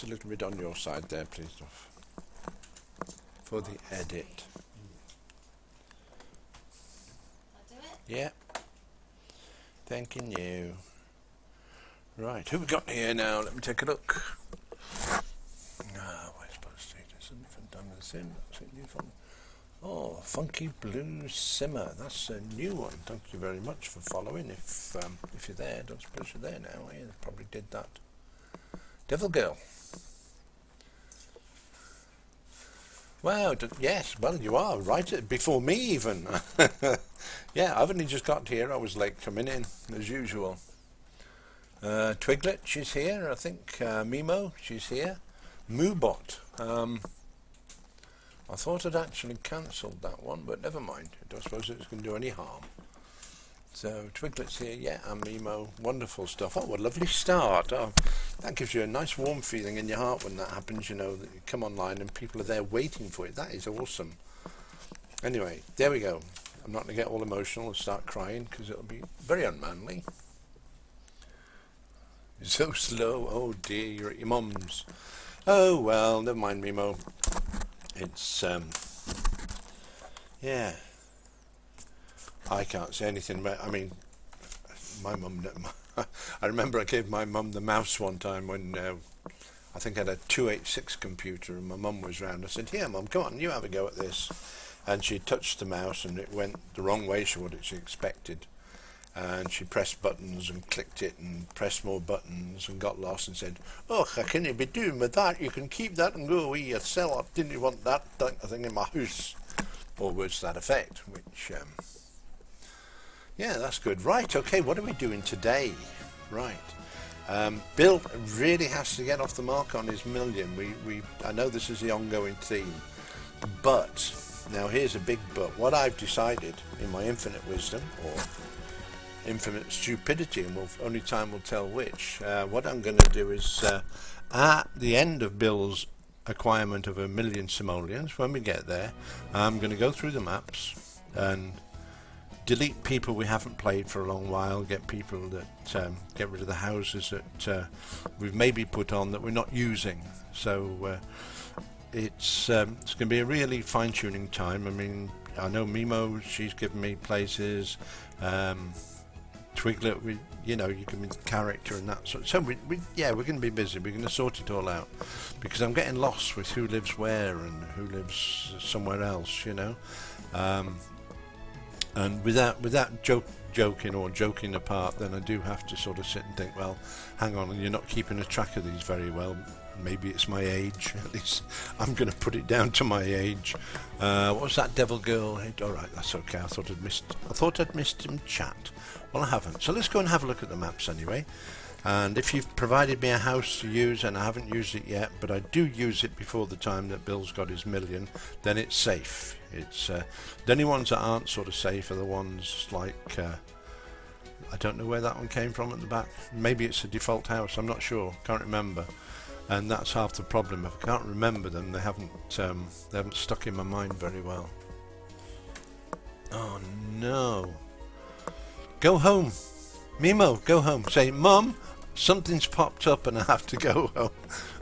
a little bit on your side there, please, for the edit. I'll do it. Yeah. Thanking you. Right, who we got here now? Let me take a look. Where's Buzz Street? Isn't Funtime with the Sim? That's a new one. Oh, Funky Blue Simmer. That's a new one. Thank you very much for following. If you're there, don't suppose you're there now. Yeah, probably did that. Devil Girl. Wow, yes, well, you are right before me even. Yeah, I've only just got here. I was late coming in, as usual. Twiglet, she's here. I think Mimo, she's here. Moobot. I thought I'd actually cancelled that one, but never mind. I don't suppose it's going to do any harm. So Twiglet's here, yeah, and Mimo. Wonderful stuff. Oh, what a lovely start. Oh, that gives you a nice warm feeling in your heart when that happens, you know, that you come online and people are there waiting for it. That is awesome. Anyway, there we go. I'm not going to get all emotional and start crying because it'll be very unmanly. You're so slow. Oh dear, you're at your mum's. Oh well, never mind, Mimo. It's yeah. I can't say anything about. I mean, my mum. I remember I gave my mum the mouse one time when I think I had a 286 computer and my mum was round. I said, "Here, mum, come on, you have a go at this." And she touched the mouse and it went the wrong way to what she expected. And she pressed buttons and clicked it and pressed more buttons and got lost and said, "Oh, how can you be doing with that? You can keep that and go away yourself. Didn't you want that thing in my house?" Or words to that effect, which, yeah, that's good. Right, okay, what are we doing today? Right. Bill really has to get off the mark on his million. I know this is the ongoing theme, but, now here's a big but. What I've decided in my infinite wisdom, or infinite stupidity, and only time will tell which. What I'm going to do is, at the end of Bill's acquirement of 1 million simoleons, when we get there, I'm going to go through the maps and delete people we haven't played for a long while, get people that get rid of the houses that we've maybe put on that we're not using. So it's going to be a really fine-tuning time. I mean, I know Mimo, she's given me places. Twiglet, you give me the character and that sort. So we're going to be busy. We're going to sort it all out because I'm getting lost with who lives where and who lives somewhere else, and without joking apart, then I do have to sort of sit and think, well, hang on, you're not keeping a track of these very well. Maybe it's my age. At least I'm going to put it down to my age. What was that, Devil Girl? All right, that's okay. I thought I'd missed him chat. Well, I haven't. So let's go and have a look at the maps anyway. And if you've provided me a house to use and I haven't used it yet, but I do use it before the time that Bill's got his million, then it's safe. It's the only ones that aren't sort of safe are the ones like I don't know where that one came from at the back. Maybe it's a default house. I'm not sure. Can't remember. And that's half the problem. If I can't remember them, they haven't stuck in my mind very well. Oh no! Go home, Mimo. Go home. Say, Mum, something's popped up and I have to go home.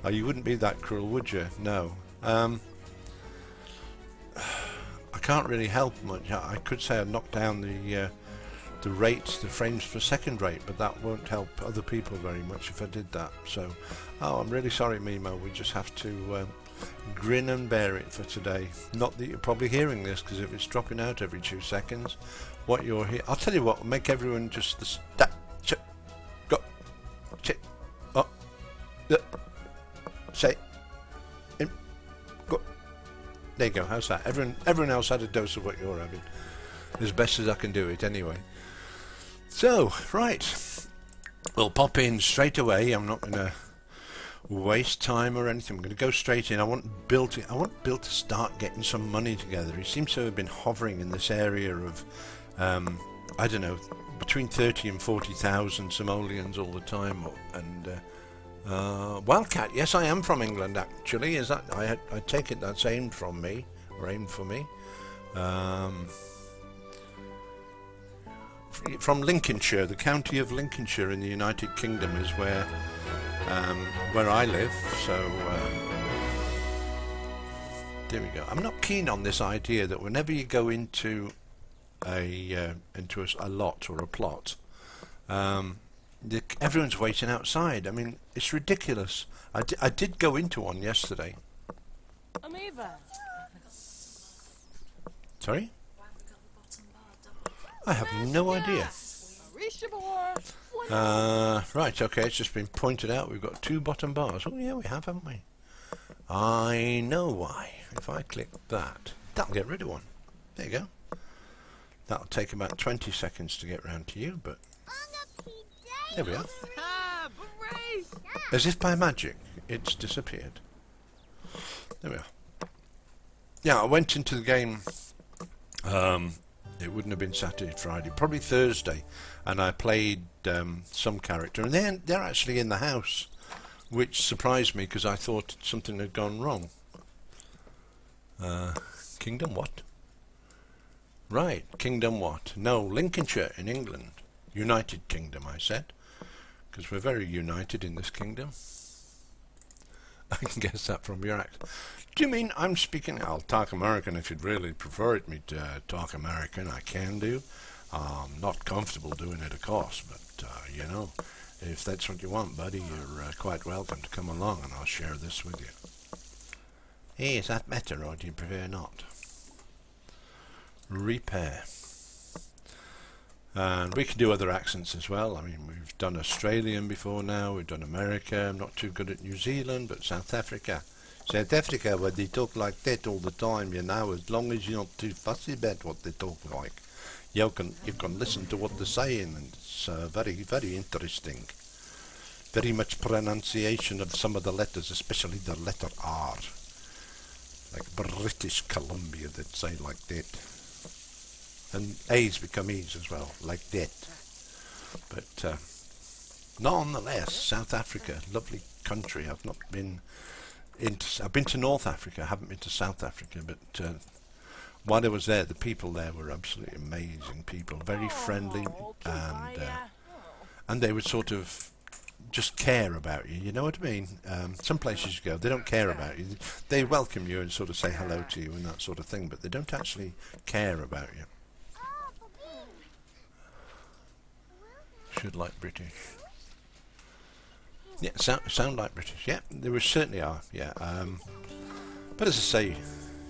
Oh, you wouldn't be that cruel, would you? No. I can't really help much. I could say I knocked down the frames per second rate, but that won't help other people very much if I did that. So, I'm really sorry, Mimo. We just have to grin and bear it for today. Not that you're probably hearing this, because if it's dropping out every 2 seconds, what you're here, I'll tell you what. Make everyone just go, say, go. There you go. How's that? Everyone else had a dose of what you're having, as best as I can do it anyway. So, right, we'll pop in straight away. I'm not going to waste time or anything. I'm going to go straight in. I want Bill to start getting some money together. He seems to have been hovering in this area of, I don't know, between 30 and 40,000 simoleons all the time. And Wildcat, yes, I am from England actually. Is that? I take it that's aimed for me. From Lincolnshire, the county of Lincolnshire in the United Kingdom is where where I live. So there we go. I'm not keen on this idea that whenever you go into a lot or a plot, everyone's waiting outside. I mean, it's ridiculous. I did go into one yesterday. Amoeba. Sorry? Why have we got the bottom bar double? I have no idea. Right, okay, it's just been pointed out. We've got 2 bottom bars. Oh yeah, we have, haven't we? I know why. If I click that, that'll get rid of one. There you go. That'll take about 20 seconds to get round to you, but there we are. As if by magic, it's disappeared. There we are. Yeah, I went into the game. It wouldn't have been Saturday, Friday, probably Thursday, and I played some character, and they're actually in the house, which surprised me because I thought something had gone wrong. Kingdom what? Right, Kingdom what? No, Lincolnshire in England. United Kingdom, I said, because we're very united in this kingdom. I can guess that from your accent. Do you mean I'm speaking? I'll talk American if you'd really prefer me to talk American. I can do. Not comfortable doing it, of course, but you know, if that's what you want, buddy, you're quite welcome to come along, and I'll share this with you. Hey, is that better, or do you prefer not? Repair. And we can do other accents as well. I mean, we've done Australian before now, we've done America. I'm not too good at New Zealand, but South Africa. South Africa, where they talk like that all the time, you know, as long as you're not too fussy about what they talk like. You can listen to what they're saying, and it's very, very interesting. Very much pronunciation of some of the letters, especially the letter R. Like British Columbia, they'd say like that. And A's become E's as well, like that. But nonetheless, South Africa, lovely country. I've not been into. I've been to North Africa. I haven't been to South Africa. But while I was there, the people there were absolutely amazing people, very friendly, and they would sort of just care about you. You know what I mean? Some places you go, they don't care about you. They welcome you and sort of say hello to you and that sort of thing, but they don't actually care about you. Should like British. Yeah, sound like British. Yeah, they were certainly are. Yeah, but as I say,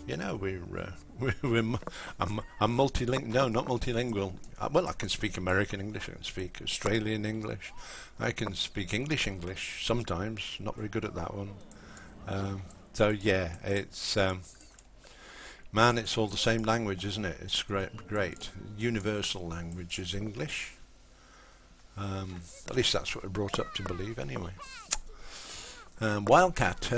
you know, I'm multilingual. No, not multilingual. Well, I can speak American English. I can speak Australian English. I can speak English sometimes. Not very good at that one. So yeah, it's man, it's all the same language, isn't it? It's great. Universal language is English. At least that's what we're brought up to believe, anyway. Wildcat.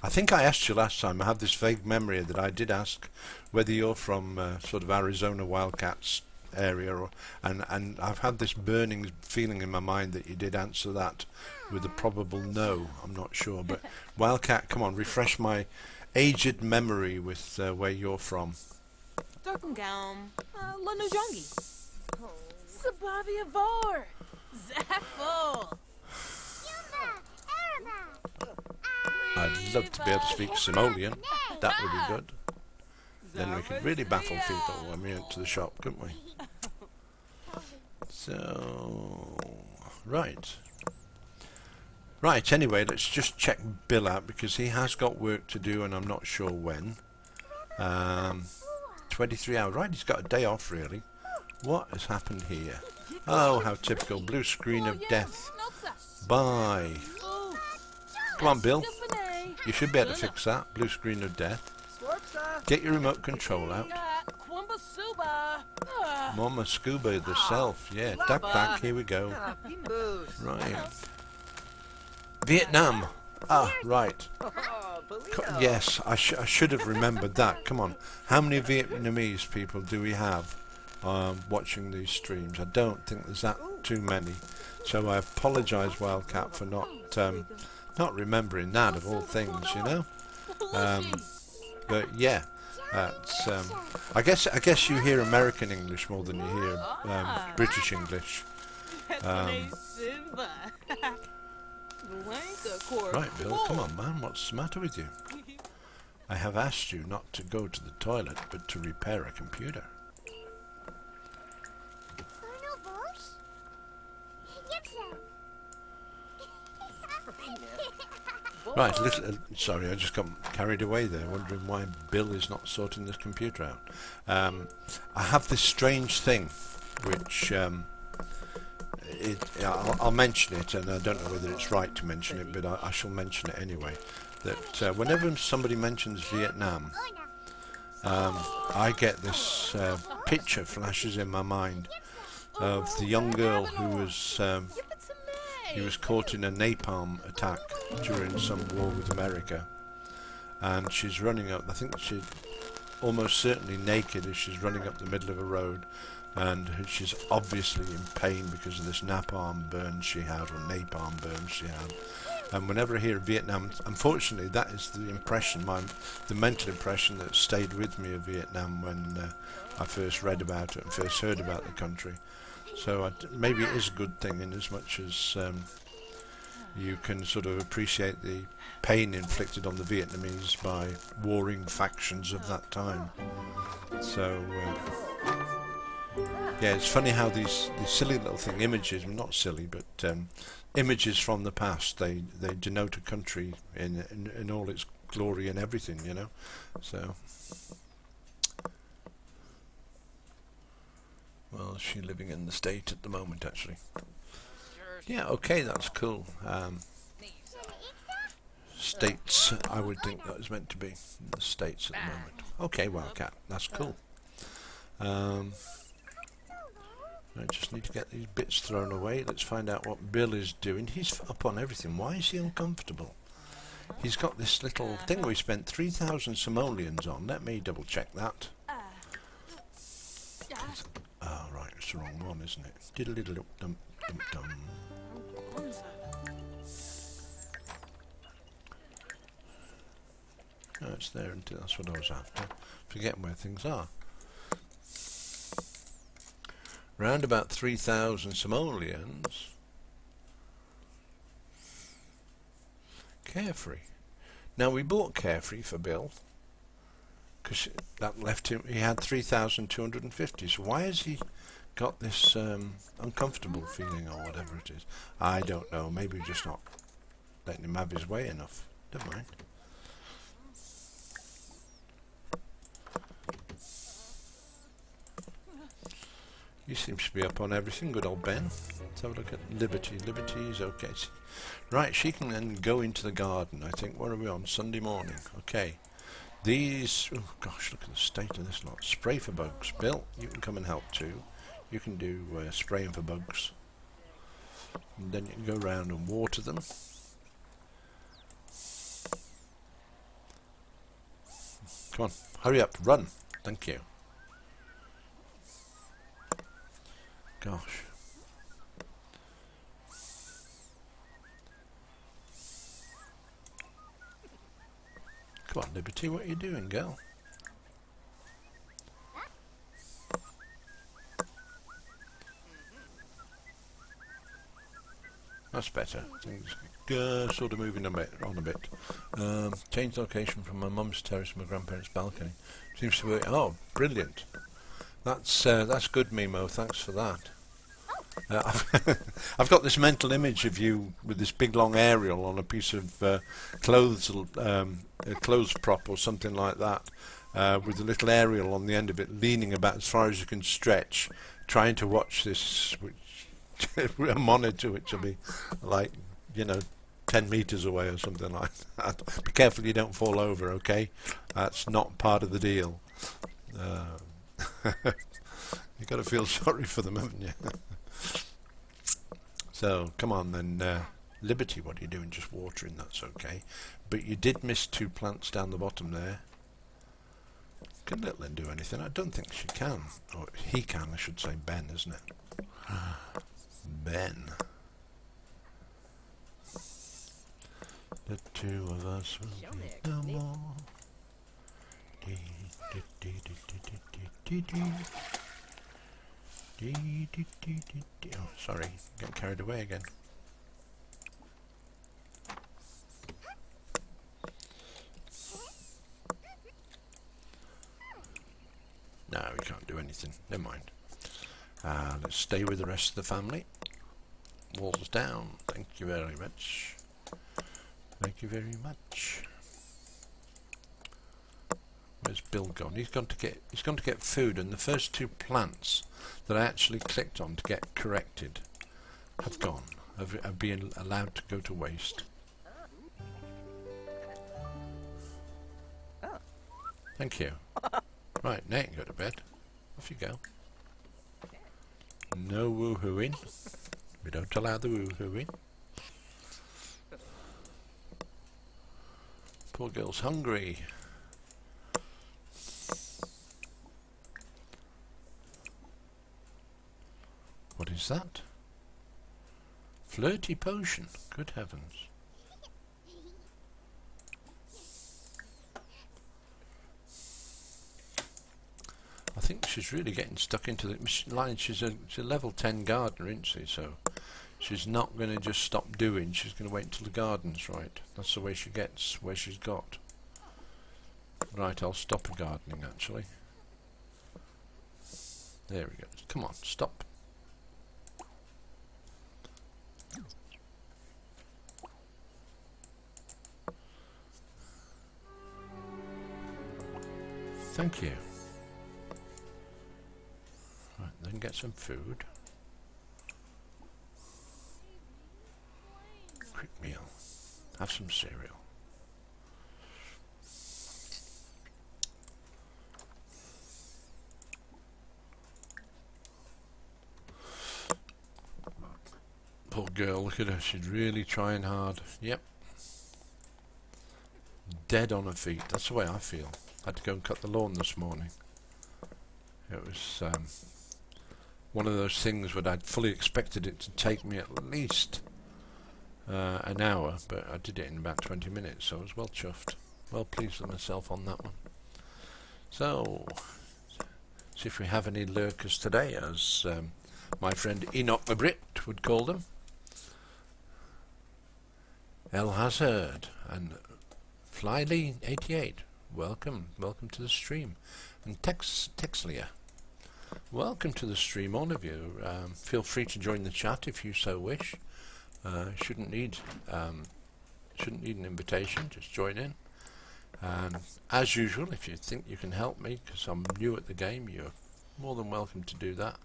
I think I asked you last time. I have this vague memory that I did ask whether you're from sort of Arizona Wildcats area, and I've had this burning feeling in my mind that you did answer that with a probable no. I'm not sure, but Wildcat, come on, refresh my aged memory with where you're from. Dorkengaum. Lanujongi. Sabavia Vor. Zaffel. I'd love to be able to speak Simoleon. That would be good. Then we could really baffle people when we went to the shop, couldn't we? So, right. Right, anyway, let's just check Bill out because he has got work to do and I'm not sure when. 23 hours. Right, he's got a day off, really. What has happened here? Oh, how typical. Blue screen of death. Bye. Come on, Bill. You should be able to fix that. Blue screen of death. Get your remote control out. Mama Scuba herself. Yeah, duck, here we go. Right. Vietnam. Ah, right. Yes, I should have remembered that. Come on. How many Vietnamese people do we have watching these streams? I don't think there's that too many. So I apologise, Wildcat, for not remembering that of all things, you know. But yeah, it's, I guess you hear American English more than you hear British English. Eva. Blank a court. Right, Bill, come on, man. What's the matter with you? I have asked you not to go to the toilet, but to repair a computer. Right, sorry, I just got carried away there, wondering why Bill is not sorting this computer out. I have this strange thing, which I'll mention it, and I don't know whether it's right to mention it, but I shall mention it anyway. That whenever somebody mentions Vietnam, I get this picture flashes in my mind of the young girl who was caught in a napalm attack during some war with America, and she's running up, I think she's almost certainly naked as she's running up the middle of a road, and she's obviously in pain because of this napalm burn she had, or napalm burn she had. And whenever I hear of Vietnam, unfortunately that is the impression, the mental impression that stayed with me of Vietnam when I first read about it and first heard about the country. So maybe it is a good thing, in as much as you can sort of appreciate the pain inflicted on the Vietnamese by warring factions of that time. So yeah, it's funny how these silly little images, not silly, but images from the past, they denote a country in all its glory and everything, you know. So. Well, is she living in the States at the moment, actually? Yeah, okay, that's cool. States, I would think that is meant to be in the States at the moment. Okay, Wildcat, that's cool. I just need to get these bits thrown away. Let's find out what Bill is doing. He's up on everything. Why is he uncomfortable? He's got this little thing we spent 3,000 simoleons on. Let me double check that. Oh, right, it's the wrong one, isn't it? Diddle-diddle-dum-dum-dum. No, it's there, until that's what I was after. Forgetting where things are. Round about 3,000 simoleons. Carefree. Now, we bought Carefree for Bill, because that left him, he had 3,250, so why has he got this uncomfortable feeling, or whatever it is? I don't know, maybe we're just not letting him have his way enough. Never mind. He seems to be up on everything, good old Ben. Let's have a look at Liberty. Liberty is okay. Right, she can then go into the garden, I think. What are we on? Sunday morning. Okay. These, oh gosh, look at the state of this lot. Spray for bugs. Bill, you can come and help too. You can do spraying for bugs. And then you can go around and water them. Come on, hurry up, run. Thank you. Gosh. Come on, Liberty, what are you doing, girl? That's better. Things sort of moving on a bit. Change location from my mum's terrace to my grandparents' balcony. Seems to be. Oh, brilliant! That's good, Mimo. Thanks for that. I've got this mental image of you with this big long aerial on a piece of clothes prop or something like that, with a little aerial on the end of it, leaning about as far as you can stretch, trying to watch this a monitor which will be like, 10 meters away or something like that. Be careful you don't fall over, okay? That's not part of the deal. You've got to feel sorry for them, haven't you? So, come on then, Liberty, what are you doing? Just watering, that's okay. But you did miss 2 plants down the bottom there. Can Litlin do anything? I don't think she can. Or he can, I should say. Ben, isn't it? Ben. The two of us will be no more. Oh, sorry, getting carried away again. anything. Never mind. Let's stay with the rest of the family. Walls down. Thank you very much. Thank you very much. Where's Bill gone? He's gone to get food, and the first two plants that I actually clicked on to get corrected have gone. Have been allowed to go to waste. Thank you. Right, now you can go to bed. Off you go. No woo-hooing. We don't allow the woo-hooing. Poor girl's hungry. What is that? Flirty potion. Good heavens. I think she's really getting stuck into the line. She's a level 10 gardener, isn't she? So she's not going to just stop doing. She's going to wait until the garden's right. That's the way she gets where she's got. Right, I'll stop her gardening actually. There we go. Come on, stop. Thank you. Right, then get some food. Quick meal. Have some cereal. Poor girl, look at her. She's really trying hard. Yep. Dead on her feet. That's the way I feel. I had to go and cut the lawn this morning. It was one of those things where I'd fully expected it to take me at least an hour, but I did it in about 20 minutes, so I was well chuffed. Well pleased with myself on that one. So, see if we have any lurkers today, as my friend Enoch the Brit would call them. El Hazard and Flyly88. Welcome to the stream. And Texlia, welcome to the stream, all of you. Feel free to join the chat if you so wish. Shouldn't need an invitation. Just join in. And as usual, if you think you can help me because I'm new at the game, you're more than welcome to do that.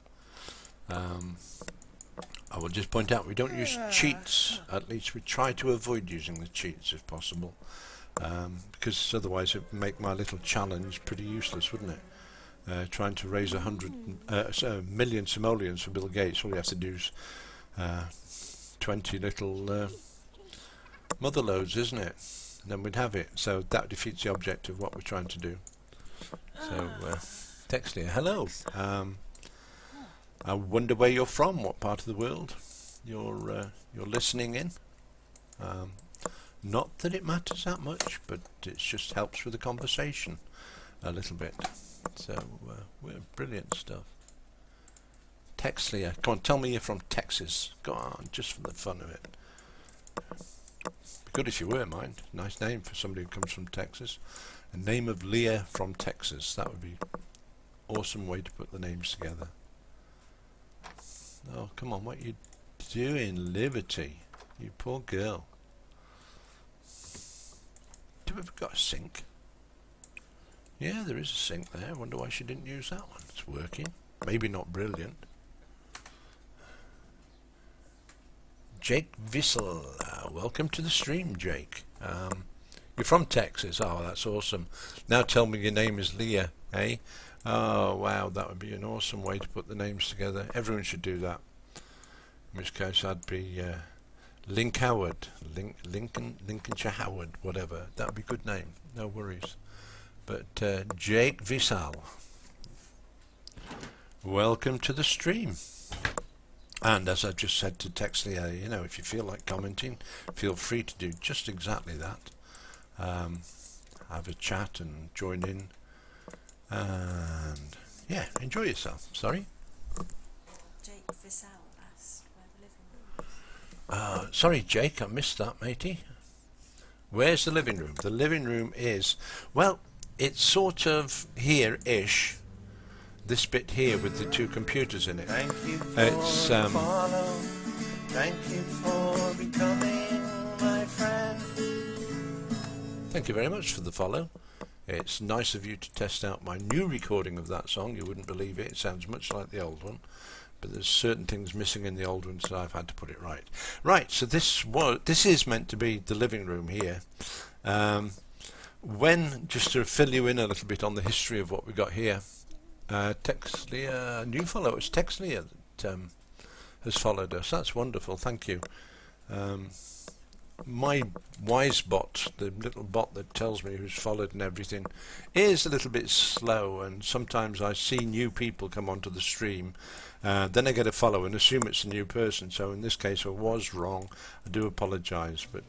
I will just point out we don't use cheats. At least we try to avoid using the cheats if possible. Because otherwise it would make my little challenge pretty useless, wouldn't it? Trying to raise 1,000,000 simoleons for Bill Gates, all you have to do is 20 little mother loads, isn't it? And then we'd have it. So that defeats the object of what we're trying to do. So, Texlia, hello. I wonder where you're from, what part of the world you're listening in. Not that it matters that much, but it just helps with the conversation a little bit. So, we're brilliant stuff. Texlia, come on, tell me you're from Texas. Go on, just for the fun of it. Be good if you were, mind. Nice name for somebody who comes from Texas. A name of Leah from Texas. That would be awesome way to put the names together. Oh, come on, what are you doing, Liberty? You poor girl. Do we ever got a sink? Yeah, there is a sink there. I wonder why she didn't use that one. It's working. Maybe not brilliant. Jake Vissel, welcome to the stream, Jake. You're from Texas. Oh, that's awesome. Now tell me your name is Leah, eh? Oh, wow, that would be an awesome way to put the names together. Everyone should do that. In which case I'd be Link Howard, Lincolnshire Howard, whatever. That would be a good name. No worries. But Jake Vissal, welcome to the stream. And as I've just said to Texlia, you know, if you feel like commenting, feel free to do just exactly that. Have a chat and join in. And yeah, enjoy yourself. Sorry? Jake Vissal, that's where the living room is. Sorry, Jake, I missed that, matey. Where's the living room? The living room is, well, it's sort of here-ish. this bit here with the two computers in it. Thank you for It's the follow. Thank you for becoming my friend. thank you very much for the follow. It's nice of you to test out my new recording of that song. You wouldn't believe it. It sounds much like the old one, but there's certain things missing in the old one, so I've had to put it right. Right, so this is meant to be the living room here. Just to fill you in a little bit on the history of what we got here, Texlia, new follow, it's Texlia that has followed us. That's wonderful, thank you. My wise bot, the little bot that tells me who's followed and everything, is a little bit slow, and sometimes I see new people come onto the stream, then I get a follow and assume it's a new person. So in this case I was wrong. I do apologise, but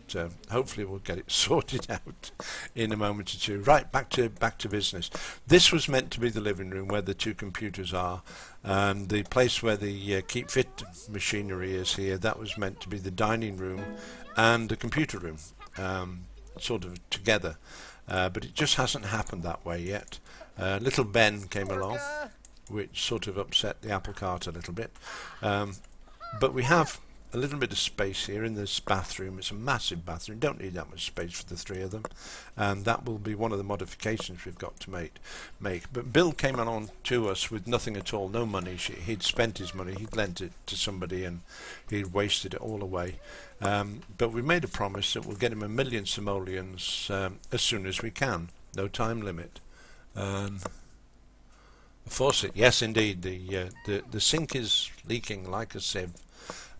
hopefully we'll get it sorted out in a moment or two. Right, back to business. This was meant to be the living room where the two computers are, and the place where the keep fit machinery is here, that was meant to be the dining room and the computer room, sort of together, but it just hasn't happened that way yet. Little Ben came along, which sort of upset the apple cart a little bit, but we have a little bit of space here in this bathroom. It's a massive bathroom, don't need that much space for the three of them, and that will be one of the modifications we've got to make. But Bill came along to us with nothing at all, no money. He'd spent his money, he'd lent it to somebody, and he'd wasted it all away. But we made a promise that we'll get him 1 million simoleons as soon as we can. No time limit. A faucet, yes indeed. The sink is leaking like a sieve.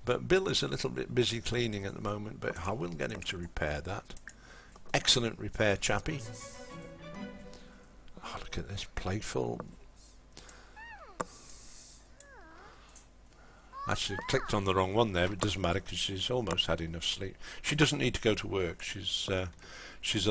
But Bill is a little bit busy cleaning at the moment, but I will get him to repair that. Excellent repair, chappie. Oh, look at this plateful. Actually clicked on the wrong one there, but it doesn't matter because she's almost had enough sleep. She doesn't need to go to work. She's a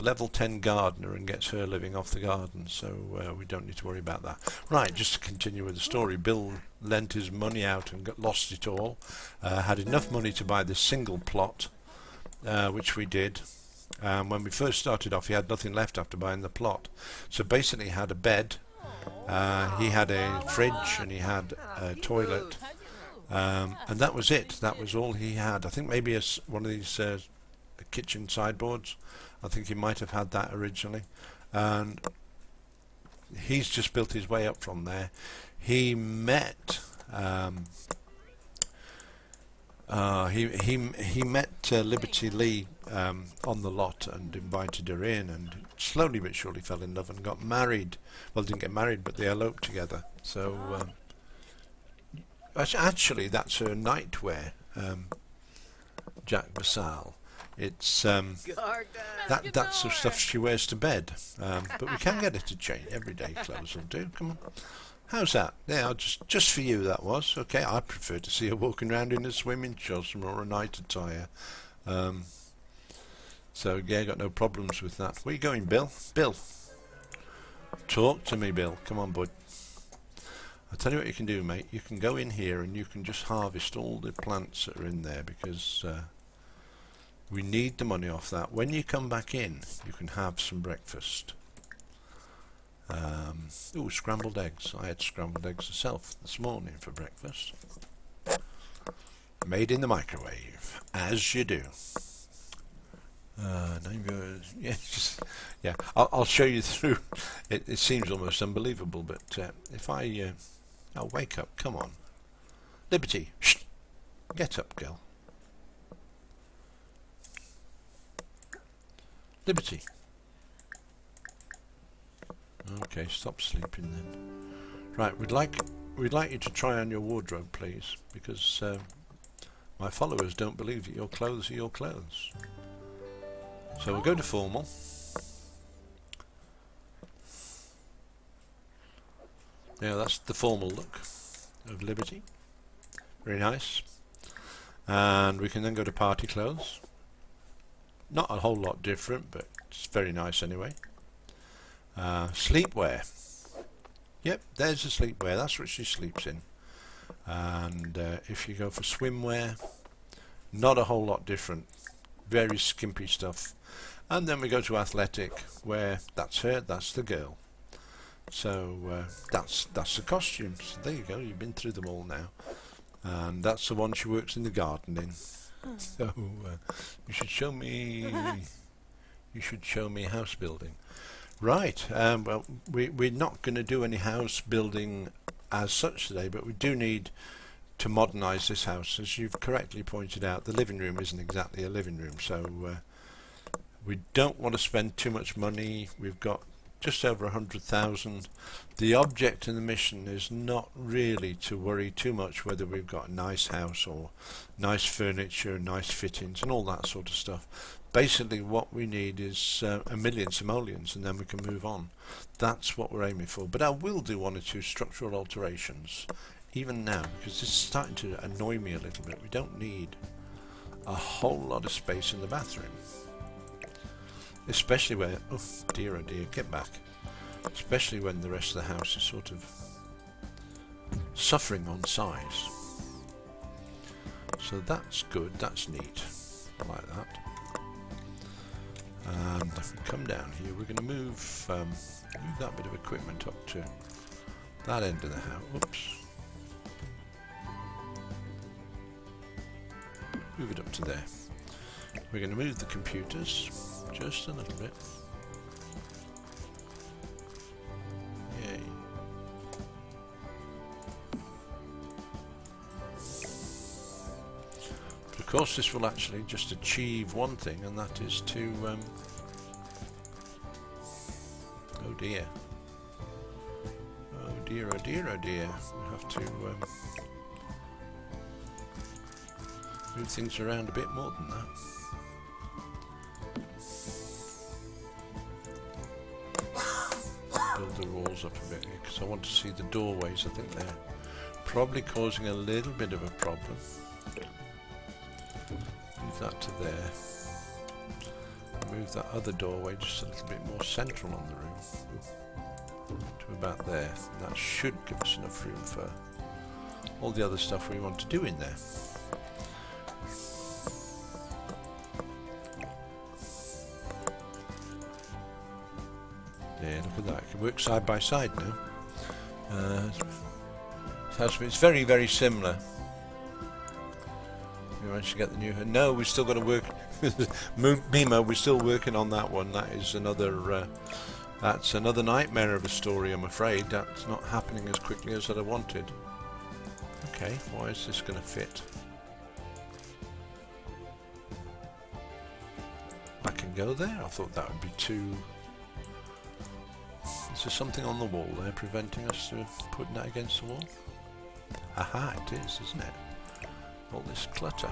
level 10 gardener and gets her living off the garden, so we don't need to worry about that. Right, just to continue with the story, Bill lent his money out and lost it all. Had enough money to buy this single plot, which we did. When we first started off, he had nothing left after buying the plot. So basically he had a bed, he had a fridge, and he had a toilet. And that was it. That was all he had. I think maybe one of these kitchen sideboards. I think he might have had that originally, and he's just built his way up from there. He met he met Liberty Lee on the lot and invited her in, and slowly but surely fell in love and got married. Well, didn't get married, but they eloped together. So actually that's her nightwear, Jack Basal. It's that's the stuff she wears to bed, but we can get her to change. Everyday clothes will do. Come on, how's that? Yeah, just for you that was. Okay, I prefer to see her walking around in a swimming costume or a night attire. So yeah, got no problems with that. Where you going, Bill? Bill, talk to me, Bill. Come on, bud. I'll tell you what you can do, mate. You can go in here and you can just harvest all the plants that are in there, because we need the money off that. When you come back in, you can have some breakfast. Ooh, scrambled eggs. I had scrambled eggs myself this morning for breakfast. Made in the microwave, as you do. Yeah, I'll show you through. It seems almost unbelievable, but if I... oh, wake up, come on. Liberty, shh! Get up, girl. Liberty. Okay, stop sleeping then. Right, we'd like you to try on your wardrobe, please, because my followers don't believe that your clothes are your clothes. So we'll go to formal. Yeah, that's the formal look of Liberty. Very nice. And we can then go to party clothes. Not a whole lot different, but it's very nice anyway. Sleepwear. Yep, there's the sleepwear. That's what she sleeps in. And if you go for swimwear, not a whole lot different. Very skimpy stuff. And then we go to athletic, where that's her, that's the girl. So that's the costumes. So there you go. You've been through them all now, and that's the one she works in the garden in. So you should show me. You should show me house building. Right. Well, we're not going to do any house building as such today, but we do need to modernise this house. As you've correctly pointed out, the living room isn't exactly a living room, so we don't want to spend too much money. We've got just over 100,000. The object in the mission is not really to worry too much whether we've got a nice house or nice furniture, nice fittings and all that sort of stuff. Basically what we need is a million simoleons, and then we can move on. That's what we're aiming for. But I will do one or two structural alterations even now, because this is starting to annoy me a little bit. We don't need a whole lot of space in the bathroom. Especially where, oh dear, get back. Especially when the rest of the house is sort of suffering on size. So that's good, that's neat. I like that. And if we come down here, we're going to move that bit of equipment up to that end of the house. Whoops. Move it up to there. We're going to move the computers just a little bit. Yay. But of course this will actually just achieve one thing, and that is to oh dear. Oh dear, oh dear, oh dear. We have to move things around a bit more than that. Build the walls up a bit here, because I want to see the doorways. I think they're probably causing a little bit of a problem. Move that to there. Move that other doorway just a little bit more central on the room. To about there. And that should give us enough room for all the other stuff we want to do in there. Yeah, look at that. It can work side by side now. It's very, very similar. We managed to get the new... No, we've still got to work... Mima, we're still working on that one. That is another... that's another nightmare of a story, I'm afraid. That's not happening as quickly as I wanted. Okay, why is this going to fit? I can go there? I thought that would be too... Is there something on the wall there preventing us from putting that against the wall? Aha, it is, isn't it? All this clutter.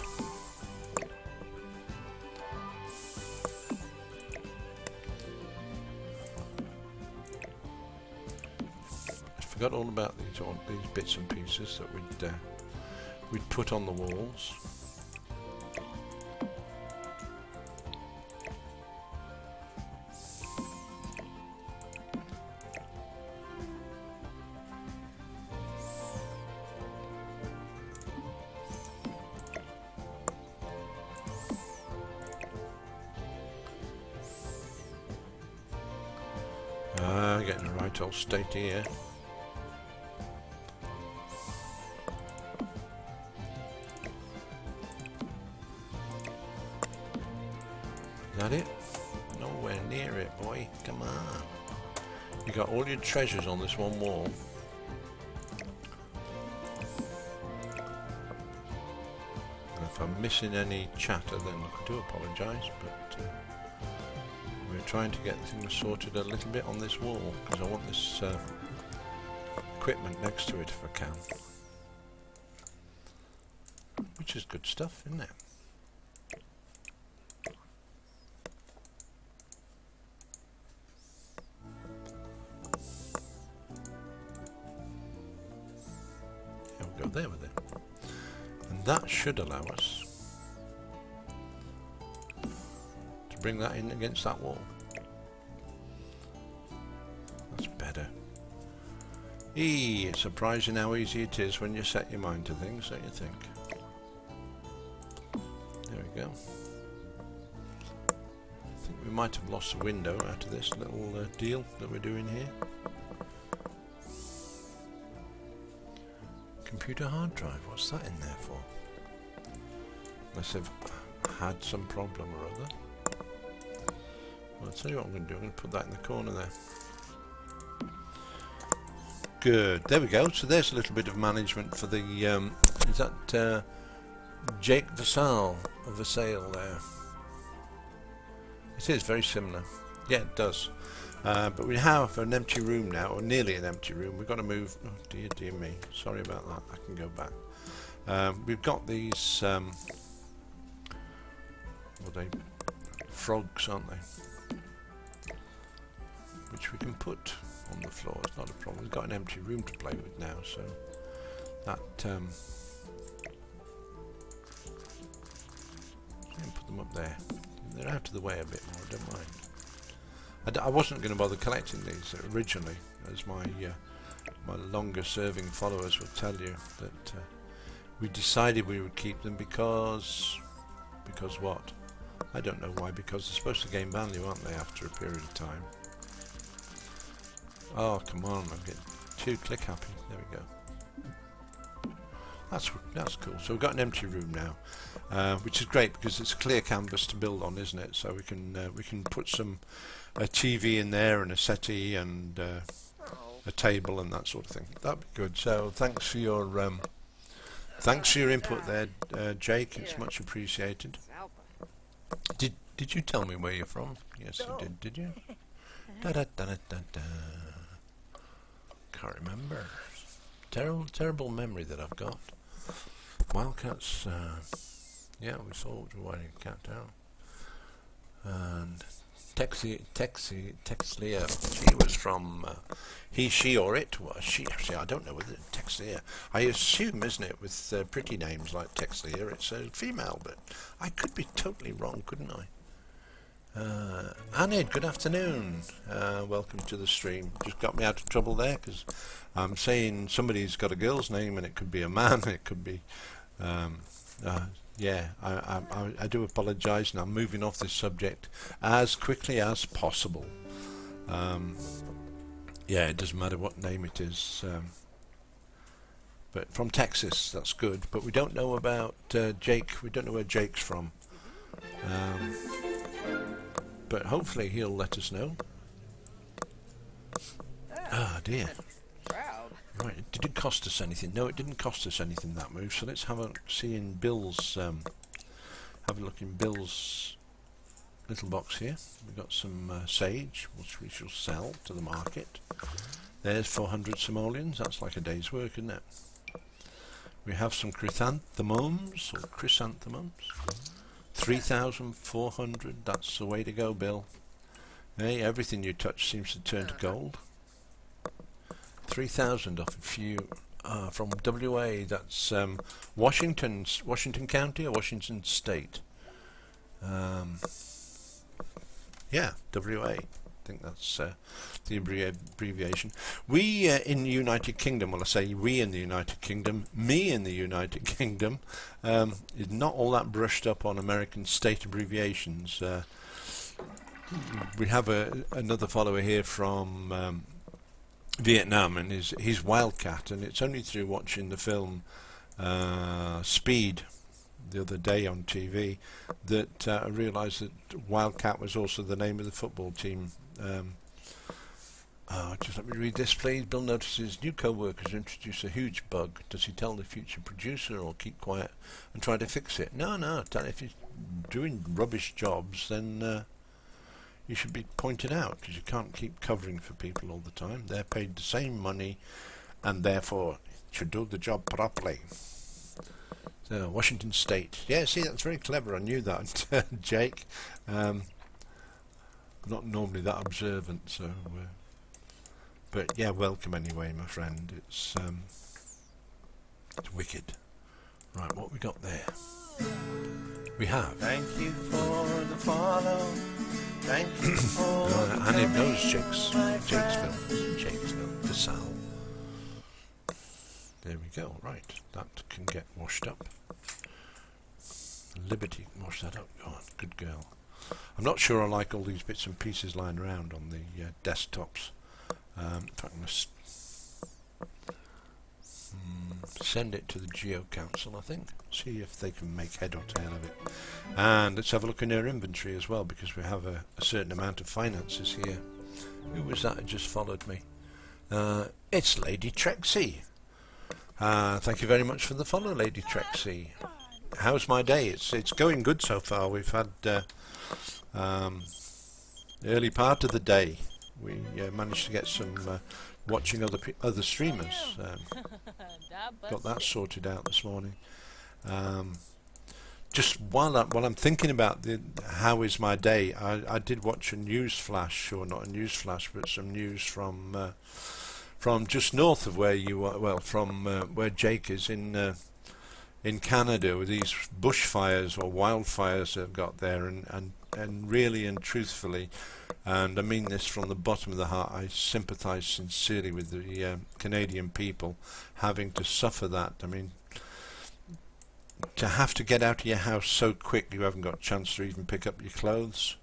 I forgot all about these bits and pieces that we'd put on the walls. Getting the right old state here. Is that it? Nowhere near it, boy. Come on. You got all your treasures on this one wall. And if I'm missing any chatter, then I do apologise, but we're trying to get things sorted a little bit on this wall, because I want this equipment next to it if I can. Which is good stuff, isn't it? Yeah, we'll go there with it. And that should allow us bring that in against that wall. That's better. It's surprising how easy it is when you set your mind to things, don't you think? There we go. I think we might have lost a window out of this little deal that we're doing here. computer hard drive. What's that in there for? Unless they've had some problem or other. Well, I'll tell you what I'm going to do. I'm going to put that in the corner there. Good. There we go. So there's a little bit of management for the... is that Jake Vassal of Vassal there? It is very similar. Yeah, it does. But we have an empty room now, or nearly an empty room. We've got to move... Oh, dear me. Sorry about that. I can go back. We've got these... well, they frogs, aren't they? Which we can put on the floor. It's not a problem. We've got an empty room to play with now, so that... put them up there. They're out of the way a bit more. I don't mind. I wasn't going to bother collecting these originally, as my longer serving followers will tell you, that we decided we would keep them because what? I don't know why, because they're supposed to gain value, aren't they, after a period of time. Oh, come on, I'm getting too click happy. There we go. That's cool. So we've got an empty room now, which is great because it's a clear canvas to build on, isn't it? So we can put a TV in there and a settee and a table and that sort of thing. That'd be good. So thanks for your input there, Jake. It's much appreciated. Did you tell me where you're from? Yes, you did. Did you? Da da da da da da. Can't remember. Terrible memory that I've got. Wildcats. Yeah, we saw Whiting Cat down. And Texlia. She was from he, she, or it was she. Actually, I don't know whether Texlia. I assume, isn't it, with pretty names like Texlia, it's a female, but I could be totally wrong, couldn't I? Anid, good afternoon. Welcome to the stream. Just got me out of trouble there because I'm saying somebody's got a girl's name and it could be a man. It could be. Yeah, I do apologise, and I'm moving off this subject as quickly as possible. Yeah, it doesn't matter what name it is. But from Texas, that's good. But we don't know about Jake. We don't know where Jake's from. But hopefully he'll let us know. Ah, dear. Right, did it cost us anything? No, it didn't cost us anything, that move. So let's have a see in Bill's. Have a look in Bill's little box here. We've got some sage, which we shall sell to the market. There's 400 simoleons. That's like a day's work, isn't it? We have some chrysanthemums, 3,400. That's the way to go, Bill. Hey, everything you touch seems to turn to gold. 3,000 off a few from WA. That's Washington County or Washington State. Yeah, WA. I think that's the abbreviation. We in the United Kingdom, well, I say we in the United Kingdom, me in the United Kingdom, is not all that brushed up on American state abbreviations. We have another follower here from Vietnam, and he's Wildcat, and it's only through watching the film Speed the other day on TV that I realised that Wildcat was also the name of the football team. Just let me read this, please. Bill notices new co-workers introduce a huge bug. Does he tell the future producer or keep quiet and try to fix it? No, if he's doing rubbish jobs, then you should be pointed out, because you can't keep covering for people all the time. They're paid the same money and therefore should do the job properly. So, Washington State. Yeah, see, that's very clever. I knew that, Jake. I'm not normally that observant, so... but yeah, welcome anyway, my friend. It's wicked. Right, what we got there? We have... Thank you for the follow. Thank you for and it knows Jake's film. The Sal. There we go. Right, that can get washed up. Liberty, wash that up. Go on, good girl. I'm not sure I like all these bits and pieces lying around on the desktops. In fact, send it to the Geo Council, I think. See if they can make head or tail of it. And let's have a look in their inventory as well, because we have a certain amount of finances here. Who was that that just followed me? It's Lady Trexie. Thank you very much for the follow, Lady Trexie. How's my day? It's going good so far. We've had the early part of the day. We managed to get some watching other streamers. Got that sorted out this morning. Just while I'm thinking about how is my day, I did watch a news flash, or not a news flash, but some news from just north of where you are. Well, from where Jake is in Canada, with these bushfires or wildfires they've got there, and really and truthfully, and I mean this from the bottom of the heart, I sympathise sincerely with the Canadian people having to suffer that. I mean, to have to get out of your house so quick you haven't got a chance to even pick up your clothes,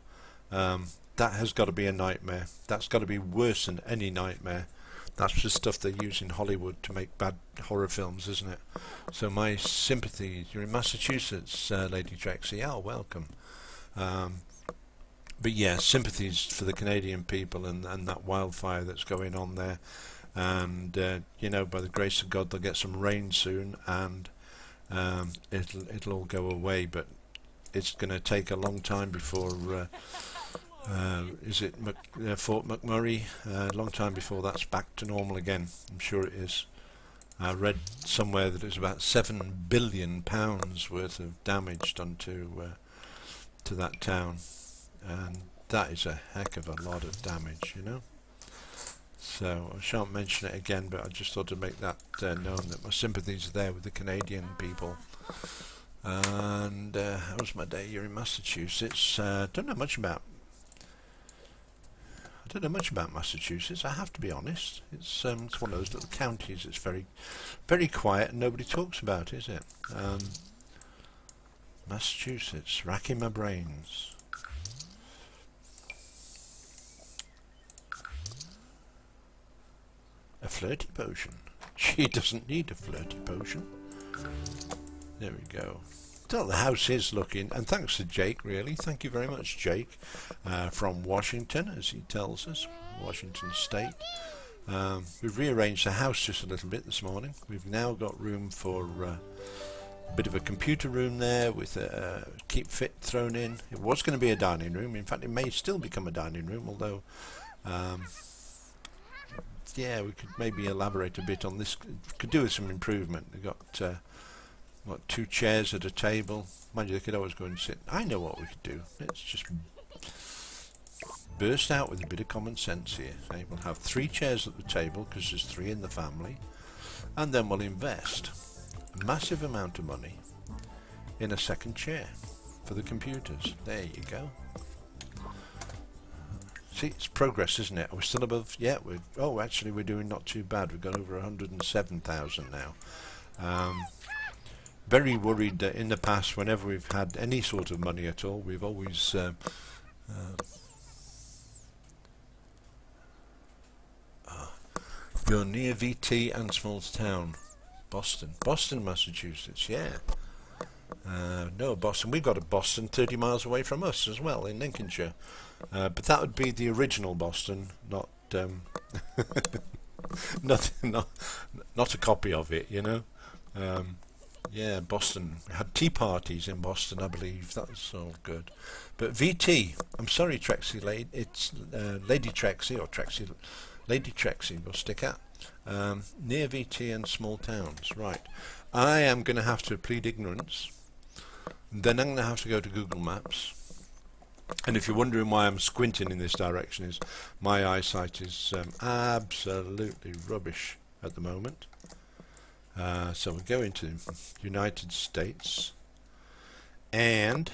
that has got to be a nightmare. That's got to be worse than any nightmare. That's the stuff they use in Hollywood to make bad horror films, isn't it? So my sympathy. You're in Massachusetts, Lady Trexie. Oh, welcome. But yeah, sympathies for the Canadian people and that wildfire that's going on there. And you know, by the grace of God, they'll get some rain soon, and it'll all go away. But it's going to take a long time before. Is it Fort McMurray? A long time before that's back to normal again. I'm sure it is. I read somewhere that it was about £7 billion worth of damage done to that town, and that is a heck of a lot of damage, you know. So I shan't mention it again, but I just thought to make that known, that my sympathies are there with the Canadian people. And how was my day here in Massachusetts? Don't know much about Massachusetts, I have to be honest. It's one of those little counties. It's very, very quiet and nobody talks about it, is it? Massachusetts, racking my brains. A flirty potion. She doesn't need a flirty potion. There we go. So the house is looking, and thanks to Jake, really. Thank you very much, Jake, from Washington, as he tells us, Washington State. We've rearranged the house just a little bit this morning. We've now got room for a bit of a computer room there with a Keep Fit thrown in. It was going to be a dining room. In fact, it may still become a dining room, although, yeah, we could maybe elaborate a bit on this. Could do with some improvement. We've got what, 2 chairs at a table. Mind you, they could always go and sit. I know what we could do. Let's just burst out with a bit of common sense here. Okay, we'll have 3 chairs at the table because there's 3 in the family, and then we'll invest a massive amount of money in a second chair for the computers. There you go. See, it's progress, isn't it? Are we still above? Yeah, actually we're doing not too bad. We've got over 107,000 now. Very worried that in the past, whenever we've had any sort of money at all, we've always you're near VT and small town, Boston, Massachusetts. Yeah. No, Boston. We've got a Boston 30 miles away from us as well, in Lincolnshire. But that would be the original Boston, not not a copy of it, you know. Yeah, Boston. We had tea parties in Boston, I believe. That's all good. But VT, I'm sorry, Trexie, it's Lady Trexie, or Trexie, Lady Trexie, we'll stick at. Near VT and small towns. Right. I am going to have to plead ignorance. Then I'm going to have to go to Google Maps. And if you're wondering why I'm squinting in this direction, is my eyesight is absolutely rubbish at the moment. So we'll go into United States and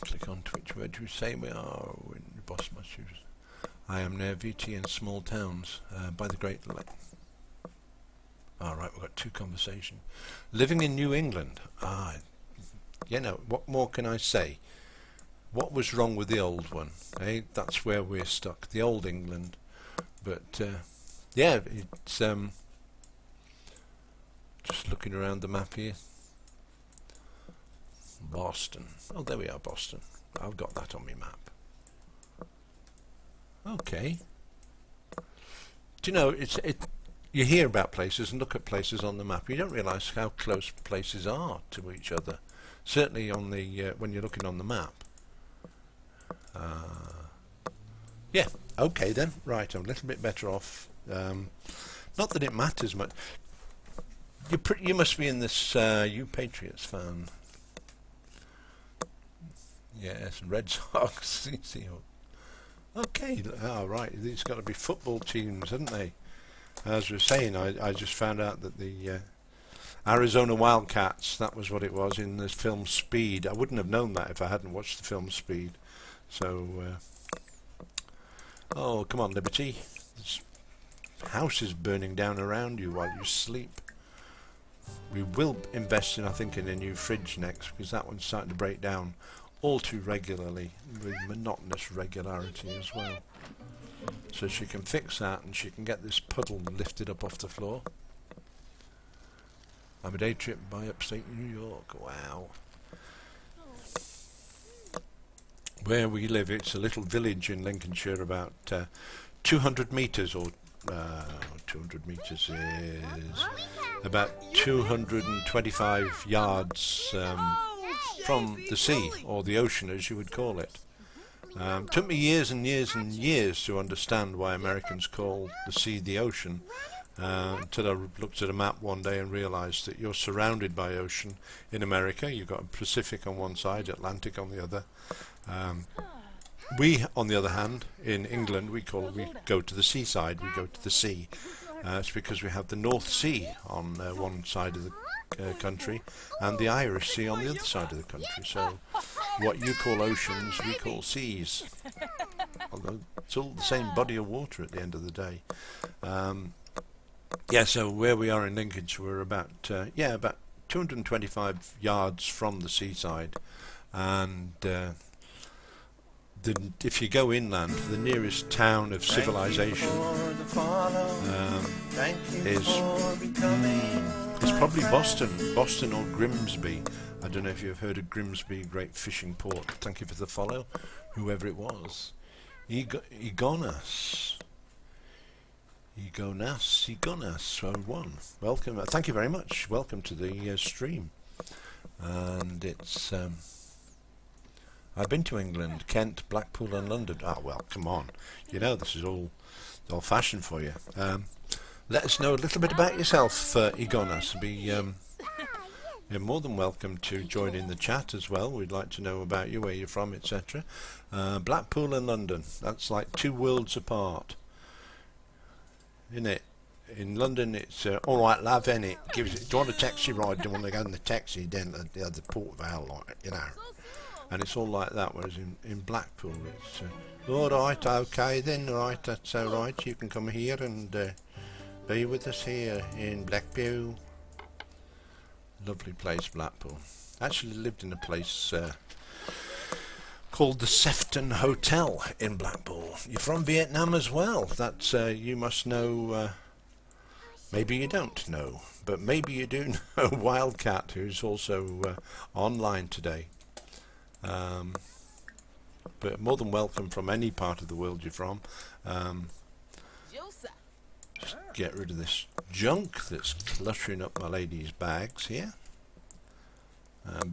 click on Twitch. Where do we say we are? We're in Boston, Massachusetts. I am near VT and small towns by the Great Lake. Alright, we've got 2 conversations. Living in New England. You know, what more can I say? What was wrong with the old one? Eh? That's where we're stuck. The old England. But, yeah, it's Just looking around the map here. Boston. Oh, there we are, Boston. I've got that on my map. Okay. Do you know, you hear about places and look at places on the map. You don't realise how close places are to each other. Certainly on the when you're looking on the map. Yeah. Okay then. Right. I'm a little bit better off. Not that it matters much. You must be in this you Patriots fan. Yes, Red Sox. Okay. Oh, right. These got to be football teams, haven't they? As we were saying, I just found out that the Arizona Wildcats, that was what it was in the film Speed. I wouldn't have known that if I hadn't watched the film Speed. So, oh, come on, Liberty. This house is burning down around you while you sleep. We will invest in, I think, in a new fridge next, because that one's starting to break down all too regularly, with monotonous regularity as well. So she can fix that, and she can get this puddle lifted up off the floor. I'm a day trip by upstate New York. Wow. Where we live, it's a little village in Lincolnshire, about 200 metres, or 200 metres is about 225 yards from the sea, or the ocean as you would call it. Took me years and years and years to understand why Americans call the sea the ocean, until I looked at a map one day and realised that you're surrounded by ocean in America. You've got Pacific on one side, Atlantic on the other. We, on the other hand, in England, we go to the seaside, we go to the sea. It's because we have the North Sea on one side of the country and the Irish Sea on the other side of the country. So what you call oceans, we call seas. Although it's all the same body of water at the end of the day. Yeah, so where we are in Lincolnshire, we're about 225 yards from the seaside, and if you go inland, the nearest town of civilization is probably Boston or Grimsby. I don't know if you've heard of Grimsby, great fishing port. Thank you for the follow, whoever it was. Igonas 01. Welcome. Thank you very much. Welcome to the stream. And it's I've been to England, Kent, Blackpool and London. Ah, well, come on. You know, this is all old-fashioned for you. Let us know a little bit about yourself, Igonas. You're more than welcome to join in the chat as well. We'd like to know about you, where you're from, etc. Blackpool and London. That's like two worlds apart. Isn't it? In London, it's all right, love, innit? Do you want a taxi ride? Do you want to go in the taxi down to the other Port Vale, like, you know? And it's all like that. Whereas in Blackpool, it's all right, okay then, right, that's all right. You can come here and be with us here in Blackpool. Lovely place, Blackpool. Actually lived in a place called the Sefton Hotel in Blackpool. You're from Vietnam as well. That's you must know. Maybe you don't know, but maybe you do know Wildcat, who's also online today. But more than welcome from any part of the world you're from. Just get rid of this junk that's cluttering up my lady's bags here.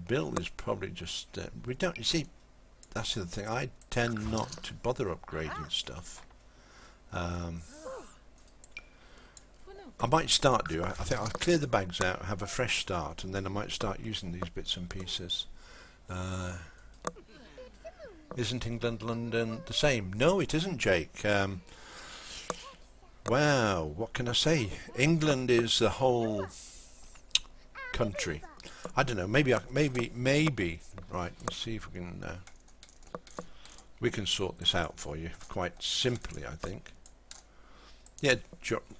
Bill is probably just we don't. You see, that's the thing. I tend not to bother upgrading stuff. I might start I think I'll clear the bags out, have a fresh start, and then I might start using these bits and pieces. Isn't England, London the same? No, it isn't, Jake. Wow, what can I say? England is the whole country. I don't know. Maybe. Right. Let's see if we can sort this out for you quite simply. I think. Yeah.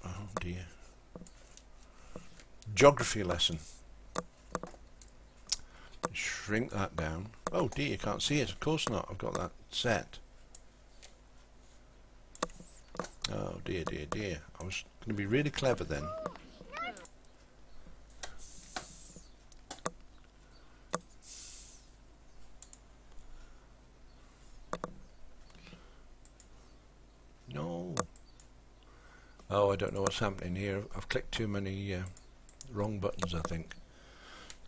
Oh dear. Geography lesson. Shrink that down. Oh dear, you can't see it. Of course not. I've got that set. Oh dear. I was going to be really clever then. Oh, I don't know what's happening here. I've clicked too many wrong buttons, I think.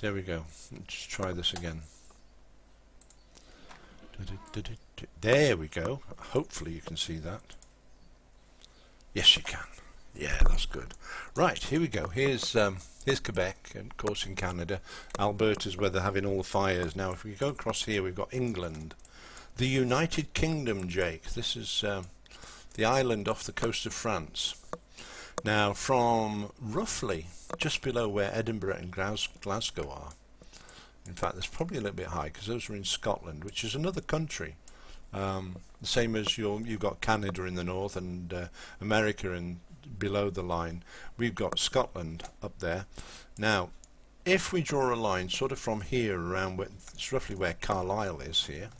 There we go. Let's try this again. There we go. Hopefully you can see that. Yes, you can. Yeah, that's good. Right, here we go. Here's Quebec, and of course in Canada. Alberta's where they're having all the fires. Now, if we go across here, we've got England. The United Kingdom, Jake. This is the island off the coast of France. Now, from roughly just below where Edinburgh and Glasgow are, in fact, that's probably a little bit high because those are in Scotland, which is another country. The same as you've got Canada in the north and America in below the line. We've got Scotland up there. Now, if we draw a line sort of from here around, it's roughly where Carlisle is here.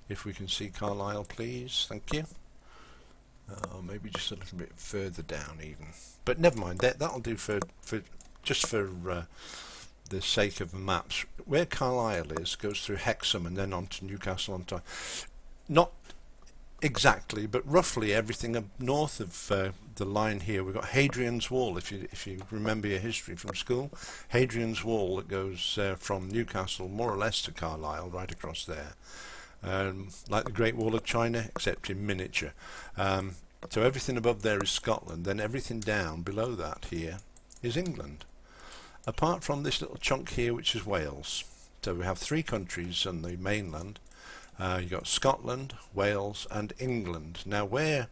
If we can see Carlisle, please, thank you. Maybe just a little bit further down even, but never mind. That'll do for just for the sake of the maps. Where Carlisle is goes through Hexham and then on to Newcastle on time. Not exactly, but roughly everything up north of the line here. We've got Hadrian's Wall. If you remember your history from school, Hadrian's Wall that goes from Newcastle more or less to Carlisle, right across there. Like the Great Wall of China, except in miniature. So everything above there is Scotland, then everything down below that here is England. Apart from this little chunk here, which is Wales. So we have three countries on the mainland. You've got Scotland, Wales, and England. Now where?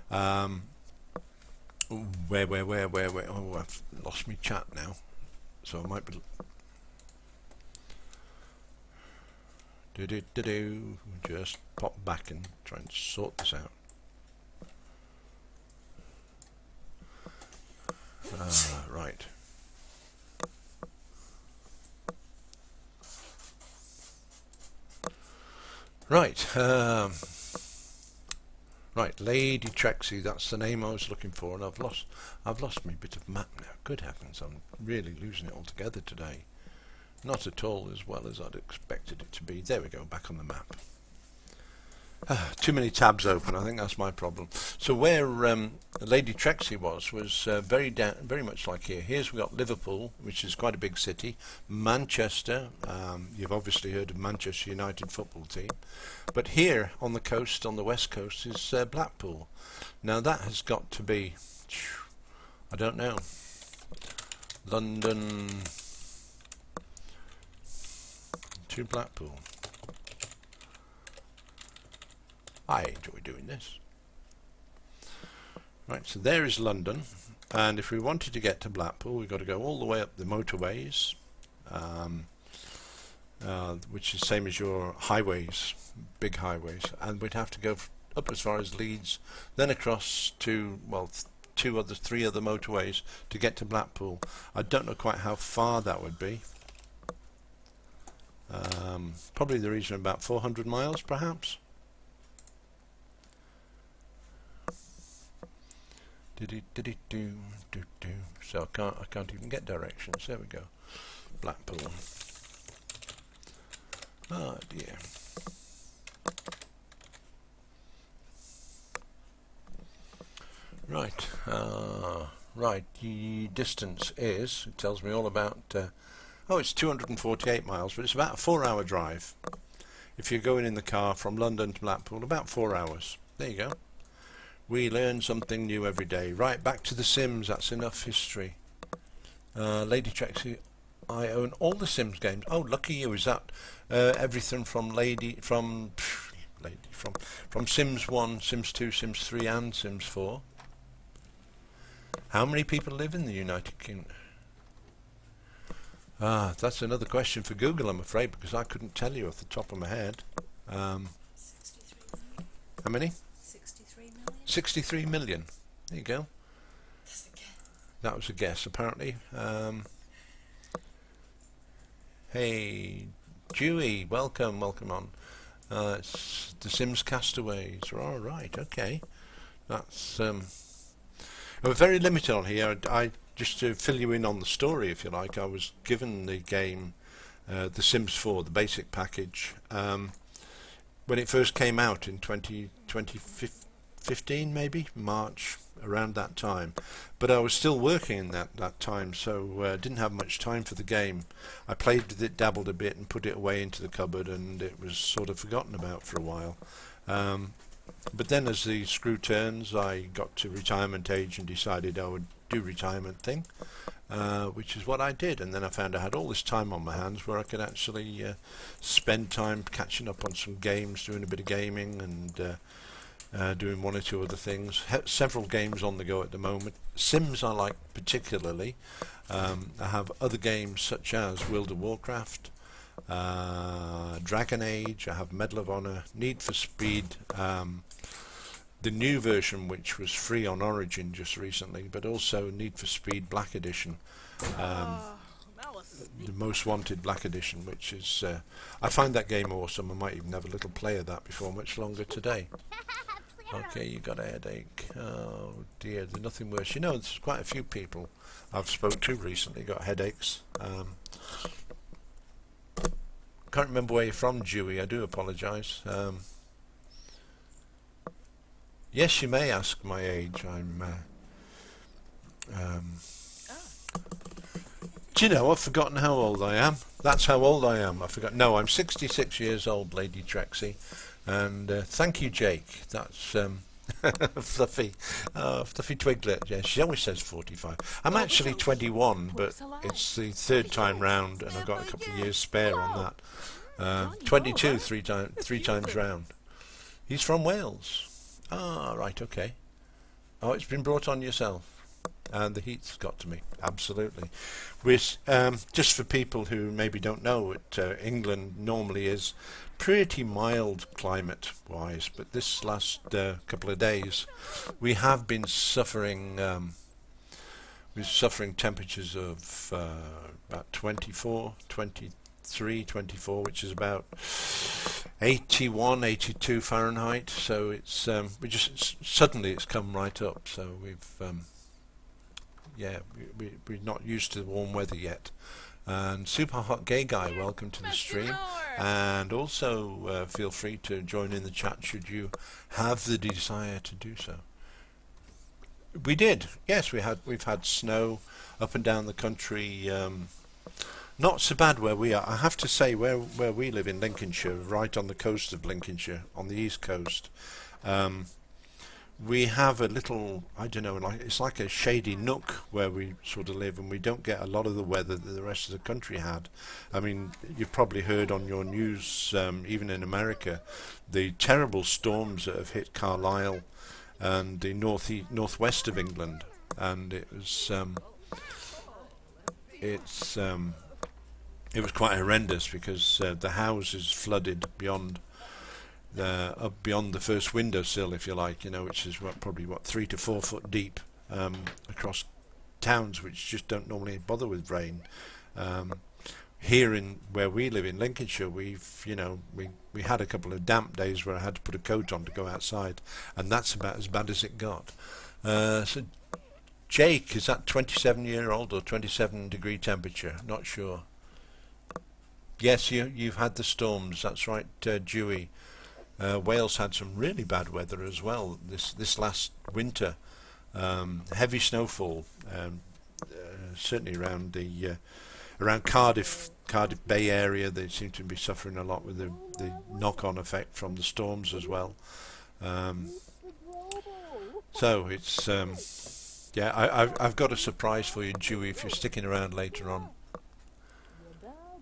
Oh, I've lost my chat now. So I might be. Just pop back and try and sort this out. Right. Right. Right, Lady Trexie, that's the name I was looking for, and I've lost my bit of map now. Good heavens, I'm really losing it altogether today. Not at all as well as I'd expected it to be. There we go, back on the map. Too many tabs open, I think that's my problem. So where Lady Trexie was very much like here. Here's we got Liverpool, which is quite a big city. Manchester, you've obviously heard of Manchester United football team. But here on the coast, on the west coast, is Blackpool. Now that has got to be, I don't know, London to Blackpool. I enjoy doing this. Right, so there is London, and if we wanted to get to Blackpool, we've got to go all the way up the motorways, which is the same as your highways, big highways, and we'd have to go up as far as Leeds, then across to, well, three other motorways to get to Blackpool. I don't know quite how far that would be. Probably the region of about 400 miles, perhaps. So I can't even get directions. There we go. Blackpool. Oh dear. Right. Right. The distance is. It tells me all about. Oh, it's 248 miles, but it's about a 4-hour drive. If you're going in the car from London to Blackpool, about 4 hours. There you go. We learn something new every day. Right, back to The Sims. That's enough history. Lady Trexie, I own all the Sims games. Oh, lucky you. Is that everything from from Sims 1, Sims 2, Sims 3, and Sims 4? How many people live in the United Kingdom? That's another question for Google, I'm afraid, because I couldn't tell you off the top of my head. 63 million. How many? 63 million. 63 million. There you go. Just a guess. That was a guess, apparently. Hey, Dewey, welcome on. It's The Sims Castaways. All right, okay. That's we're very limited on here. I just to fill you in on the story, if you like. I was given the game, The Sims 4, the basic package, when it first came out in 2015, maybe March, around that time, but I was still working in that time, so didn't have much time for the game. I played with it, dabbled a bit, and put it away into the cupboard, and it was sort of forgotten about for a while. But then as the screw turns, I got to retirement age and decided I would do retirement thing, which is what I did. And then I found I had all this time on my hands where I could actually spend time catching up on some games, doing a bit of gaming, and doing one or two other things. Several games on the go at the moment. Sims I like particularly. I have other games such as World of Warcraft, Dragon Age, I have Medal of Honor, Need for Speed, the new version which was free on Origin just recently, but also Need for Speed Black Edition, the Most Wanted Black Edition, which is I find that game awesome. I might even have a little play of that before much longer today. Okay, you got a headache. Oh dear, there's nothing worse. You know, there's quite a few people I've spoke to recently got headaches. Can't remember where you're from, Dewey. I do apologise. Yes, you may ask my age. Do you know, I've forgotten how old I am. That's how old I am. I forgot. No, I'm 66 years old, Lady Trexie. And thank you, Jake. That's Fluffy. Fluffy Twiglet. Yeah, she always says 45. I'm actually 21, but it's the third time round, and I've got a couple of years spare on that. 22, three times round. He's from Wales. Ah, right, okay. Oh, it's been brought on yourself. And the heat's got to me, absolutely. Just for people who maybe don't know, England normally is pretty mild climate-wise, but this last couple of days we have been suffering. We're suffering temperatures of about 24, 23, 24, which is about 81, 82 Fahrenheit. So it's suddenly it's come right up. So we've we're not used to the warm weather yet. And Super Hot Gay Guy, welcome to the stream. And also feel free to join in the chat should you have the desire to do so. We did, yes. We've had snow up and down the country. Not so bad where we are. I have to say, where we live in Lincolnshire, right on the coast of Lincolnshire, on the east coast. We have a little, I don't know, it's like a shady nook where we sort of live, and we don't get a lot of the weather that the rest of the country had. I mean, you've probably heard on your news, even in America, the terrible storms that have hit Carlisle and the northwest of England, and it was quite horrendous because the houses flooded beyond the first windowsill, if you like, which is probably 3 to 4 foot deep, across towns which just don't normally bother with rain. Here in where we live in Lincolnshire, we had a couple of damp days where I had to put a coat on to go outside, and that's about as bad as it got. So Jake, is that 27-year-old or 27-degree temperature? Not sure. Yes, you've had the storms. That's right, Dewey. Wales had some really bad weather as well this last winter. Heavy snowfall, certainly around Cardiff Bay area. They seem to be suffering a lot with the knock-on effect from the storms as well. So it's I've got a surprise for you, Dewey, if you're sticking around later on.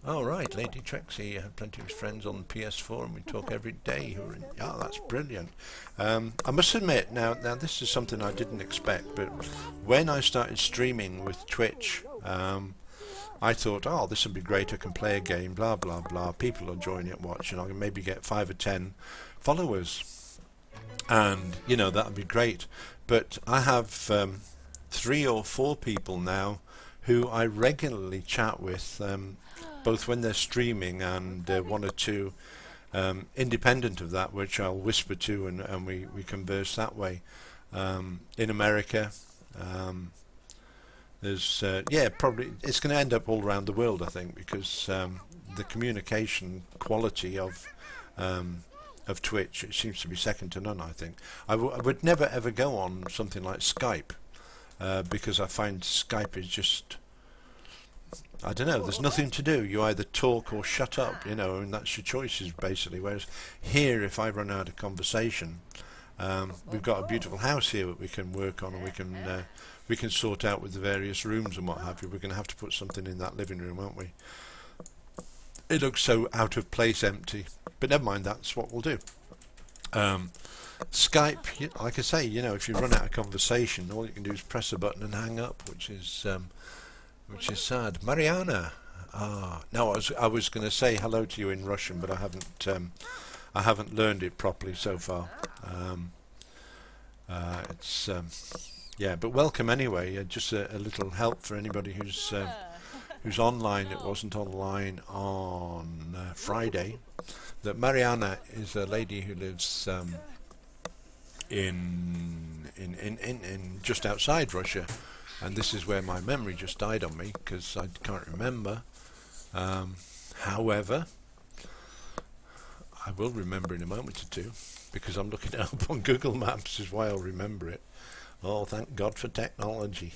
Oh right, Lady Trexie, you have plenty of friends on the PS4 and we talk every day. Oh, that's brilliant. I must admit, now this is something I didn't expect, but when I started streaming with Twitch, I thought, oh, this would be great, I can play a game, blah blah blah, people will join it, watch, and I can maybe get 5 or 10 followers, and that would be great. But I have 3 or 4 people now who I regularly chat with, both when they're streaming and 1 or 2 independent of that, which I'll whisper to, and we converse that way. In America, there's probably it's going to end up all around the world, I think, because the communication quality of of Twitch. It seems to be second to none, I think. I would never ever go on something like Skype because I find Skype is just, I don't know, there's nothing to do. You either talk or shut up, you know, and that's your choices basically. Whereas here, if I run out of conversation, we've got a beautiful house here that we can work on, and we can sort out with the various rooms and what have you. We're going to have to put something in that living room, aren't we? It looks so out of place, empty. But never mind, that's what we'll do. Skype, like I say, you know, if you run out of conversation, all you can do is press a button and hang up, which is sad. Mariana, no, I was going to say hello to you in Russian, but I haven't learned it properly so far. Yeah, but welcome anyway. Just a little help for anybody who's online. It wasn't online on Friday. That Mariana is a lady who lives in just outside Russia, and this is where my memory just died on me because I can't remember. However, I will remember in a moment or two because I'm looking it up on Google Maps. Is why I'll remember it. Oh, thank God for technology.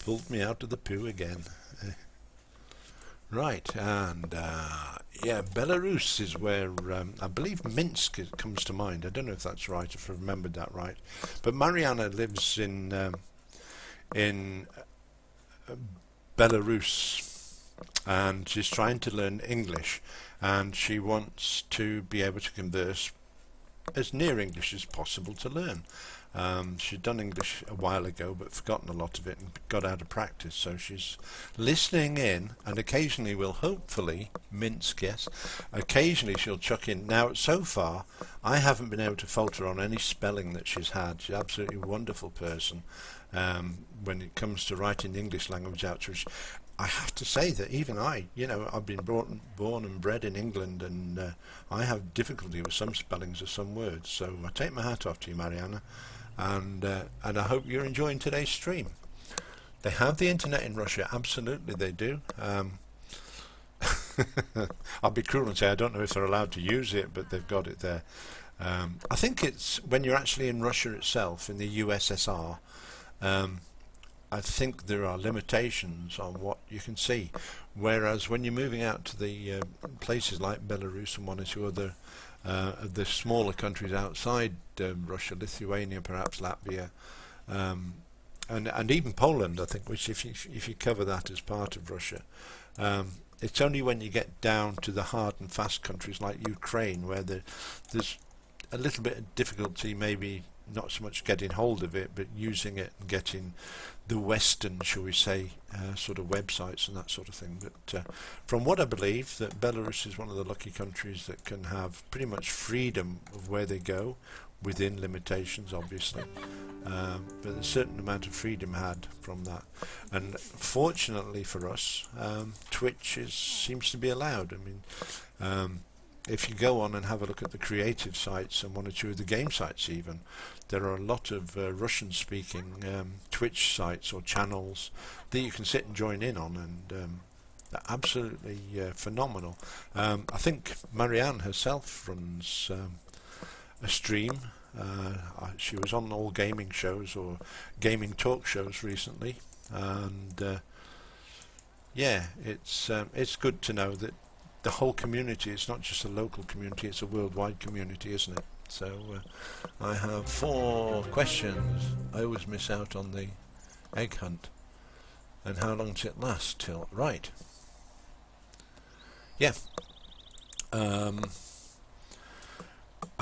Pulled me out of the poo again. Right, and yeah, Belarus is where I believe Minsk comes to mind. I don't know if that's right, if I remembered that right. But Mariana lives in Belarus, and she's trying to learn English, and she wants to be able to converse as near English as possible to learn. She'd done English a while ago but forgotten a lot of it and got out of practice, so she's listening in, and occasionally will hopefully Minsk, yes, occasionally she'll chuck in. Now so far I haven't been able to fault her on any spelling that she's had. She's an absolutely wonderful person when it comes to writing the English language out to her. I have to say that even I, you know, I've been born and bred in England, and I have difficulty with some spellings of some words, so I take my hat off to you, Mariana, and I hope you're enjoying today's stream. They have the internet in Russia, absolutely they do. I'll be cruel and say I don't know if they're allowed to use it, but they've got it there. I think it's when you're actually in Russia itself, in the USSR, I think there are limitations on what you can see, whereas when you're moving out to the places like Belarus and one or two other of the smaller countries outside Russia, Lithuania, perhaps Latvia, and even Poland, I think, which if you cover that as part of Russia, it's only when you get down to the hard and fast countries like Ukraine where there's a little bit of difficulty, maybe not so much getting hold of it, but using it and getting the Western, shall we say, sort of websites and that sort of thing. But from what I believe, that Belarus is one of the lucky countries that can have pretty much freedom of where they go, within limitations, obviously. But a certain amount of freedom had from that. And fortunately for us, Twitch seems to be allowed. I mean, if you go on and have a look at the creative sites and one or two of the game sites even, there are a lot of Russian-speaking Twitch sites or channels that you can sit and join in on, and they're absolutely phenomenal. I think Marianne herself runs a stream. She was on all gaming shows or gaming talk shows recently, and yeah, it's good to know that the whole community, it's not just a local community, it's a worldwide community, isn't it? So I have 4 questions. I always miss out on the egg hunt. And how long does it last till? Right. Yeah. I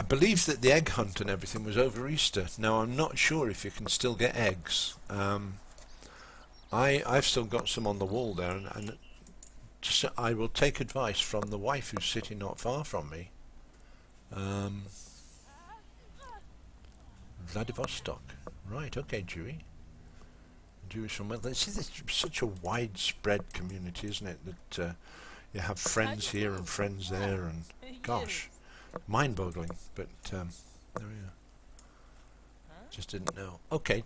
believe that the egg hunt and everything was over Easter. Now I'm not sure if you can still get eggs. I've still got some on the wall there, and just, I will take advice from the wife who's sitting not far from me. Vladivostok. Right, okay, Dewey. Dewey's from... Well, it's such a widespread community, isn't it? That you have friends here and friends there, and gosh, mind-boggling. But there we are. Just didn't know. Okay,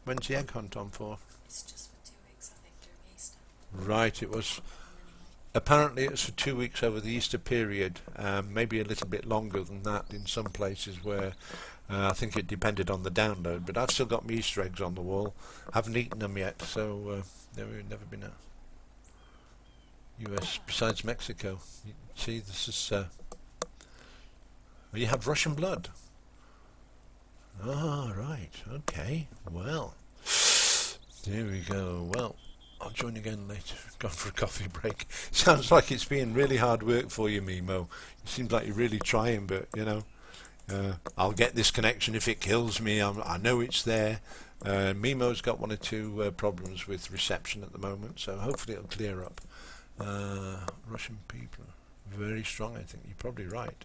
when's the egg hunt on for? It's just for 2 weeks, I think, during Easter. Right, it was... Apparently it's for 2 weeks over the Easter period, maybe a little bit longer than that in some places where I think it depended on the download, but I've still got my Easter eggs on the wall. Haven't eaten them yet, so never been out. US besides Mexico. You see, this is you have Russian blood. Ah, right, okay, well, there we go. Well, I'll join again later. Gone for a coffee break. Sounds like it's being really hard work for you, Mimo. It seems like you're really trying, but you know, I'll get this connection if it kills me. I know it's there. Mimo's got one or two problems with reception at the moment, so hopefully it'll clear up. Russian people, very strong. I think you're probably right.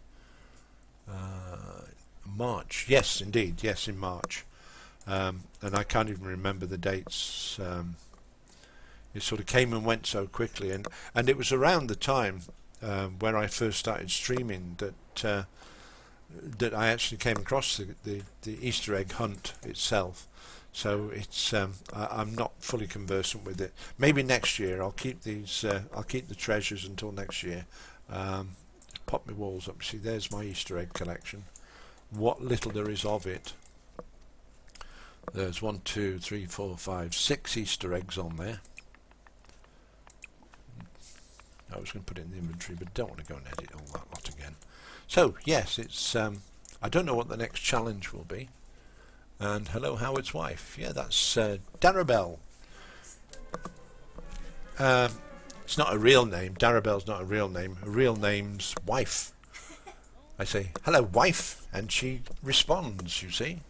March, yes, indeed, yes, in March, and I can't even remember the dates. It sort of came and went so quickly, and it was around the time where I first started streaming that I actually came across the Easter egg hunt itself. So it's I'm not fully conversant with it. Maybe next year I'll keep these. I'll keep the treasures until next year. Pop my walls up. See, there's my Easter egg collection. What little there is of it. There's 1, 2, 3, 4, 5, 6 Easter eggs on there. I was going to put it in the inventory, but don't want to go and edit all that lot again. So yes, it's. I don't know what the next challenge will be. And hello, Howard's wife. Yeah, that's Darabelle. It's not a real name. Darabelle's not a real name. A real name's wife. I say, hello, wife, and she responds, you see.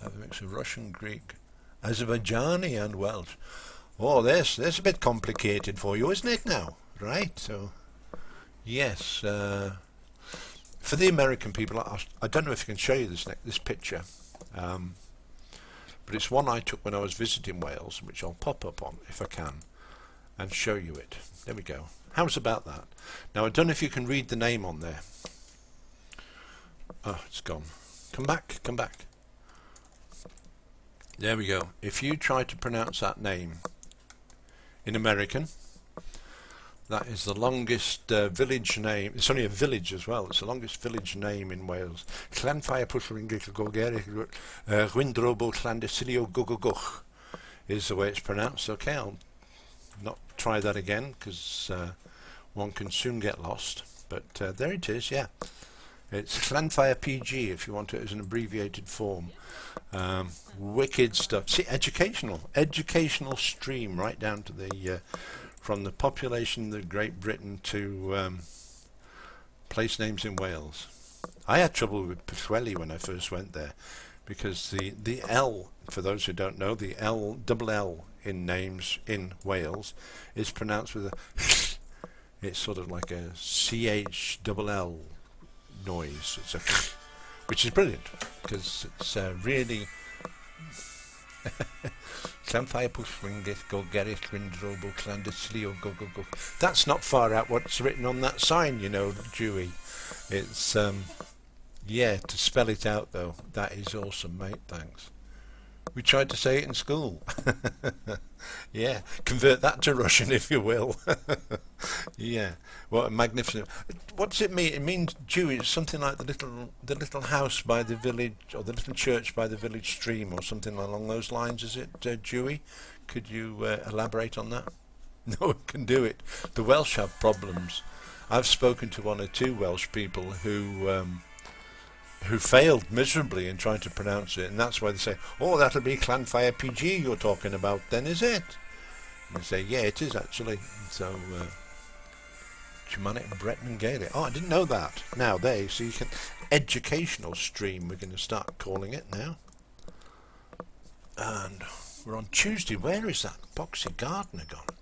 A mix of Russian, Greek, Azerbaijani, and Welsh. Oh, there's a bit complicated for you, isn't it now? Right, so, yes. For the American people, I don't know if I can show you this picture. But it's one I took when I was visiting Wales, which I'll pop up on if I can and show you it. There we go. How's about that? Now I don't know if you can read the name on there. Oh, it's gone. Come back, come back. There we go. If you try to pronounce that name in American, that is the longest village name. It's only a village as well. It's the longest village name in Wales. Is the way it's pronounced. Okay, I'll not try that again because one can soon get lost. But there it is, yeah. It's Llanfire PG if you want it as an abbreviated form. Wicked stuff. See, educational stream right down to the from the population of Great Britain to place names in Wales. I had trouble with Pwllheli when I first went there because the L, for those who don't know, the double L in names in Wales is pronounced with a it's sort of like a CH double L noise. It's a which is brilliant because it's really that's not far out what's written on that sign, you know, Dewey. It's yeah, to spell it out though, that is awesome, mate, thanks. We tried to say it in school. Yeah, convert that to Russian if you will. Yeah, what a magnificent. What does it mean? It means Dewey. It's something like the little house by the village, or the little church by the village stream, or something along those lines. Is it, Dewey? Could you elaborate on that? No one can do it. The Welsh have problems. I've spoken to 1 or 2 Welsh people who failed miserably in trying to pronounce it, and that's why they say, oh, that'll be Llanfire PG you're talking about then, is it? And they say, yeah, it is actually. So Germanic, Breton, Gaelic. Oh, I didn't know that. Now so you can educational stream, we're going to start calling it now. And we're on Tuesday. Where is that boxy gardener gone?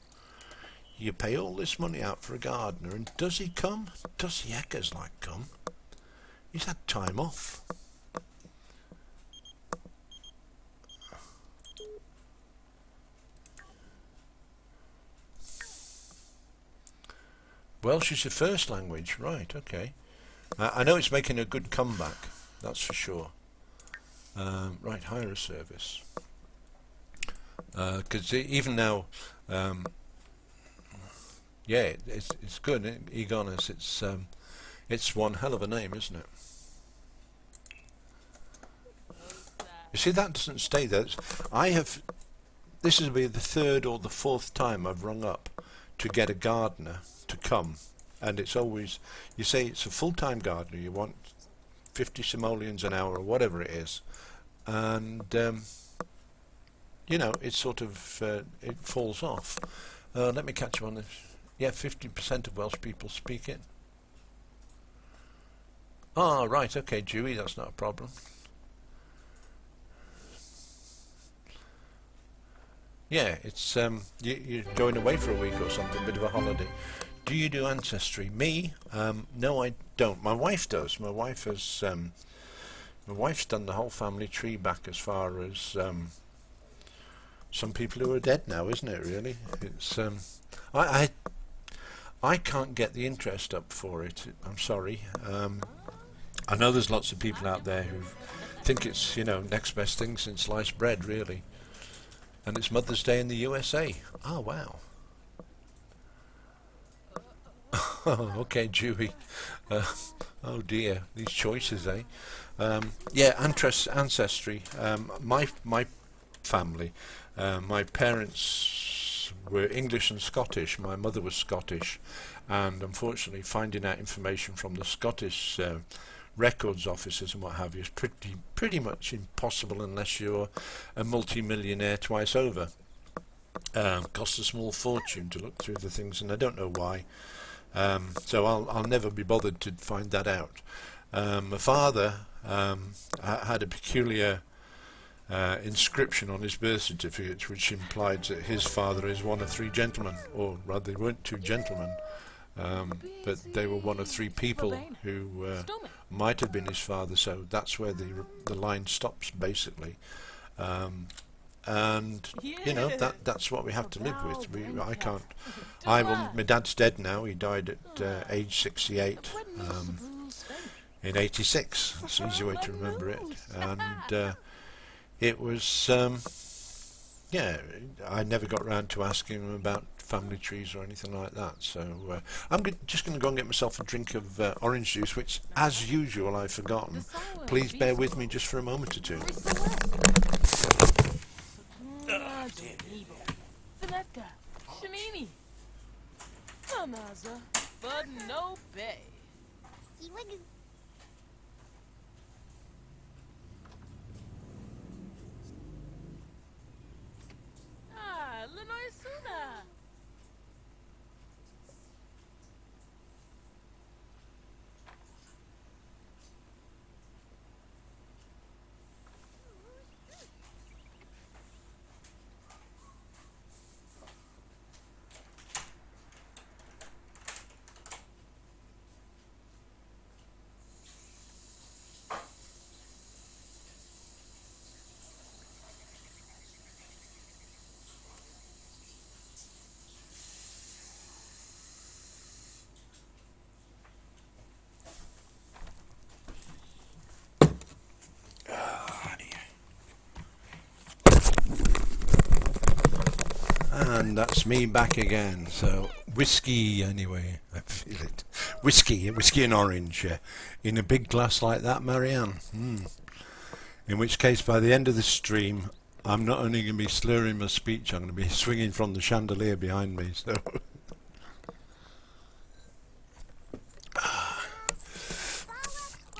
You pay all this money out for a gardener, and does he come? Does the Eckers like come? He's had time off. Welsh is your first language, right? Okay. I know it's making a good comeback. That's for sure. Right, hire a service. Because even now, Yeah, it's good. Egonus. It's one hell of a name, isn't it? You see, that doesn't stay there. I have. This will be the third or the fourth time I've rung up to get a gardener to come, and it's always, you say it's a full-time gardener. You want 50 simoleons an hour or whatever it is, and you know, it's sort of it falls off. Let me catch you on this. Yeah, 50% of Welsh people speak it. Ah, right, okay, Dewey, that's not a problem. Yeah, it's you're going away for a week or something, a bit of a holiday. Do you do ancestry? Me? No, I don't. My wife does. My wife has. My wife's done the whole family tree back as far as some people who are dead now, isn't it? Really, it's. I can't get the interest up for it. I'm sorry. I know there's lots of people out there who think it's, you know, next best thing since sliced bread, really. And it's Mother's Day in the USA. Oh, wow. Oh, okay, Dewey. Oh dear, these choices, eh? Yeah, ancestry. My family, my parents were English and Scottish. My mother was Scottish, and unfortunately, finding out information from the Scottish records officers and what have you is pretty much impossible unless you're a multi-millionaire twice over. Costs a small fortune to look through the things, and I don't know why. So I'll never be bothered to find that out. My father had a peculiar inscription on his birth certificate, which implied that his father is one of three gentlemen, or rather, they weren't two gentlemen, but they were one of three people who might have been his father. So that's where the line stops, basically. And you know, that's what we have to live with. I can't. My dad's dead now. He died at age 68 in 86. It's an easy way to remember it. And it was yeah. I never got round to asking him about family trees or anything like that. So I'm just going to go and get myself a drink of orange juice, which, as usual, I've forgotten. Please bear with me just for a moment or two. Selecta, Shamini, Mamaza, but no bay. Ah, Lenoy Suna. And that's me back again. So whiskey, anyway. I feel it. Whiskey and orange in a big glass like that, Marianne. In which case, by the end of the stream, I'm not only going to be slurring my speech, I'm going to be swinging from the chandelier behind me. So.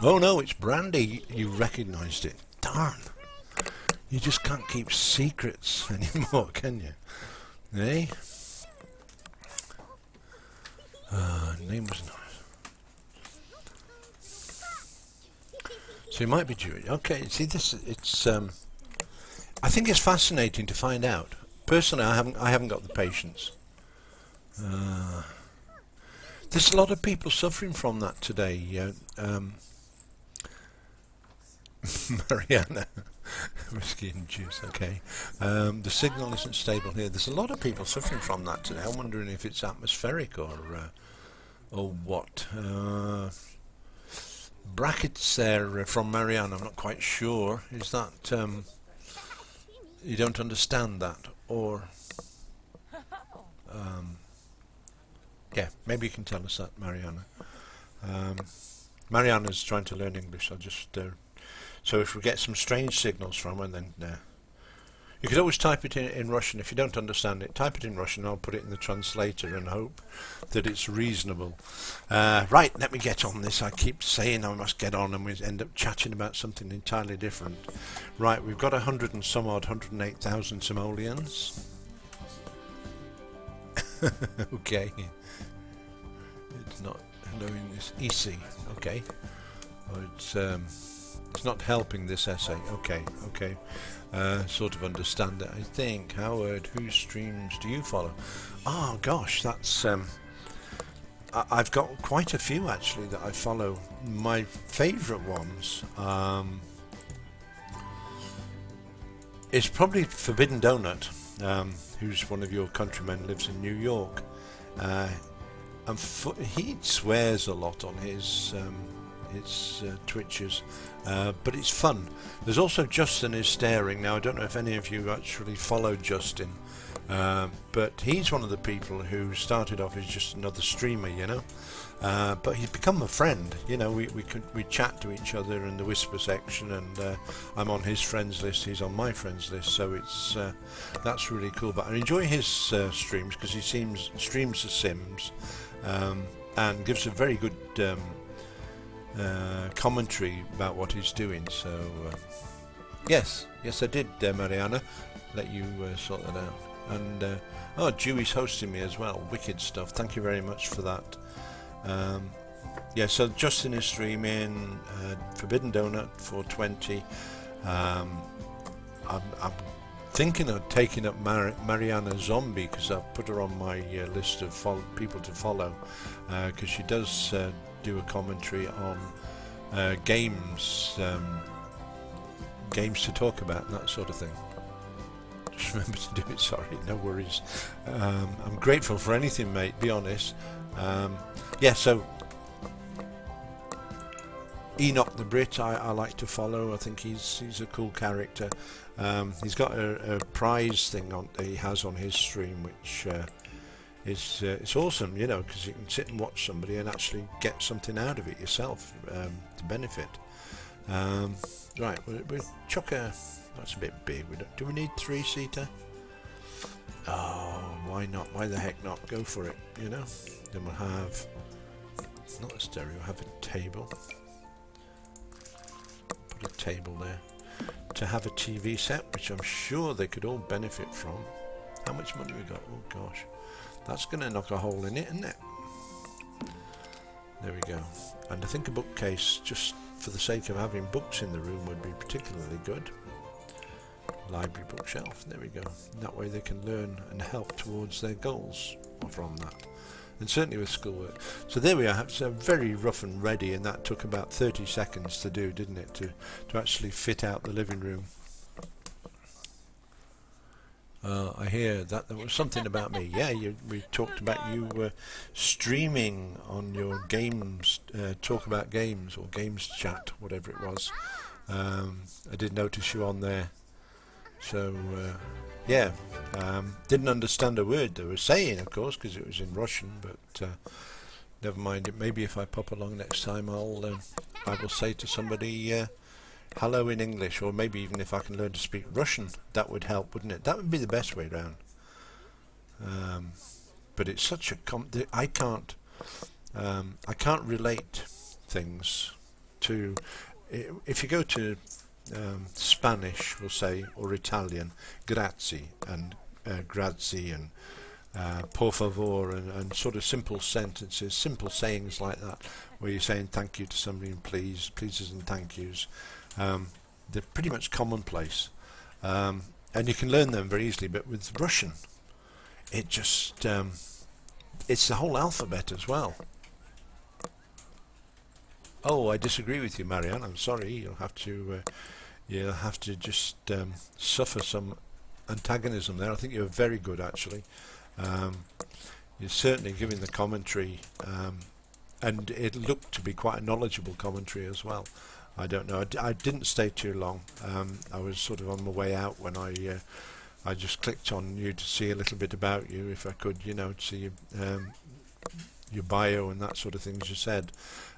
Oh no, it's brandy. You recognised it. Darn. You just can't keep secrets anymore, can you? Eh? Name was nice. So you might be Jewish. Okay, see this. It's. I think it's fascinating to find out. Personally, I haven't got the patience. There's a lot of people suffering from that today. Mariana. Whiskey and juice, okay. The signal isn't stable here. There's a lot of people suffering from that today. I'm wondering if it's atmospheric or what. Brackets there from Marianne, I'm not quite sure. Is that you don't understand that, or Yeah, maybe you can tell us that, Mariana. Mariana's trying to learn English. I'll just so if we get some strange signals from her, then you could always type it in Russian. If you don't understand it, type it in Russian. I'll put it in the translator and hope that it's reasonable. Right, let me get on this. I keep saying I must get on, and we end up chatting about something entirely different. Right, we've got 100 and some odd, 108,000 simoleons. Okay. It's not knowing this easy. Okay. Oh, it's not helping this essay. Okay. Sort of understand it, I think. Howard, whose streams do you follow? Oh gosh, that's I've got quite a few actually that I follow. My favourite ones is probably Forbidden Donut, who's one of your countrymen, lives in New York, and he swears a lot on his Twitches, but it's fun. There's also Justin is Staring. Now I don't know if any of you actually follow Justin, but he's one of the people who started off as just another streamer, you know, but he's become a friend. You know, we chat to each other in the whisper section, and I'm on his friends list, he's on my friends list, so it's that's really cool. But I enjoy his streams because he streams The Sims, and gives a very good commentary about what he's doing. So yes I did, Mariana, let you sort that out. And oh, Dewey's hosting me as well. Wicked stuff. Thank you very much for that. Yeah, so Justin is streaming Forbidden Donut 420. I'm thinking of taking up Mariana Zombie, because I've put her on my list of people to follow, because she does do a commentary on games to talk about and that sort of thing. Just remember to do it. Sorry, no worries. I'm grateful for anything, mate, be honest. Yeah, so Enoch the Brit I like to follow. I think he's a cool character. He's got a prize thing that he has on his stream, which it's awesome, you know, because you can sit and watch somebody and actually get something out of it yourself, to benefit. Right, we'll chuck a... That's a bit big. Do we need 3-seater? Oh, why not? Why the heck not? Go for it, you know. Then we'll have... It's not a stereo, we'll have a table. Put a table there. To have a TV set, which I'm sure they could all benefit from. How much money we got? Oh gosh. That's going to knock a hole in it, isn't it? There we go. And I think a bookcase, just for the sake of having books in the room, would be particularly good. Library bookshelf, there we go. That way they can learn and help towards their goals from that. And certainly with schoolwork. So there we are. It's very rough and ready, and that took about 30 seconds to do, didn't it? To actually fit out the living room. I hear that there was something about me. Yeah, we talked about you streaming on your games, talk about games, or games chat, whatever it was. I did notice you on there. So, yeah, didn't understand a word they were saying, of course, because it was in Russian, but never mind it. Maybe if I pop along next time, I will say to somebody, hello in English, or maybe even if I can learn to speak Russian, that would help, wouldn't it? That would be the best way round. But it's such a I can't relate things to. If you go to Spanish, we'll say, or Italian, grazie and grazie and por favor, and sort of simple sentences, simple sayings like that, where you're saying thank you to somebody and pleases and thank yous. They're pretty much commonplace, and you can learn them very easily. But with Russian, it just it's the whole alphabet as well. Oh, I disagree with you, Marianne. I'm sorry. You'll have to just suffer some antagonism there. I think you're very good, actually. You're certainly giving the commentary, and it looked to be quite a knowledgeable commentary as well. I don't know. I didn't stay too long. I was sort of on my way out when I just clicked on you to see a little bit about you, if I could, you know, to see your bio and that sort of things you said.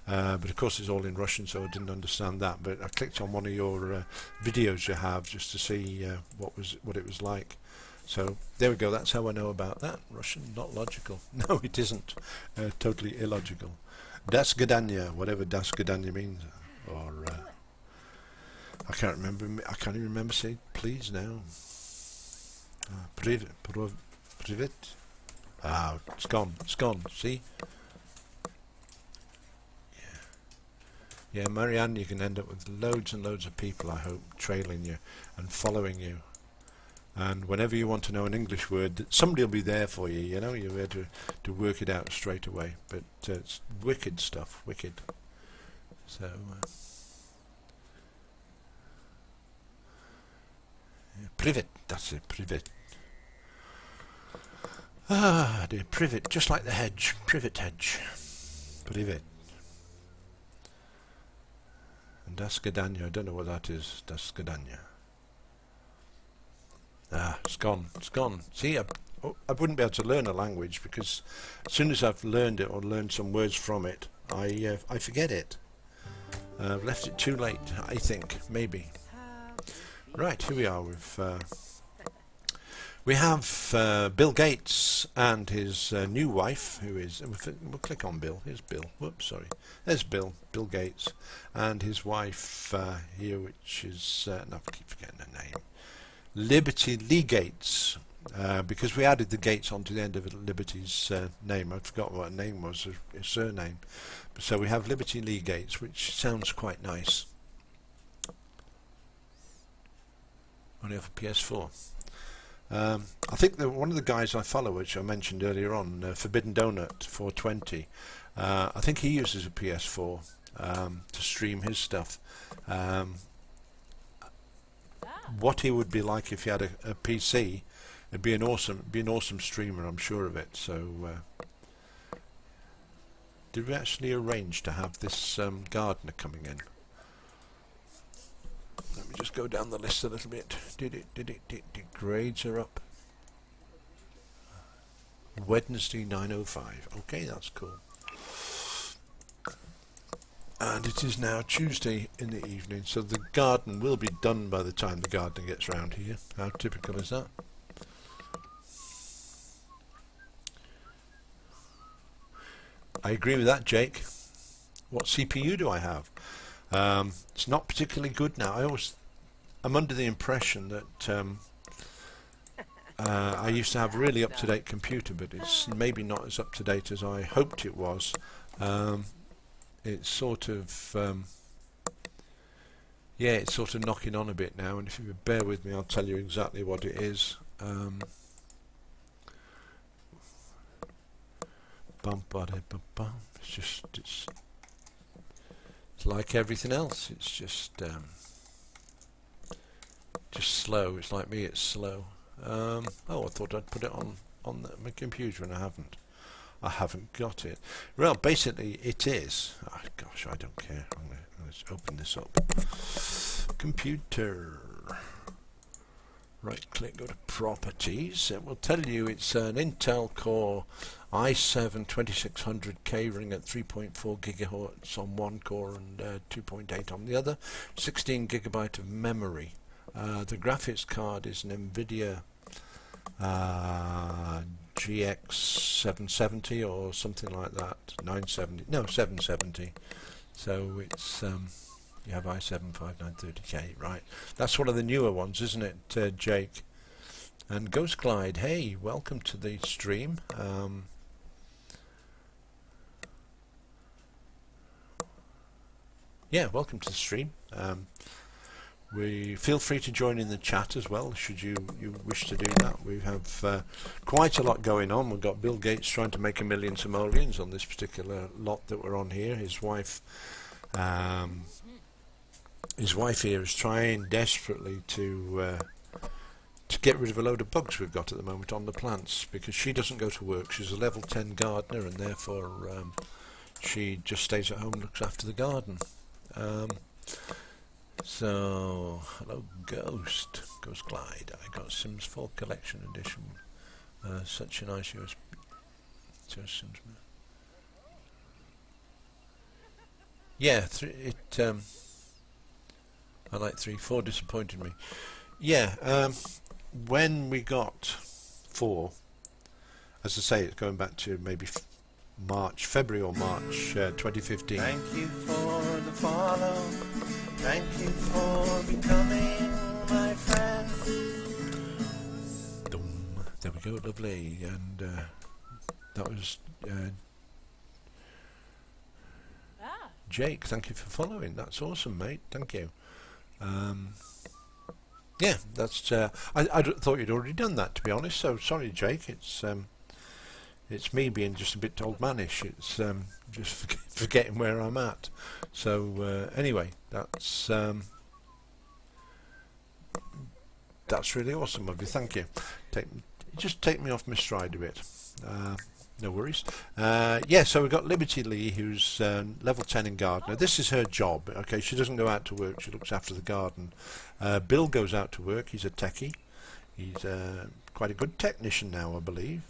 But of course it's all in Russian, so I didn't understand that. But I clicked on one of your videos you have just to see what it was like. So there we go. That's how I know about that. Russian, not logical. No, it isn't. Totally illogical. Das Gadanya, whatever Das Gadanya means, or I can't remember. I can't even remember saying please now. Privet. Ah, it's gone. It's gone. See. Yeah, Marianne, you can end up with loads and loads of people, I hope, trailing you and following you. And whenever you want to know an English word, somebody will be there for you, you know, you're able to work it out straight away. But it's wicked stuff, wicked. So, privet, that's it, privet. Ah, dear, privet, just like the hedge, privet hedge. Privet. And Das Gadanya, I don't know what that is, Das Gadanya. Ah, it's gone, it's gone. See, I wouldn't be able to learn a language because as soon as I've learned it or learned some words from it, I forget it. I've left it too late, I think, maybe. Right, here we are. We have Bill Gates and his new wife, who is... We'll click on Bill. Here's Bill. Whoops, sorry. There's Bill Gates, and his wife here, which is... no, I keep forgetting her name. Liberty Lee Gates, because we added the Gates onto the end of Liberty's name. I'd forgotten what her name was, her surname. So we have Liberty Lee Gates, which sounds quite nice. Only off a PS4. I think that one of the guys I follow, which I mentioned earlier on, Forbidden Donut 420, I think he uses a PS4 to stream his stuff. What he would be like if he had a PC, it'd be an awesome streamer, I'm sure of it. So did we actually arrange to have this gardener coming in? Let me just go down the list a little bit. Grades are up. Wednesday 9:05. Okay, that's cool. And it is now Tuesday in the evening, so the garden will be done by the time the gardener gets round here. How typical is that? I agree with that, Jake. What CPU do I have? It's not particularly good now. I'm under the impression that I used to have a really up-to-date computer, but it's maybe not as up-to-date as I hoped it was. It's sort of it's sort of knocking on a bit now, and if you would bear with me, I'll tell you exactly what it is. It's like everything else. It's just slow. It's like me. It's slow. I thought I'd put it on my computer, and I haven't. I haven't got it. Well, basically, it is. Oh, gosh, I don't care. Let's open this up. Computer. Right click, go to properties. It will tell you it's an Intel Core i7 2600K running at 3.4 gigahertz on one core and 2.8 on the other. 16 gigabyte of memory. The graphics card is an NVIDIA GX 770 or something like that. 770. So it's you have i7 5930K, right? That's one of the newer ones, isn't it, Jake? And Ghost Glide, hey, welcome to the stream. Yeah, welcome to the stream. We feel free to join in the chat as well, should you wish to do that. We have quite a lot going on. We've got Bill Gates trying to make 1 million simoleons on this particular lot that we're on here. His wife here is trying desperately to get rid of a load of bugs we've got at the moment on the plants, because she doesn't go to work. She's a level 10 gardener, and therefore she just stays at home and looks after the garden. So, hello Ghost Glide. I got Sims 4 Collection Edition. Such a nice USB. Yeah, I like 3. 4 disappointed me. Yeah, when we got 4, as I say, it's going back to maybe February or March 2015. Thank you for the follow. Thank you for becoming my friend. There we go, lovely. And that was Ah, Jake. Thank you for following. That's awesome, mate. Thank you. Yeah, that's. I thought you'd already done that, to be honest. So sorry, Jake. It's me being just a bit old manish. It's just forgetting where I'm at. So anyway, that's really awesome of you. Thank you. Just take me off my stride a bit. No worries. Yeah, so we've got Liberty Lee, who's level 10 in gardener. This is her job. Okay, she doesn't go out to work. She looks after the garden. Bill goes out to work. He's a techie. He's quite a good technician now, I believe.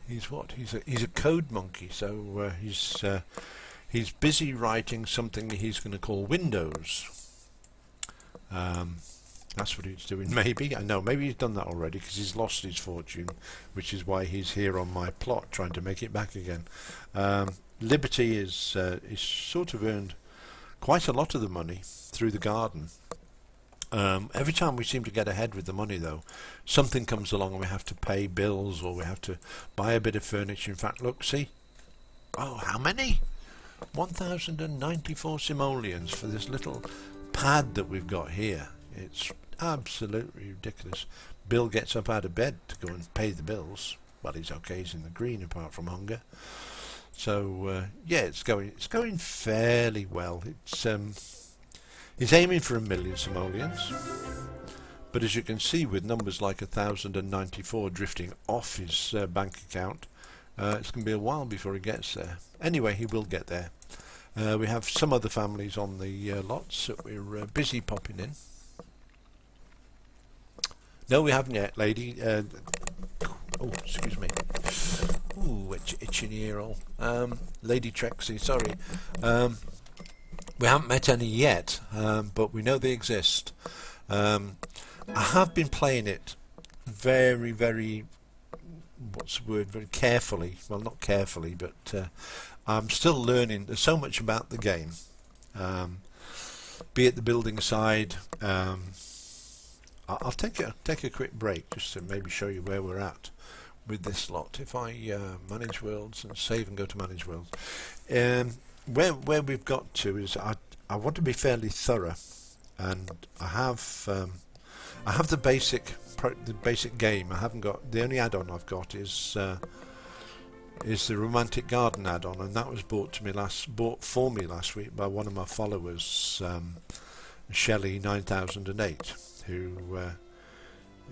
He's what? He's a code monkey. So he's busy writing something he's going to call Windows. That's what he's doing. Maybe, I know. Maybe he's done that already because he's lost his fortune, which is why he's here on my plot trying to make it back again. Liberty is sort of earned quite a lot of the money through the garden. Every time we seem to get ahead with the money, though, something comes along and we have to pay bills or we have to buy a bit of furniture. In fact, look, see. Oh, how many? 1,094 simoleons for this little pad that we've got here. It's absolutely ridiculous. Bill gets up out of bed to go and pay the bills. Well, he's okay. He's in the green apart from hunger. So yeah, it's going fairly well. He's aiming for 1 million simoleons, but as you can see, with numbers like 1,094 drifting off his bank account, it's going to be a while before he gets there. Anyway, he will get there. We have some other families on the lots that we're busy popping in. No, we haven't yet, lady. Oh, excuse me. Ooh, itching ear all. Lady Trexie, sorry. We haven't met any yet, but we know they exist. I have been playing it very, very, what's the word, very carefully. Well, not carefully, but I'm still learning. There's so much about the game. Be it the building side. I'll take a quick break just to maybe show you where we're at with this lot. If I manage worlds and save and go to manage worlds, where we've got to is I want to be fairly thorough, and I have the basic game. I haven't got the only add-on I've got is the Romantic Garden add-on, and that was bought for me last week by one of my followers, Shelley 9008. Who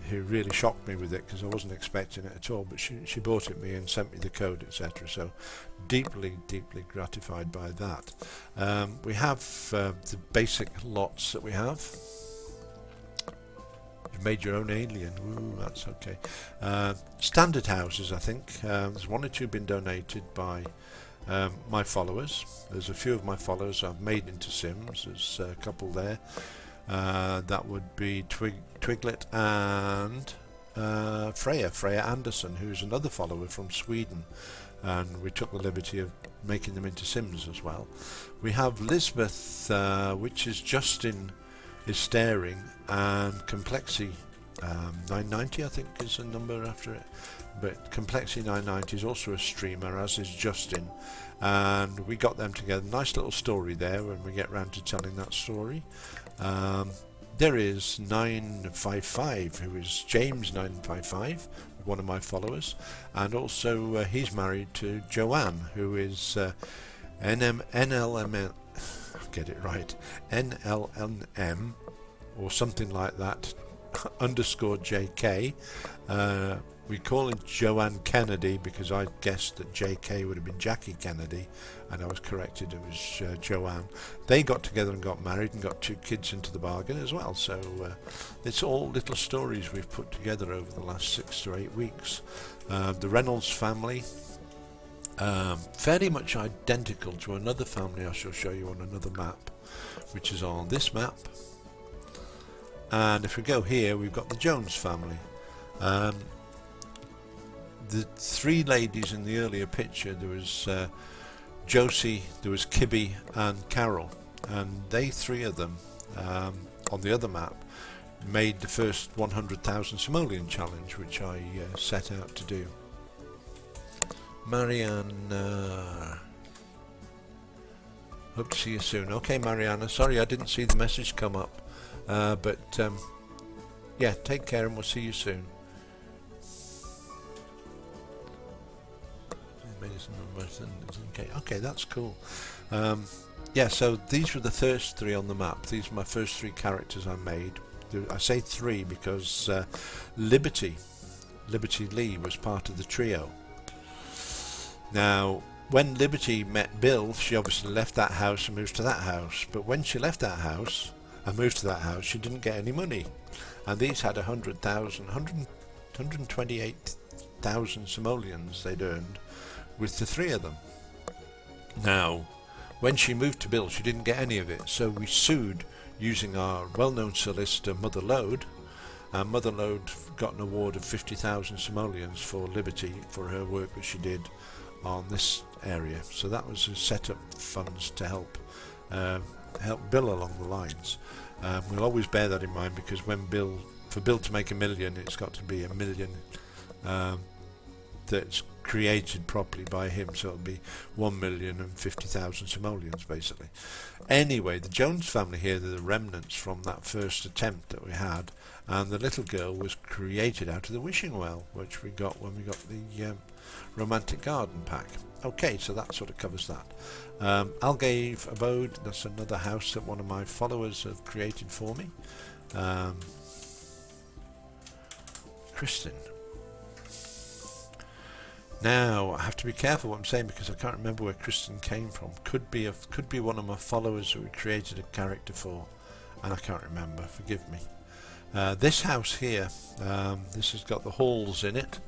really shocked me with it because I wasn't expecting it at all, but she bought it me and sent me the code, etc. So deeply gratified by that. We have the basic lots that we have. You've made your own alien. Ooh, that's okay. Standard houses, I think. There's 1 or 2 been donated by my followers. There's a few of my followers I've made into Sims. There's a couple there. That would be Twiglet and Freya Anderson, who's another follower from Sweden, and we took the liberty of making them into Sims as well. We have Lisbeth, which is Justin is staring, and Complexi 990 I think is the number after it, but Complexi 990 is also a streamer, as is Justin, and we got them together. Nice little story there when we get round to telling that story. There is 955, who is James 955, one of my followers, and also he's married to Joanne, who is NLM, get it right, NLNM or something like that underscore JK. We call him Joanne Kennedy because I guessed that JK would have been Jackie Kennedy, and I was corrected, it was Joanne. They got together and got married and got 2 kids into the bargain as well, so it's all little stories we've put together over the last 6 to 8 weeks. The Reynolds family, fairly much identical to another family I shall show you on another map, which is on this map. And if we go here, we've got the Jones family. The three ladies in the earlier picture, there was Josie, there was Kibby and Carol, and they three of them on the other map made the first 100,000 simoleon challenge, which I set out to do. Marianne, hope to see you soon. Okay, Mariana, sorry I didn't see the message come up, but yeah, take care and we'll see you soon. Okay, that's cool. Yeah, so these were the first three on the map. These are my first three characters I made. I say three because Liberty Lee was part of the trio. Now, when Liberty met Bill, she obviously left that house and moved to that house. But when she left that house and moved to that house, she didn't get any money. And these had 128,000 simoleons they'd earned with the three of them. Now, when she moved to Bill, she didn't get any of it. So we sued using our well-known solicitor, Mother Lode. And Mother Lode got an award of 50,000 simoleons for Liberty for her work that she did on this area. So that was a set up funds to help Bill along the lines. We'll always bear that in mind, because when for Bill to make $1 million, it's got to be $1 million that's created properly by him, so it'll be 1,050,000 simoleons basically. Anyway, the Jones family here, they're the remnants from that first attempt that we had, and the little girl was created out of the wishing well, which we got when we got the romantic garden pack. Okay, so that sort of covers that. Algave Abode, that's another house that one of my followers have created for me. Kristen. Now I have to be careful what I'm saying, because I can't remember where Kristen came from. Could be one of my followers who we created a character for, and I can't remember. Forgive me. This house here, this has got the halls in it.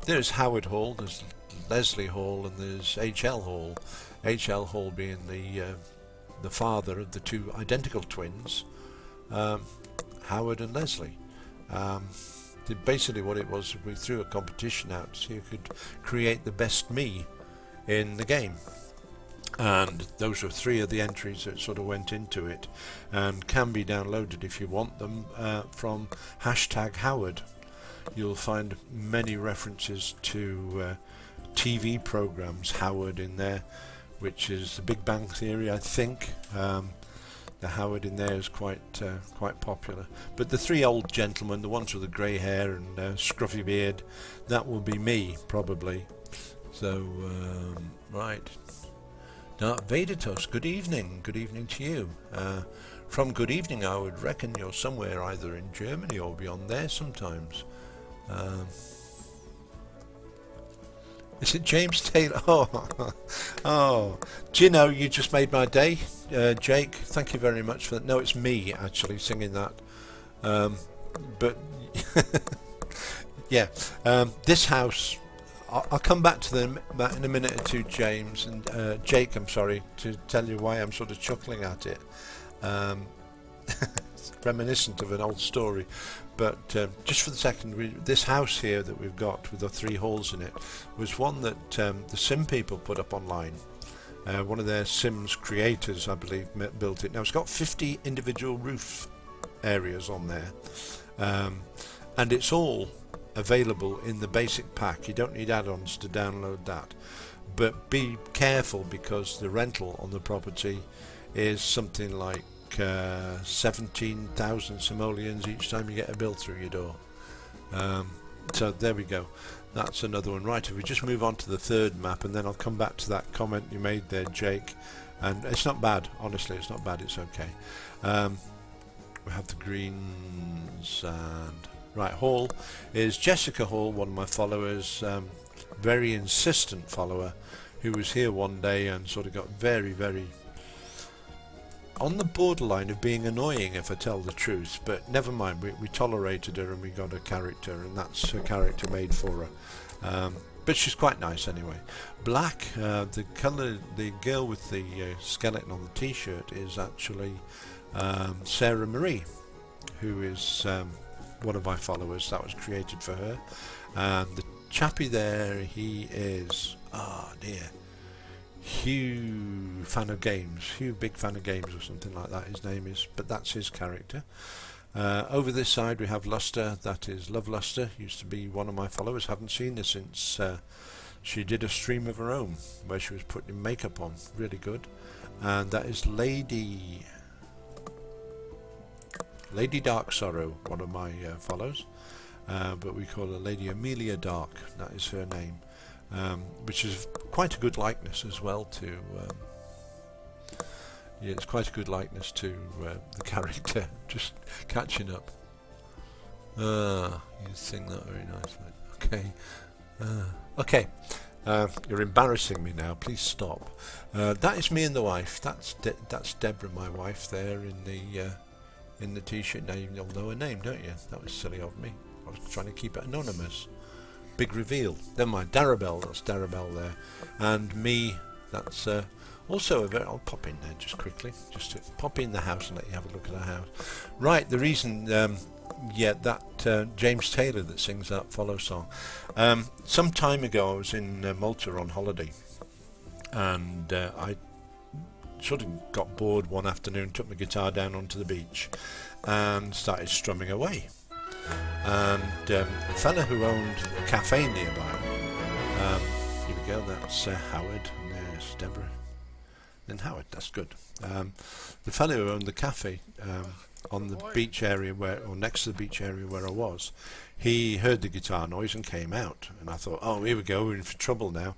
There's Howard Hall, there's Leslie Hall, and there's H.L. Hall. H.L. Hall being the father of the two identical twins, Howard and Leslie. Basically what it was, we threw a competition out so you could create the best me in the game, and those were three of the entries that sort of went into it, and can be downloaded if you want them from #Howard. You'll find many references to TV programs Howard in there, which is The Big Bang Theory, I think. The Howard in there is quite popular. But the three old gentlemen, the ones with the grey hair and scruffy beard, that will be me probably. So right, Dark Veditos, good evening to you. From good evening, I would reckon you're somewhere either in Germany or beyond there sometimes. Is it James Taylor? Oh, do you know, you just made my day, Jake. Thank you very much for that. No, it's me actually singing that. But yeah, this house, I'll come back to that in a minute or two, James and Jake. I'm sorry to tell you why I'm sort of chuckling at it. It's reminiscent of an old story. But just for the second, this house here that we've got with the three halls in it was one that the Sim people put up online. One of their Sims creators, I believe, built it. Now it's got 50 individual roof areas on there, and it's all available in the basic pack. You don't need add-ons to download that, but be careful, because the rental on the property is something like 17,000 simoleons each time you get a bill through your door. So there we go, that's another one. Right, if we just move on to the third map, and then I'll come back to that comment you made there, Jake. And it's not bad, honestly, it's not bad, it's okay. We have the greens, and right, Hall is Jessica Hall, one of my followers, very insistent follower, who was here one day and sort of got very on the borderline of being annoying, if I tell the truth, but never mind, we tolerated her and we got a character, and that's her character made for her. but she's quite nice anyway. Black, the colour, the girl with the skeleton on the t-shirt is actually Sarah Marie, who is one of my followers. That was created for her. And the chappie there, he is, huge fan of games, huge big fan of games or something like that his name is, but that's his character. Over this side we have Luster, that is Love Luster, used to be one of my followers, haven't seen her since she did a stream of her own where she was putting makeup on, really good. And that is Lady Dark Sorrow, one of my follows, but we call her Lady Amelia Dark, that is her name, which is quite a good likeness as well to yeah, it's quite a good likeness to the character. Just catching up. You sing that very nicely. Okay. You're embarrassing me now. Please stop. That is me and the wife. That's Deborah, my wife, there in the t-shirt. Now you'll know her name, don't you? That was silly of me. I was trying to keep it anonymous. Big reveal. Never mind. Darabelle. That's Darabelle there. And me. That's also I'll pop in there just quickly, just to pop in the house and let you have a look at our house. Right, the reason, that James Taylor that sings that follow song. Some time ago I was in Malta on holiday, and I sort of got bored one afternoon, took my guitar down onto the beach and started strumming away. And a fella who owned a cafe nearby, here we go, that's Howard, and there's Deborah. Then Howard, that's good. The fellow who owned the cafe on the beach area or next to the beach area where I was, he heard the guitar noise and came out, and I thought, oh, here we go, we're in for trouble now.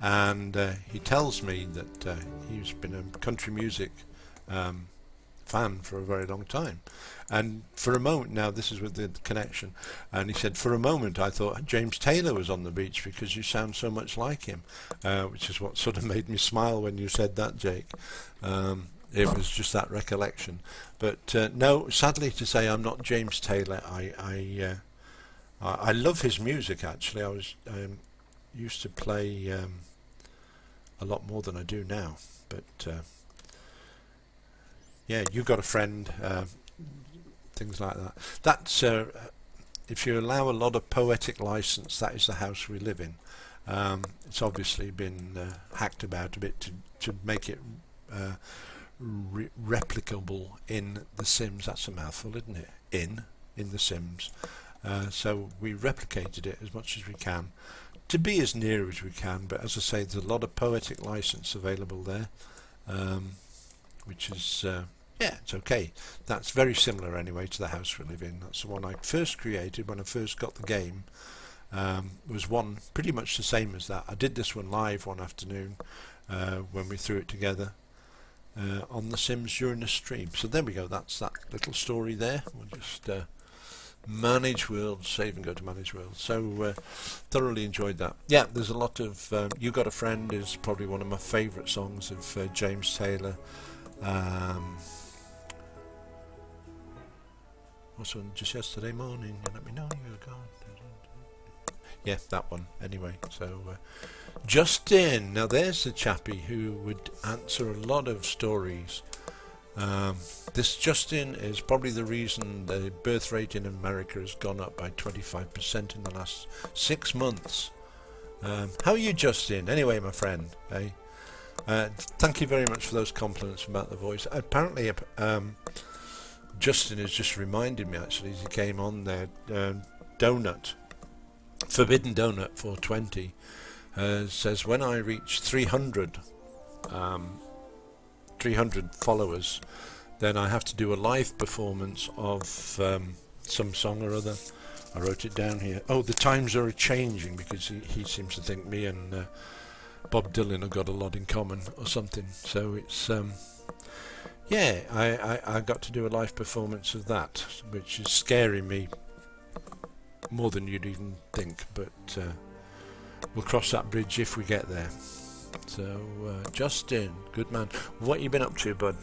And he tells me that he's been a country music fan for a very long time, and for a moment, now this is with the connection, and he said, for a moment I thought James Taylor was on the beach because you sound so much like him, which is what sort of made me smile when you said that, Jake. It was just that recollection, but no, sadly to say, I'm not James Taylor. I love his music, actually. I was used to play a lot more than I do now, but yeah, You Got a Friend, things like that. That's if you allow a lot of poetic license, that is the house we live in. It's obviously been hacked about a bit to make it replicable in The Sims. That's a mouthful, isn't it? In The Sims. So we replicated it as much as we can to be as near as we can, but as I say, there's a lot of poetic license available there, which is yeah, it's okay. That's very similar anyway to the house we live in. That's the one I first created when I first got the game. Was one pretty much the same as that. I did this one live one afternoon when we threw it together on The Sims during the stream. So there we go, that's that little story there. We'll just manage world, save and go to manage world. So thoroughly enjoyed that. Yeah, there's a lot of You Got a Friend is probably one of my favourite songs of James Taylor. Also, just yesterday morning, you let me know you were gone. Yeah, that one. Anyway, so Justin. Now there's the chappie who would answer a lot of stories. This Justin is probably the reason the birth rate in America has gone up by 25% in the last 6 months. How are you, Justin? Anyway, my friend. Hey, thank you very much for those compliments about the voice. Apparently, Justin has just reminded me, actually, as he came on there, Donut, Forbidden Donut 420, says, when I reach 300 followers, then I have to do a live performance of some song or other. I wrote it down here. Oh, the times are changing, because he seems to think me and Bob Dylan have got a lot in common or something. So it's yeah, I got to do a live performance of that, which is scaring me more than you'd even think, but we'll cross that bridge if we get there. So Justin, good man. What you been up to, bud?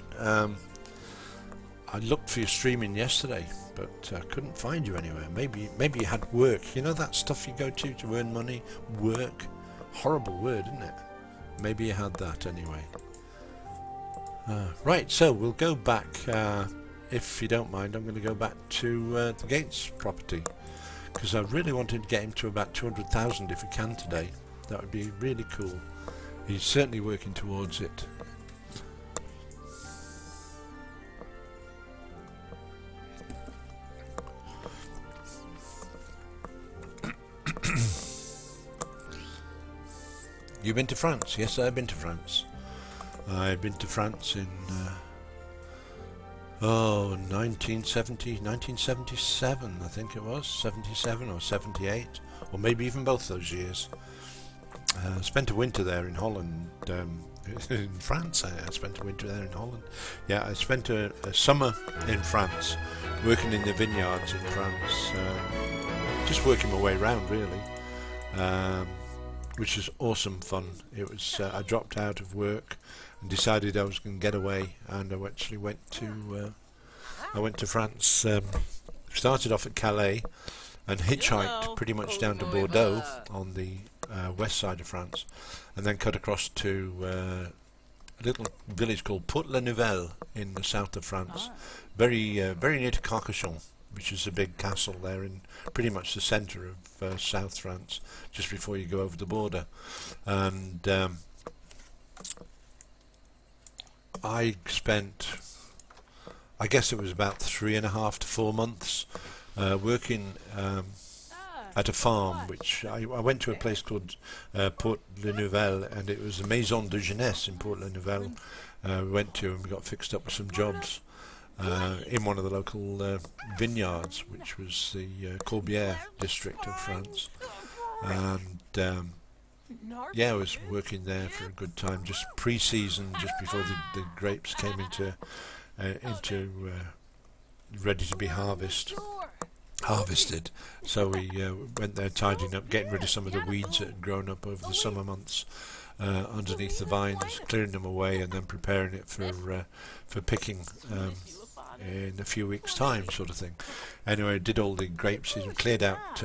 I looked for your streaming yesterday, but I couldn't find you anywhere. Maybe you had work. You know that stuff you go to earn money? Work. Horrible word, isn't it? Maybe you had that anyway. Right, so we'll go back, if you don't mind, I'm going to go back to the Gates property, because I really wanted to get him to about 200,000 if we can today. That would be really cool. He's certainly working towards it. You've been to France? Yes, I've been to France. I've been to France in 1977, I think it was, 77 or 78, or maybe even both those years. Spent a winter there in Holland, in France. I spent a winter there in Holland. Yeah, I spent a summer in France, working in the vineyards in France, just working my way around really. Which was awesome fun. It was. I dropped out of work and decided I was going to get away, and I actually went to. I went to France. Started off at Calais, and hitchhiked pretty much down to Bordeaux on the west side of France, and then cut across to a little village called Port-la-Nouvelle in the south of France, very near to Carcassonne, which is a big castle there in pretty much the centre of South France, just before you go over the border. And I spent, I guess it was about 3.5 to 4 months working at a farm, which I went to a place called Port-la-Nouvelle, and it was a Maison de Jeunesse in Port-la-Nouvelle. We went to, and we got fixed up with some jobs in one of the local vineyards, which was the Corbière district of France. And yeah, I was working there for a good time, just pre-season, just before the grapes came into ready to be harvested. So we went there tidying up, getting rid of some of the weeds that had grown up over the summer months underneath the vines, clearing them away, and then preparing it for picking in a few weeks' time, sort of thing. Anyway, did all the grape season, cleared out,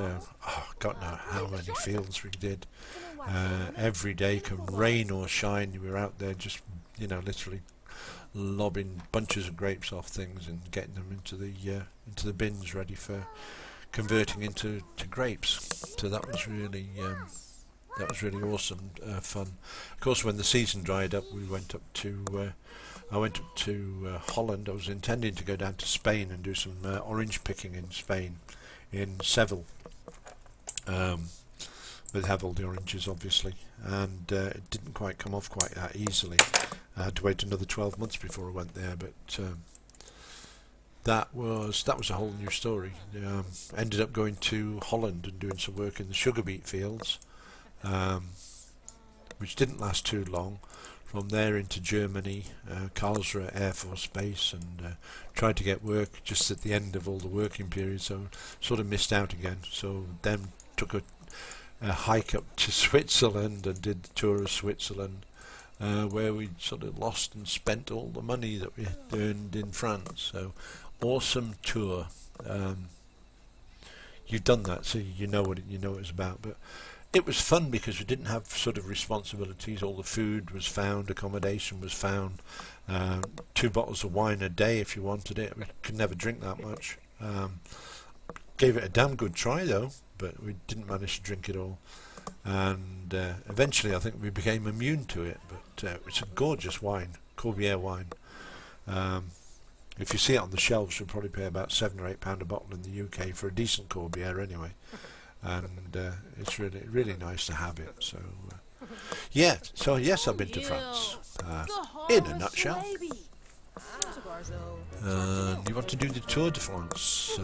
God knows how many fields we did. Every day, come rain or shine, we were out there just, literally lobbing bunches of grapes off things and getting them into the bins, ready for converting into grapes. So that was really awesome, fun. Of course, when the season dried up, we went up to. I went up to Holland. I was intending to go down to Spain and do some orange picking in Spain, in Seville. They'd have all the oranges, obviously, and it didn't quite come off quite that easily. I had to wait another 12 months before I went there, but that was a whole new story. Ended up going to Holland and doing some work in the sugar beet fields, which didn't last too long. From there into Germany, Karlsruhe Air Force Base, and tried to get work just at the end of all the working period, so sort of missed out again. So then took a hike up to Switzerland and did the tour of Switzerland, where we sort of lost and spent all the money that we earned in France. So awesome tour. You've done that, so you know what it's about. But it was fun because we didn't have sort of responsibilities. All the food was found, accommodation was found, 2 bottles of wine a day if you wanted it. We could never drink that much. Gave it a damn good try though, but we didn't manage to drink it all. And eventually I think we became immune to it, but it's a gorgeous wine, Corbière wine. If you see it on the shelves, you'll probably pay about £7 or £8 a bottle in the UK for a decent Corbière anyway. And it's really nice to have it. So yeah, so yes, I've been to France in a nutshell. You want to do the Tour de France?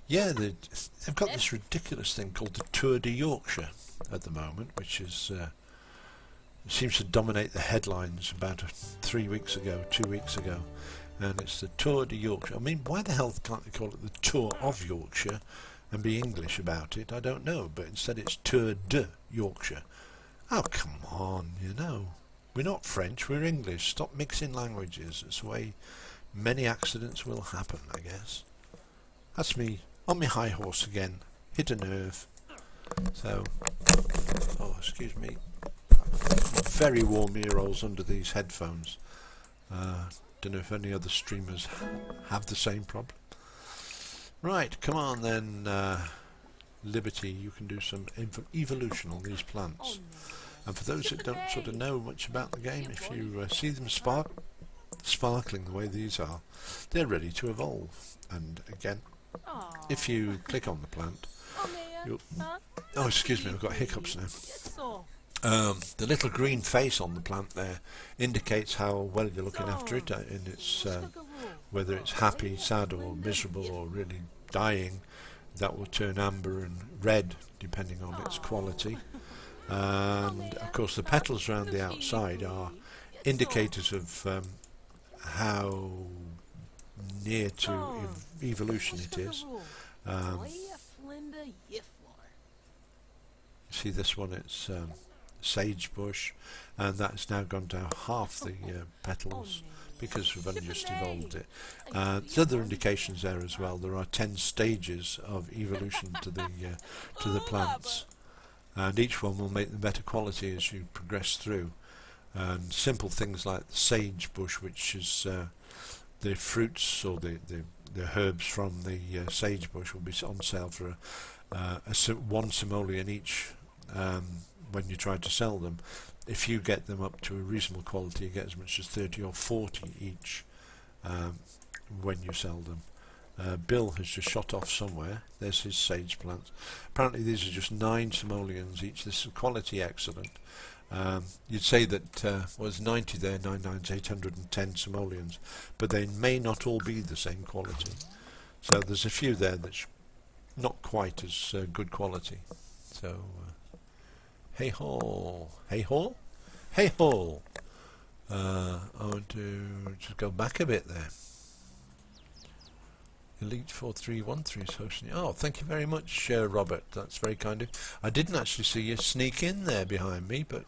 Yeah, they've got this ridiculous thing called the Tour de Yorkshire at the moment, which is seems to dominate the headlines about 2 weeks ago, and it's the Tour de Yorkshire. I mean, why the hell can't they call it the Tour of Yorkshire and be English about it? I don't know, but instead it's Tour de Yorkshire. Oh, come on, we're not French, we're English. Stop mixing languages. It's the way many accidents will happen, I guess. That's me on my high horse again. Hit a nerve. So, oh, excuse me. Very warm ear rolls under these headphones. Don't know if any other streamers have the same problem. Right, come on then, Liberty. You can do some evolution on these plants. And for those that don't sort of know much about the game, if you see them sparkling the way these are, they're ready to evolve. And again, if you click on the plant, you'll... Oh, excuse me, I've got hiccups now. The little green face on the plant there indicates how well you're looking after it in its whether it's happy, sad or miserable or really dying. That will turn amber and red depending on its quality. And of course the petals around the outside are indicators of how near to evolution it is. See this one, it's sage bush, and that's now gone down half the petals because we've only just evolved it. There's other indications there as well. There are 10 stages of evolution to the plants, and each one will make them better quality as you progress through. And simple things like the sage bush, which is the fruits or the herbs from the sage bush, will be on sale for one simoleon each. When you try to sell them, if you get them up to a reasonable quality, you get as much as 30 or 40 each when you sell them. Bill has just shot off somewhere. There's his sage plants. Apparently these are just 9 simoleons each. This is quality excellent. You'd say that was 90 there, 9 nines, 810 simoleons, but they may not all be the same quality. So there's a few there that's not quite as good quality. So hey haul, hey haul, hey haul. I want to just go back a bit there. Elite 4313 is hosting. Oh, thank you very much, Robert. That's very kind of you. I didn't actually see you sneak in there behind me, but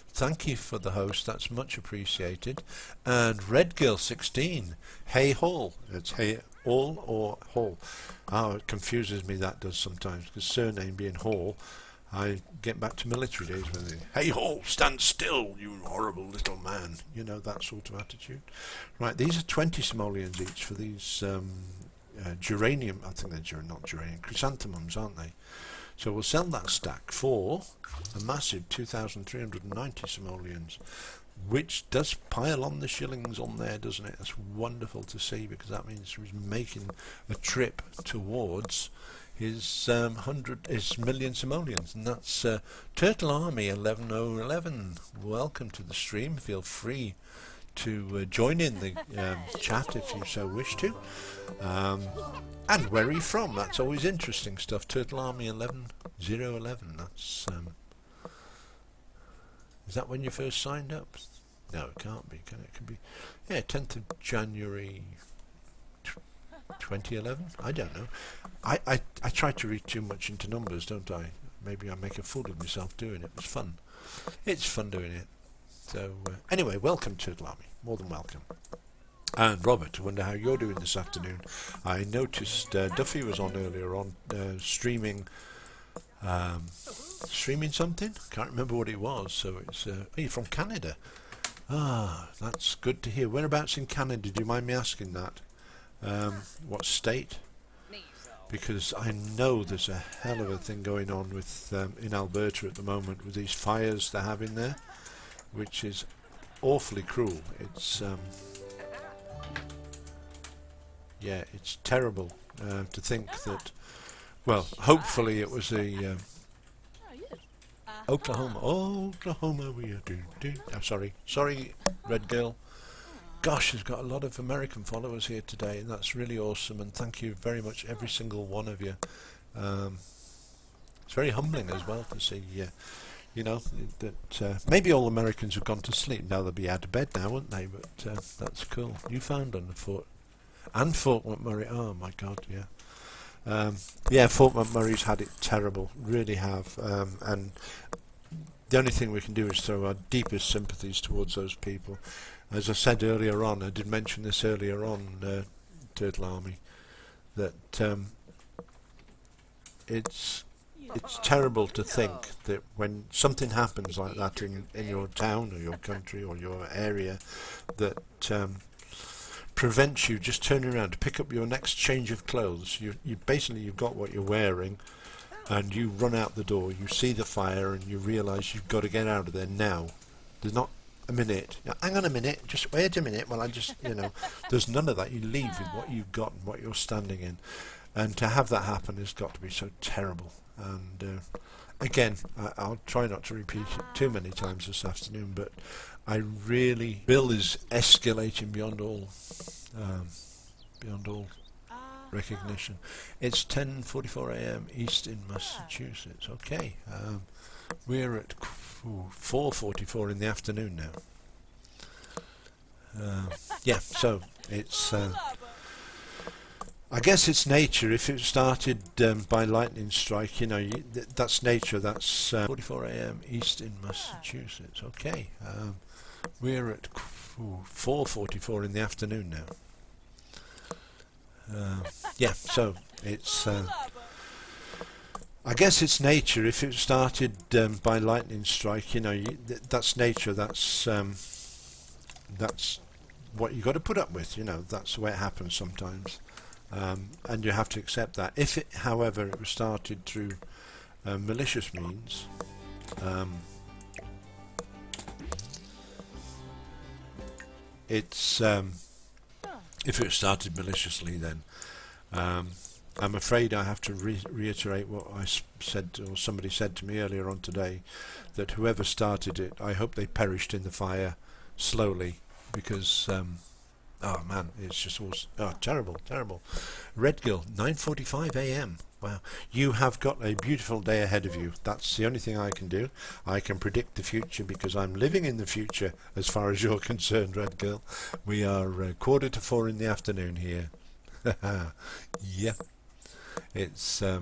thank you for the host. That's much appreciated. And Red Girl 16, hey haul. It's hey all or hall. Oh, it confuses me, that does sometimes, because surname being Hall, I get back to military days when they, hey Hall, stand still, you horrible little man. You know, that sort of attitude. Right, these are 20 simoleons each for these geranium, I think they're not geranium, chrysanthemums, aren't they? So we'll sell that stack for a massive 2,390 simoleons, which does pile on the shillings on there, doesn't it? That's wonderful to see, because that means he's making a trip towards his million simoleons, and that's Turtle Army 11011. Welcome to the stream. Feel free to join in the chat if you so wish to. And where are you from? That's always interesting stuff. Turtle Army 11011. That's is that when you first signed up? No, it can't be, can it? It can be, yeah, 10th of January 2011. I don't know. I try to read too much into numbers, don't I? Maybe I make a fool of myself doing it. It's fun. It's fun doing it. So anyway, welcome Turtle Army. More than welcome. And Robert, I wonder how you're doing this afternoon. I noticed Duffy was on earlier on streaming something. Can't remember what it was. So it's you're from Canada. Ah, that's good to hear. Whereabouts in Canada? Do you mind me asking that? What state? Because I know there's a hell of a thing going on with in Alberta at the moment with these fires they're having there, which is awfully cruel. It's yeah, it's terrible to think that. Well, hopefully it was a Oklahoma. We are sorry, Red Girl. Gosh, has got a lot of American followers here today, and that's really awesome. And thank you very much, every single one of you. It's very humbling as well to see. You know, that maybe all Americans have gone to sleep. Now they'll be out of bed now, won't they? But that's cool. Newfoundland and Fort McMurray. Oh my God, yeah. Yeah, Fort McMurray's had it terrible. Really have. And the only thing we can do is throw our deepest sympathies towards those people. as I said earlier on, I did mention this earlier on, Turtle Army, that it's terrible to think that when something happens like that in your town or your country or your area, that prevents you just turning around to pick up your next change of clothes. You basically, you've got what you're wearing, and you run out the door, you see the fire, and you realise you've got to get out of there now. There's not a minute. Now, hang on a minute, just wait a minute while I just, there's none of that. You leave with what you've got and what you're standing in. And to have that happen has got to be so terrible. And again, I'll try not to repeat it too many times this afternoon, but Bill is escalating beyond all recognition. It's 10:44 a.m. East in Massachusetts. Okay, we're at 4:44 in the afternoon now. Yeah, so it's. I guess it's nature. If it started by lightning strike, that's nature. That's 44 a.m. East in Massachusetts. Okay, we're at 4:44 in the afternoon now. Yeah, so it's. I guess it's nature. If it started by lightning strike, that's nature. That's what you got to put up with. That's the way it happens sometimes. And you have to accept that. If it, however, it was started through malicious means, if it was started maliciously, then I'm afraid I have to reiterate what I said, or somebody said to me earlier on today, that whoever started it, I hope they perished in the fire slowly, because oh man, it's just all terrible. Redgill, 9:45 a.m. Wow, you have got a beautiful day ahead of you. That's the only thing I can do. I can predict the future because I'm living in the future as far as you're concerned, Redgill. We are 3:45 in the afternoon here. Yeah, it's yeah.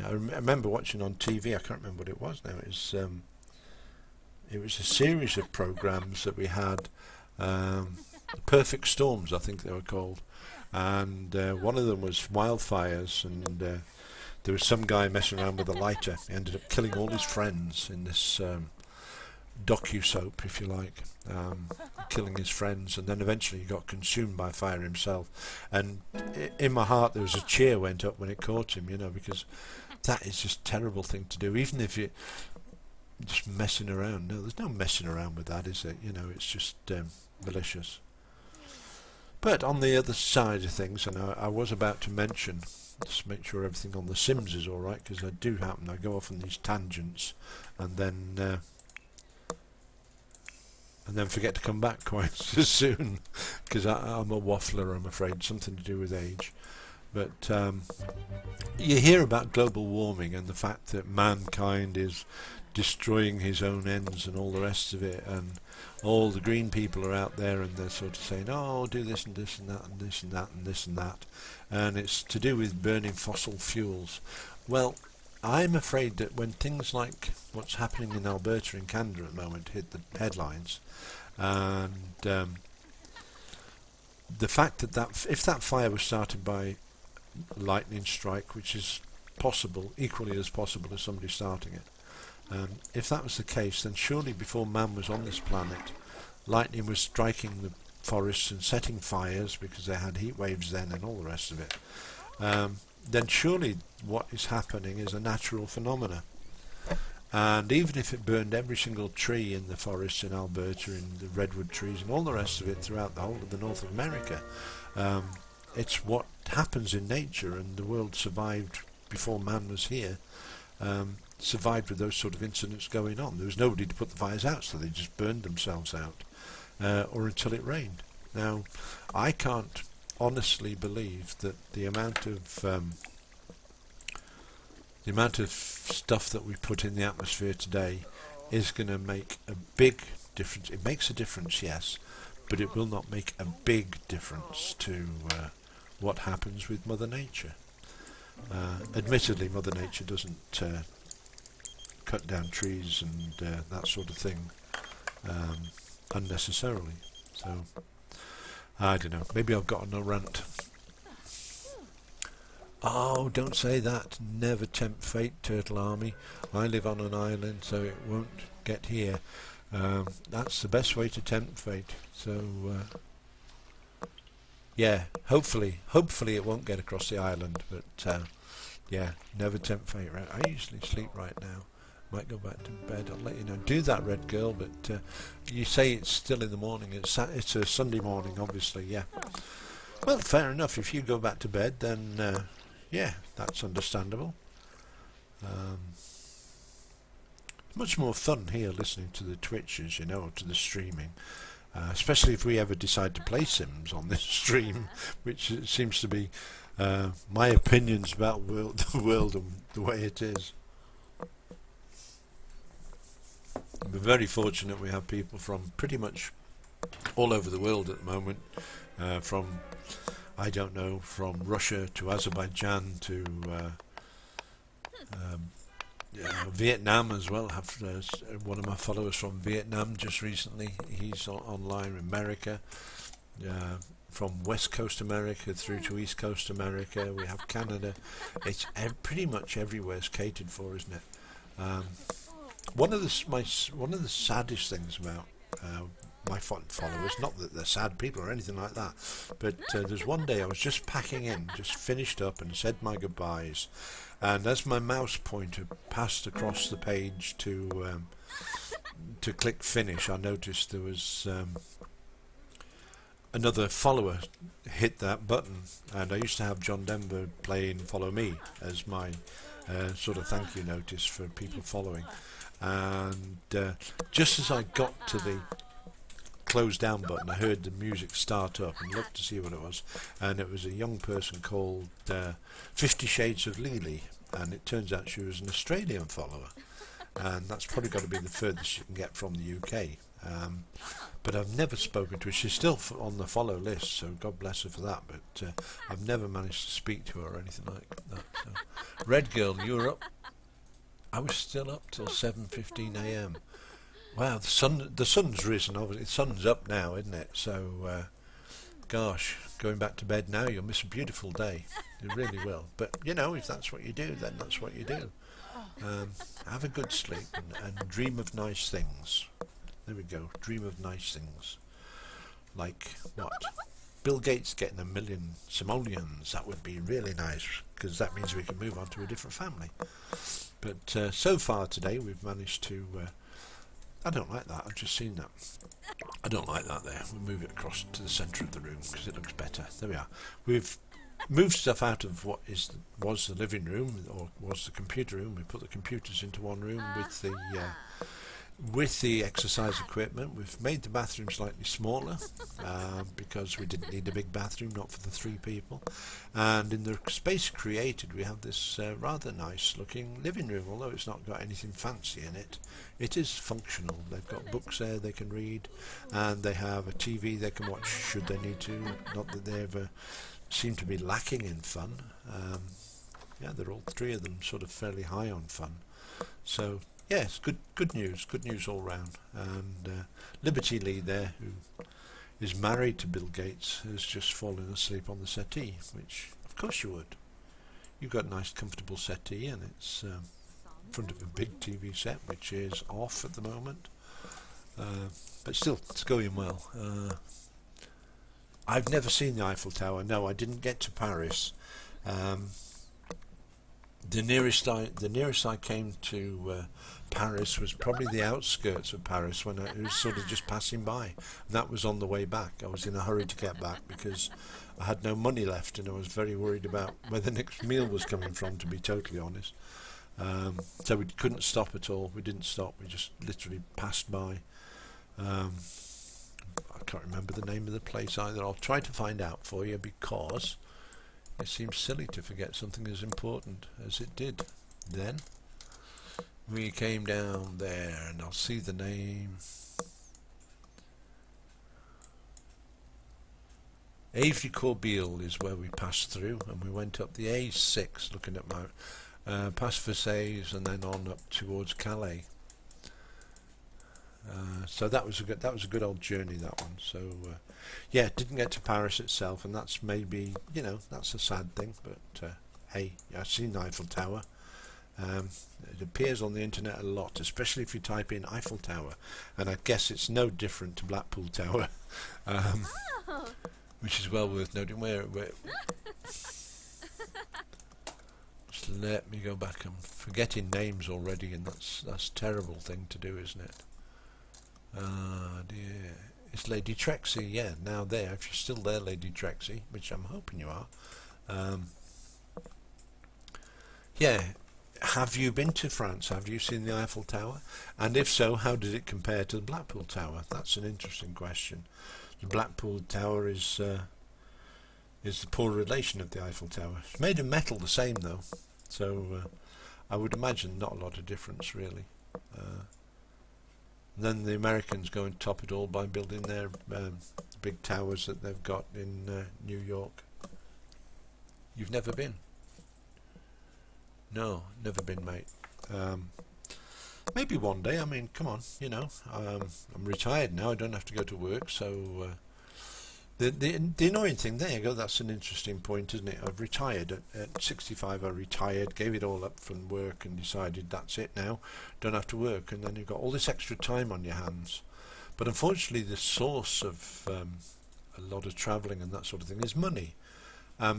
I remember watching on TV. I can't remember what it was now. It was a series of programs that we had, Perfect Storms, I think they were called, and one of them was wildfires, and there was some guy messing around with a lighter. He ended up killing all his friends in this docu-soap, if you like, killing his friends, and then eventually he got consumed by fire himself. And in my heart there was a cheer went up when it caught him, because that is just a terrible thing to do, even if you just messing around. No, there's no messing around with that, is it? It's just malicious. But on the other side of things, and I was about to mention, just make sure everything on The Sims is alright, because I go off on these tangents, and then forget to come back quite so soon, because I'm a waffler, I'm afraid, something to do with age. But you hear about global warming and the fact that mankind is destroying his own ends and all the rest of it, and all the green people are out there and they're sort of saying, oh, do this and this and that and this and that and this and that, and it's to do with burning fossil fuels. Well, I'm afraid that when things like what's happening in Alberta and Canada at the moment hit the headlines, and the fact that if that fire was started by lightning strike, which is possible, equally as possible as somebody starting it, if that was the case, then surely before man was on this planet, lightning was striking the forests and setting fires, because they had heat waves then and all the rest of it. Then surely what is happening is a natural phenomena. And even if it burned every single tree in the forests in Alberta, in the redwood trees and all the rest of it throughout the whole of the North of America, it's what happens in nature, and the world survived before man was here, survived with those sort of incidents going on. There was nobody to put the fires out, so they just burned themselves out, or until it rained. Now, I can't honestly believe that the amount of stuff that we put in the atmosphere today is going to make a big difference. It makes a difference, yes, but it will not make a big difference to what happens with Mother Nature. Admittedly, Mother Nature doesn't cut down trees and that sort of thing unnecessarily. So I don't know. Maybe I've got on a rant. Oh, don't say that. Never tempt fate, Turtle Army. I live on an island, so it won't get here. That's the best way to tempt fate. So, yeah, hopefully it won't get across the island. But, yeah, never tempt fate. Right? I usually sleep right now. Might go back to bed. I'll let you know. Do that, Red Girl. But you say it's still in the morning. It's a Sunday morning, obviously. Yeah. Well, fair enough. If you go back to bed, then yeah, that's understandable. Much more fun here listening to the Twitches, you know, to the streaming. Especially if we ever decide to play Sims on this stream, which it seems to be my opinions about the world and the way it is. We're very fortunate we have people from pretty much all over the world at the moment, from, I don't know, from Russia to Azerbaijan to Vietnam as well. I have one of my followers from Vietnam just recently. He's online. America, from West Coast America through to East Coast America. We have Canada. It's pretty much everywhere is catered for, isn't it? One of the saddest things about my followers, not that they're sad people or anything like that, but there's one day I was just packing in, just finished up and said my goodbyes, and as my mouse pointer passed across the page to click finish, I noticed there was another follower hit that button, and I used to have John Denver playing Follow Me as my sort of thank you notice for people following, and just as I got to the close down button, I heard the music start up and looked to see what it was, and it was a young person called 50 Shades of Lily, and it turns out she was an Australian follower, and that's probably got to be the furthest you can get from the UK. But I've never spoken to her. She's still on the follow list, so God bless her for that, but I've never managed to speak to her or anything like that. So. Red Girl, you were up? I was still up till 7:15 a.m. Wow, the sun's risen. Obviously, the sun's up now, isn't it? So, gosh, going back to bed now, you'll miss a beautiful day. You really will. But you know, if that's what you do, then that's what you do. Have a good sleep and dream of nice things. There we go. Dream of nice things. Like what? Bill Gates getting 1 million simoleons. That would be really nice, because that means we can move on to a different family. But so far today, we've managed to. I don't like that. I've just seen that. I don't like that there. We'll move it across to the centre of the room because it looks better. There we are. We've moved stuff out of what was the living room or was the computer room. We put the computers into one room with the exercise equipment. We've made the bathroom slightly smaller because we didn't need a big bathroom, not for the 3 people. And in the space created, we have this rather nice looking living room, although it's not got anything fancy in it. It is functional. They've got books there they can read, and they have a TV they can watch should they need to. Not that they ever seem to be lacking in fun. Yeah, they're all 3 of them sort of fairly high on fun. So yes, good news all round. And Liberty Lee there, who is married to Bill Gates, has just fallen asleep on the settee, which of course you would. You've got a nice comfortable settee, and it's in front of a big TV set, which is off at the moment. But still, it's going well. I've never seen the Eiffel Tower. No, I didn't get to Paris. The nearest I came to Paris was probably the outskirts of Paris, when it was sort of just passing by. And that was on the way back. I was in a hurry to get back because I had no money left, and I was very worried about where the next meal was coming from, to be totally honest. So we couldn't stop at all. We didn't stop. We just literally passed by. I can't remember the name of the place either. I'll try to find out for you, because it seems silly to forget something as important as it did then. We came down there, and I'll see the name. Avery Corbeil is where we passed through, and we went up the A6 looking at past Versailles, and then on up towards Calais. So that was a good old journey, that one. So yeah, didn't get to Paris itself, and that's maybe, that's a sad thing. But hey, I've seen the Eiffel Tower. It appears on the internet a lot, especially if you type in Eiffel Tower, and I guess it's no different to Blackpool Tower, which is well worth noting. Where just let me go back. I'm forgetting names already, and that's a terrible thing to do, isn't it? Ah dear. It's Lady Trexie. Yeah, now there. If you're still there, Lady Trexie, which I'm hoping you are. Yeah. Have you been to France? Have you seen the Eiffel Tower? And if so, how does it compare to the Blackpool Tower? That's an interesting question. The Blackpool Tower is the poor relation of the Eiffel Tower. It's made of metal, the same though, so I would imagine not a lot of difference really. Then the Americans go and top it all by building their big towers that they've got in New York. You've never been? No, never been, mate. Maybe one day. I mean, come on, I'm retired now. I don't have to go to work. So the annoying thing, there you go. That's an interesting point, isn't it? I've retired at 65. I retired, gave it all up from work, and decided that's it now. Don't have to work, and then you've got all this extra time on your hands. But unfortunately, the source of a lot of travelling and that sort of thing is money.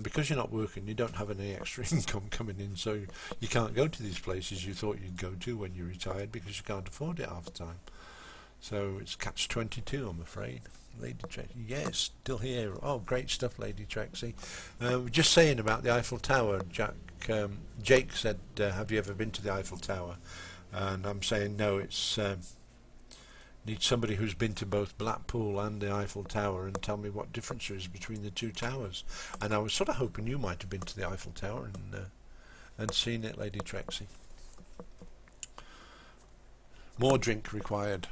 Because you're not working, you don't have any extra income coming in, so you can't go to these places you thought you'd go to when you're retired because you can't afford it half the time. So it's catch-22, I'm afraid. Lady Trexie, yes, still here. Oh, great stuff, Lady Trexie. Just saying about the Eiffel Tower, Jake said, have you ever been to the Eiffel Tower? And I'm saying no, it's... need somebody who's been to both Blackpool and the Eiffel Tower and tell me what difference there is between the two towers. And I was sort of hoping you might have been to the Eiffel Tower and seen it, Lady Trexie. More drink required.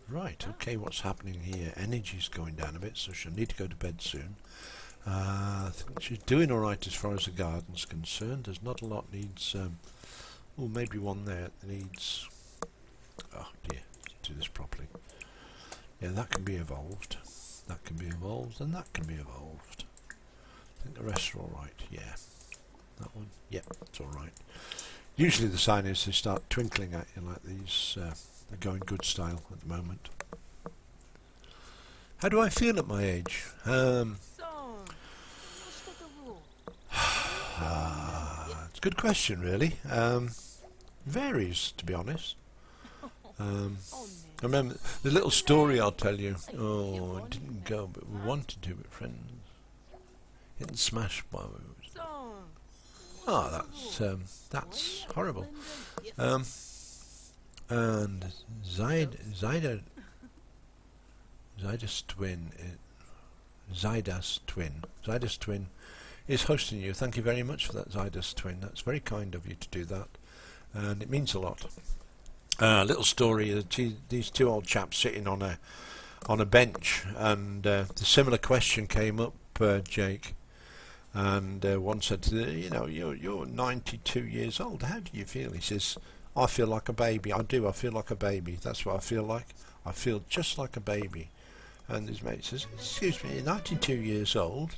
Right, okay, what's happening here? Energy's going down a bit, so she'll need to go to bed soon. I think she's doing alright as far as the garden's concerned. There's not a lot needs... maybe one there that needs... Oh dear, let's do this properly. Yeah, that can be evolved. That can be evolved, and that can be evolved. I think the rest are alright, yeah. That one, yeah, it's alright. Usually the sign is they start twinkling at you like these... they're going good style at the moment. How do I feel at my age? It's a good question, really. Varies, to be honest. I remember the little story I'll tell you. Oh, it didn't go, but we wanted to, but friends didn't smash while we was. Oh, that's horrible. And Zyda's twin is hosting you. Thank you very much for that, Zyda's twin. That's very kind of you to do that, and it means a lot. Little story: these two old chaps sitting on a bench, and the similar question came up, Jake. And one said to you're 92 years old. How do you feel? He says, I feel like a baby. I do. I feel like a baby. That's what I feel like. I feel just like a baby. And his mate says, excuse me, you're 92 years old.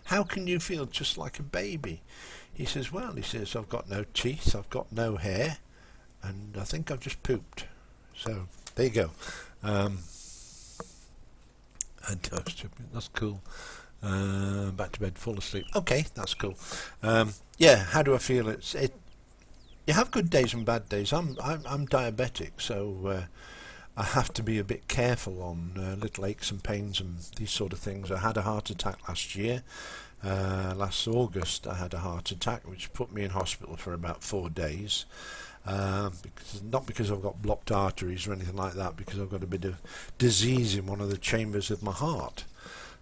How can you feel just like a baby? He says, well, I've got no teeth. I've got no hair. And I think I've just pooped. So, there you go. And that's cool. Back to bed, fall asleep. Okay, that's cool. Yeah, how do I feel? You have good days and bad days. I'm diabetic, so I have to be a bit careful on little aches and pains and these sort of things. I had a heart attack last year. Last August I had a heart attack which put me in hospital for about 4 days. Not because I've got blocked arteries or anything like that, because I've got a bit of disease in one of the chambers of my heart.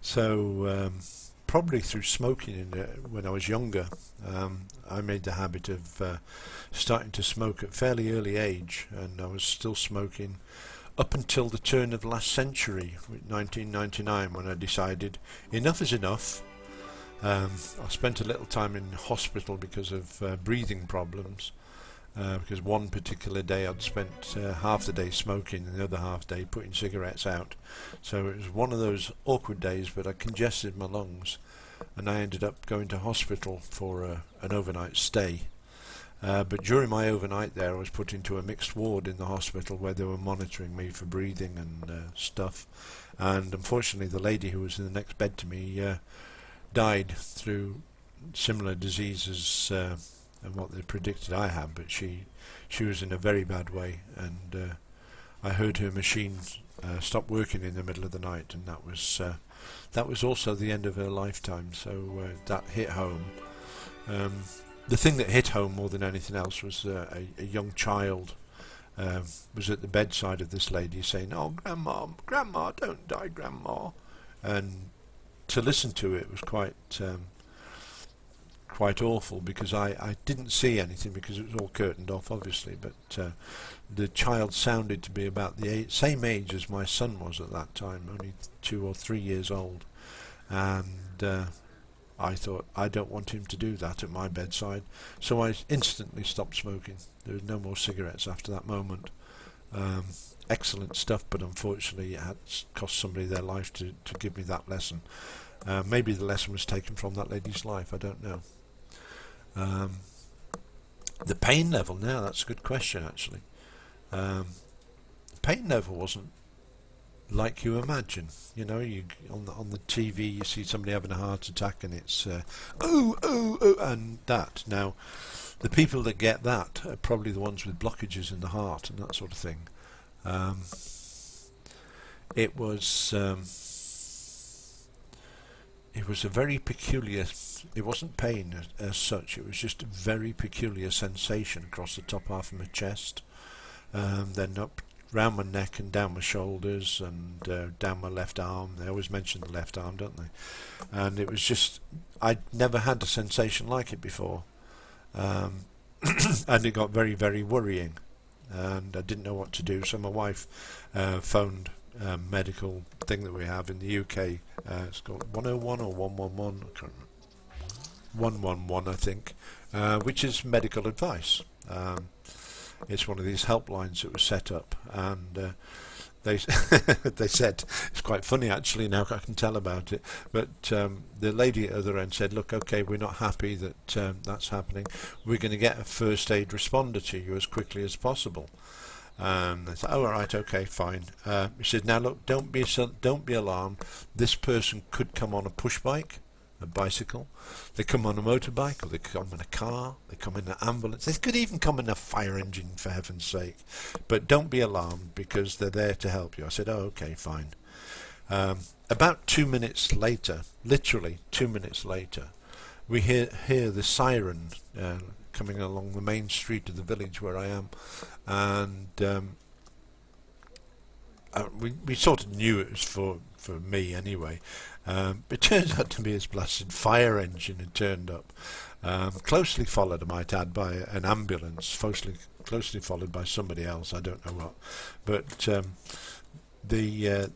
So probably through smoking when I was younger. I made the habit of starting to smoke at fairly early age, and I was still smoking up until the turn of last century, 1999, when I decided enough is enough. I spent a little time in hospital because of breathing problems, because one particular day I'd spent half the day smoking and the other half day putting cigarettes out. So it was one of those awkward days, but I congested my lungs, and I ended up going to hospital for an overnight stay. But during my overnight there, I was put into a mixed ward in the hospital where they were monitoring me for breathing and stuff. And unfortunately, the lady who was in the next bed to me died through similar diseases and what they predicted I had. But she was in a very bad way, and I heard her machine stop working in the middle of the night, and that was also the end of her lifetime. So that hit home. The thing that hit home more than anything else was a young child was at the bedside of this lady saying, "Oh, Grandma, don't die, Grandma." And to listen to it was quite awful, because I didn't see anything because it was all curtained off, obviously, but the child sounded to be about the same age as my son was at that time, only 2 or 3 years old. And I thought, I don't want him to do that at my bedside, so I instantly stopped smoking. There was no more cigarettes after that moment. Excellent stuff, but unfortunately it had cost somebody their life to give me that lesson. Maybe the lesson was taken from that lady's life, I don't know. The pain level, now that's a good question actually. The pain level wasn't like you imagine. You know, you on the TV you see somebody having a heart attack and it's oh, and that. Now, the people that get that are probably the ones with blockages in the heart and that sort of thing. It was a very peculiar. It wasn't pain as such. It was just a very peculiar sensation across the top half of my chest, then up round my neck and down my shoulders and down my left arm. They always mention the left arm, don't they? And it was just, I'd never had a sensation like it before, and it got very, very worrying, and I didn't know what to do. So my wife phoned medical thing that we have in the UK. It's called 101 or 111. I can't remember. 111, I think, which is medical advice. It's one of these helplines that was set up, and they they said, it's quite funny actually now I can tell about it, but the lady at the other end said, "Look, okay, we're not happy that that's happening. We're going to get a first aid responder to you as quickly as possible." And they said, "Oh, all right, okay, fine." He said, "Now look, don't be alarmed. This person could come on a push bike, a bicycle. They come on a motorbike, or they come in a car. They come in an ambulance. They could even come in a fire engine, for heaven's sake. But don't be alarmed, because they're there to help you." I said, "Oh, okay, fine." About 2 minutes later, literally 2 minutes later, we hear the siren coming along the main street of the village where I am, and we sort of knew it was for me anyway. It turns out to be his blasted fire engine had turned up, closely followed, I might add, by an ambulance, closely followed by somebody else, I don't know what. But the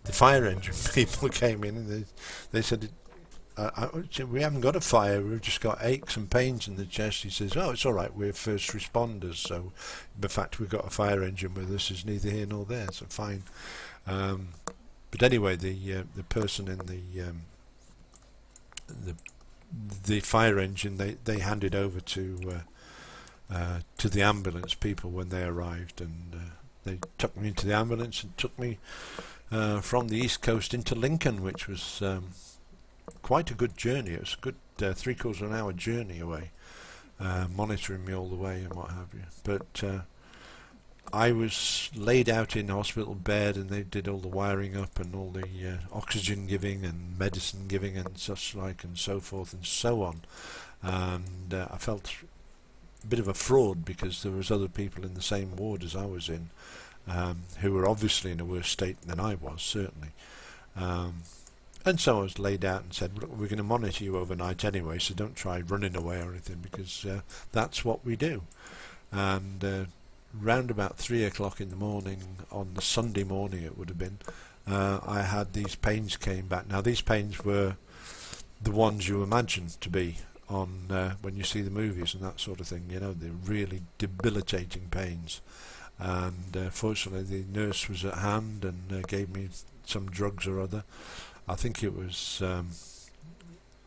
fire engine people came in and they said, "We haven't got a fire, we've just got aches and pains in the chest." He says, "Oh, it's all right, we're first responders, so the fact we've got a fire engine with us is neither here nor there, so fine." But anyway, the person in the fire engine, they handed over to the ambulance people when they arrived, and they took me into the ambulance and took me from the East Coast into Lincoln, which was quite a good journey. It was a good 3/4 of an hour journey away, monitoring me all the way and what have you. But I was laid out in a hospital bed, and they did all the wiring up and all the oxygen giving and medicine giving and such like and so forth and so on. And I felt a bit of a fraud, because there was other people in the same ward as I was in, who were obviously in a worse state than I was, certainly. And so I was laid out and said, look, we're going to monitor you overnight anyway, so don't try running away or anything, because that's what we do. And round about 3 o'clock in the morning, on the Sunday morning it would have been, I had these pains came back. Now these pains were the ones you imagine to be on when you see the movies and that sort of thing, you know, they're really debilitating pains. And fortunately the nurse was at hand and gave me some drugs or other. I think it was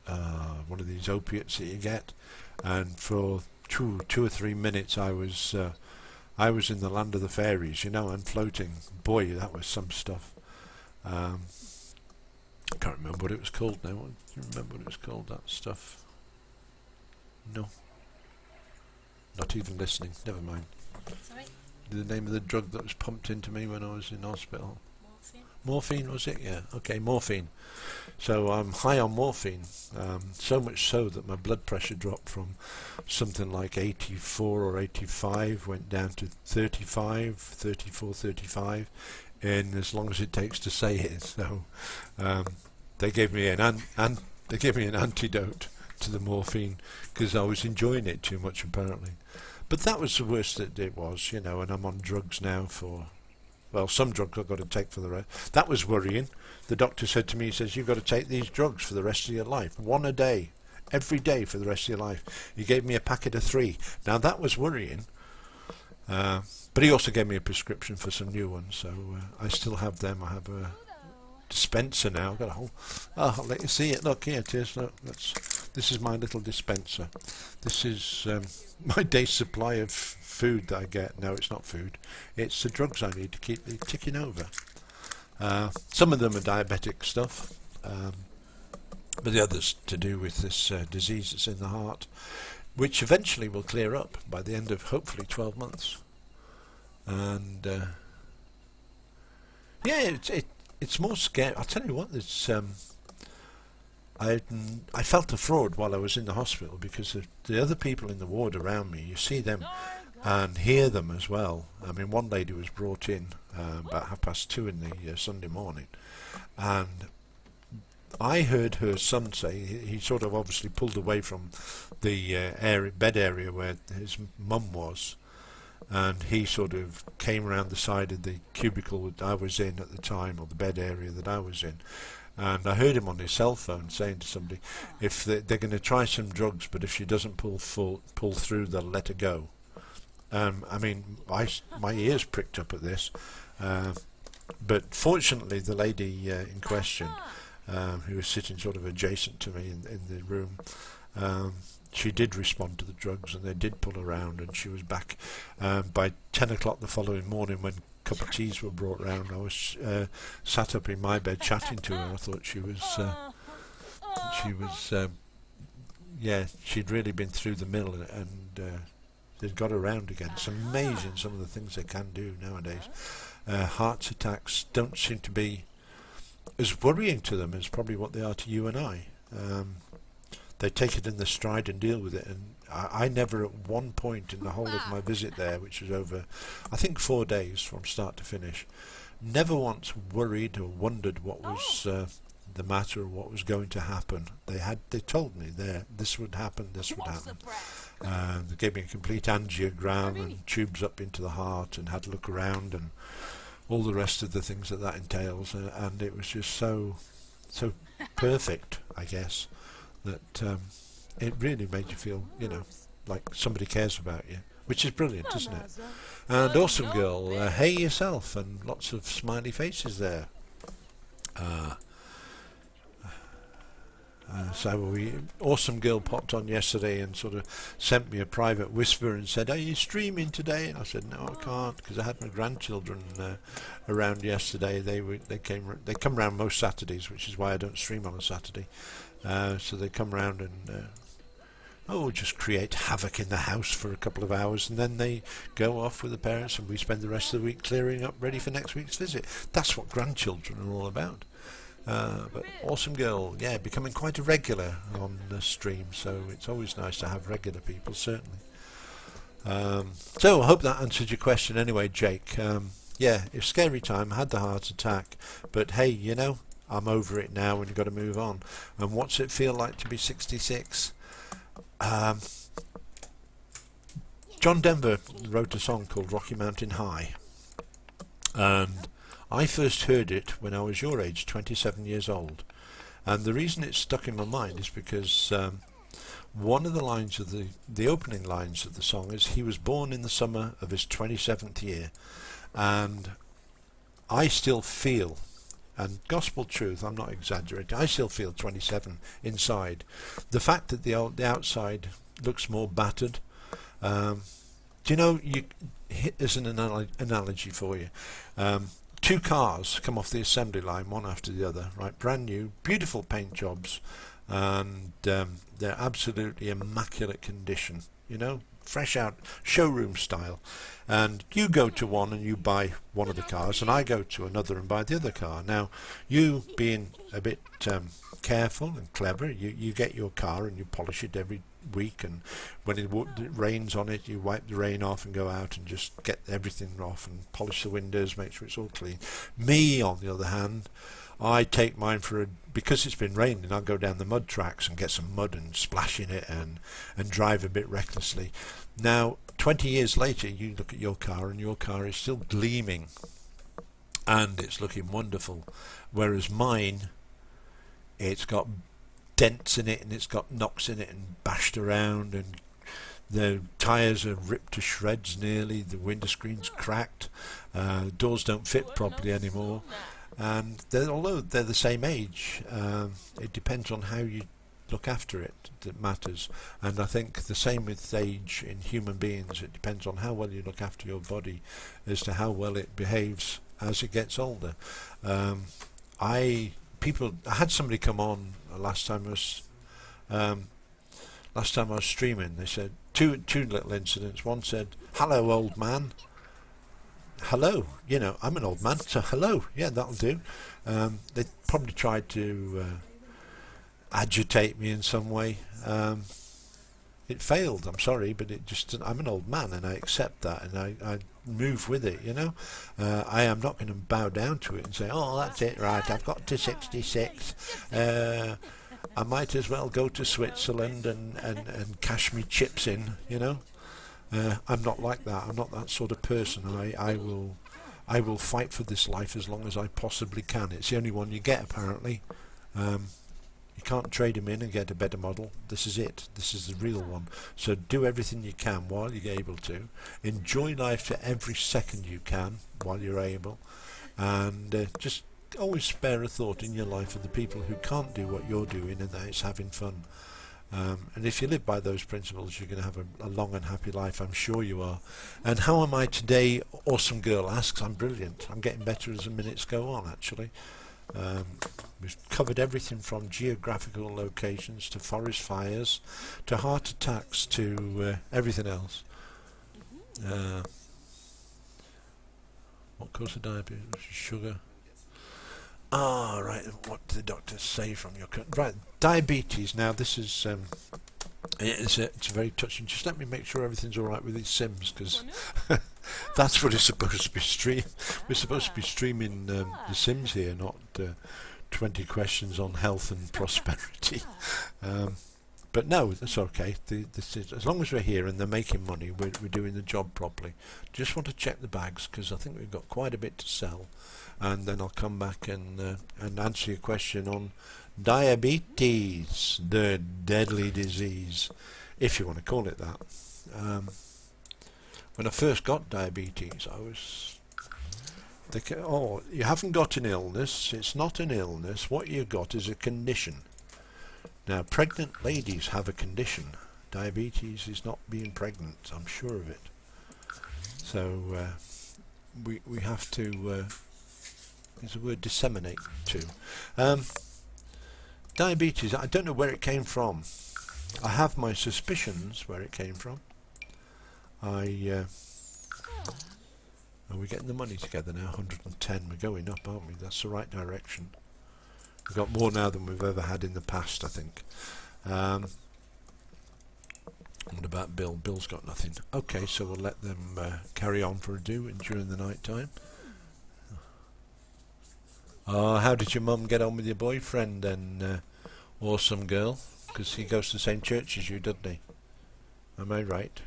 one of these opiates that you get, and for two or 3 minutes I was in the land of the fairies, you know, and floating. Boy, that was some stuff. I can't remember what it was called now. Do you remember what it was called, that stuff? No. Not even listening. Never mind. Sorry? The name of the drug that was pumped into me when I was in hospital. Morphine? Morphine, was it? Yeah. Okay, morphine. So I'm high on morphine, so much so that my blood pressure dropped from something like 84 or 85, went down to 35, 34, 35, in as long as it takes to say it. So they gave me an antidote to the morphine because I was enjoying it too much apparently. But that was the worst that it was, you know, and I'm on drugs now for, well, some drugs I've got to take for the rest. That was worrying. The doctor said to me, he says, you've got to take these drugs for the rest of your life. 1 a day. Every day for the rest of your life. He gave me a packet of 3. Now that was worrying. But he also gave me a prescription for some new ones. So I still have them. I have a dispenser now. I've got a whole... Oh, I'll let you see it. Look, here it is. Look, this is my little dispenser. This is my day's supply of food that I get. No, it's not food. It's the drugs I need to keep me ticking over. Some of them are diabetic stuff, but the others to do with this disease that's in the heart, which eventually will clear up by the end of hopefully 12 months. And yeah, it's more scary. I'll tell you what, it's I felt a fraud while I was in the hospital because the other people in the ward around me, you see them and hear them as well. I mean, one lady was brought in about 2:30 in the Sunday morning, and I heard her son say, he sort of obviously pulled away from the bed area where his mum was, and he sort of came around the side of the cubicle that I was in at the time, or the bed area that I was in, and I heard him on his cell phone saying to somebody, if they're going to try some drugs, but if she doesn't pull through, they'll let her go. I mean, my ears pricked up at this, but fortunately the lady in question, who was sitting sort of adjacent to me in the room, she did respond to the drugs and they did pull around, and she was back by 10 o'clock the following morning when cup of teas were brought round. I was sat up in my bed chatting to her. I thought she was yeah, she'd really been through the mill, and they'd got around again. It's amazing some of the things they can do nowadays. Heart attacks don't seem to be as worrying to them as probably what they are to you and I. They take it in the stride and deal with it, and I never at one point in the whole of my visit there, which was over I think 4 days from start to finish, never once worried or wondered what was the matter or what was going to happen. They told me this would happen, this would happen. They gave me a complete angiogram and tubes up into the heart and had to look around and all the rest of the things that entails, and it was just so perfect, I guess, that it really made you feel, you know, like somebody cares about you, which is brilliant, isn't it? And awesome girl, hey yourself, and lots of smiley faces there. So awesome girl popped on yesterday and sort of sent me a private whisper and said, are you streaming today? And I said, no, I can't, because I had my grandchildren around yesterday. They come round most Saturdays, which is why I don't stream on a Saturday. So they come round and just create havoc in the house for a couple of hours, and then they go off with the parents, and we spend the rest of the week clearing up, ready for next week's visit. That's what grandchildren are all about. But awesome girl, yeah, becoming quite a regular on the stream, so it's always nice to have regular people, certainly. So I hope that answered your question anyway, Jake. Yeah, it's scary time. I had the heart attack, but hey, you know, I'm over it now and you've got to move on. And what's it feel like to be 66? John Denver wrote a song called Rocky Mountain High, and I first heard it when I was your age, 27 years old. And the reason it's stuck in my mind is because one of the lines of the opening lines of the song is, he was born in the summer of his 27th year. And I still feel, and gospel truth, I'm not exaggerating, I still feel 27 inside. The fact that the outside looks more battered, do you know, here's an analogy for you. Two cars come off the assembly line, one after the other, right? Brand new, beautiful paint jobs, and they're absolutely immaculate condition, you know, fresh out, showroom style. And you go to one and you buy one of the cars, and I go to another and buy the other car. Now, you being a bit careful and clever, you get your car and you polish it every week, and when it rains on it, you wipe the rain off and go out and just get everything off and polish the windows, make sure it's all clean. Me, on the other hand, I take mine because it's been raining, I'll go down the mud tracks and get some mud and splash in it and drive a bit recklessly. Now, 20 years later, you look at your car and your car is still gleaming and it's looking wonderful, whereas mine, it's got dents in it and it's got knocks in it and bashed around, and the tyres are ripped to shreds nearly, the window screen's cracked, doors don't fit properly anymore. And although they're the same age, it depends on how you look after it that matters. And I think the same with age in human beings. It depends on how well you look after your body as to how well it behaves as it gets older. I had somebody come on last time I was streaming. They said two little incidents. One said, "Hello, old man." Hello, you know, I'm an old man, so hello, yeah, that'll do. They probably tried to agitate me in some way. It failed, I'm sorry, but I'm an old man and I accept that, and I move with it, you know. I am not going to bow down to it and say, oh, that's it, right, I've got to 66. I might as well go to Switzerland and cash me chips in, you know. I'm not like that. I'm not that sort of person. I will fight for this life as long as I possibly can. It's the only one you get, apparently. You can't trade them in and get a better model. This is it. This is the real one. So do everything you can while you're able to. Enjoy life to every second you can while you're able. And just always spare a thought in your life for the people who can't do what you're doing, and that it's having fun. And if you live by those principles, you're going to have a long and happy life. I'm sure you are. And how am I today? Awesome girl asks. I'm brilliant. I'm getting better as the minutes go on, actually. We've covered everything from geographical locations to forest fires to heart attacks to everything else. What causes diabetes? Sugar. Ah, right. What did the doctors say from your right? Diabetes. Now, this is it's very touching. Just let me make sure everything's all right with these Sims, because that's what it's supposed to be stream. We're supposed to be streaming the Sims here, not 20 questions on health and prosperity. But no, that's okay. This is, as long as we're here and they're making money, we're doing the job properly. Just want to check the bags because I think we've got quite a bit to sell. And then I'll come back and answer your question on diabetes, the deadly disease, if you want to call it that. When I first got diabetes, I was thinking, oh, you haven't got an illness, it's not an illness, what you've got is a condition. Now, pregnant ladies have a condition. Diabetes is not being pregnant, I'm sure of it. So we have to... there's the word disseminate too. Diabetes, I don't know where it came from. I have my suspicions where it came from. Are we getting the money together now? 110, we're going up, aren't we? That's the right direction. We've got more now than we've ever had in the past, I think. What about Bill? Bill's got nothing. Okay, so we'll let them carry on for a do during the night time. Oh, how did your mum get on with your boyfriend then, awesome girl? Because he goes to the same church as you, doesn't he? Am I right?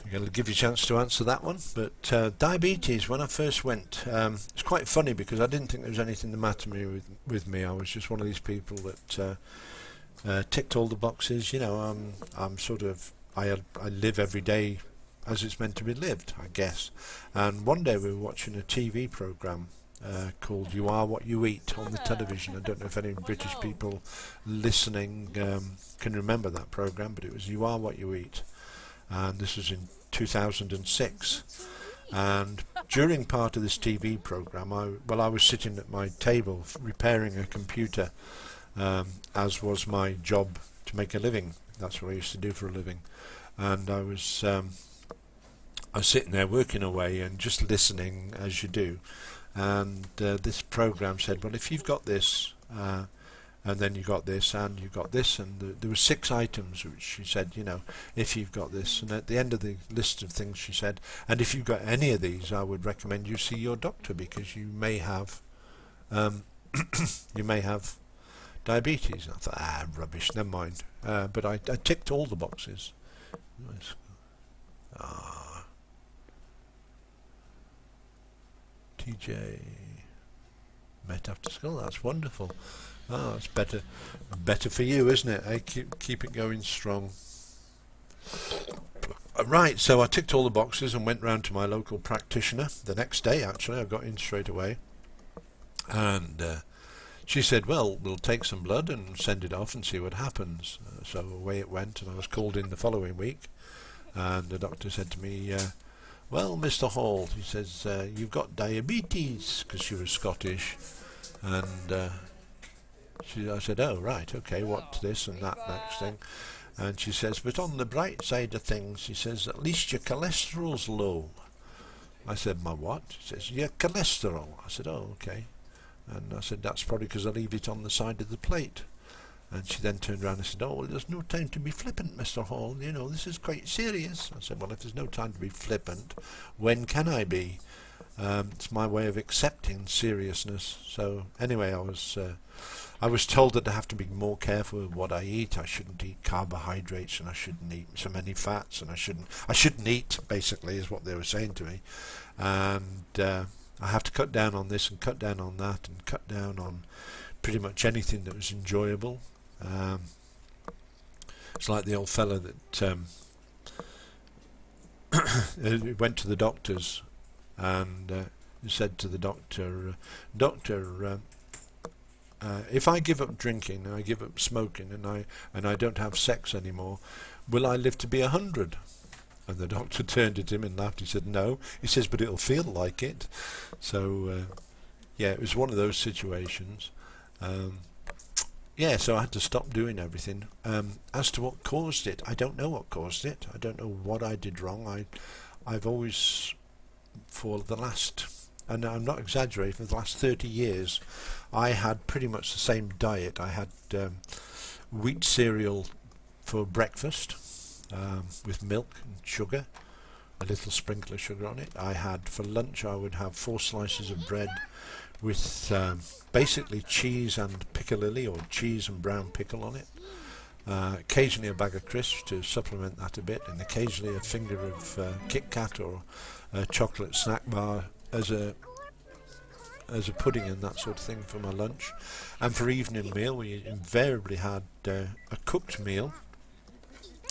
I'm going to give you a chance to answer that one. But diabetes, when I first went, it's quite funny because I didn't think there was anything the matter with me. I was just one of these people that ticked all the boxes. You know, I'm sort of, I live every day as it's meant to be lived, I guess. And one day we were watching a TV program called "You Are What You Eat" on the television. I don't know if any British people listening can remember that program, but it was "You Are What You Eat," and this was in 2006. And during part of this TV program, I was sitting at my table repairing a computer, as was my job to make a living. That's what I used to do for a living, and I was sitting there working away and just listening as you do. And this program said, well, if you've got this, and then you got this, and you got this, and there were 6 items which she said, you know, if you've got this, and at the end of the list of things she said, and if you've got any of these, I would recommend you see your doctor because you may have you may have diabetes. And I thought, rubbish, never mind. But I ticked all the boxes. TJ met after school. That's wonderful. It's better for you, isn't it? Keep it going strong. Right, so I ticked all the boxes and went round to my local practitioner the next day. Actually, I got in straight away, and she said, well, we'll take some blood and send it off and see what happens. So away it went, and I was called in the following week, and the doctor said to me, well, Mr. Hall, he says, you've got diabetes, because she was Scottish, and I said, oh, right, okay, what's this and that next thing? And she says, but on the bright side of things, she says, at least your cholesterol's low. I said, my what? She says, your cholesterol. I said, oh, okay. And I said, that's probably because I leave it on the side of the plate. And she then turned around and said, oh, well, there's no time to be flippant, Mr. Hall. You know, this is quite serious. I said, well, if there's no time to be flippant, when can I be? It's my way of accepting seriousness. So anyway, I was told that I have to be more careful with what I eat. I shouldn't eat carbohydrates, and I shouldn't eat so many fats, and I shouldn't eat, basically, is what they were saying to me. And I have to cut down on this and cut down on that and cut down on pretty much anything that was enjoyable. It's like the old fella that went to the doctors and said to the doctor, Doctor, if I give up drinking and I give up smoking and I don't have sex anymore, will I live to be 100? And the doctor turned at him and laughed. He said, no. He says, but it'll feel like it. So yeah, it was one of those situations. Yeah, so I had to stop doing everything. As to what caused it, I don't know what caused it. I don't know what I did wrong. I've always, for the last, and I'm not exaggerating, for the last 30 years, I had pretty much the same diet. I had wheat cereal for breakfast with milk and sugar, a little sprinkle of sugar on it. I had, for lunch, I would have 4 slices of bread with basically cheese and piccalilli, or cheese and brown pickle on it. Occasionally a bag of crisps to supplement that a bit, and occasionally a finger of Kit Kat or a chocolate snack bar as a pudding and that sort of thing for my lunch. And for evening meal, we invariably had a cooked meal,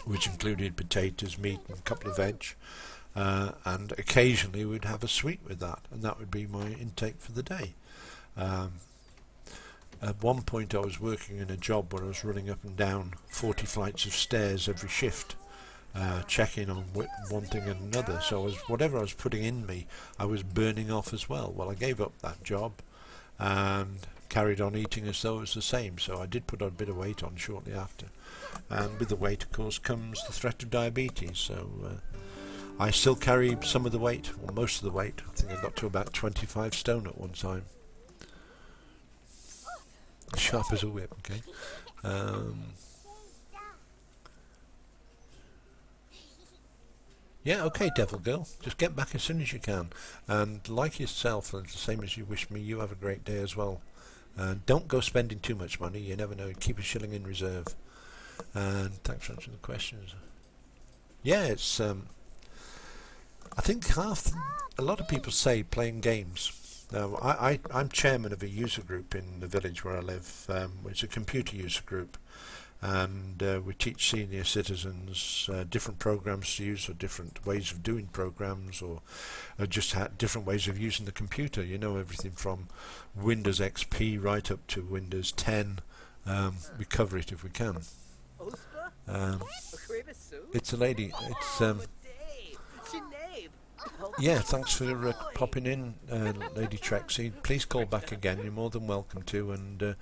which included potatoes, meat, and a couple of veg. And occasionally we'd have a sweet with that, and that would be my intake for the day. At one point I was working in a job where I was running up and down 40 flights of stairs every shift, checking on one thing and another. So whatever I was putting in me, I was burning off as well. Well, I gave up that job and carried on eating as though it was the same. So I did put a bit of weight on shortly after. And with the weight, of course, comes the threat of diabetes. So I still carry some of the weight, or most of the weight. I think I got to about 25 stone at one time. Sharp as a whip, okay. Yeah, okay, Devil Girl. Just get back as soon as you can. And like yourself, and the same as you wish me, you have a great day as well. And don't go spending too much money. You never know. Keep a shilling in reserve. And thanks for answering the questions. Yeah, it's. I think a lot of people say playing games. I'm chairman of a user group in the village where I live. It's a computer user group, and we teach senior citizens different programs to use, or different ways of doing programs, or just different ways of using the computer. You know, everything from Windows XP right up to Windows 10. We cover it if we can. It's a lady. It's yeah. Thanks for popping in, Lady Trexie. Please call back again. You're more than welcome to, and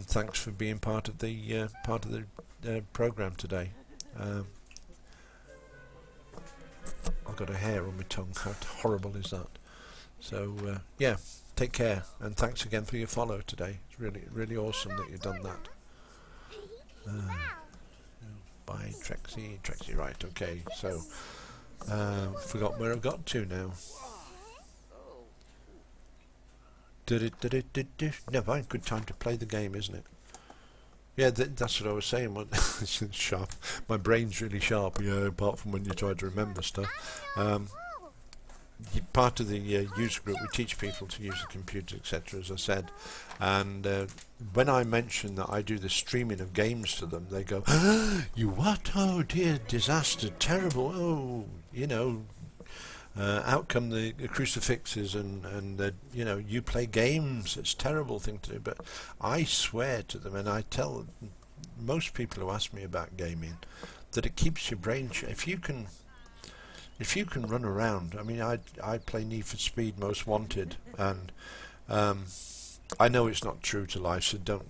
thanks for being part of the program today. I've got a hair on my tongue. How horrible is that? So yeah, take care, and thanks again for your follow today. It's really awesome that you've done that. Bye, Trexie. Trexie, right? Okay. So forgot where I got to now. Never mind. Good time to play the game, isn't it? Yeah, that's what I was saying. It's sharp. My brain's really sharp. Yeah, apart from when you try to remember stuff. Part of the user group, we teach people to use the computer, etc., as I said. And when I mention that I do the streaming of games to them, they go, "You what? Oh dear, disaster, terrible. Oh, you know, out come the crucifixes and you know, you play games. It's a terrible thing to do." But I swear to them, and I tell most people who ask me about gaming, that it keeps your brain. If you can run around, I mean, I play Need for Speed Most Wanted, and I know it's not true to life, so don't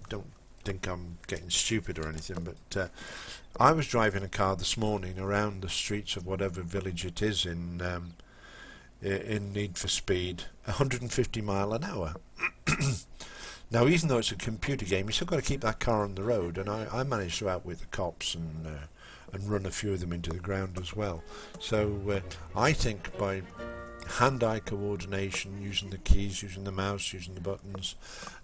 think I'm getting stupid or anything. But I was driving a car this morning around the streets of whatever village it is in Need for Speed, 150 mile an hour. Now, even though it's a computer game, you still got to keep that car on the road, and I managed to outwit the cops and run a few of them into the ground as well. So I think by hand-eye coordination, using the keys, using the mouse, using the buttons,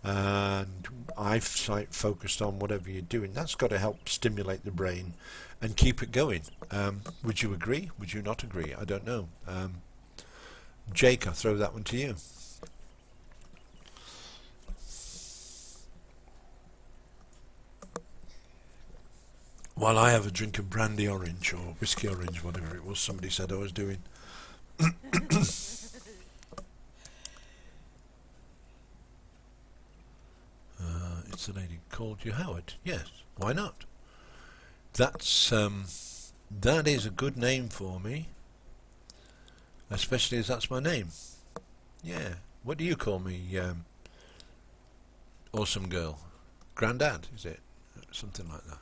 and eyesight focused on whatever you're doing, that's got to help stimulate the brain and keep it going. Would you agree? Would you not agree? I don't know. Jake, I'll throw that one to you. While I have a drink of brandy orange or whiskey orange, whatever it was somebody said I was doing. It's a lady called you Howard. Yes, why not? That's that is a good name for me, especially as that's my name. Yeah. What do you call me? Awesome girl, Grandad, is it? Something like that.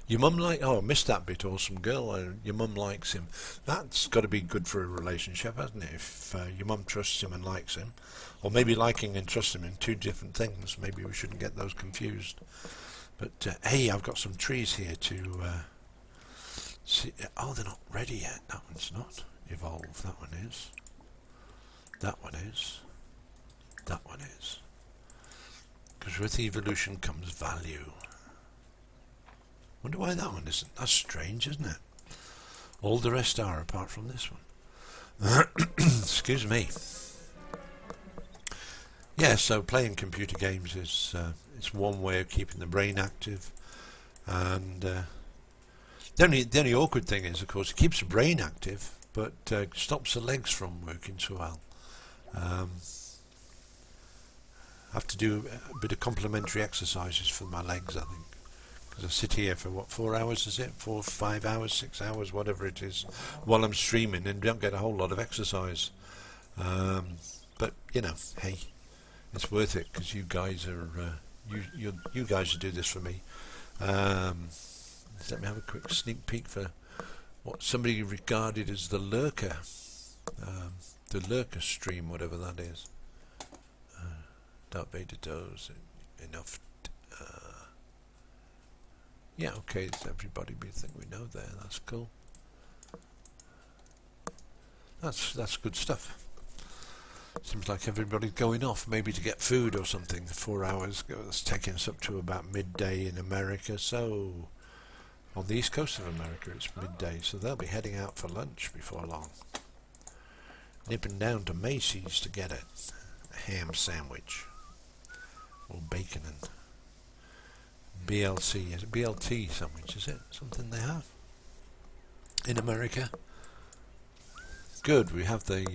Your mum I missed that bit, awesome girl. Your mum likes him. That's got to be good for a relationship, hasn't it? If your mum trusts him and likes him, or maybe liking and trusting him in two different things. Maybe we shouldn't get those confused. But hey, I've got some trees here to see. Oh, they're not ready yet. That one's not evolved. That one is. That one is. That one is. Because with evolution comes value. Wonder why that one isn't. That's strange, isn't it? All the rest are, apart from this one. Excuse me. Yeah, so playing computer games is it's one way of keeping the brain active, and the only awkward thing is, of course, it keeps the brain active, but stops the legs from working so well. I have to do a bit of complementary exercises for my legs, I think. I sit here for 4 hours, is it? 4, 5 hours, 6 hours, whatever it is, while I'm streaming, and don't get a whole lot of exercise. But you know, hey, it's worth it because you guys are you guys do this for me. Let me have a quick sneak peek for what somebody regarded as the lurker stream, whatever that is. Darth Vader does enough. Yeah, okay, it's everybody we think we know there. That's cool. That's good stuff. Seems like everybody's going off, maybe to get food or something. 4 hours. It's taking us up to about midday in America. So on the east coast of America, it's midday. So they'll be heading out for lunch before long. Nipping down to Macy's to get a ham sandwich or bacon and BLC. Is it BLT sandwich? Is it something they have in America? Good. We have the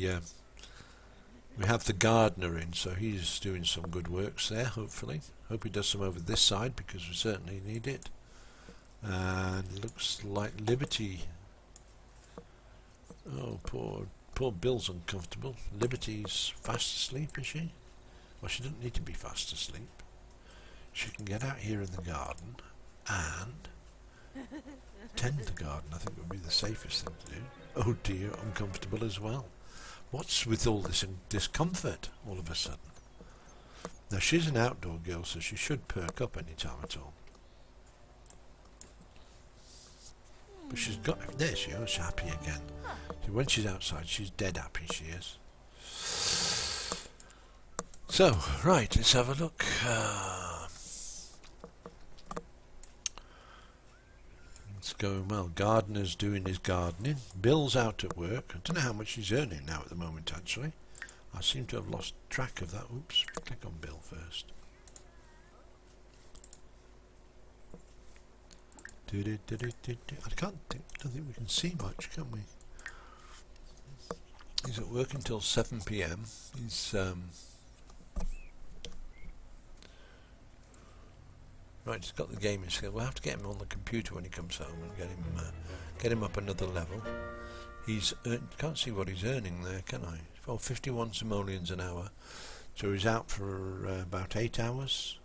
gardener in, so he's doing some good works there. Hopefully, hope he does some over this side because we certainly need it. And it looks like Liberty. Oh, poor Bill's uncomfortable. Liberty's fast asleep, is she? Well, she doesn't need to be fast asleep. She can get out here in the garden and tend the garden. I think would be the safest thing to do. Oh dear, uncomfortable as well. What's with all this discomfort all of a sudden? Now she's an outdoor girl, so she should perk up any time at all. But she's got... There she is, happy again. So when she's outside, she's dead happy, she is. So, right, let's have a look. It's going well. Gardener's doing his gardening. Bill's out at work. I don't know how much he's earning now at the moment, actually. I seem to have lost track of that. Oops, click on Bill first. I don't think we can see much, can we? He's at work until 7 PM. He's right. He's got the gaming skill. We'll have to get him on the computer when he comes home and get him up another level. He's can't see what he's earning there, can I? Oh, 51 simoleons an hour. So he's out for about 8 hours.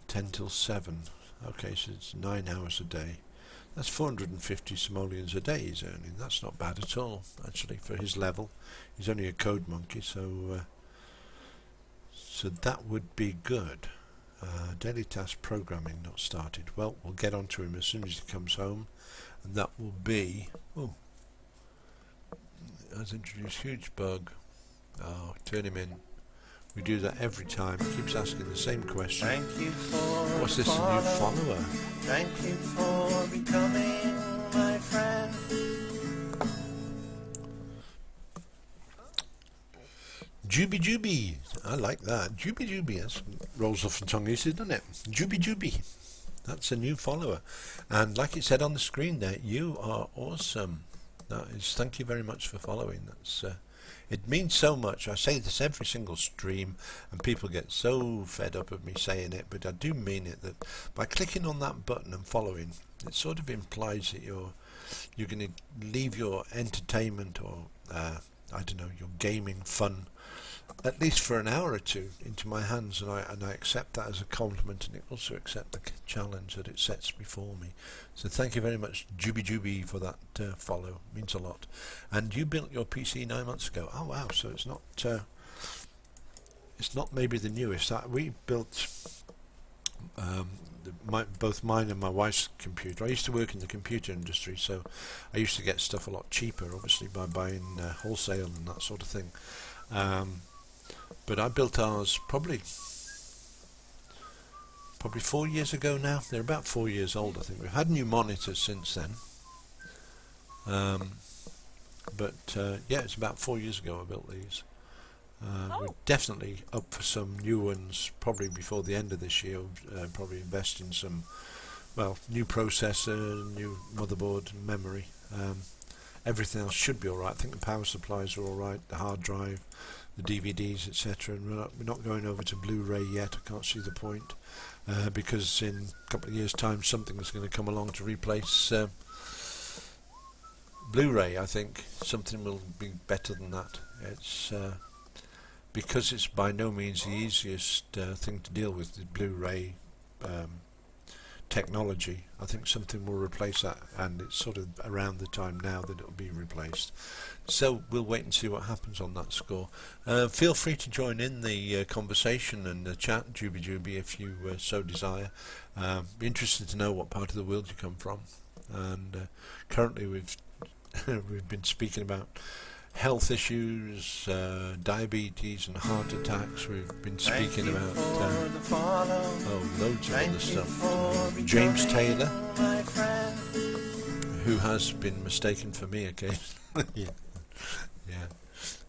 10 till 7. Okay, so it's 9 hours a day. That's 450 simoleons a day he's earning. That's not bad at all, actually, for his level. He's only a code monkey, so that would be good. Daily task programming not started. Well, we'll get onto him as soon as he comes home, and that will be... Oh, has introduced huge bug. Oh, turn him in. We do that every time. He keeps asking the same question. Thank you for What's this, a new follower? Thank you for becoming my friend. Juby Juby. I like that. Juby Juby. That rolls off the tongue easy, doesn't it? Juby Juby. That's a new follower. And like it said on the screen there, you are awesome. That is, thank you very much for following. That's it means so much. I say this every single stream and people get so fed up of me saying it, but I do mean it, that by clicking on that button and following, it sort of implies that you're going to leave your entertainment or I don't know, your gaming fun at least for an hour or two into my hands, and I accept that as a compliment, and I also accept the challenge that it sets before me. So thank you very much, Juby Juby, for that follow. It means a lot. And you built your PC 9 months ago. Oh wow! So it's not maybe the newest. We built both mine and my wife's computer. I used to work in the computer industry, so I used to get stuff a lot cheaper, obviously by buying wholesale and that sort of thing. But I built ours probably 4 years ago now. They're about 4 years old, I think. We've had new monitors since then. Yeah, it's about 4 years ago I built these. We're definitely up for some new ones probably before the end of this year. Probably invest in some, new processor, new motherboard, memory. Everything else should be alright. I think the power supplies are alright, the hard drive, the DVDs, etc. And we're not going over to Blu-ray yet. I can't see the point, because in a couple of years' time something is going to come along to replace Blu-ray. I think something will be better than that. It's because it's by no means the easiest thing to deal with, the Blu-ray technology. I think something will replace that, and it's sort of around the time now that it'll be replaced. So we'll wait and see what happens on that score. Feel free to join in the conversation and the chat, Juby, if you so desire. Be interested to know what part of the world you come from. And currently we've we've been speaking about health issues, diabetes and heart attacks. We've been speaking about loads of other stuff. James Taylor, who has been mistaken for me occasionally. yeah.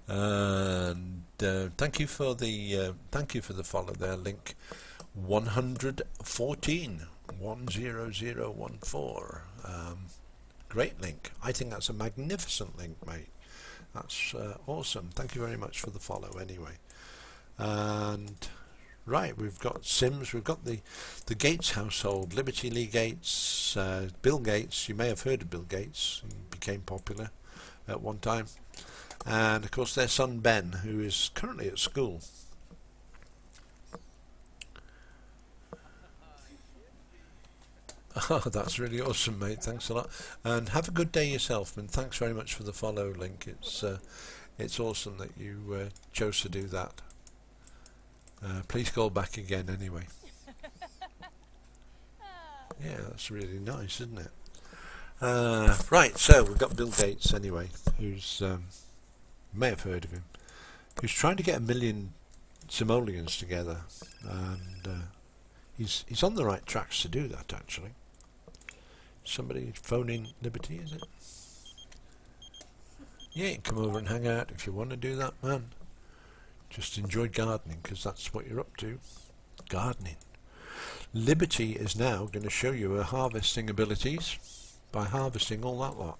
And thank you for the follow there. Link 114 10014. Great link. I think that's a magnificent link, mate. That's awesome. Thank you very much for the follow anyway. And right, we've got Sims, we've got the Gates household, Liberty Lee Gates, Bill Gates. You may have heard of Bill Gates. He became popular at one time. And of course their son Ben, who is currently at school. Oh, that's really awesome, mate. Thanks a lot, and have a good day yourself. And thanks very much for the follow link. It's awesome that you chose to do that. Please call back again anyway. Yeah, that's really nice, isn't it? Right, so we've got Bill Gates anyway, who's may have heard of him, who's trying to get 1 million simoleons together, and he's on the right tracks to do that actually. Somebody phoning Liberty, is it? Yeah, come over and hang out if you want to do that, man. Just enjoy gardening, because that's what you're up to. Gardening. Liberty is now going to show you her harvesting abilities by harvesting all that lot.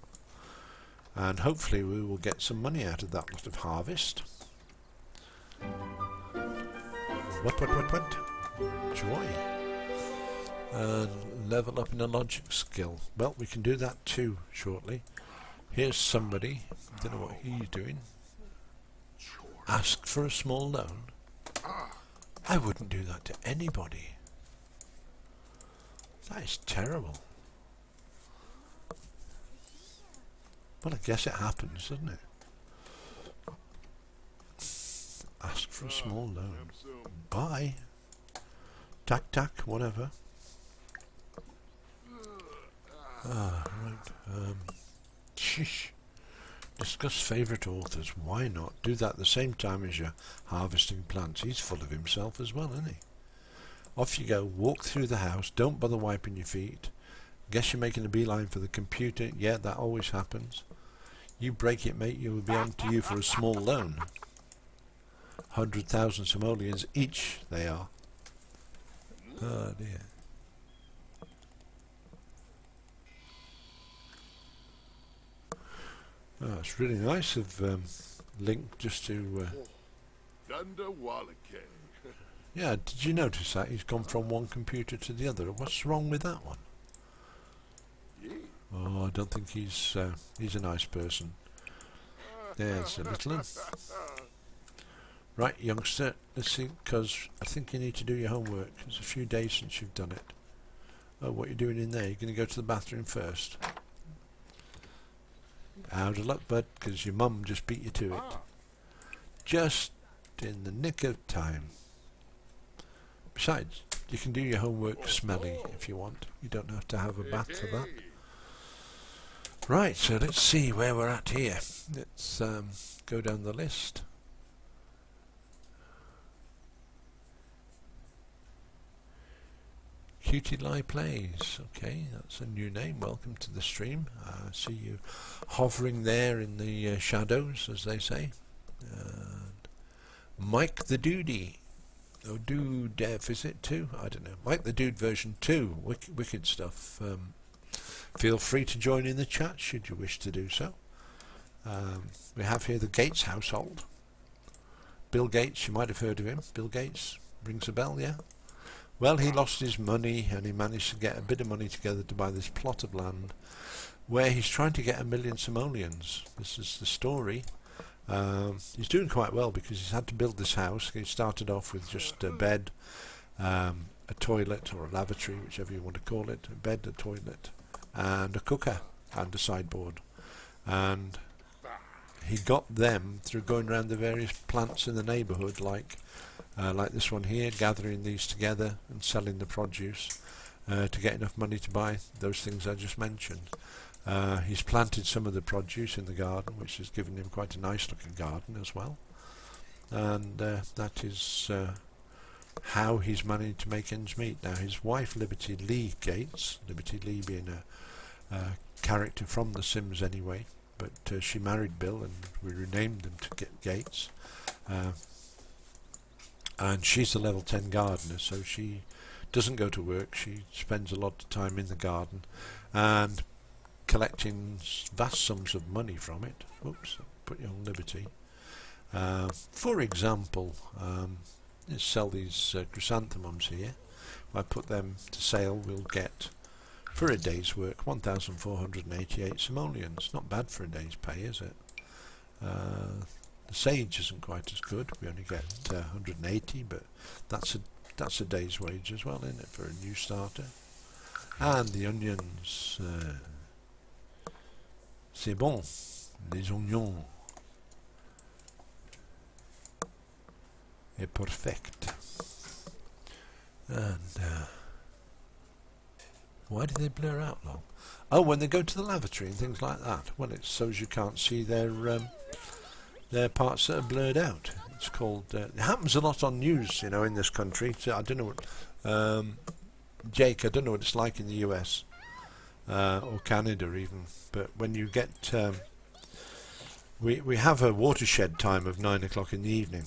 And hopefully we will get some money out of that lot of harvest. What? Joy. And level up in a logic skill. Well, we can do that too shortly. Here's somebody, don't know what he's doing. Ask for a small loan. I wouldn't do that to anybody. That is terrible. Well, I guess it happens, doesn't it? Ask for a small loan. Bye. Tack, whatever. Right. Sheesh. Discuss favourite authors. Why not? Do that at the same time as you're harvesting plants. He's full of himself as well, isn't he? Off you go. Walk through the house. Don't bother wiping your feet. Guess you're making a beeline for the computer. Yeah, that always happens. You break it, mate. You will be on to you for a small loan. 100,000 simoleons each they are. Oh dear. Oh, it's really nice of Link just to... yeah, did you notice that? He's gone from one computer to the other. What's wrong with that one? Oh, I don't think he's a nice person. There's a little one. Right, youngster, let's see, because I think you need to do your homework. It's a few days since you've done it. Oh, what are you doing in there? You're going to go to the bathroom first. Out of luck, bud, because your mum just beat you to it. Just in the nick of time. Besides, you can do your homework smelly if you want. You don't have to have a bath for that. Right, so let's see where we're at here. Let's go down the list. Cutie Lie Plays. Okay, that's a new name. Welcome to the stream. I see you hovering there in the shadows, as they say. Mike the Doody. Oh, Dude Dev, is it too? I don't know. Mike the Dude version 2. Wicked stuff. Feel free to join in the chat should you wish to do so. We have here the Gates household. Bill Gates, you might have heard of him. Bill Gates, rings a bell, yeah? Well, he lost his money and he managed to get a bit of money together to buy this plot of land where he's trying to get 1 million simoleons. This is the story. He's doing quite well because he's had to build this house. He started off with just a bed, a a toilet or a lavatory, whichever you want to call it, a bed, a toilet, and a cooker and a sideboard. And he got them through going around the various plants in the neighbourhood, like this one here, gathering these together and selling the produce to get enough money to buy those things I just mentioned. He's planted some of the produce in the garden, which has given him quite a nice looking garden as well. And that is how he's managed to make ends meet. Now his wife, Liberty Lee Gates, Liberty Lee being a character from The Sims anyway, but she married Bill and we renamed them to Gates. And she's a level 10 gardener, so she doesn't go to work. She spends a lot of time in the garden and collecting vast sums of money from it. Oops, put you on Liberty. For example, let's sell these chrysanthemums here. If I put them to sale, we'll get, for a day's work, 1,488 simoleons. Not bad for a day's pay, is it? The sage isn't quite as good. We only get 180, but that's a day's wage as well, isn't it, for a new starter? And the onions, c'est bon, les oignons. Est perfect. And why do they blur out long? Oh, when they go to the lavatory and things like that. Well, it's so as you can't see their parts that are blurred out. It's called. It happens a lot on news, in this country. So I don't know what. Jake, I don't know what it's like in the US or Canada even. But when you get, we have a watershed time of 9 o'clock in the evening.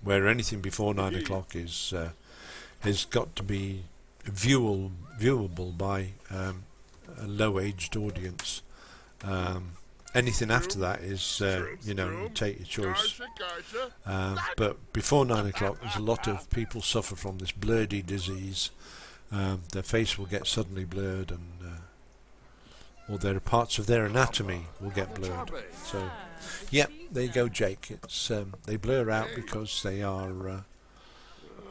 Where anything before 9 o'clock is has got to be viewable by a low-aged audience. Anything after that is, you take your choice. But before 9 o'clock, there's a lot of people suffer from this blurdy disease. Their face will get suddenly blurred, and or their parts of their anatomy will get blurred. So. Yep, there you go, Jake. It's they blur out because they are.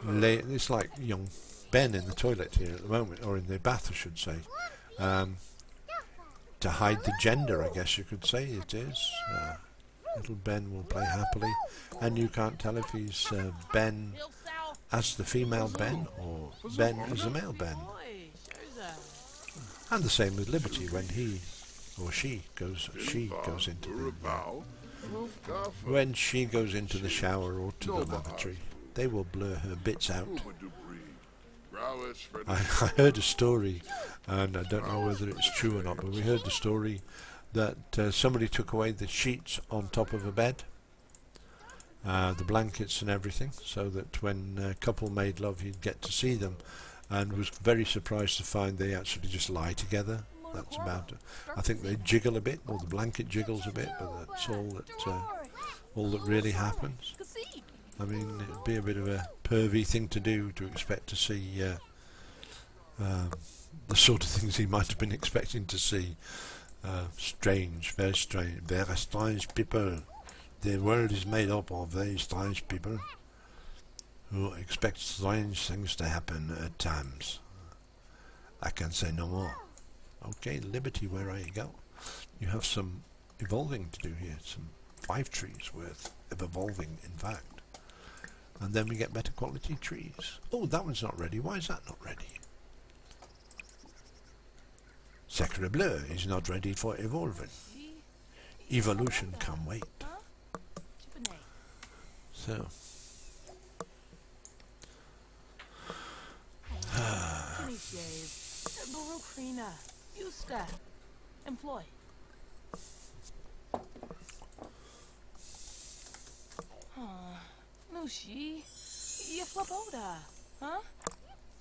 It's like young Ben in the toilet here at the moment, or in the bath, I should say, to hide the gender. I guess you could say it is. Little Ben will play happily, and you can't tell if he's Ben as the female Ben or Ben as the male Ben. And the same with Liberty when he or she goes into the when she goes into the shower or to the lavatory, they will blur her bits out. I heard a story, and I don't know whether it's true or not, but we heard the story that somebody took away the sheets on top of a bed, the blankets and everything, so that when a couple made love he'd get to see them, and was very surprised to find they actually just lie together. That's about it. I think they jiggle a bit, or the blanket jiggles a bit, but that's all that really happens. I mean, it'd be a bit of a pervy thing to do to expect to see the sort of things he might have been expecting to see. Strange, very strange, very strange people. The world is made up of very strange people who expect strange things to happen at times. I can say no more. Okay, Liberty, where are you going? You have some evolving to do here, some 5 trees worth of evolving, in fact. And then we get better quality trees. Oh, that one's not ready. Why is that not ready? Sacre bleu is not ready for evolving. Evolution can wait. So. Employ. Nushi, you flapoda, huh?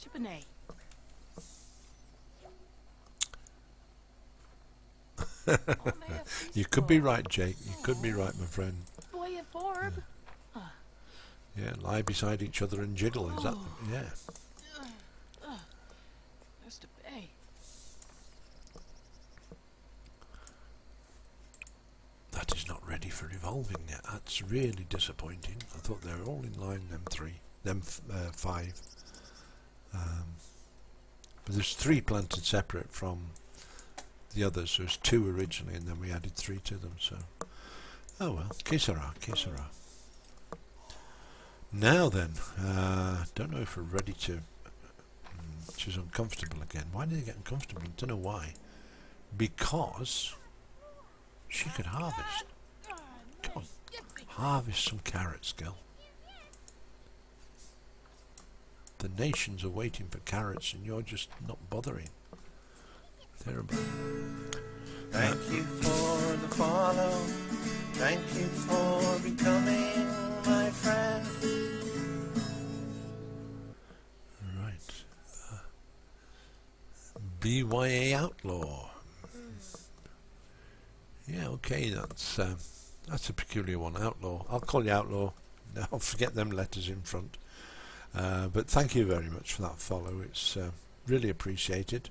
Chipane. You could be right, Jake. You could be right, my friend. Boy, a Forb. Yeah, lie beside each other and jiggle. Is that? Yeah. There's the bay. That is not ready for evolving yet. That's really disappointing. I thought they were all in line, them 5. But there's 3 planted separate from the others. There was 2 originally, and then we added 3 to them. So, oh well, que sera, que sera. Now then, don't know if we're ready to. She's uncomfortable again. Why did they get uncomfortable? I don't know why. Because she could harvest. Come on, harvest some carrots, girl. The nations are waiting for carrots, and you're just not bothering. Terrible. Thank you for the follow. Thank you for becoming my friend. Right. BYA Outlaw. Yeah, okay, that's a peculiar one. Outlaw. I'll call you Outlaw. I'll forget them letters in front. But thank you very much for that follow. It's really appreciated.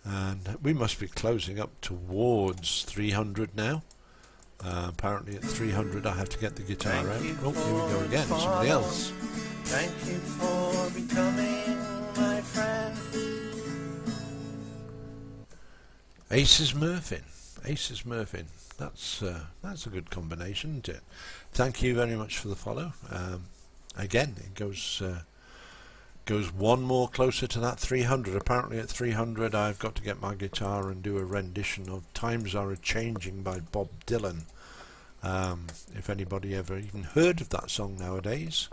And we must be closing up towards 300 now. Apparently at 300 I have to get the guitar out. Oh, here we go again. Somebody else. Thank you for becoming my friend. Aces Murphin. Aces Murphin. That's a good combination, isn't it? Thank you very much for the follow. Again, it goes one more closer to that 300. Apparently at 300 I've got to get my guitar and do a rendition of Times Are A-Changing by Bob Dylan. If anybody ever even heard of that song nowadays.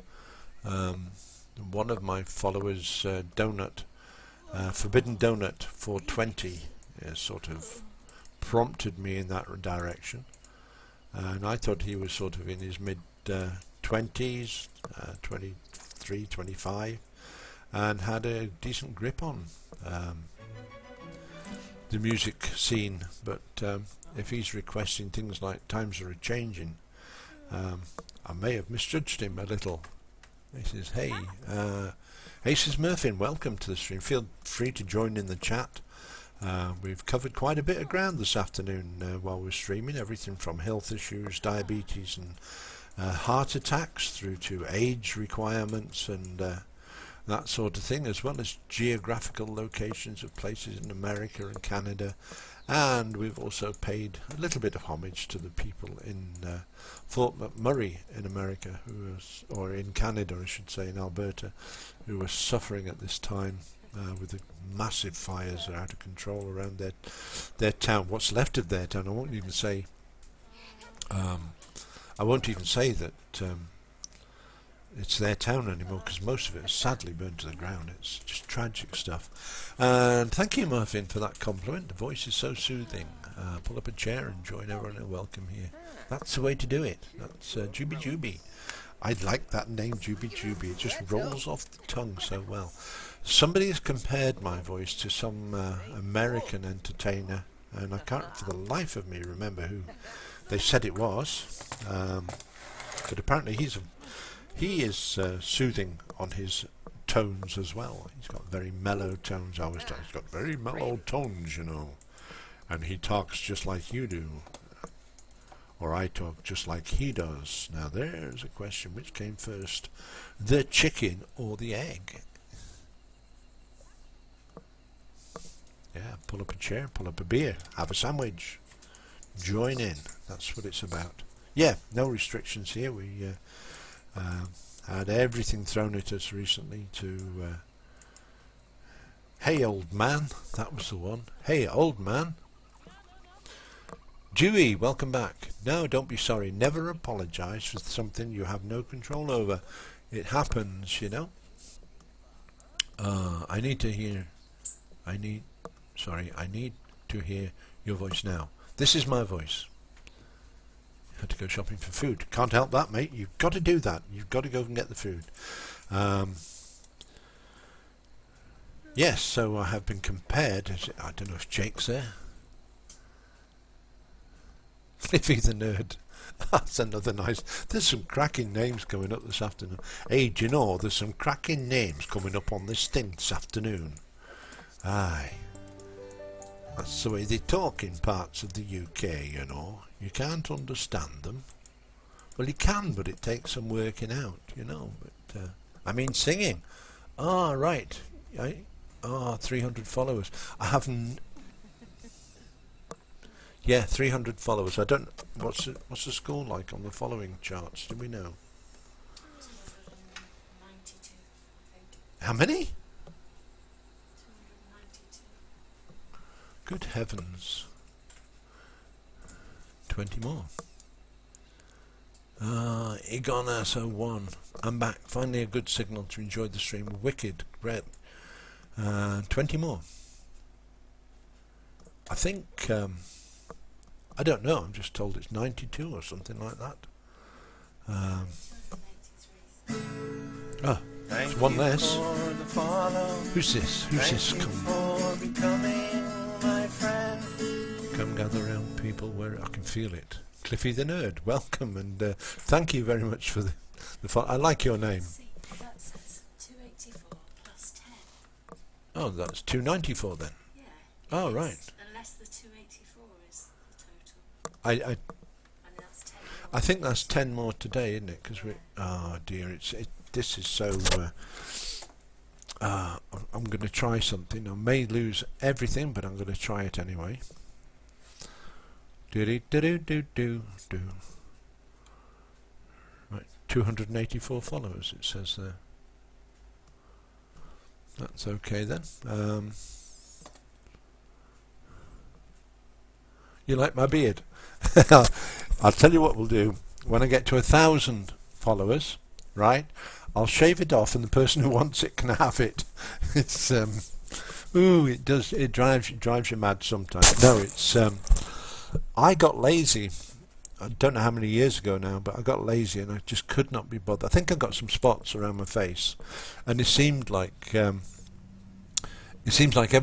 One of my followers, Donut, Forbidden Donut 420, sort of prompted me in that direction. And I thought he was sort of in his mid 20s, 23, 25, and had a decent grip on the music scene. But if he's requesting things like Times Are A-Changing, I may have misjudged him a little. He says, hey, Aces Murphin, welcome to the stream. Feel free to join in the chat. We've covered quite a bit of ground this afternoon while we're streaming, everything from health issues, diabetes and heart attacks through to age requirements and that sort of thing, as well as geographical locations of places in America and Canada. And we've also paid a little bit of homage to the people in Fort McMurray in America, or in Canada I should say, in Alberta, who are suffering at this time with the massive fires that are out of control around their town, what's left of their town. I won't even say that it's their town anymore, because most of it is sadly burned to the ground. It's just tragic stuff. And thank you, Murphin, for that compliment. The voice is so soothing. Pull up a chair and join everyone and welcome here. That's the way to do it. That's Juby Juby. I like that name, Juby Juby. It just rolls off the tongue so well. Somebody has compared my voice to some American entertainer, and I can't for the life of me remember who they said it was. But apparently he is soothing on his tones as well. He's got very mellow tones. He's got very mellow tones, you know. And he talks just like you do. Or I talk just like he does. Now there's a question. Which came first? The chicken or the egg? Yeah, pull up a chair, pull up a beer, have a sandwich. Join in. That's what it's about. Yeah, no restrictions here. We had everything thrown at us recently to hey old man, that was the one. Hey old man. Dewey, welcome back. No, don't be sorry. Never apologise for something you have no control over. It happens, you know. I need to hear your voice now. This is my voice. Had to go shopping for food. Can't help that, mate. You've got to do that. You've got to go and get the food. Yes, so I have been compared. I don't know if Jake's there. Livy the Nerd. That's another nice. There's some cracking names coming up this afternoon. Hey, do you know, there's some cracking names coming up on this thing this afternoon. Aye. That's the way they talk in parts of the UK, you know. You can't understand them. Well, you can, but it takes some working out, you know. But I mean, singing. Ah, right. 300 followers. I haven't. Yeah, 300 followers. I don't. What's the score like on the following charts? Do we know? 292, I think. How many? 292. Good heavens. 20 more. Igonas01. I'm back. Finally a good signal to enjoy the stream. Wicked. Great. 20 more. I think, I don't know, I'm just told it's 92 or something like that. 283. Oh, it's one less. For the follow. Who's this? Who's this? Thank you Come, for becoming my friend. come gather around, people, where I can feel it. Cliffy the Nerd, welcome, and thank you very much for the I like your name. See, that says 284 plus 10. Oh, that's 294 then. Yeah. Oh, It's- right. Unless the 284 is the total. I And that's 10 more. I think that's 10 more today, isn't it? Because we. Oh dear, this is so. I'm going to try something. I may lose everything, but I'm going to try it anyway. Do do do do do do. Right, 284 followers. It says there. That's okay then. You like my beard? I'll tell you what we'll do. When I get to 1,000 followers, right, I'll shave it off, and the person who wants it can have it. It's it does. It drives you mad sometimes. No, it's I got lazy. I don't know how many years ago now, but I got lazy and I just could not be bothered. I think I got some spots around my face, and it seemed like every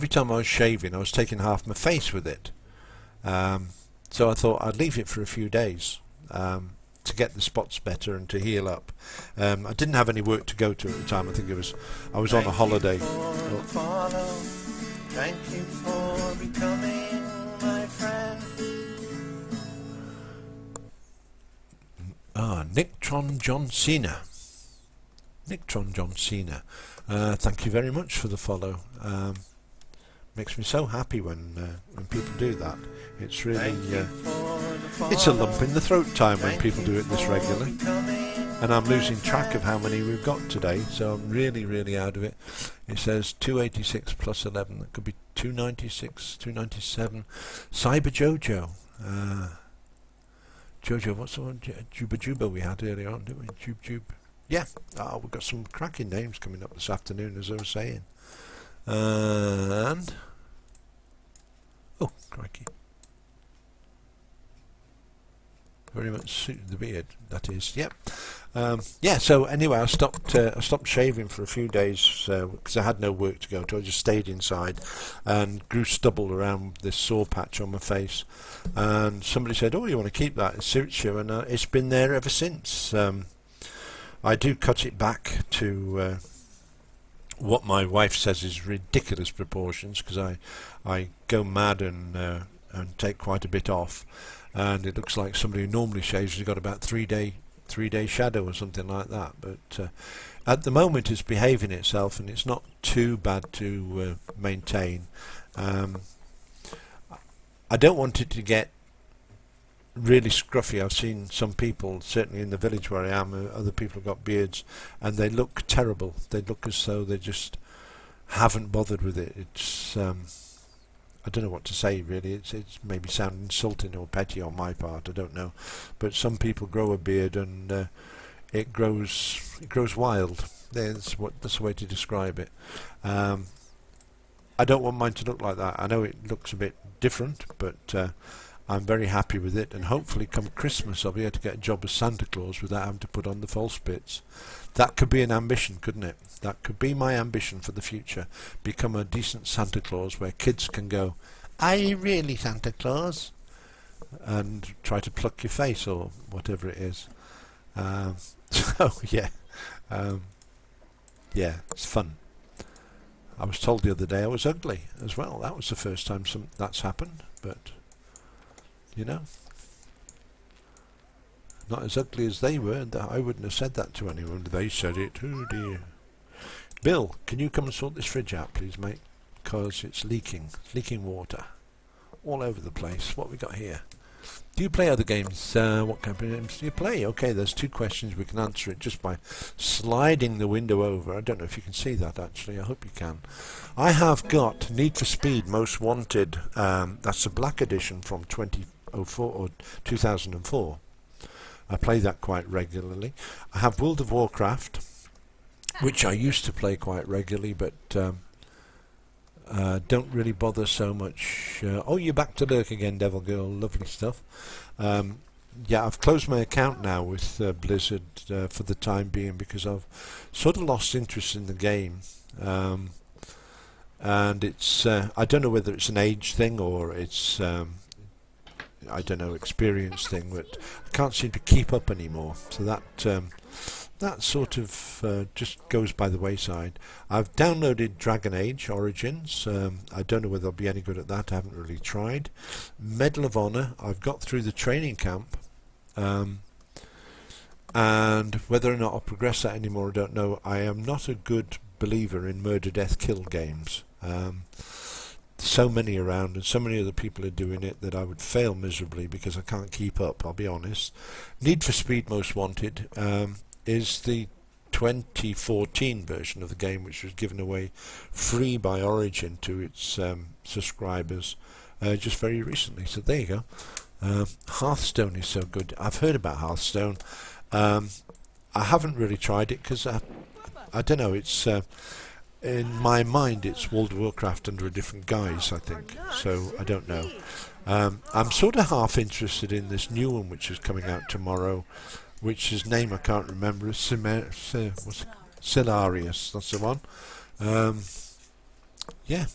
time I was shaving, I was taking half my face with it. So I thought I'd leave it for a few days to get the spots better and to heal up. I didn't have any work to go to at the time. I think I was on a holiday. Thank you for becoming my friend. Nicktron John Cena. Nicktron John Cena. Thank you very much for the follow. Makes me so happy when people do that. It's really it's a lump in the throat time when people do it this regularly. And I'm losing track of how many we've got today, so I'm really out of it. It says 286 plus 11. That could be 296, 297. Cyber Jojo. Jojo, what's the one? Juba Juba we had earlier on, didn't we? Jube. Yeah, we've got some cracking names coming up this afternoon, as I was saying. And oh, crikey! Very much suited the beard. That is, yep. Yeah. So anyway, I stopped shaving for a few days because I had no work to go to. I just stayed inside and grew stubble around this sore patch on my face. And somebody said, "Oh, you want to keep that? It suits you." And it's been there ever since. I do cut it back to what my wife says is ridiculous proportions, because I go mad and take quite a bit off, and it looks like somebody who normally shaves has got about 3 day shadow or something like that. But at the moment it's behaving itself, and it's not too bad to maintain. I don't want it to get really scruffy. I've seen some people, certainly in the village where I am, other people have got beards and they look terrible. They look as though they just haven't bothered with it. It's I don't know what to say really. It's maybe sound insulting or petty on my part, I don't know, but some people grow a beard and it grows wild. That's the way to describe it. I don't want mine to look like that. I know it looks a bit different, but I'm very happy with it, and hopefully come Christmas I'll be able to get a job as Santa Claus without having to put on the false bits. That could be an ambition, couldn't it? That could be my ambition for the future. Become a decent Santa Claus where kids can go, "Are you really Santa Claus?" and try to pluck your face or whatever it is. So yeah, yeah, it's fun. I was told the other day I was ugly as well. That was the first time that's happened, but you know, not as ugly as they were. I wouldn't have said that to anyone. They said it. Oh dear. Bill, can you come and sort this fridge out, please, mate? Because it's leaking water all over the place. What we got here? Do you play other games? What kind of games do you play? Okay, there's 2 questions. We can answer it just by sliding the window over. I don't know if you can see that, actually. I hope you can. I have got Need for Speed Most Wanted. That's the Black Edition from 2004 or 2004. I play that quite regularly. I have World of Warcraft, which I used to play quite regularly, but don't really bother so much. Oh, you're back to lurk again, Devil Girl. Lovely stuff. Yeah, I've closed my account now with Blizzard for the time being because I've sort of lost interest in the game. And it's I don't know whether it's an age thing or it's I don't know, experience thing, but I can't seem to keep up anymore. So that sort of just goes by the wayside. I've downloaded Dragon Age Origins. I don't know whether I'll be any good at that. I haven't really tried. Medal of Honor. I've got through the training camp. And whether or not I'll progress that anymore, I don't know. I am not a good believer in murder, death, kill games. So many around and so many other people are doing it that I would fail miserably because I can't keep up, I'll be honest. Need for Speed Most Wanted is the 2014 version of the game, which was given away free by Origin to its subscribers just very recently. So there you go. Hearthstone is so good. I've heard about Hearthstone. I haven't really tried it because I don't know, it's in my mind it's World of Warcraft under a different guise, I think, so I don't know. I'm sort of half interested in this new one which is coming out tomorrow, which his name I can't remember, is Silarius, that's the one. Yeah,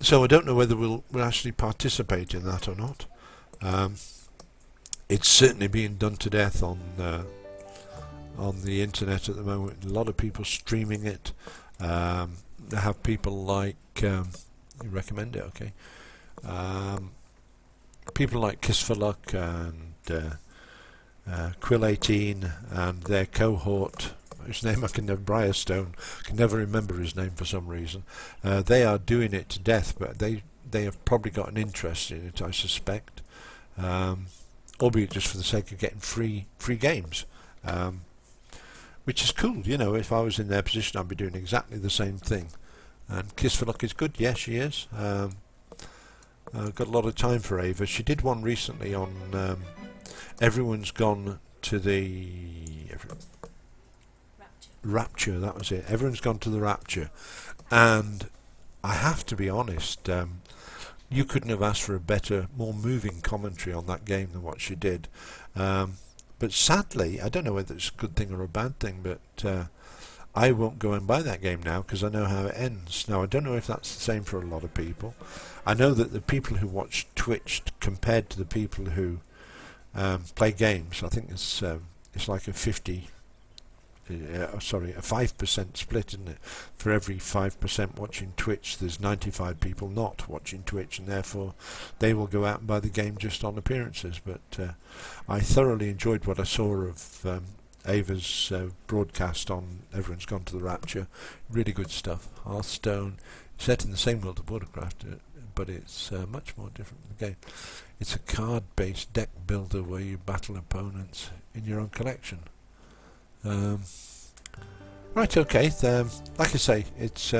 so I don't know whether we'll actually participate in that or not. It's certainly being done to death on the internet at the moment. A lot of people streaming it. They have people like you recommend it, okay? People like Kiss for Luck and Quill 18 and their cohort, whose name I can never, Briarstone, can never remember his name for some reason. They are doing it to death, but they have probably got an interest in it, I suspect, albeit just for the sake of getting free games. Which is cool, you know. If I was in their position, I'd be doing exactly the same thing. And Kiss for Luck is good, yes, she is. Got a lot of time for Ava. She did one recently on Everyone's Gone to the Rapture. That was it. Everyone's Gone to the Rapture, and I have to be honest. You couldn't have asked for a better, more moving commentary on that game than what she did. But sadly, I don't know whether it's a good thing or a bad thing, but I won't go and buy that game now because I know how it ends. Now, I don't know if that's the same for a lot of people. I know that the people who watch Twitch compared to the people who play games, I think it's like a 5% split, isn't it? For every 5% watching Twitch, there's 95 people not watching Twitch, and therefore they will go out and buy the game just on appearances. But I thoroughly enjoyed what I saw of Ava's broadcast on Everyone's Gone to the Rapture. Really good stuff. Hearthstone, set in the same world of Warcraft, but it's much more different from the game. It's a card-based deck builder where you battle opponents in your own collection. Right, okay. Like I say, it's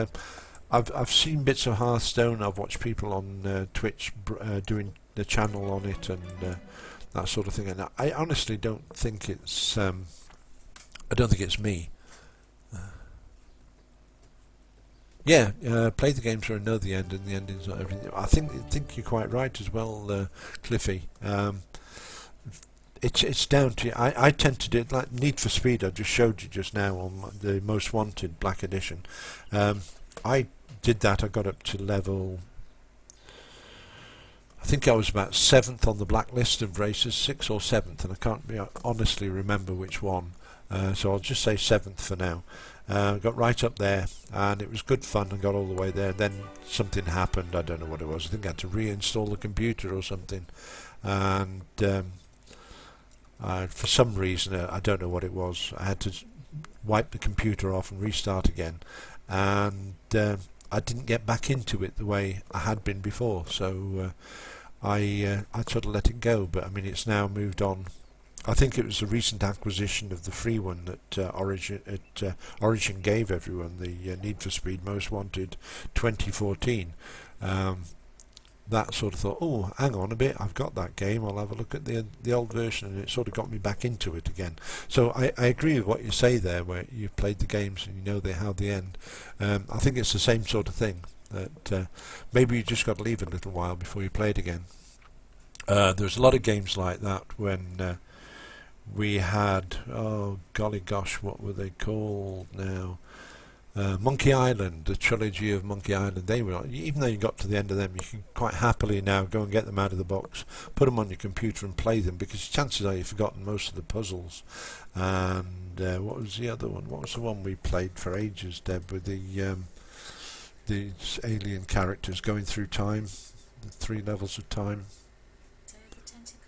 I've seen bits of Hearthstone. I've watched people on Twitch doing the channel on it and that sort of thing. And I honestly don't think it's I don't think it's me. Yeah, play the games or know the end, and the ending's not everything. I think you're quite right as well, Cliffy. It's down to I tend to do it like Need for Speed. I just showed you just now on the Most Wanted Black Edition. I did that. I got up to level. I think I was about 7th on the blacklist of races, 6th or 7th, and I can't honestly remember which one. So I'll just say 7th for now. Got right up there, and it was good fun and got all the way there. Then something happened. I don't know what it was. I think I had to reinstall the computer or something, and for some reason, I don't know what it was, I had to wipe the computer off and restart again, and I didn't get back into it the way I had been before. So I sort of let it go. But I mean, it's now moved on. I think it was a recent acquisition of the free one that Origin gave everyone, the Need for Speed Most Wanted 2014. That sort of thought, oh, hang on a bit, I've got that game, I'll have a look at the old version, and it sort of got me back into it again. So I agree with what you say there, where you've played the games and you know how they end. I think it's the same sort of thing, that maybe you just got to leave it a little while before you play it again. There's a lot of games like that when we had, oh golly gosh, what were they called now? Monkey Island, the trilogy of Monkey Island. They were, even though you got to the end of them, you can quite happily now go and get them out of the box, put them on your computer and play them, because chances are you've forgotten most of the puzzles. And what was the other one? What was the one we played for ages, Deb, with the alien characters going through time, the 3 levels of time?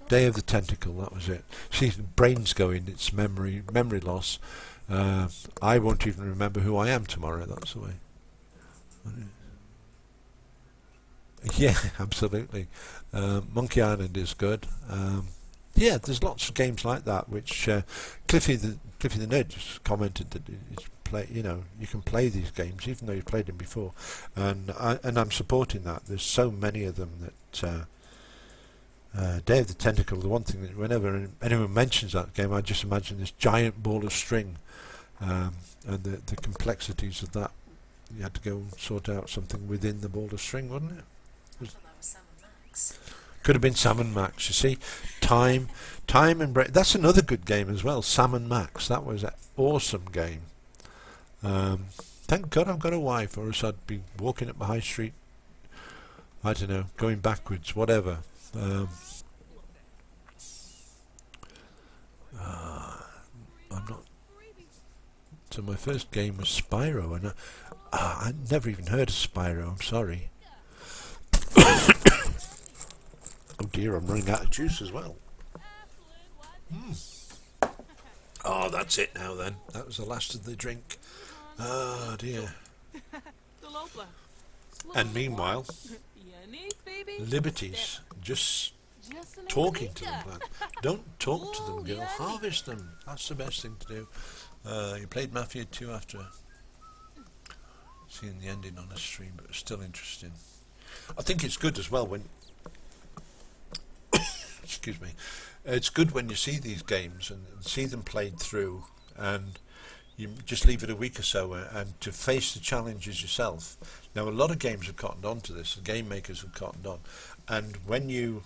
Day of the Tentacle, that was it. See, brain's going, it's memory loss. I won't even remember who I am tomorrow, that's the way. Yeah, absolutely. Monkey Island is good. Yeah, there's lots of games like that, which Cliffy the Nerd just commented that it's you can play these games even though you've played them before, and I'm supporting that. There's so many of them that Day of the Tentacle, the one thing that whenever anyone mentions that game, I just imagine this giant ball of string, and the complexities of that. You had to go and sort out something within the ball of string, wasn't it? I thought that was Sam and Max. Could have been Sam and Max, you see. Time and Break. That's another good game as well, Sam and Max. That was an awesome game. Thank God I've got a wife, or else I'd be walking up the high street, I don't know, going backwards, whatever. I'm not. So my first game was Spyro, and I'd never even heard of Spyro. I'm sorry. Oh dear, I'm running out of juice as well. Oh, that's it now then. That was the last of the drink. Oh dear. And meanwhile, Liberties, just talking to them. Don't talk to them, girl. Harvest them. That's the best thing to do. You played Mafia 2 after seeing the ending on a stream, but it's still interesting. I think it's good as well when excuse me, it's good when you see these games and see them played through, and you just leave it a week or so and to face the challenges yourself. Now a lot of games have cottoned on to this, the game makers have cottoned on, and when you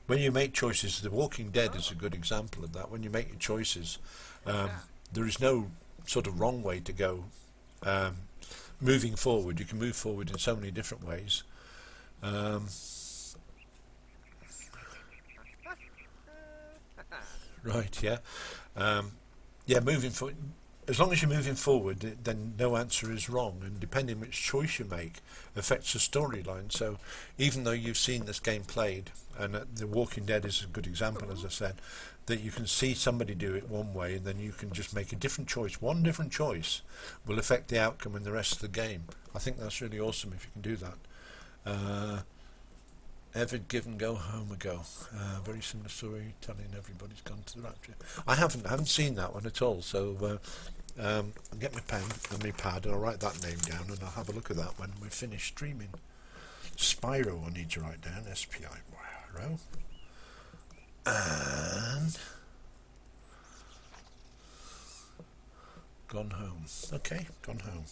make choices, The Walking Dead is a good example of that. When you make your choices, there is no sort of wrong way to go. Moving forward, you can move forward in so many different ways. Right, yeah. Yeah, moving forward. As long as you're moving forward, then no answer is wrong, and depending which choice you make affects the storyline. So even though you've seen this game played, and The Walking Dead is a good example, as I said, that you can see somebody do it one way and then you can just make a different choice. One different choice will affect the outcome in the rest of the game. I think that's really awesome if you can do that. Ever Give and Go Home Ago. Very similar story, telling everybody's gone to the rapture. I haven't seen that one at all, so I'll get my pen and my pad and I'll write that name down and I'll have a look at that when we're finished streaming. Spyro I need to write down, S-P-I-R-O. And Gone Home. Okay, Gone Home.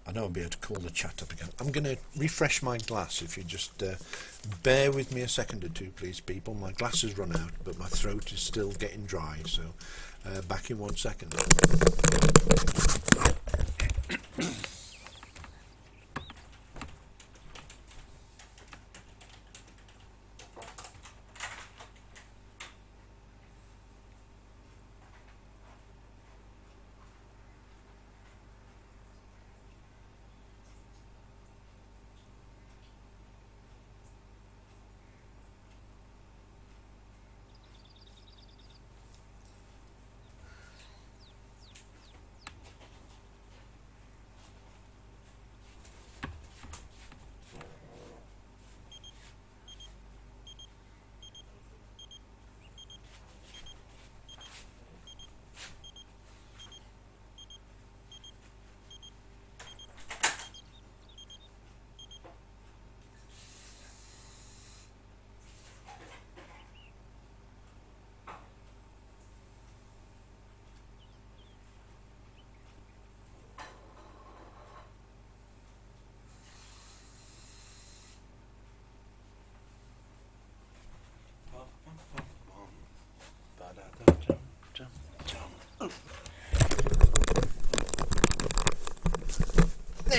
I know I'll be able to call the chat up again. I'm going to refresh my glass if you just bear with me a second or two, please, people. My glass has run out, but my throat is still getting dry, so back in 1 second.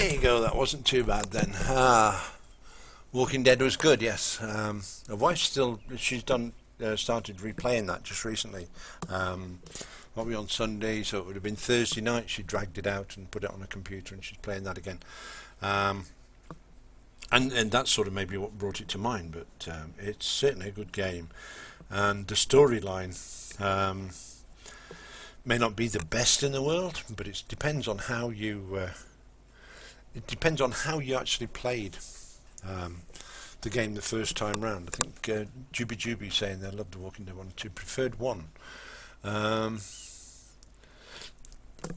There you go. That wasn't too bad then. Walking Dead was good. Yes. My wife she's started replaying that just recently. Probably on Sunday, so it would have been Thursday night. She dragged it out and put it on a computer, and she's playing that again. And that's sort of maybe what brought it to mind. But it's certainly a good game, and the storyline may not be the best in the world, but it depends on how you. It depends on how you actually played the game the first time round. I think Juby saying they loved the Walking Dead 1 and 2, preferred 1. I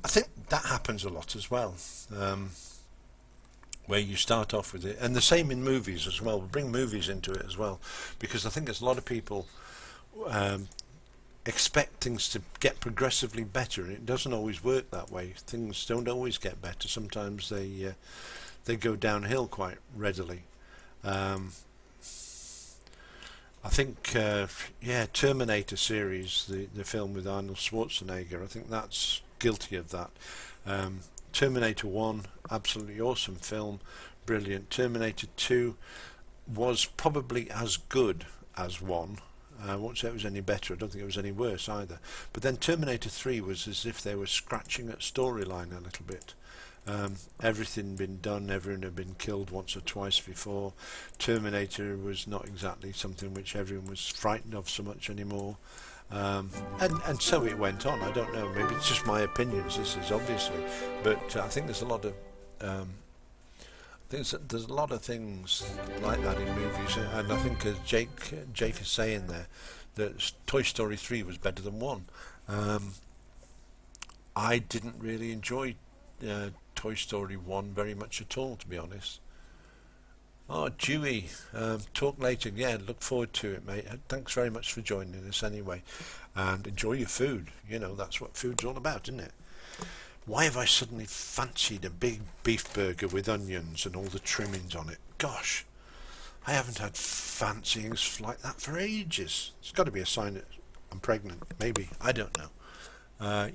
think that happens a lot as well, where you start off with it, and the same in movies as well. We bring movies into it as well, because I think there's a lot of people expect things to get progressively better, and it doesn't always work that way. Things don't always get better. Sometimes they go downhill quite readily. I think Terminator series, the film with Arnold Schwarzenegger, I think that's guilty of that. Terminator 1, absolutely awesome film, brilliant. Terminator 2 was probably as good as 1. I won't say it was any better. I don't think it was any worse either. But then Terminator 3 was as if they were scratching at storyline a little bit. Everything been done, everyone had been killed once or twice before. Terminator was not exactly something which everyone was frightened of so much anymore. And so it went on. I don't know, maybe it's just my opinions, this is obviously, but I think there's a lot of there's a lot of things like that in movies, and I think as Jake is saying there, that Toy Story 3 was better than 1. I didn't really enjoy Toy Story 1 very much at all, to be honest. Oh, Dewey, talk later. Yeah, look forward to it, mate. Thanks very much for joining us anyway. And enjoy your food. You know, that's what food's all about, isn't it? Why have I suddenly fancied a big beef burger with onions and all the trimmings on it? Gosh, I haven't had fancyings like that for ages. It's got to be a sign that I'm pregnant. Maybe. I don't know.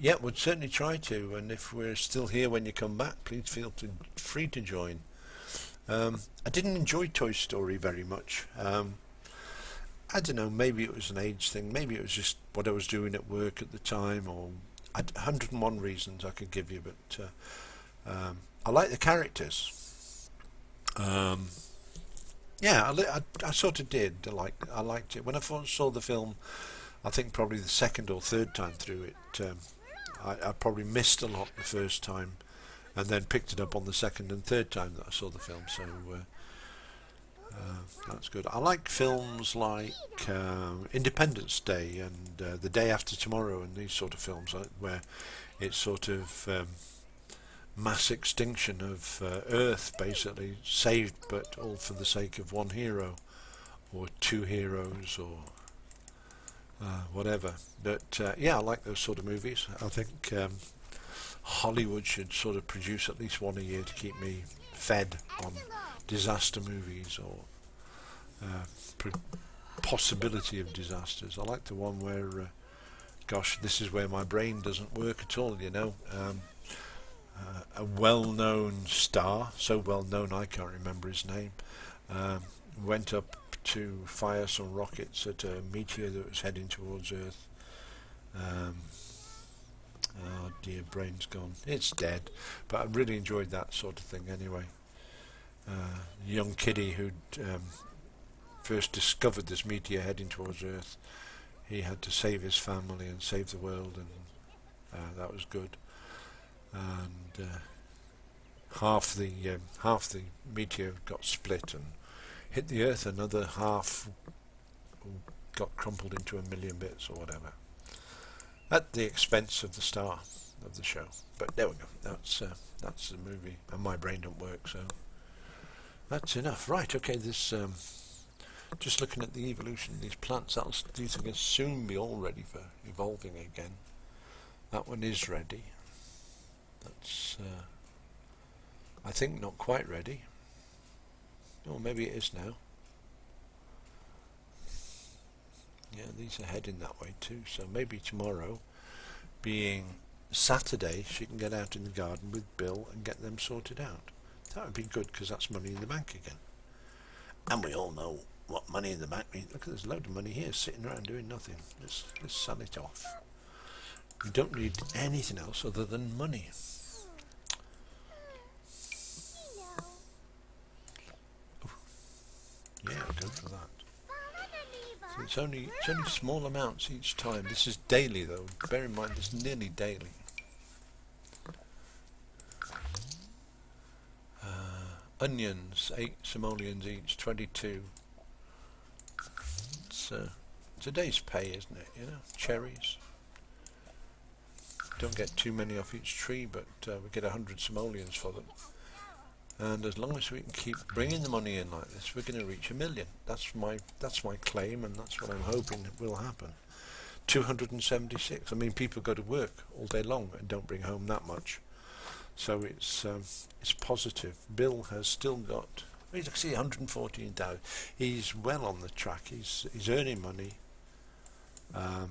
Yeah, we'd certainly try to. And if we're still here when you come back, please feel free to join. I didn't enjoy Toy Story very much. I don't know, maybe it was an age thing, maybe it was just what I was doing at work at the time, or 101 reasons I could give you, but I like the characters. Yeah, I sort of did. I liked it. When I first saw the film, I think probably the second or third time through it, I probably missed a lot the first time, and then picked it up on the second and third time that I saw the film, so that's good. I like films like Independence Day and The Day After Tomorrow and these sort of films where it's sort of mass extinction of Earth, basically, saved but all for the sake of one hero or two heroes or whatever. But yeah, I like those sort of movies. I think Hollywood should sort of produce at least one a year to keep me fed on disaster movies or possibility of disasters. I like the one where gosh, this is where my brain doesn't work at all, you know. A well-known star, so well-known I can't remember his name, went up to fire some rockets at a meteor that was heading towards Earth. Oh dear, brain's gone. It's dead. But I really enjoyed that sort of thing anyway. Young kiddie who'd first discovered this meteor heading towards Earth. He had to save his family and save the world, and that was good. And half the meteor got split and hit the Earth. Another half got crumpled into a million bits or whatever, at the expense of the star of the show. But there we go. That's the movie, and my brain don't work, so that's enough. Right, okay, this just looking at the evolution of these plants, these will soon be all ready for evolving again. That one is ready. That's I think not quite ready. Or maybe it is now. Yeah, these are heading that way too, so maybe tomorrow, being Saturday, she can get out in the garden with Bill and get them sorted out. That would be good, because that's money in the bank again. And we all know what money in the bank means. Look, there's a load of money here sitting around doing nothing. Let's sell it off. We don't need anything else other than money. Yeah, go for that. So it's only small amounts each time. This is daily though. Bear in mind, it's nearly daily. Onions, 8 simoleons each, 22. It's a day's pay, isn't it? You know, cherries. Don't get too many off each tree, but we get 100 simoleons for them. And as long as we can keep bringing the money in like this, we're going to reach 1 million. That's my claim, and that's what I'm hoping will happen. 276. I mean, people go to work all day long and don't bring home that much. So it's positive. Bill has still got, you can see 114,000. He's well on the track. He's earning money. Where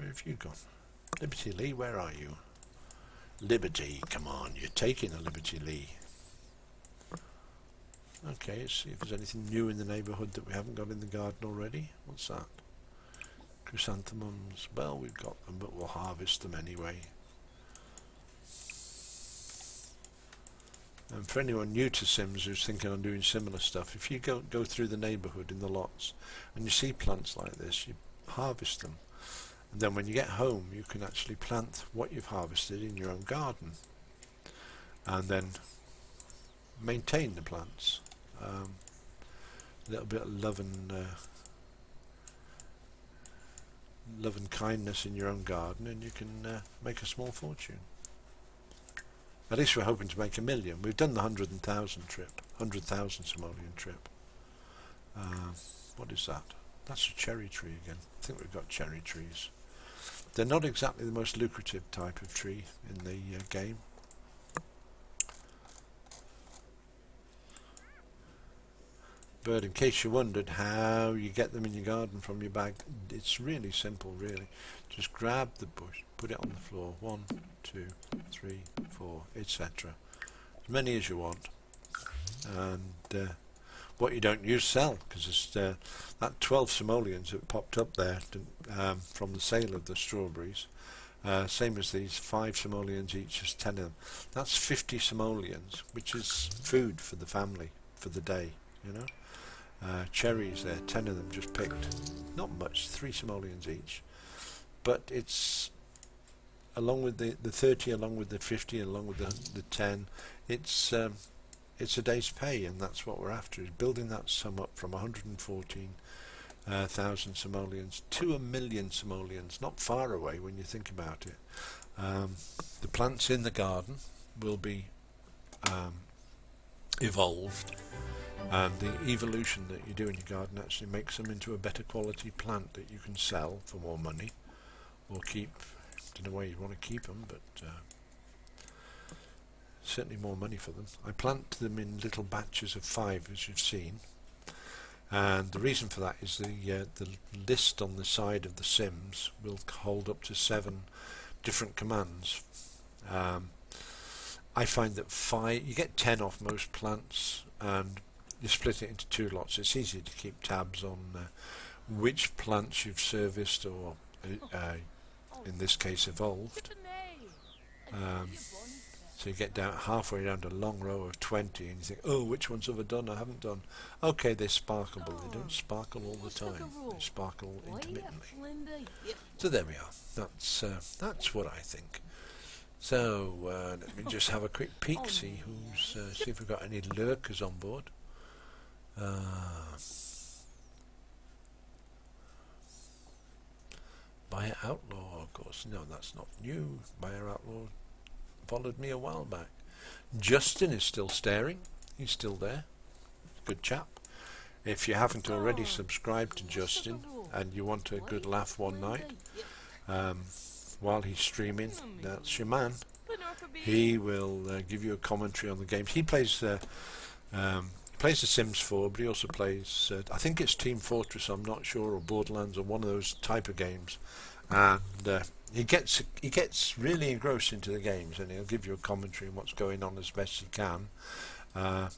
have you gone? Liberty Lee, where are you? Liberty, come on, you're taking a Liberty Lee. Okay, let's see if there's anything new in the neighbourhood that we haven't got in the garden already. What's that? Chrysanthemums. Well, we've got them, but we'll harvest them anyway. And for anyone new to Sims who's thinking on doing similar stuff, if you go through the neighbourhood in the lots and you see plants like this, you harvest them. And then when you get home, you can actually plant what you've harvested in your own garden. And then maintain the plants. A little bit of love and kindness in your own garden, and you can make a small fortune. At least we're hoping to make 1 million. We've done the 100,000 trip, 100,000 simoleon trip. What is that? That's a cherry tree again. I think we've got cherry trees. They're not exactly the most lucrative type of tree in the game. But in case you wondered how you get them in your garden from your bag, it's really simple, really. Just grab the bush, put it on the floor, 1, 2, 3, 4, etc. As many as you want. And what you don't use, sell, because it's that 12 simoleons that popped up there from the sale of the strawberries. Same as these, 5 simoleons each, just 10 of them. That's 50 simoleons, which is food for the family for the day, you know. Cherries there, 10 of them just picked. Not much, 3 simoleons each. But it's, along with the 30, along with the 50, along with the 10, it's a day's pay, and that's what we're after, is building that sum up from 114,000 simoleons to 1 million simoleons. Not far away when you think about it. The plants in the garden will be evolved, and the evolution that you do in your garden actually makes them into a better quality plant that you can sell for more money, or keep. Don't know where you want to keep them, but certainly more money for them. I plant them in little batches of 5, as you've seen, and the reason for that is the list on the side of the Sims will hold up to 7 different commands. I find that 5, you get 10 off most plants, and you split it into 2 lots. It's easy to keep tabs on which plants you've serviced, or in this case evolved. So you get down halfway down to a long row of 20, and you think, oh, which ones have I done? I haven't done. Okay, they're sparkable. They don't sparkle all the time. They sparkle intermittently. So there we are. That's what I think. So let me just have a quick peek, see if we've got any lurkers on board. Buyer Outlaw, of course. No, that's not new. Buyer Outlaw followed me a while back. Justin is still staring. He's still there. Good chap. If you haven't already subscribed to Justin and you want a good laugh one night while he's streaming, that's your man. He will give you a commentary on the games. He plays the Sims 4, but he also plays, I think it's Team Fortress, I'm not sure, or Borderlands, or one of those type of games. and he gets really engrossed into the games, and he'll give you a commentary on what's going on as best he can. Uh,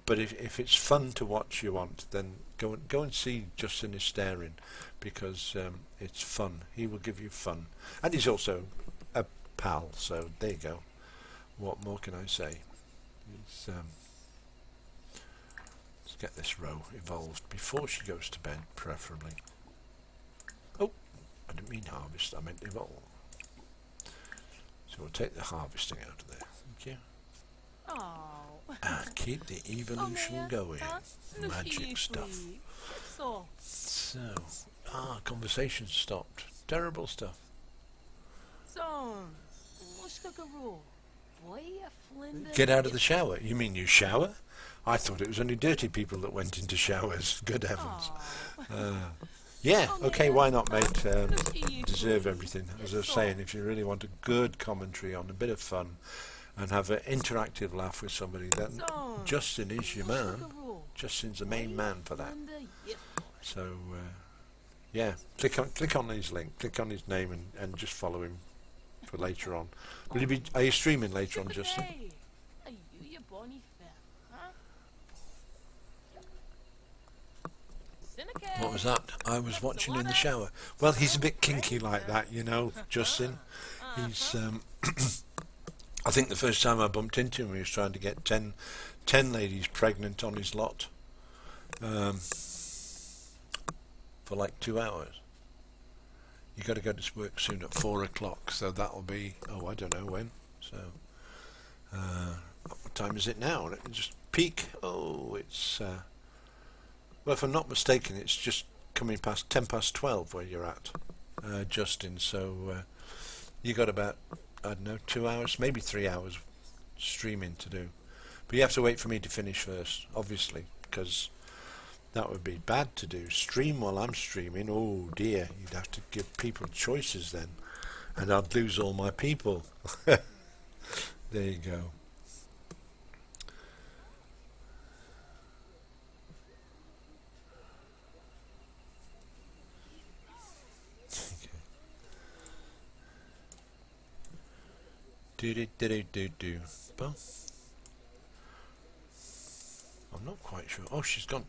but if it's fun to watch you want, then go and see Justin is Staring, because it's fun. He will give you fun, and he's also a pal. So there you go. What more can I say? It's, let's get this row evolved before she goes to bed, preferably. Oh, I didn't mean harvest, I meant evolve. So we'll take the harvesting out of there. Thank you. Oh. And keep the evolution going. Magic stuff. So, Conversation stopped. Terrible stuff. Get out of the shower. You mean you shower? I thought it was only dirty people that went into showers. Good heavens. Yeah, okay, why not, mate? Deserve everything. As I was saying, if you really want a good commentary on a bit of fun and have an interactive laugh with somebody, then Justin is your man. Justin's the main man for that. So, yeah, click on his link, click on his name, and just follow him for later on. Are you streaming later on, Justin? What was that? I was watching in the shower. Well, he's a bit kinky like that, you know, Justin. He's, I think the first time I bumped into him, he was trying to get 10 ladies pregnant on his lot for like 2 hours. You got to go to work soon at 4 o'clock, so that'll be, I don't know when. So, what time is it now? Let me just peek. Oh, it's, well, if I'm not mistaken, it's just coming past 10 past 12 where you're at, Justin. So, you got about, I don't know, 2 hours, maybe 3 hours streaming to do. But you have to wait for me to finish first, obviously, because that would be bad to do. Stream while I'm streaming, oh dear, you'd have to give people choices then, and I'd lose all my people. There you go. Do. Well, I'm not quite sure. Oh, she's gone.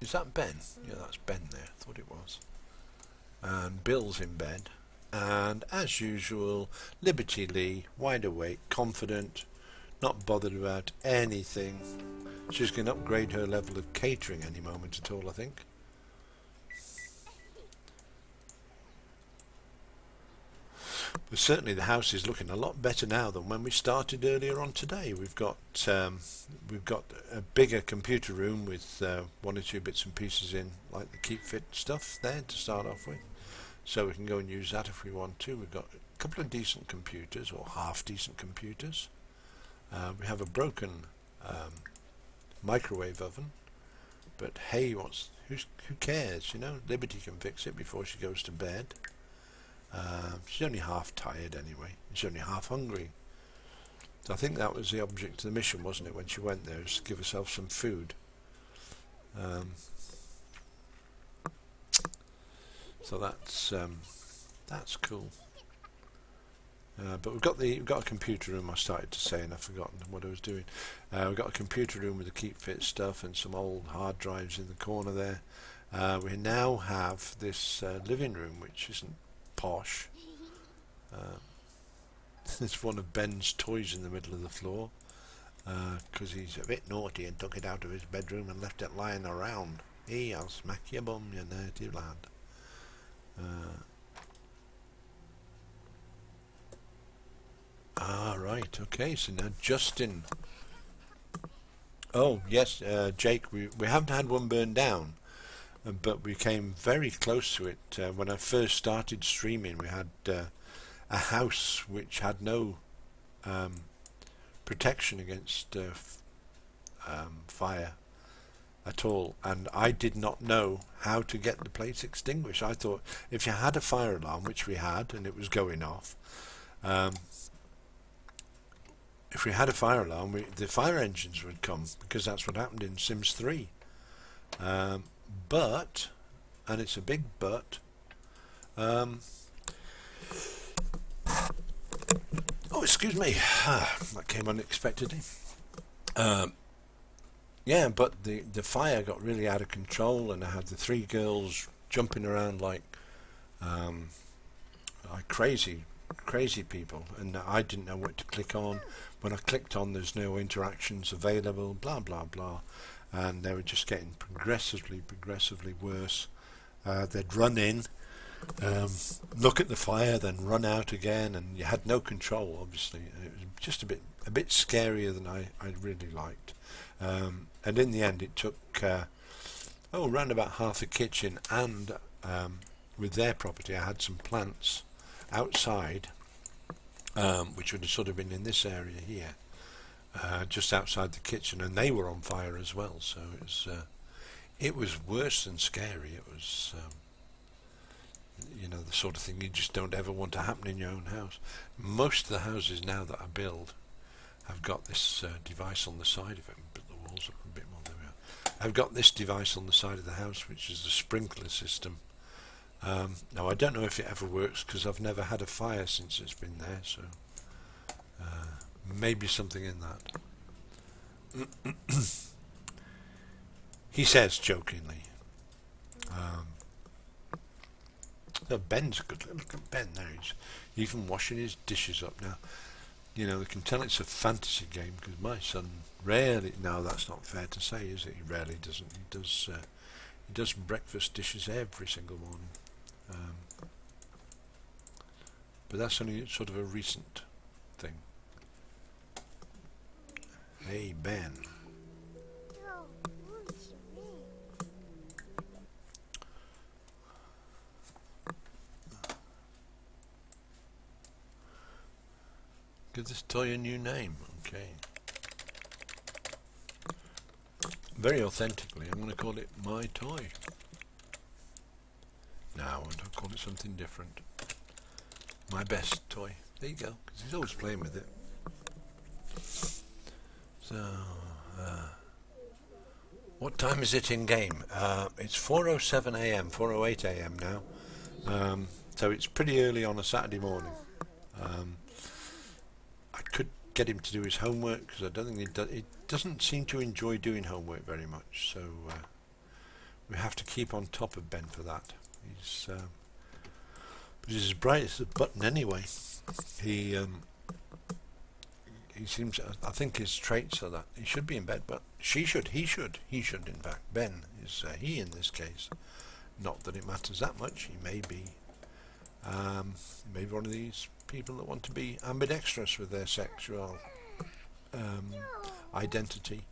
Is that Ben? Yeah, that's Ben there. Thought it was. And Bill's in bed. And as usual, Liberty Lee, wide awake, confident, not bothered about anything. She's going to upgrade her level of catering any moment at all, I think. But certainly the house is looking a lot better now than when we started earlier on today. We've got a bigger computer room with 1 or 2 bits and pieces in, like the Keep Fit stuff there to start off with. So we can go and use that if we want to. We've got a couple of decent computers, or half decent computers. We have a broken microwave oven, but hey, who cares? You know, Liberty can fix it before she goes to bed. She's only half tired anyway. She's only half hungry. So I think that was the object of the mission, wasn't it, when she went there, is to give herself some food. So that's cool. But we've got a computer room. I started to say, and I've forgotten what I was doing. We've got a computer room with the Keep Fit stuff and some old hard drives in the corner there. We now have this living room, which isn't posh. There's one of Ben's toys in the middle of the floor because he's a bit naughty and took it out of his bedroom and left it lying around. Hey, I'll smack your bum, you naughty lad. Right, okay, so now Justin. Oh yes, Jake, we haven't had one burned down, but we came very close to it when I first started streaming. We had a house which had no protection against fire at all, and I did not know how to get the place extinguished. I thought if you had a fire alarm, which we had, and it was going off, if we had a fire alarm, the fire engines would come, because that's what happened in Sims 3. But, and it's a big but, Um, oh, excuse me. That came unexpectedly. Yeah, but the fire got really out of control, and I had the three girls jumping around um, like crazy people, and I didn't know what to click on. When I clicked on, there's no interactions available, blah blah blah, and they were just getting progressively worse. They'd run in, look at the fire, then run out again, and you had no control. Obviously, it was just a bit scarier than I really liked. And in the end, it took around about half a kitchen, and with their property, I had some plants outside, which would have sort of been in this area here, just outside the kitchen, and they were on fire as well. So it was worse than scary. It was the sort of thing you just don't ever want to happen in your own house. Most of the houses now that I build have got this device on the side of it. But the walls up a bit more. There we are. I've got this device on the side of the house, which is the sprinkler system. Now I don't know if it ever works because I've never had a fire since it's been there. So maybe something in that. He says jokingly. Ben's good. Look at Ben there. He's even washing his dishes up now. You know, they can tell it's a fantasy game because my son rarely. No, that's not fair to say, is it? He rarely doesn't. He does breakfast dishes every single morning. But that's only sort of a recent thing. Hey, Ben. Give this toy a new name. Okay. Very authentically, I'm going to call it my toy. No, I want to call it something different. My best toy. There you go, because he's always playing with it. So, what time is it in game? It's 4:07 a.m., 4:08 a.m. now. So it's pretty early on a Saturday morning. I could get him to do his homework because I don't think he doesn't seem to enjoy doing homework very much. So we have to keep on top of Ben for that. He's as bright as a button anyway. He seems. I think his traits are that he should be in bed, but he should. In fact, Ben is he in this case. Not that it matters that much. He may be one of these people that want to be ambidextrous with their sexual identity.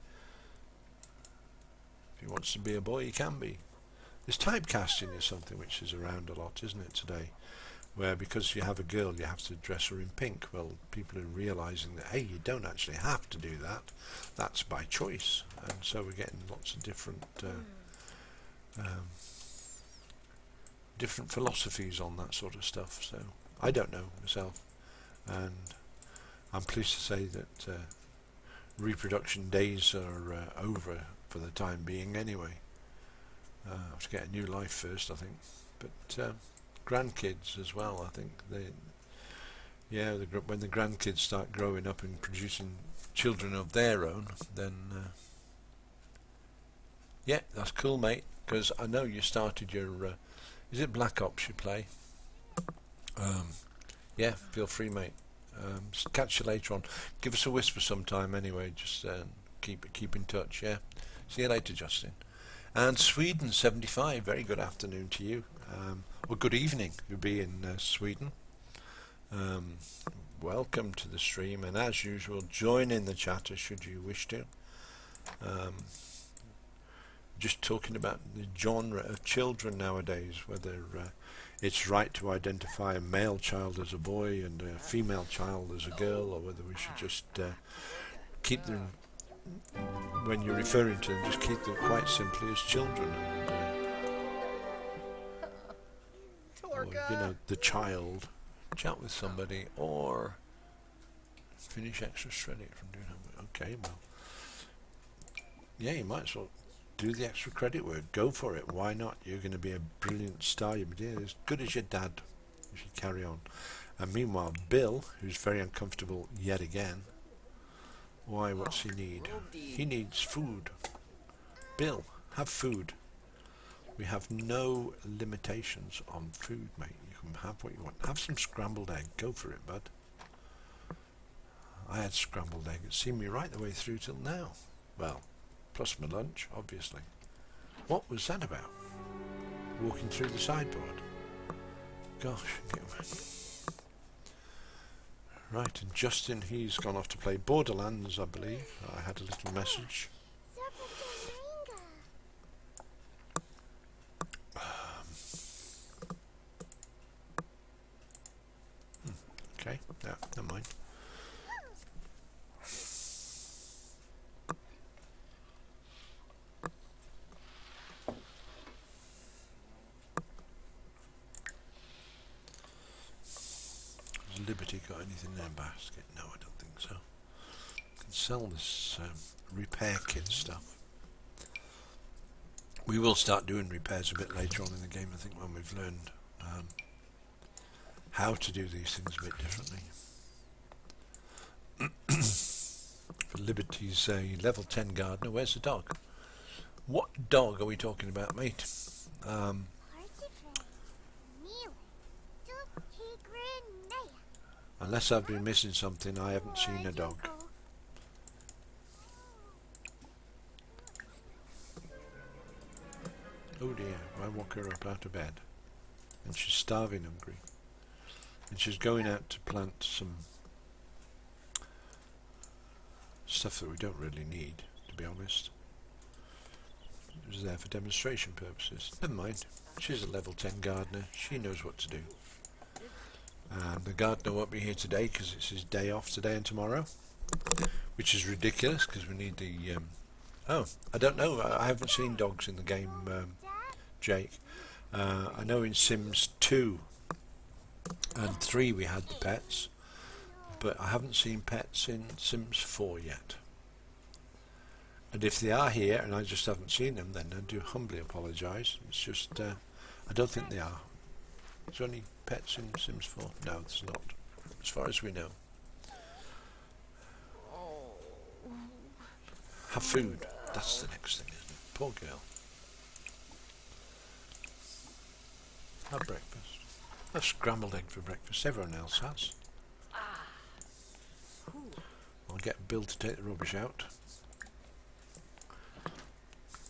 If he wants to be a boy, he can be. This typecasting is something which is around a lot, isn't it, today? Where because you have a girl, you have to dress her in pink. Well, people are realising that, hey, you don't actually have to do that. That's by choice. And so we're getting lots of different philosophies on that sort of stuff. So I don't know myself. And I'm pleased to say that reproduction days are over for the time being anyway. I have to get a new life first, I think. But grandkids as well, I think. When the grandkids start growing up and producing children of their own, then yeah, that's cool, mate. Because I know you started your. Is it Black Ops you play? Yeah, feel free, mate. Catch you later on. Give us a whisper sometime anyway. Just keep in touch. Yeah. See you later, Justin. And Sweden 75. Very good afternoon to you. Or good evening. You'll be in Sweden. Welcome to the stream, and as usual, join in the chatter should you wish to. Just talking about the genre of children nowadays, whether it's right to identify a male child as a boy and a female child as a girl, or whether we should just keep them, when you're referring to them, just keep them quite simply as children. Or, the child, chat with somebody, or finish extra credit from doing homework. Okay, well, yeah, you might as well do the extra credit work. Go for it. Why not? You're going to be a brilliant star. You'll be as good as your dad. You should carry on. And meanwhile, Bill, who's very uncomfortable yet again. Why? What's he need? He needs food. Bill, have food. We have no limitations on food, mate. You can have what you want. Have some scrambled egg. Go for it, bud. I had scrambled egg. It's seen me right the way through till now. Well, plus my lunch, obviously. What was that about? Walking through the sideboard. Gosh. Right, and Justin, he's gone off to play Borderlands, I believe. I had a little message. Okay, no, never mind. Has Liberty got anything in their basket? No, I don't think so. Can sell this repair kit stuff. We will start doing repairs a bit later on in the game, I think, when we've learned how to do these things a bit differently. For Liberty's a level 10 gardener. Where's the dog? What dog are we talking about, mate? Unless I've been missing something, I haven't seen a dog. Oh dear, I woke her up out of bed. And she's starving hungry. And she's going out to plant some stuff that we don't really need, to be honest. It was there for demonstration purposes. Never mind. She's a level 10 gardener. She knows what to do. And the gardener won't be here today because it's his day off today and tomorrow. Which is ridiculous because we need the... oh, I don't know. I haven't seen dogs in the game, Jake. I know in Sims 2 and 3 we had the pets, but I haven't seen pets in Sims 4 yet. And if they are here and I just haven't seen them, then I do humbly apologise. It's just, I don't think they are. Is there any pets in Sims 4? No, there's not, as far as we know. Have food. That's the next thing, isn't it? Poor girl. Have breakfast. Have scrambled egg for breakfast. Everyone else has. I'll get Bill to take the rubbish out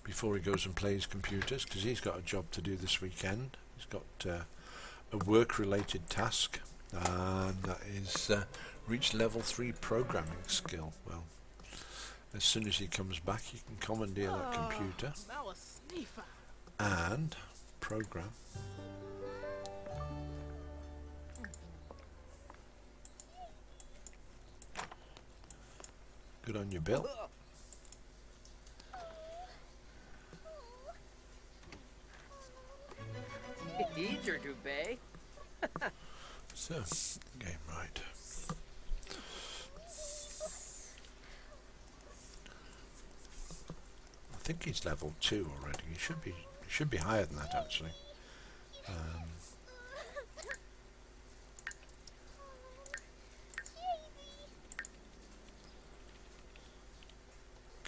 before he goes and plays computers, because he's got a job to do this weekend. He's got a work-related task, and that is reach level 3 programming skill. Well, as soon as he comes back, he can commandeer that computer and program. Good on you, Bill. Eat your duvet. So, game right. I think he's level 2 already. He should be higher than that actually.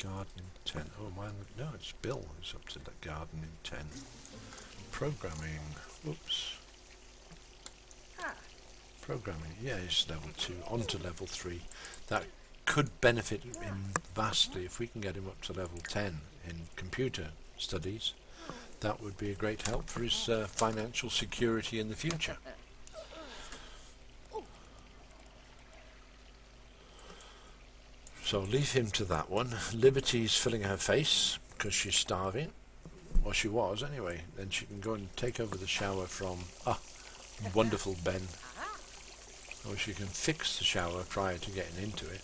Gardening 10. Oh mine, no, it's Bill who's up to the gardening 10. Programming. Whoops. Programming. Yeah, he's level 2. On to level 3. That could benefit him vastly if we can get him up to level 10 in computer studies. That would be a great help for his financial security in the future. So leave him to that one. Liberty's filling her face because she's starving. Well, she was anyway. Then she can go and take over the shower from wonderful Ben. Or she can fix the shower prior to getting into it.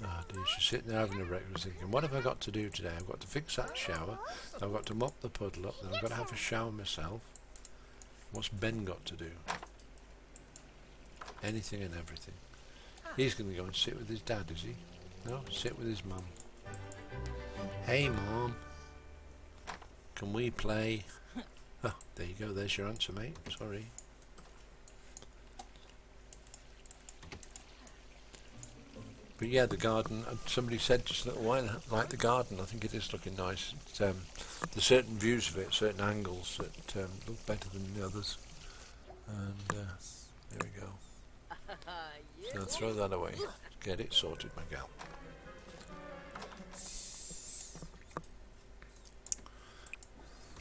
Ah, dear, she's sitting there having a breakfast thinking, what have I got to do today? I've got to fix that shower, then I've got to mop the puddle up, then I've got to have a shower myself. What's Ben got to do? Anything and everything. He's going to go and sit with his dad, is he? No, sit with his mum. Hey, Mom. Can we play? Oh, there you go. There's your answer, mate. Sorry. But yeah, the garden. Somebody said just a little while, like the garden. I think it is looking nice. There's certain views of it, certain angles that look better than the others. And there we go. So throw that away. Get it sorted, my gal.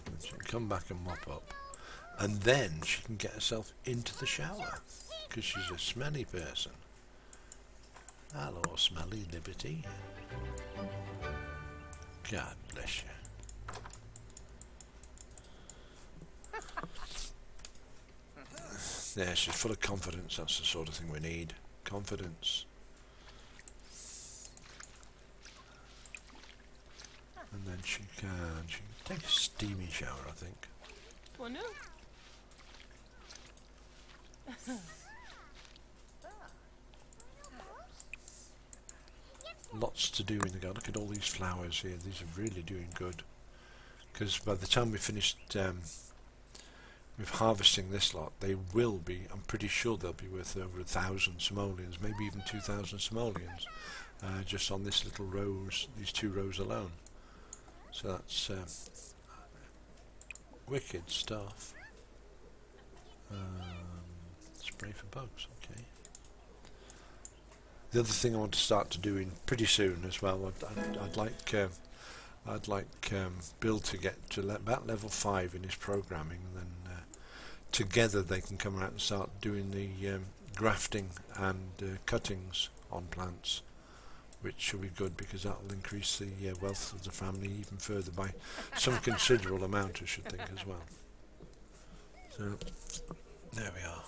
And she can come back and mop up. And then she can get herself into the shower. Because she's a smelly person. Hello, smelly Liberty. God bless you. Yeah, she's full of confidence. That's the sort of thing we need. Confidence. And then she can take a steamy shower, I think. Well, no. Lots to do in the garden. Look at all these flowers here. These are really doing good. Because by the time we finished with harvesting this lot, they will be, I'm pretty sure they'll be worth over 1,000 simoleons, maybe even 2,000 simoleons, just on this little rows, these 2 rows alone. So that's wicked stuff. Spray for bugs, okay. The other thing I want to start to doing pretty soon as well, I'd like Bill to get to about level 5 in his programming, and then together they can come out and start doing the grafting and cuttings on plants, which should be good because that will increase the wealth of the family even further by some considerable amount, I should think, as well. So there we are.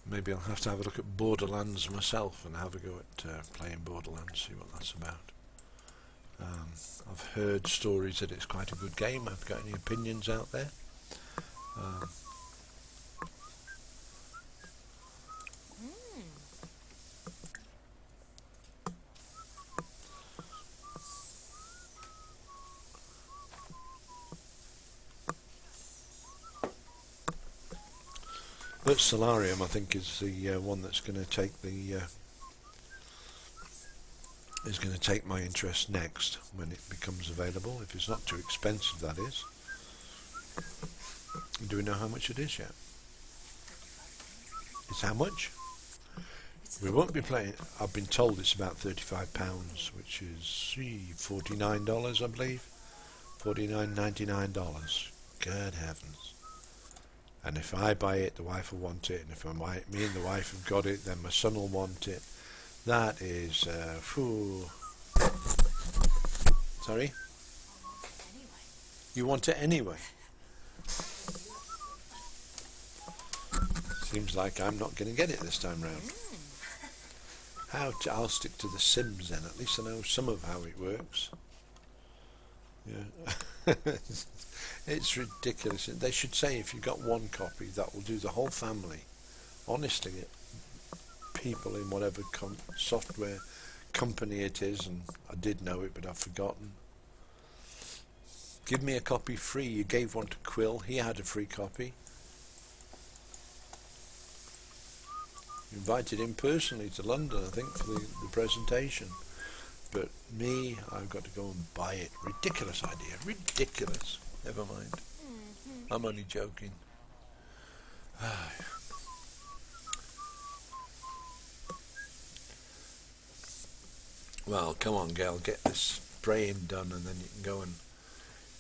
Maybe I'll have to have a look at Borderlands myself and have a go at playing Borderlands, see what that's about. I've heard stories that it's quite a good game. I've got any opinions out there. But Solarium, I think, is the one that's going to take the is going to take my interest next when it becomes available. If it's not too expensive, that is. Do we know how much it is yet? It's how much? We won't be playing. I've been told it's about £35, which is $49, I believe. $49.99. Good heavens! And if I buy it, the wife will want it, and if me and the wife have got it, then my son will want it. That is, Sorry? You want it anyway? Seems like I'm not going to get it this time round. I'll stick to the Sims then. At least I know some of how it works. Yeah. It's ridiculous. They should say if you've got one copy, that will do the whole family. Honestly, people in whatever software company it is, and I did know it, but I've forgotten. Give me a copy free. You gave one to Quill. He had a free copy. You invited him personally to London, I think, for the presentation. But me, I've got to go and buy it. Ridiculous idea. Ridiculous. Never mind. I'm only joking. Well, come on, girl, get this spraying done, and then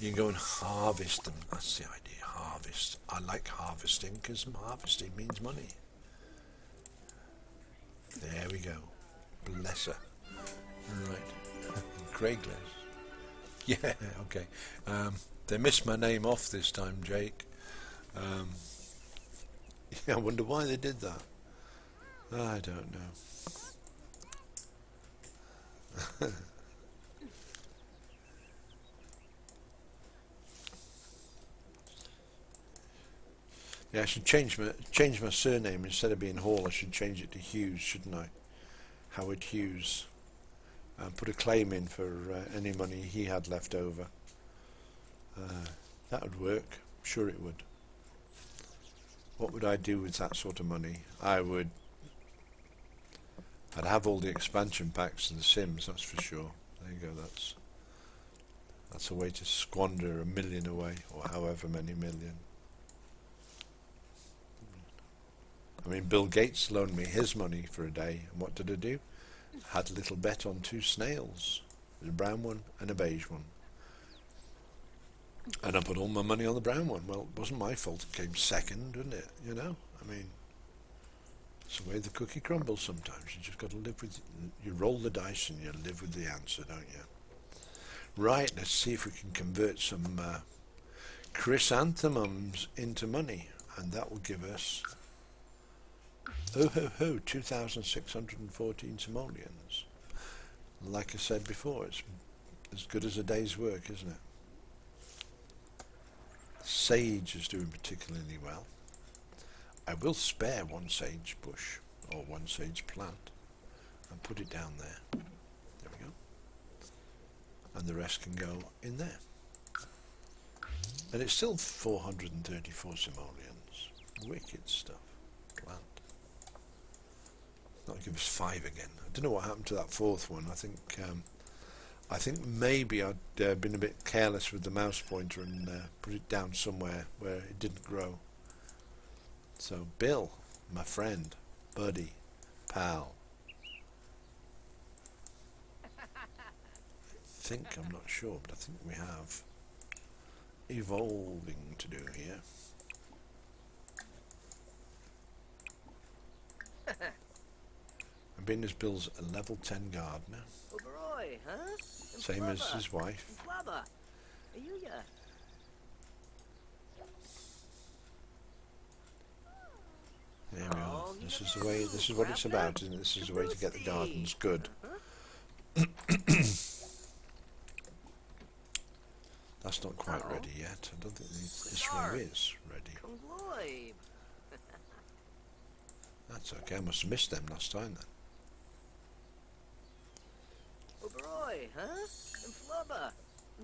you can go and harvest them. That's the idea. Harvest. I like harvesting because harvesting means money. There we go. Bless her. Right. Craigslist. Yeah. Okay. They missed my name off this time, Jake. Yeah, I wonder why they did that. I don't know. Yeah, I should change my surname. Instead of being Hall, I should change it to Hughes, shouldn't I? Howard Hughes. And put a claim in for any money he had left over. That would work. Sure it would. What would I do with that sort of money? I'd have all the expansion packs and the Sims, that's for sure. There you go, that's a way to squander $1 million away, or however many million. I mean, Bill Gates loaned me his money for a day, and what did I do? Had a little bet on 2 snails. A brown one and a beige one. And I put all my money on the brown one. Well, it wasn't my fault it came second, wasn't it? You know? I mean, it's the way the cookie crumbles sometimes. You just got to live with... You roll the dice and you live with the answer, don't you? Right, let's see if we can convert some chrysanthemums into money. And that will give us... Oh ho ho, 2,614 simoleons. Like I said before, it's as good as a day's work, isn't it? Sage is doing particularly well. I will spare 1 sage bush, or 1 sage plant, and put it down there. There we go. And the rest can go in there. And it's still 434 simoleons. Wicked stuff. Plant. That'll give us 5 again. I don't know what happened to that 4th one. I think maybe I'd been a bit careless with the mouse pointer and put it down somewhere where it didn't grow. So Bill, my friend, buddy, pal. I'm not sure, but I think we have evolving to do here. And being as Bill's a level 10 gardener. Oberoi, huh? Same as his wife. Flubber. Ayuya. There we are. This is the way. This is what it's about, isn't it? This is the way to get the gardens good. That's not quite ready yet. I don't think this row is ready. That's okay. I must have missed them last time then. Oberoi, huh? And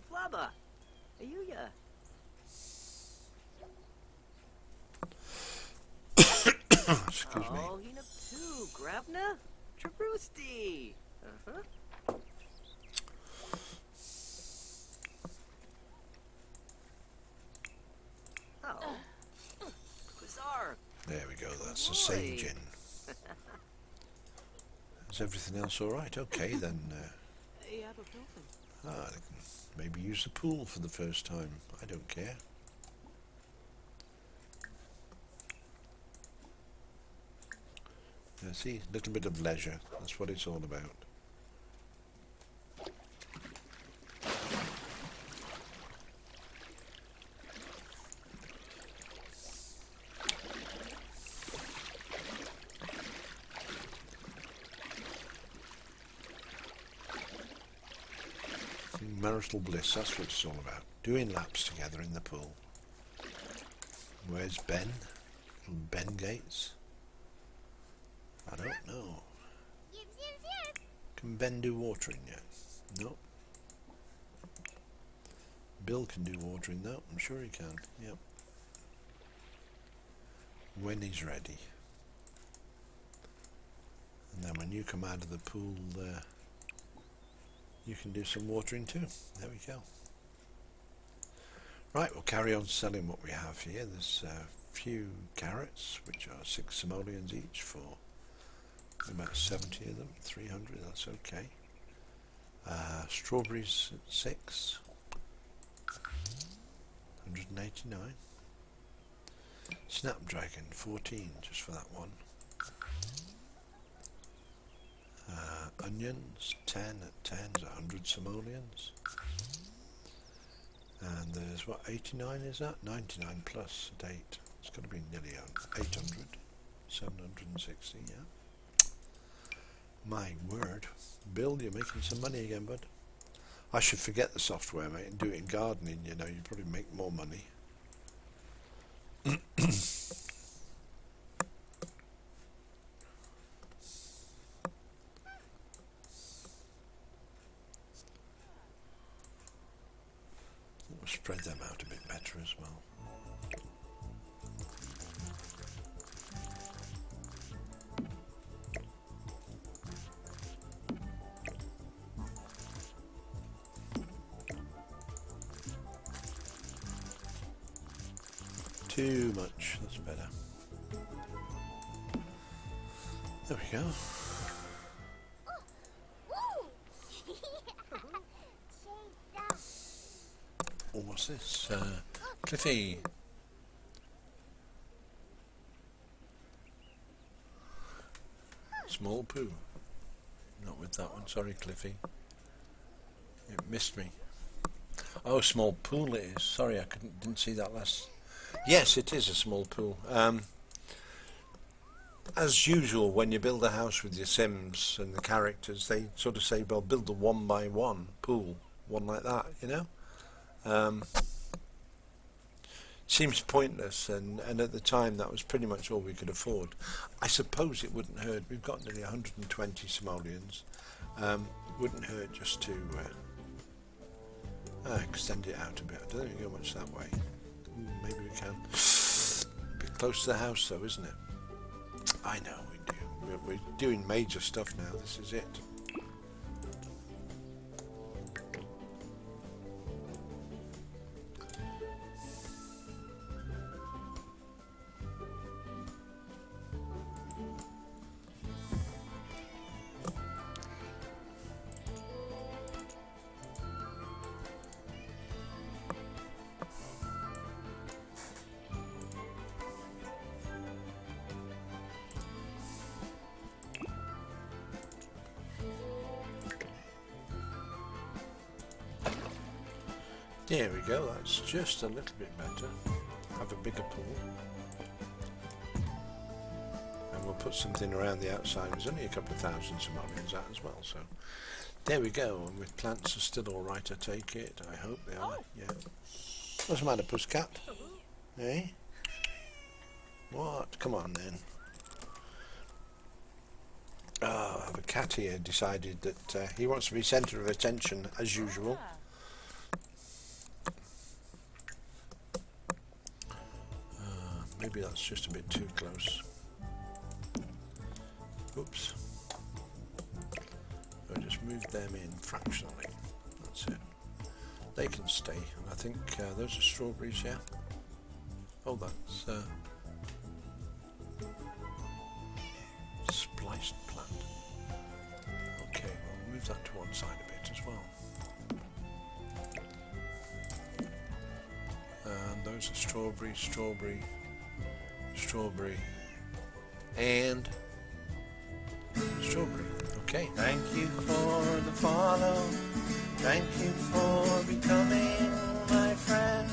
Flubber. Ayuya. Excuse me. Oh, Hina too. Grabna? Trabrusti. Oh. Quasar. There we go. That's the sage in. Is everything else all right? Okay then. You have a dolphin. I can maybe use the pool for the first time. I don't care. See, a little bit of leisure. That's what it's all about. Marital bliss, that's what it's all about. Doing laps together in the pool. Where's Ben? Little Ben Gates? I don't know. Can Ben do watering yet? No. Bill can do watering though. I'm sure he can. Yep. When he's ready. And then when you come out of the pool, you can do some watering too. There we go. Right, we'll carry on selling what we have here. There's a few carrots, which are 6 simoleons each for about 70 of them, 300, that's okay. Strawberries at 6, 189. Snapdragon 14, just for that one. Onions 10 at 10 is 100 simoleons. And there's what, 89 is that? 99 plus at 8. It's got to be nearly 800. 760, yeah. My word. Bill, you're making some money again, bud. I should forget the software, mate, and do it in gardening, you know. You'd probably make more money. We'll spread them out a bit better as well. Too much, that's better. There we go. Oh, what's this? Cliffy. Small poo. Not with that one, sorry Cliffy. It missed me. Oh, small pool it is. Sorry, I didn't see that last. Yes, it is a small pool. As usual, when you build a house with your Sims and the characters, they sort of say, well, build a 1x1 pool. One like that, you know? Seems pointless, and at the time that was pretty much all we could afford. I suppose it wouldn't hurt. We've got nearly 120 simoleons. Wouldn't hurt just to extend it out a bit. I don't think we go much that way. Ooh, maybe we can. Bit close to the house though, isn't it? I know we do. We're doing major stuff now. This is it. There we go, that's just a little bit better. Have a bigger pool. And we'll put something around the outside. There's only a couple of thousand simoleons out as well, so there we go. And with plants are still alright, I take it. I hope they are, yeah. What's the matter, Pusscat? Eh? What? Come on then. Oh, the cat here decided that he wants to be centre of attention as usual. Maybe that's just a bit too close. Oops. I'll just move them in fractionally. That's it. They can stay. And I think those are strawberries, yeah? Oh, that's spliced plant. Okay, we'll move that to one side a bit as well. And those are strawberry, strawberry, strawberry, and strawberry. Okay. Thank you for the follow. Thank you for becoming my friend.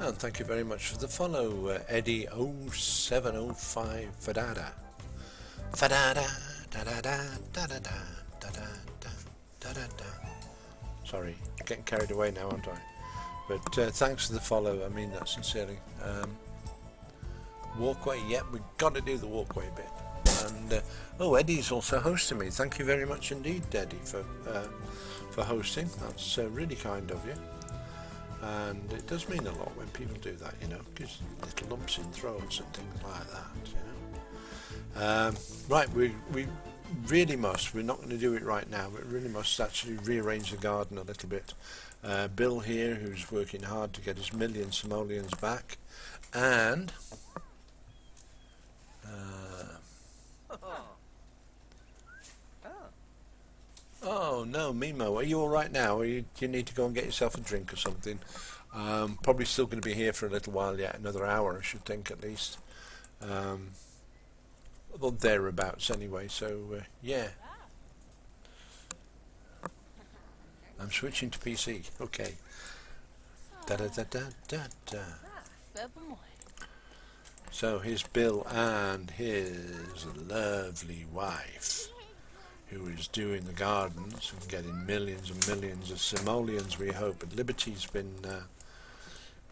And thank you very much for the follow, Eddie0705 Fadada. Fadada, da da da da da da da da da da da. Sorry, getting carried away now, aren't I? But thanks for the follow. I mean that sincerely. Walkway, yep, we've got to do the walkway bit. And oh, Eddie's also hosting me. Thank you very much indeed, Eddie, for hosting. That's really kind of you. And it does mean a lot when people do that, you know, gives little lumps in throats and things like that, you know. Right, we really must. We're not going to do it right now, but really must actually rearrange the garden a little bit. Bill here, who's working hard to get his million simoleons back, and oh no, Mimo, are you all right now? Or do you need to go and get yourself a drink or something? Probably still going to be here for a little while yet, another hour, I should think at least. Well, thereabouts anyway. So yeah. I'm switching to PC. Okay. Da da da da da da. So here's Bill and his lovely wife, who is doing the gardens and getting millions and millions of simoleons, we hope. But Liberty's been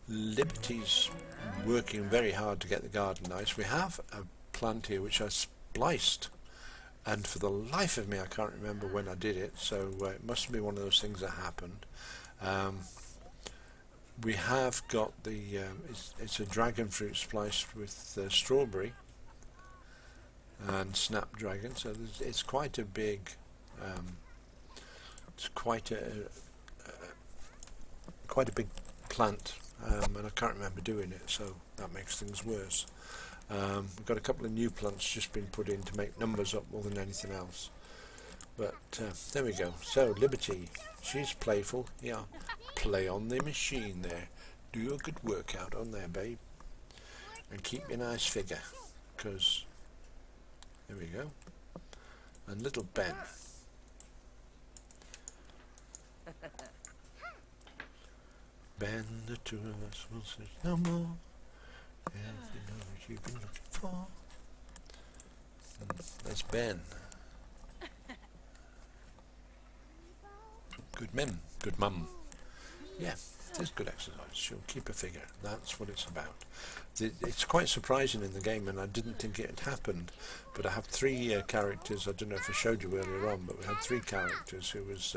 Liberty's working very hard to get the garden nice. We have a plant here which I spliced, and for the life of me I can't remember when I did it, so it must be one of those things that happened. We have got the it's a dragon fruit spliced with strawberry and snapdragon, so it's quite a big it's quite a big plant, and I can't remember doing it, so that makes things worse. We've got a couple of new plants just been put in to make numbers up more than anything else, but there we go. So Liberty, she's playful. Yeah, play on the machine there, do your good workout on there, babe, and keep your nice figure, because there we go. And little Ben, Ben, the two of us will say no more. If you know what you've been looking for. That's Ben. Good mem, good mum. Yeah, it is good exercise. She'll keep a figure. That's what it's about. It's quite surprising in the game, and I didn't think it had happened. But I have three characters. I don't know if I showed you earlier on, but we had three characters. Who was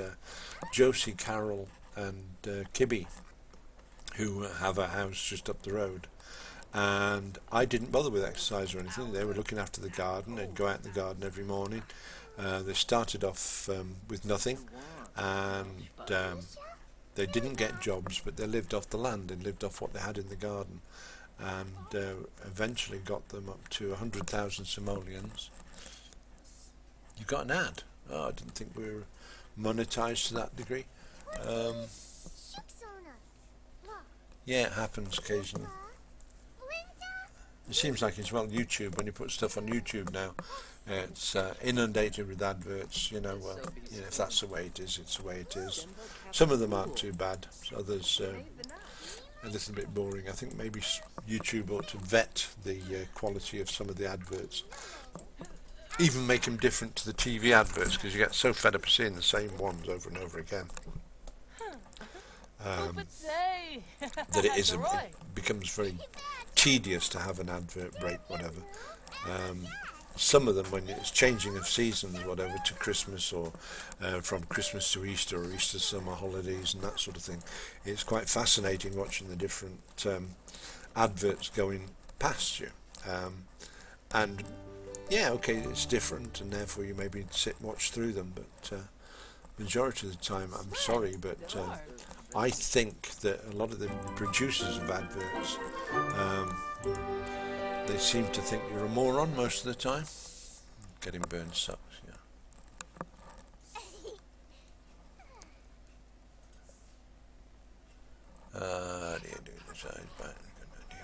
Josie, Carol, and Kibby, who have a house just up the road. And I didn't bother with exercise or anything. They were looking after the garden. They'd go out in the garden every morning. They started off with nothing, and they didn't get jobs, but they lived off the land and lived off what they had in the garden, and eventually got them up to 100,000 simoleons. You got an ad? Oh, I didn't think we were monetized to that degree. Yeah, it happens occasionally. It seems like it's, well, YouTube, when you put stuff on YouTube now, it's inundated with adverts, you know. Well, you know, if that's the way it is, it's the way it is. Some of them aren't too bad, others a little bit boring. I think maybe YouTube ought to vet the quality of some of the adverts, even make them different to the TV adverts, because you get so fed up of seeing the same ones over and over again. That it becomes very tedious to have an advert break, whatever. Some of them, when it's changing of seasons, whatever, to Christmas, or from Christmas to Easter, or Easter summer holidays and that sort of thing, it's quite fascinating watching the different adverts going past you. And yeah, okay, it's different, and therefore you maybe sit and watch through them, but majority of the time, I'm sorry, but I think that a lot of the producers of adverts, they seem to think you're a moron most of the time. Getting burned sucks, yeah.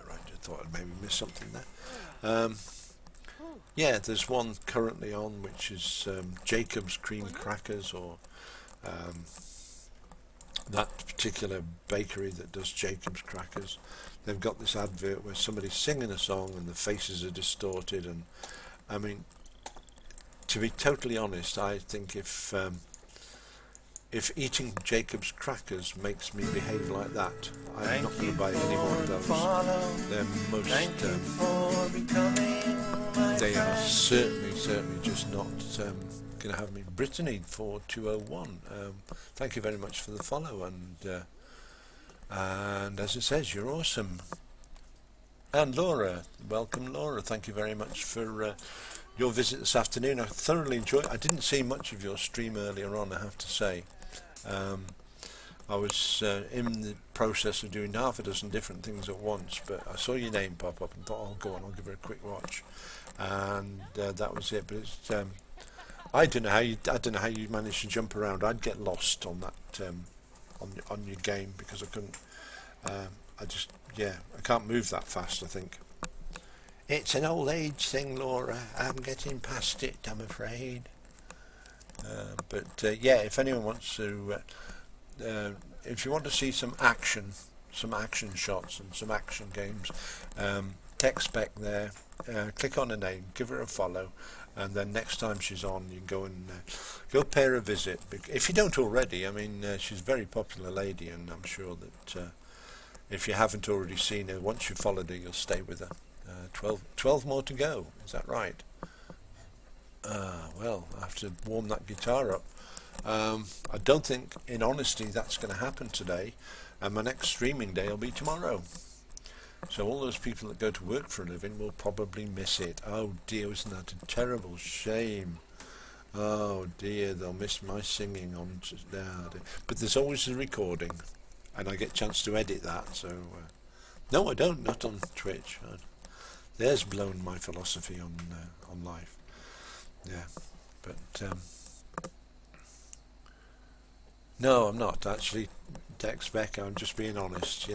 Right, I thought I'd maybe miss something there. Yeah, there's one currently on which is Jacob's Cream Crackers, or that particular bakery that does Jacob's Crackers. They've got this advert where somebody's singing a song and the faces are distorted, and I mean, to be totally honest, I think if eating Jacob's Crackers makes me behave like that, I'm not going to buy any more of those. They're most they are certainly just not going to have me. Brittany 4201, thank you very much for the follow, and as it says, you're awesome. And Laura, welcome Laura, thank you very much for your visit this afternoon. I thoroughly enjoyed. I didn't see much of your stream earlier on, I have to say. I was in the process of doing half a dozen different things at once, but I saw your name pop up and thought, oh, go on, I'll give her a quick watch, and that was it. But it's I don't know how you managed to jump around. I'd get lost on that on your game, because I couldn't. I can't move that fast, I think. It's an old age thing, Laura. I'm getting past it, I'm afraid. But yeah, if anyone wants to, if you want to see some action shots and some action games, text back there, click on her name, give her a follow, and then next time she's on, you can go and go pay her a visit. If you don't already, I mean, she's a very popular lady, and I'm sure that if you haven't already seen her, once you've followed her, you'll stay with her. 12 more to go. Is that right? Well, I have to warm that guitar up. I don't think, in honesty, that's going to happen today, and my next streaming day will be tomorrow. So all those people that go to work for a living will probably miss it. Oh dear, isn't that a terrible shame? Oh dear, they'll miss my singing on there. But there's always a recording, and I get a chance to edit that. So no, I don't. Not on Twitch. There's blown my philosophy on life. Yeah, but no, I'm not actually. Dex Beck, I'm just being honest.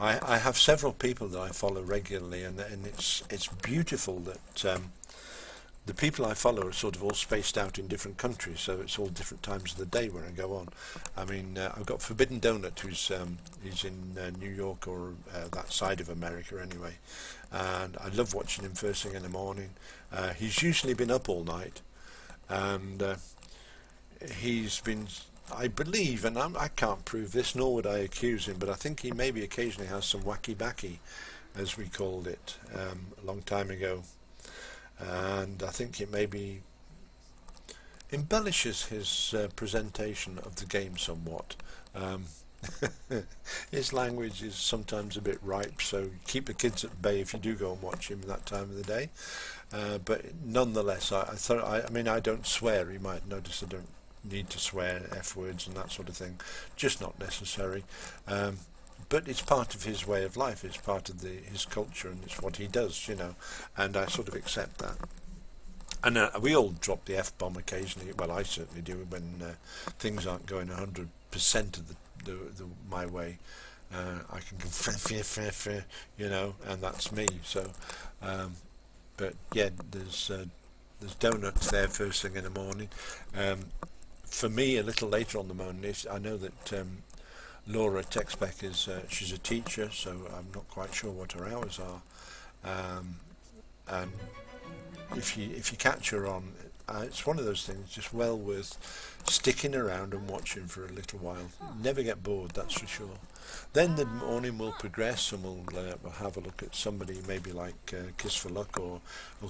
I have several people that I follow regularly, and it's beautiful that the people I follow are sort of all spaced out in different countries, so it's all different times of the day when I go on. I mean, I've got Forbidden Donut, who's he's in New York or that side of America anyway, and I love watching him first thing in the morning. He's usually been up all night, and he's been, I believe, and I can't prove this, nor would I accuse him, but I think he maybe occasionally has some wacky-backy, as we called it, a long time ago. And I think it maybe embellishes his presentation of the game somewhat. His language is sometimes a bit ripe, so keep the kids at bay if you do go and watch him at that time of the day. But nonetheless, I mean, I don't swear. You might notice I don't need to swear, F words and that sort of thing, just not necessary. But it's part of his way of life, it's part of his culture, and it's what he does, and I sort of accept that. And we all drop the F-bomb occasionally. Well, I certainly do when things aren't going 100% of my way. I can go fair, and that's me. So, but yeah, there's donuts there first thing in the morning. For me, a little later on the morning, I know that Laura Texbeck she's a teacher, so I'm not quite sure what her hours are. And if you catch her on, it's one of those things just well worth sticking around and watching for a little while. Never get bored, that's for sure. Then the morning will progress, and we'll have a look at somebody maybe like Kiss for Luck or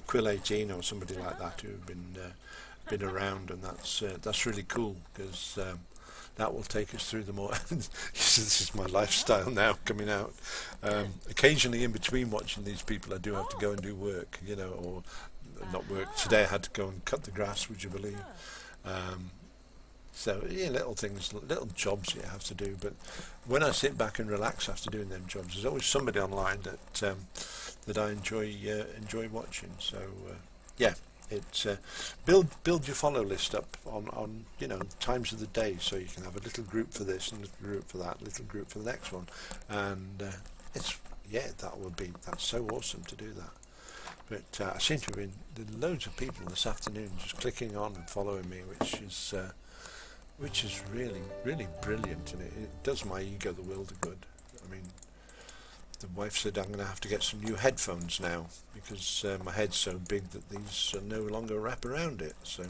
Quill 18 or somebody like that who've been around, and that's really cool because that will take us through the more. This is my lifestyle now coming out. Occasionally, in between watching these people, I do have to go and do work, or not work. Today I had to go and cut the grass. Would you believe? So yeah, little things, little jobs you have to do. But when I sit back and relax after doing them jobs, there's always somebody online that I enjoy watching. So yeah. It's build your follow list up on times of the day, so you can have a little group for this and a little group for that, little group for the next one, and that's so awesome to do that. But I seem to have been loads of people this afternoon just clicking on and following me, which is really, really brilliant, and it does my ego the world of good. I mean, the wife said I'm going to have to get some new headphones now because my head's so big that these no longer wrap around it. So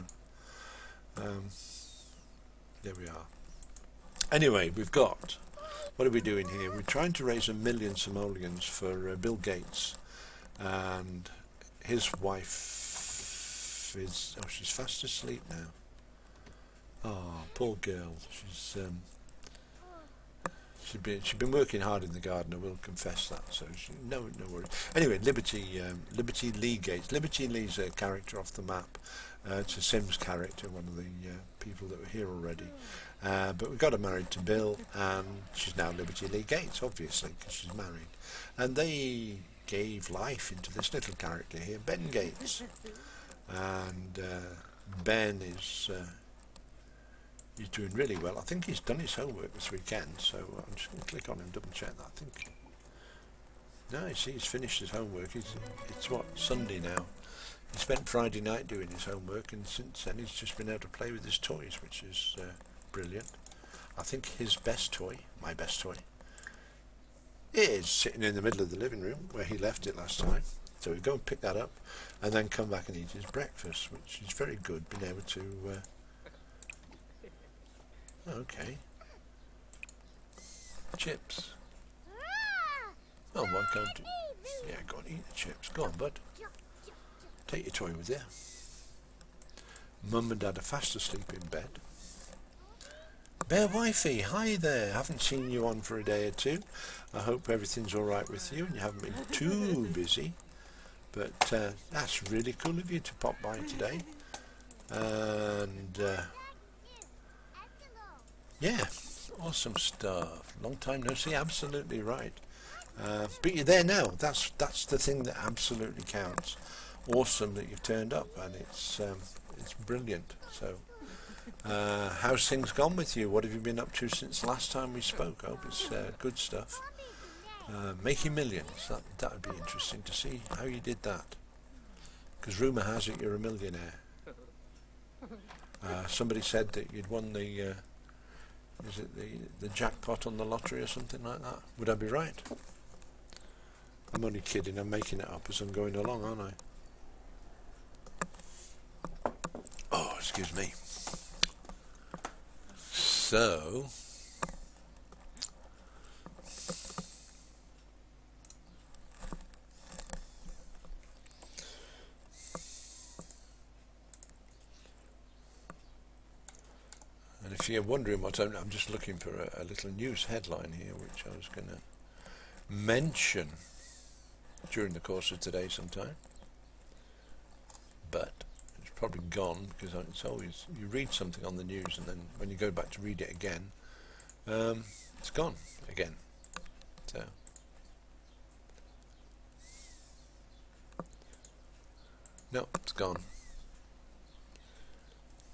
there we are. Anyway, what are we doing here? We're trying to raise 1 million simoleons for Bill Gates, and his wife she's fast asleep now. Oh, poor girl. She'd been working hard in the garden, I will confess that. So no worries. Anyway, Liberty Lee Gates. Liberty Lee's a character off the map. It's a Sims character, one of the people that were here already. But we got her married to Bill, and she's now Liberty Lee Gates, obviously, because she's married. And they gave life into this little character here, Ben Gates. And Ben is... he's doing really well. I think he's done his homework this weekend, so I'm just going to click on him, double check that. I think no, you see, he's finished his homework. It's Sunday now. He spent Friday night doing his homework, and since then he's just been able to play with his toys, which is brilliant. I think his best toy, my best toy, is sitting in the middle of the living room where he left it last time. So we go and pick that up, and then come back and eat his breakfast, which is very good. Being able to okay. chips. Oh, why can't you? Yeah, go and eat the chips. Go on, bud. Take your toy with you. Mum and Dad are fast asleep in bed. Bear Wifey, hi there. Haven't seen you on for a day or two. I hope everything's all right with you and you haven't been too busy. But that's really cool of you to pop by today. And yeah, awesome stuff. Long time no see. Absolutely right. But you're there now. That's the thing that absolutely counts. Awesome that you've turned up, and it's brilliant. So. How's things gone with you? What have you been up to since last time we spoke? I hope it's good stuff. Making millions. That would be interesting to see how you did that. Because rumour has it you're a millionaire. Somebody said that you'd won the the jackpot on the lottery or something like that. Would I be right? I'm only kidding. I'm making it up as I'm going along, aren't I? Oh, excuse me. So, and if you're wondering what I'm just looking for a little news headline here, which I was going to mention during the course of today sometime, but it's probably gone because it's always, you read something on the news and then when you go back to read it again, it's gone again. So no, it's gone.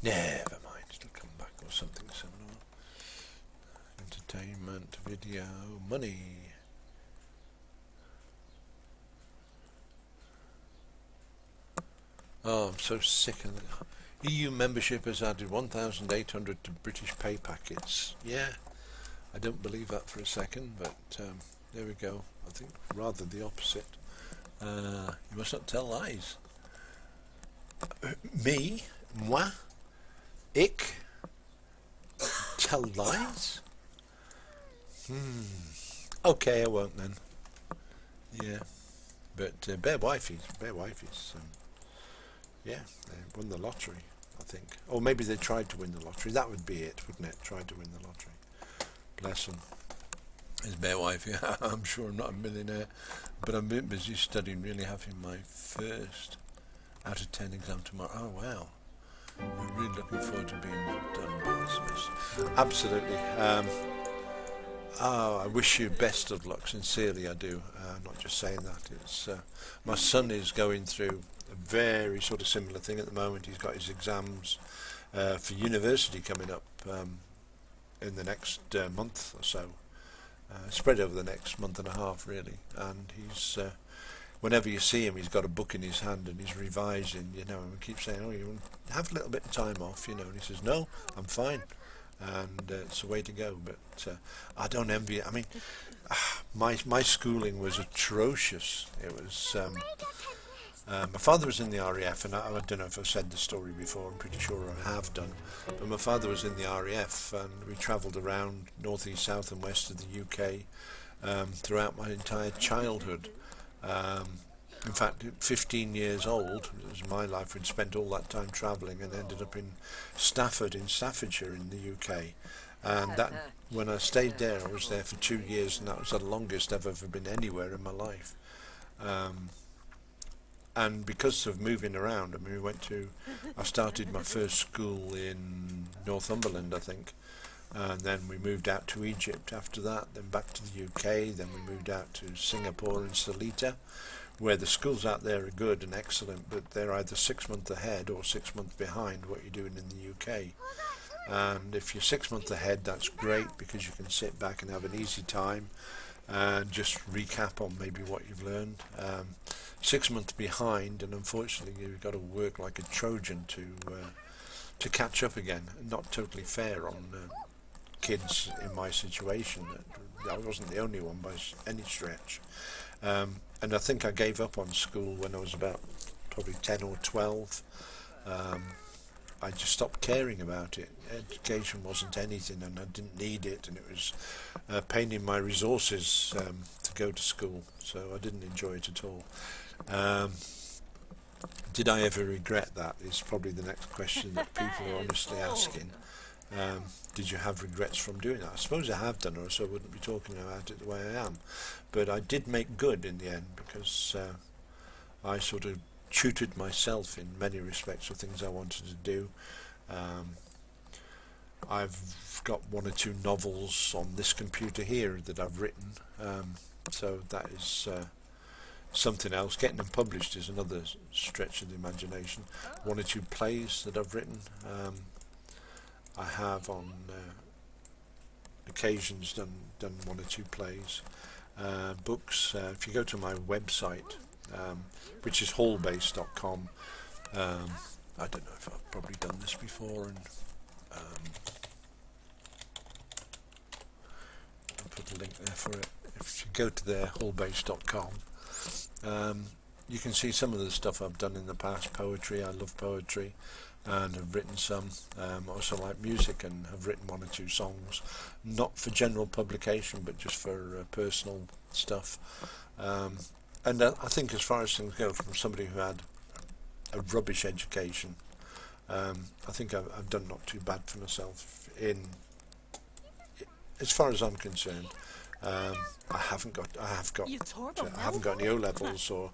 Never mind, it'll come back or something similar. Entertainment, video, money. Oh, I'm so sick of it. EU membership has added 1,800 to British pay packets. Yeah, I don't believe that for a second, but there we go. I think rather the opposite. You must not tell lies. Me? Moi? Ich? Tell lies? Okay, I won't then. Yeah, but Bear Wifey's. Yeah, they won the lottery, I think. Or maybe they tried to win the lottery. That would be it, wouldn't it? Tried to win the lottery. Bless them. There's Bear Wifey. I'm sure I'm not a millionaire, but I'm a bit busy studying, really having my first out of 10 exam tomorrow. Oh, wow. I'm really looking forward to being done by this semester. Absolutely. I wish you best of luck. Sincerely, I do. I'm not just saying that. It's my son is going through a very sort of similar thing at the moment. He's got his exams for university coming up in the next month or so, spread over the next month and a half really, and he's whenever you see him he's got a book in his hand and he's revising, you know, and we keep saying, oh, you want to have a little bit of time off, you know, and he says, no, I'm fine, and it's the way to go. But I don't envy it. I mean, my schooling was atrocious. It was my father was in the RAF, and I don't know if I've said the story before, I'm pretty sure I have done, but my father was in the RAF and we travelled around north, east, south and west of the UK throughout my entire childhood. In fact, at 15 years old, it was my life, we'd spent all that time travelling and ended up in Stafford in Staffordshire in the UK. And that, when I stayed there, I was there for 2 years, and that was the longest I've ever been anywhere in my life. And because of moving around, I mean, I started my first school in Northumberland, I think, and then we moved out to Egypt after that, then back to the UK, then we moved out to Singapore and Seletar, where the schools out there are good and excellent, but they're either 6 months ahead or 6 months behind what you're doing in the UK. And if you're 6 months ahead, that's great because you can sit back and have an easy time and just recap on maybe what you've learned. 6 months behind, and unfortunately you've got to work like a Trojan to catch up again. Not totally fair on kids in my situation. I wasn't the only one by any stretch. And I think I gave up on school when I was about probably 10 or 12. I just stopped caring about it. Education wasn't anything, and I didn't need it, and it was a pain in my resources to go to school, so I didn't enjoy it at all. Did I ever regret that is probably the next question that people are honestly asking. Did you have regrets from doing that? I suppose I have done, or so I wouldn't be talking about it the way I am. But I did make good in the end, because I sort of tutored myself in many respects of things I wanted to do. I've got one or two novels on this computer here that I've written, so that is something else. Getting them published is another stretch of the imagination. One or two plays that I've written. I have on occasions done one or two plays. Books. If you go to my website, which is hallbase.com, I don't know if I've probably done this before, and I'll put a link there for it. If you go to there, hallbase.com, you can see some of the stuff I've done in the past. Poetry, I love poetry, and have written some. Also like music, and have written one or two songs, not for general publication, but just for personal stuff. And I think, as far as things go, from somebody who had a rubbish education, I think I've done not too bad for myself. As far as I'm concerned, I haven't got any O levels or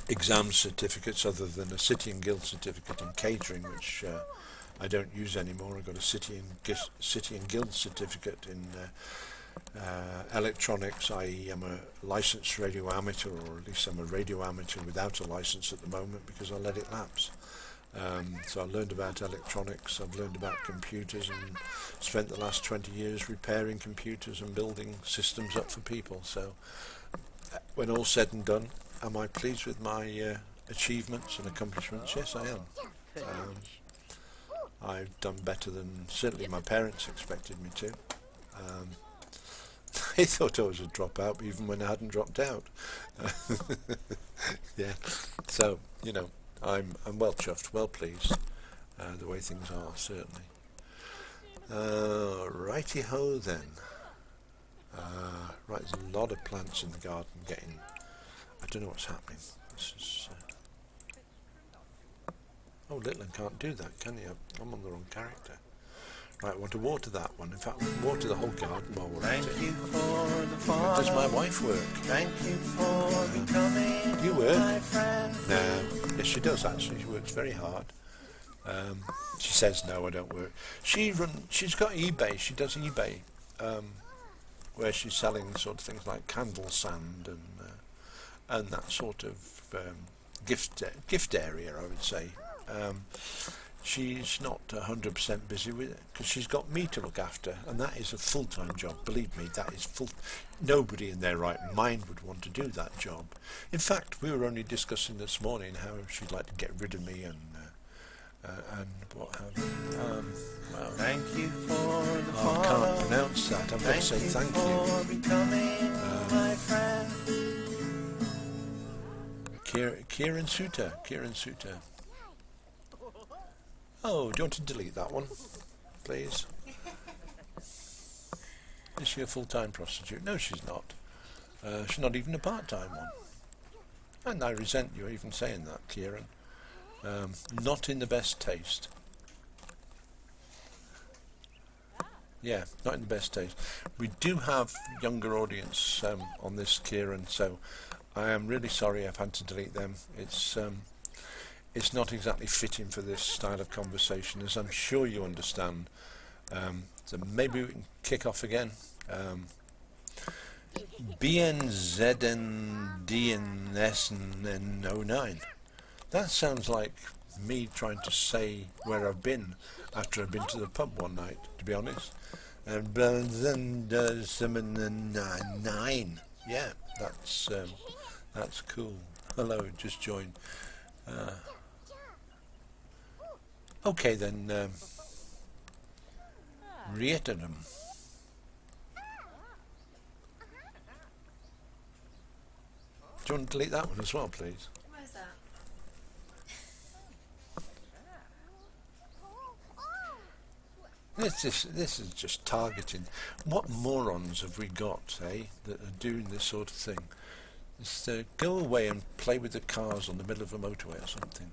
exam certificates other than a City and Guild certificate in catering, which I don't use anymore. I've got a City and Guild certificate in electronics, i.e. I'm a licensed radio amateur, or at least I'm a radio amateur without a license at the moment because I let it lapse. So I learned about electronics, I've learned about computers, and spent the last 20 years repairing computers and building systems up for people. So when all's said and done, am I pleased with my achievements and accomplishments? Yes, I am. I've done better than certainly my parents expected me to. They thought I was a dropout even when I hadn't dropped out. Yeah, so you know, I'm well chuffed, well pleased, the way things are, certainly. Righty ho then. Right, there's a lot of plants in the garden getting. I don't know what's happening. This is. Oh, Litland can't do that, can you? I'm on the wrong character. Right, I want to water that one. In fact, water the whole garden while we're at it. Thank you for the follow. Does my wife work? Thank you for becoming Do you work? my friend. No. Yes, she does actually. She works very hard. She says no, I don't work. She's got eBay. She does eBay, where she's selling sort of things like candle sand and that sort of gift area, I would say. She's not 100% busy with it because she's got me to look after, and that is a full-time job. Believe me, that is full. Nobody in their right mind would want to do that job. In fact, we were only discussing this morning how she'd like to get rid of me and what have you. Well, Thank you for the I follow. can't pronounce that. I've got to say thank for you. becoming my friend. Kieran Suter. Oh, do you want to delete that one, please? Is she a full-time prostitute? No, she's not. She's not even a part-time one. And I resent you even saying that, Kieran. Not in the best taste. Yeah, not in the best taste. We do have younger audience on this, Kieran, so I am really sorry I've had to delete them. It's not exactly fitting for this style of conversation, as I'm sure you understand. So maybe we can kick off again. BNZNDNSN09. That sounds like me trying to say where I've been after I've been to the pub one night, to be honest. And 9. Yeah, that's cool. Hello, just joined. Okay then, Reiterdom. Do you want to delete that one as well, please? Where's that? This is just targeting. What morons have we got, eh, that are doing this sort of thing? Just go away and play with the cars on the middle of a motorway or something.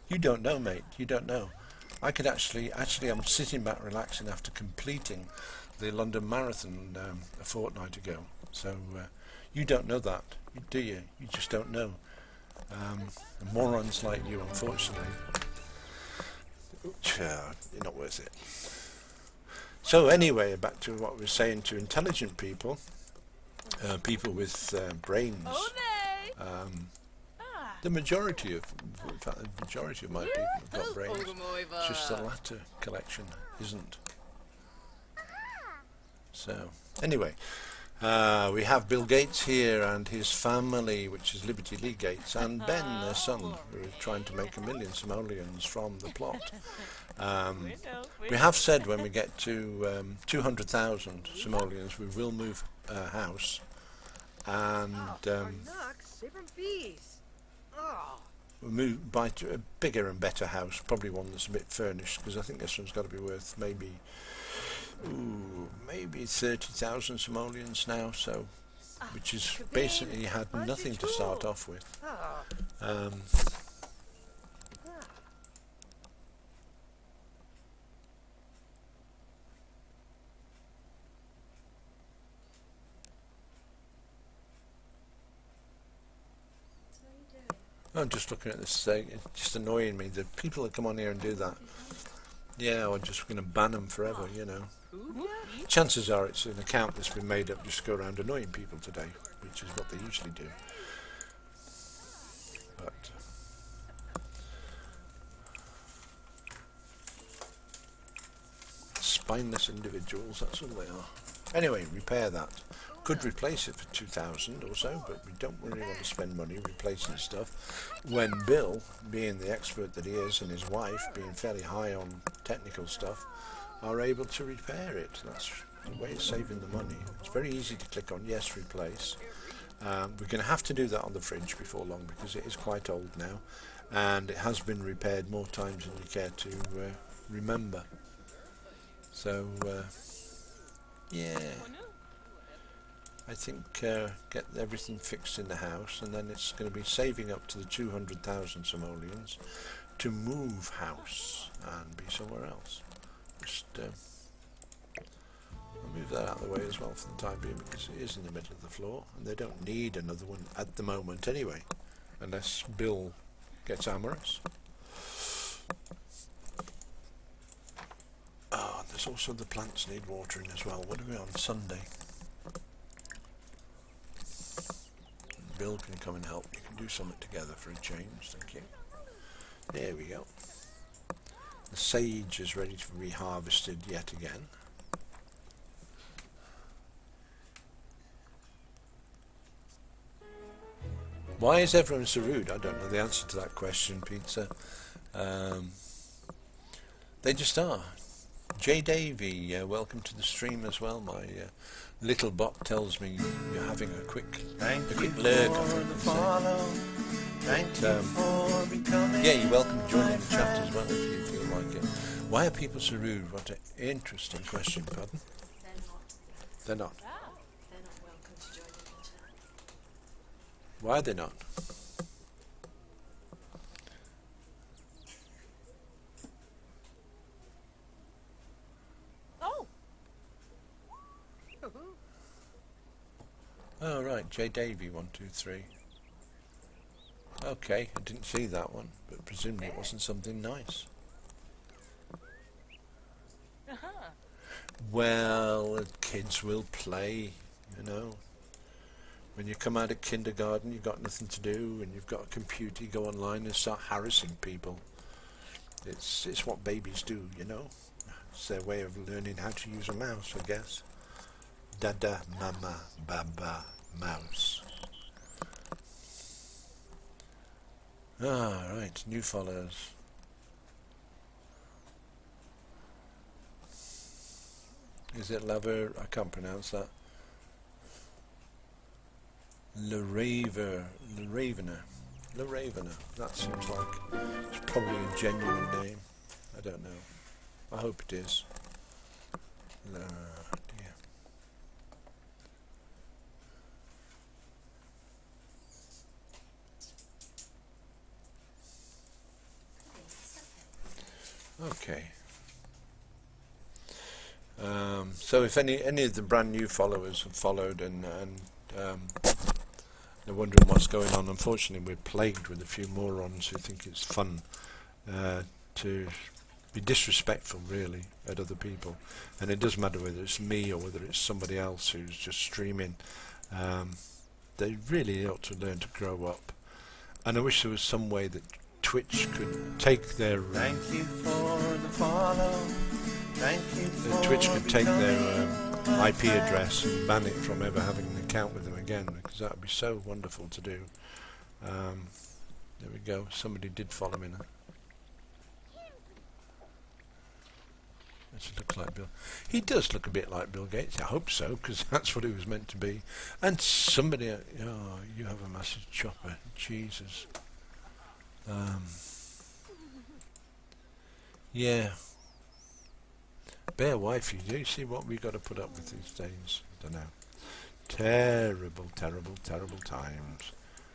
You don't know, mate. You don't know. I could actually, I'm sitting back relaxing after completing the London Marathon a fortnight ago. So you don't know that, do you? You just don't know. Morons like you, unfortunately. You're not worth it. So anyway, back to what we were saying to intelligent people, people with brains. The majority of, in fact, the majority of my people have got brains. Just the latter collection isn't. So anyway, we have Bill Gates here and his family, which is Liberty Lee Gates, and Ben, their son, who is trying to make 1 million simoleons from the plot. We have said when we get to 200,000 simoleons, we will move house, and we'll move by to a bigger and better house, probably one that's a bit furnished, because I think this one's got to be worth maybe 30,000 simoleons now, so which is basically had nothing to start off with. I'm just looking at this thing. It's just annoying me. The people that come on here and do that, yeah, we're just going to ban them forever, you know. Chances are it's an account that's been made up just to go around annoying people today, which is what they usually do. But spineless individuals, that's all they are. Anyway, repair that. Could replace it for 2,000 or so, but we don't really want to spend money replacing stuff when Bill, being the expert that he is, and his wife, being fairly high on technical stuff, are able to repair it. That's the way of saving the money. It's very easy to click on yes, replace. We're going to have to do that on the fridge before long because it is quite old now, and it has been repaired more times than you care to remember. So yeah, I think get everything fixed in the house, and then it's going to be saving up to the 200,000 simoleons to move house and be somewhere else. Just I'll move that out of the way as well for the time being, because it is in the middle of the floor and they don't need another one at the moment anyway, unless Bill gets amorous. Oh, there's also the plants need watering as well. What are we on Sunday? Bill can come and help. You can do something together for a change. Thank you. There we go. The sage is ready to be harvested yet again. Why is everyone so rude? I don't know the answer to that question, Pizza. They just are. J. Davy, welcome to the stream as well. My little bot tells me you're having a quick lurk. Yeah, you're welcome to join in the chat as well if you feel like it. Why are people so rude? What an interesting question, pardon? They're not. They're not. They're not welcome to join in the chat. Why are they not? Oh right, J. Davy 123. Okay, I didn't see that one, but presumably it wasn't something nice. Well, kids will play, you know. When you come out of kindergarten, you've got nothing to do, and you've got a computer, you go online and start harassing people. It's what babies do, you know. It's their way of learning how to use a mouse, I guess. Dada, mama, baba, mouse. Ah, right, new followers. Is it Laver? I can't pronounce that. Laravener. That seems like it's probably a genuine name. I don't know. I hope it is. Dear. Okay. So if any of the brand new followers have followed and they're wondering what's going on, unfortunately we're plagued with a few morons who think it's fun to be disrespectful really at other people, and it doesn't matter whether it's me or whether it's somebody else who's just streaming. They really ought to learn to grow up, and I wish there was some way that Twitch could take their Thank you for the follow. Thank you for Twitch could take their becoming my IP friend. address and ban it from ever having an account with them again, because that would be so wonderful to do. There we go. Somebody did follow me now. Does it look like Bill? He does look a bit like Bill Gates. I hope so, because that's what he was meant to be. And somebody, oh, you have a massive chopper. Jesus. Yeah. Bear wife, you do see what we've got to put up with these days. I don't know. Terrible, terrible, terrible times.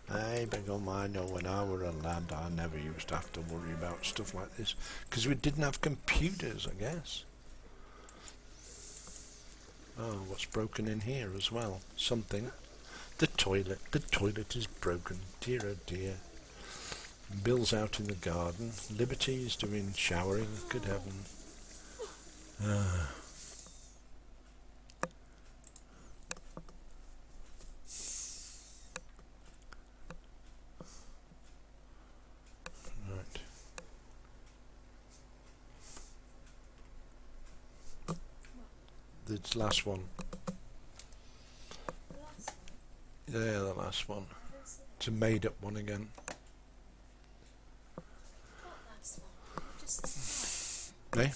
I beg on my know when I were a lad, I never used to have to worry about stuff like this, because we didn't have computers, I guess. Oh, what's broken in here as well? Something. The toilet is broken. Dear oh dear. Bill's out in the garden. Liberty is doing showering. Good heaven. Right. The last one. Yeah, the last one. It's a made up one again. Eh?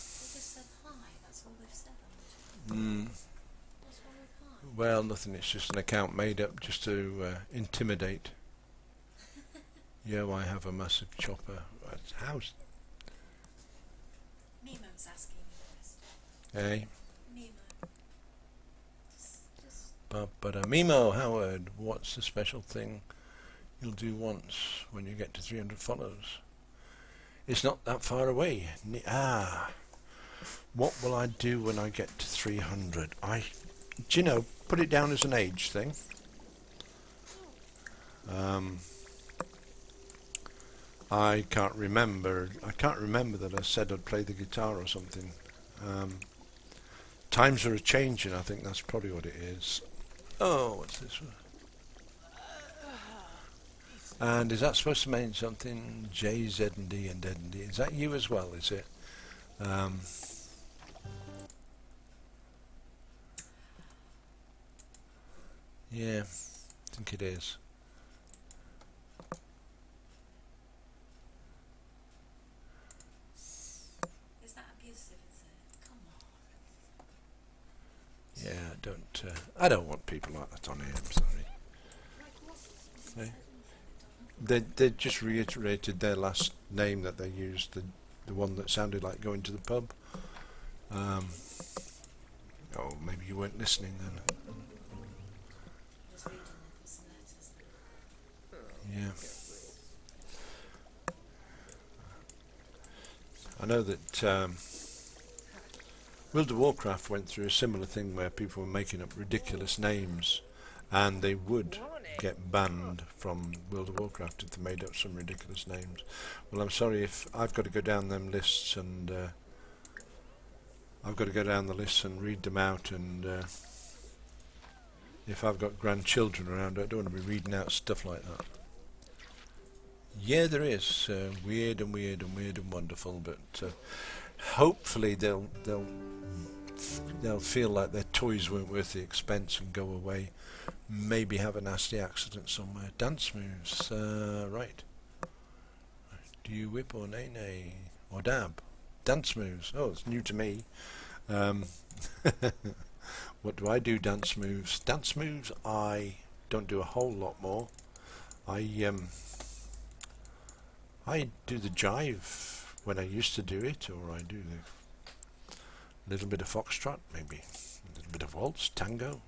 Well, nothing. It's just an account made up just to intimidate. Yo, I have a massive chopper. How's? Nemo's asking you this. Eh? Nemo. Mimo Howard, what's the special thing you'll do once when you get to 300 follows? It's not that far away. What will I do when I get to 300? Do you know, put it down as an age thing. I can't remember that I said I'd play the guitar or something. Times are a-changing, I think that's probably what it is. Oh, what's this one? And is that supposed to mean something? J, Z and D and D and D. Is that you as well, is it? Yeah, I think it is. Is that abusive, is it? Come on. Yeah, I don't want people like that on here, I'm sorry. They just reiterated their last name that they used, the one that sounded like going to the pub. Oh, maybe you weren't listening then. Just reading some letters. Yeah. I know that World of Warcraft went through a similar thing where people were making up ridiculous names, and they would get banned from World of Warcraft if they made up some ridiculous names. Well, I'm sorry if I've got to go down them lists, and I've got to go down the lists and read them out, and if I've got grandchildren around, I don't want to be reading out stuff like that. Yeah, there is weird and wonderful, but hopefully they'll feel like their toys weren't worth the expense and go away. Maybe have a nasty accident somewhere. Dance moves, right. Do you whip or nay nay? Or dab? Dance moves. Oh, it's new to me. What do I do? Dance moves. Dance moves, I don't do a whole lot more. I do the jive when I used to do it, or I do a little bit of foxtrot, maybe a little bit of waltz, tango.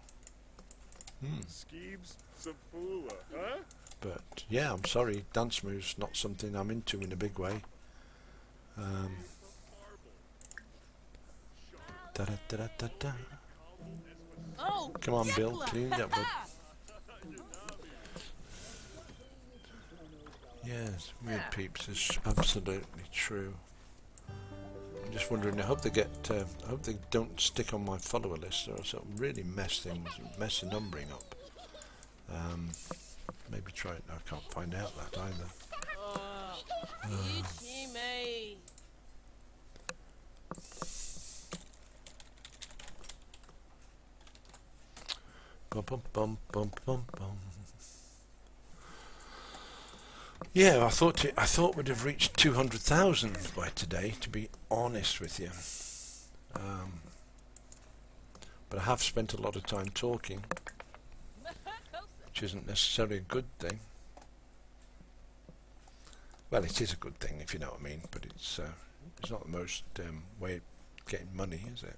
Skeebs Safula, huh? But yeah, I'm sorry, dance moves not something I'm into in a big way. Da da da da da. Oh, Come on, Bill, Jekyll. clean it up, bud. Yes, weird peeps is absolutely true. I'm just wondering. I hope they don't stick on my follower list, or else it'll really mess the numbering up. Maybe try it. I can't find out that either. Ichime. Bum bum bum bum bum bum. Yeah, I thought we'd have reached 200,000 by today, to be honest with you. But I have spent a lot of time talking, which isn't necessarily a good thing. Well, it is a good thing if you know what I mean, but it's not the most way of getting money, is it?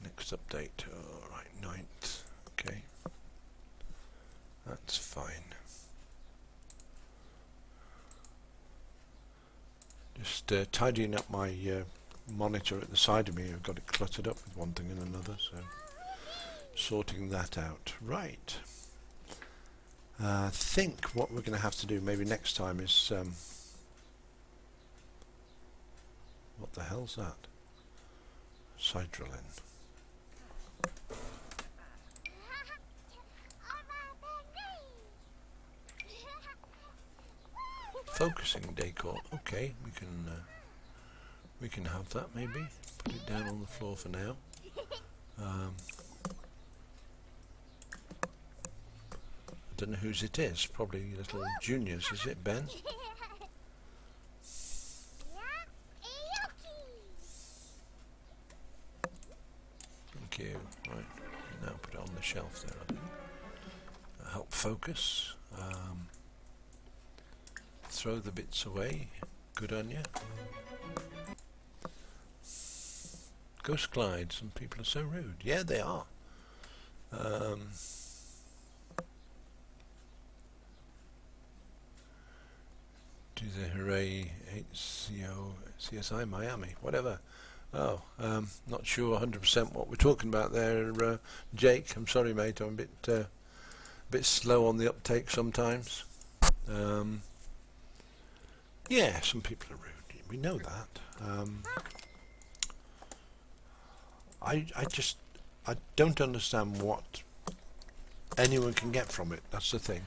Next update, alright, 9th, okay, that's fine. Just tidying up my monitor at the side of me. I've got it cluttered up with one thing and another, so sorting that out. Right, I think what we're going to have to do maybe next time is what the hell's that? Side drilling. Focusing decor. Okay, we can have that maybe. Put it down on the floor for now. I don't know whose it is. Probably little Junior's. Is it Ben? Thank you. Right. Now put it on the shelf there. I think. Help focus. Throw the bits away. Good on you. Ghost Glide. Some people are so rude. Yeah, they are. Do the hooray CSI Miami. Whatever. Oh, not sure 100% what we're talking about there, Jake. I'm sorry, mate. I'm a bit slow on the uptake sometimes. Yeah, some people are rude. We know that. I don't understand what anyone can get from it. That's the thing.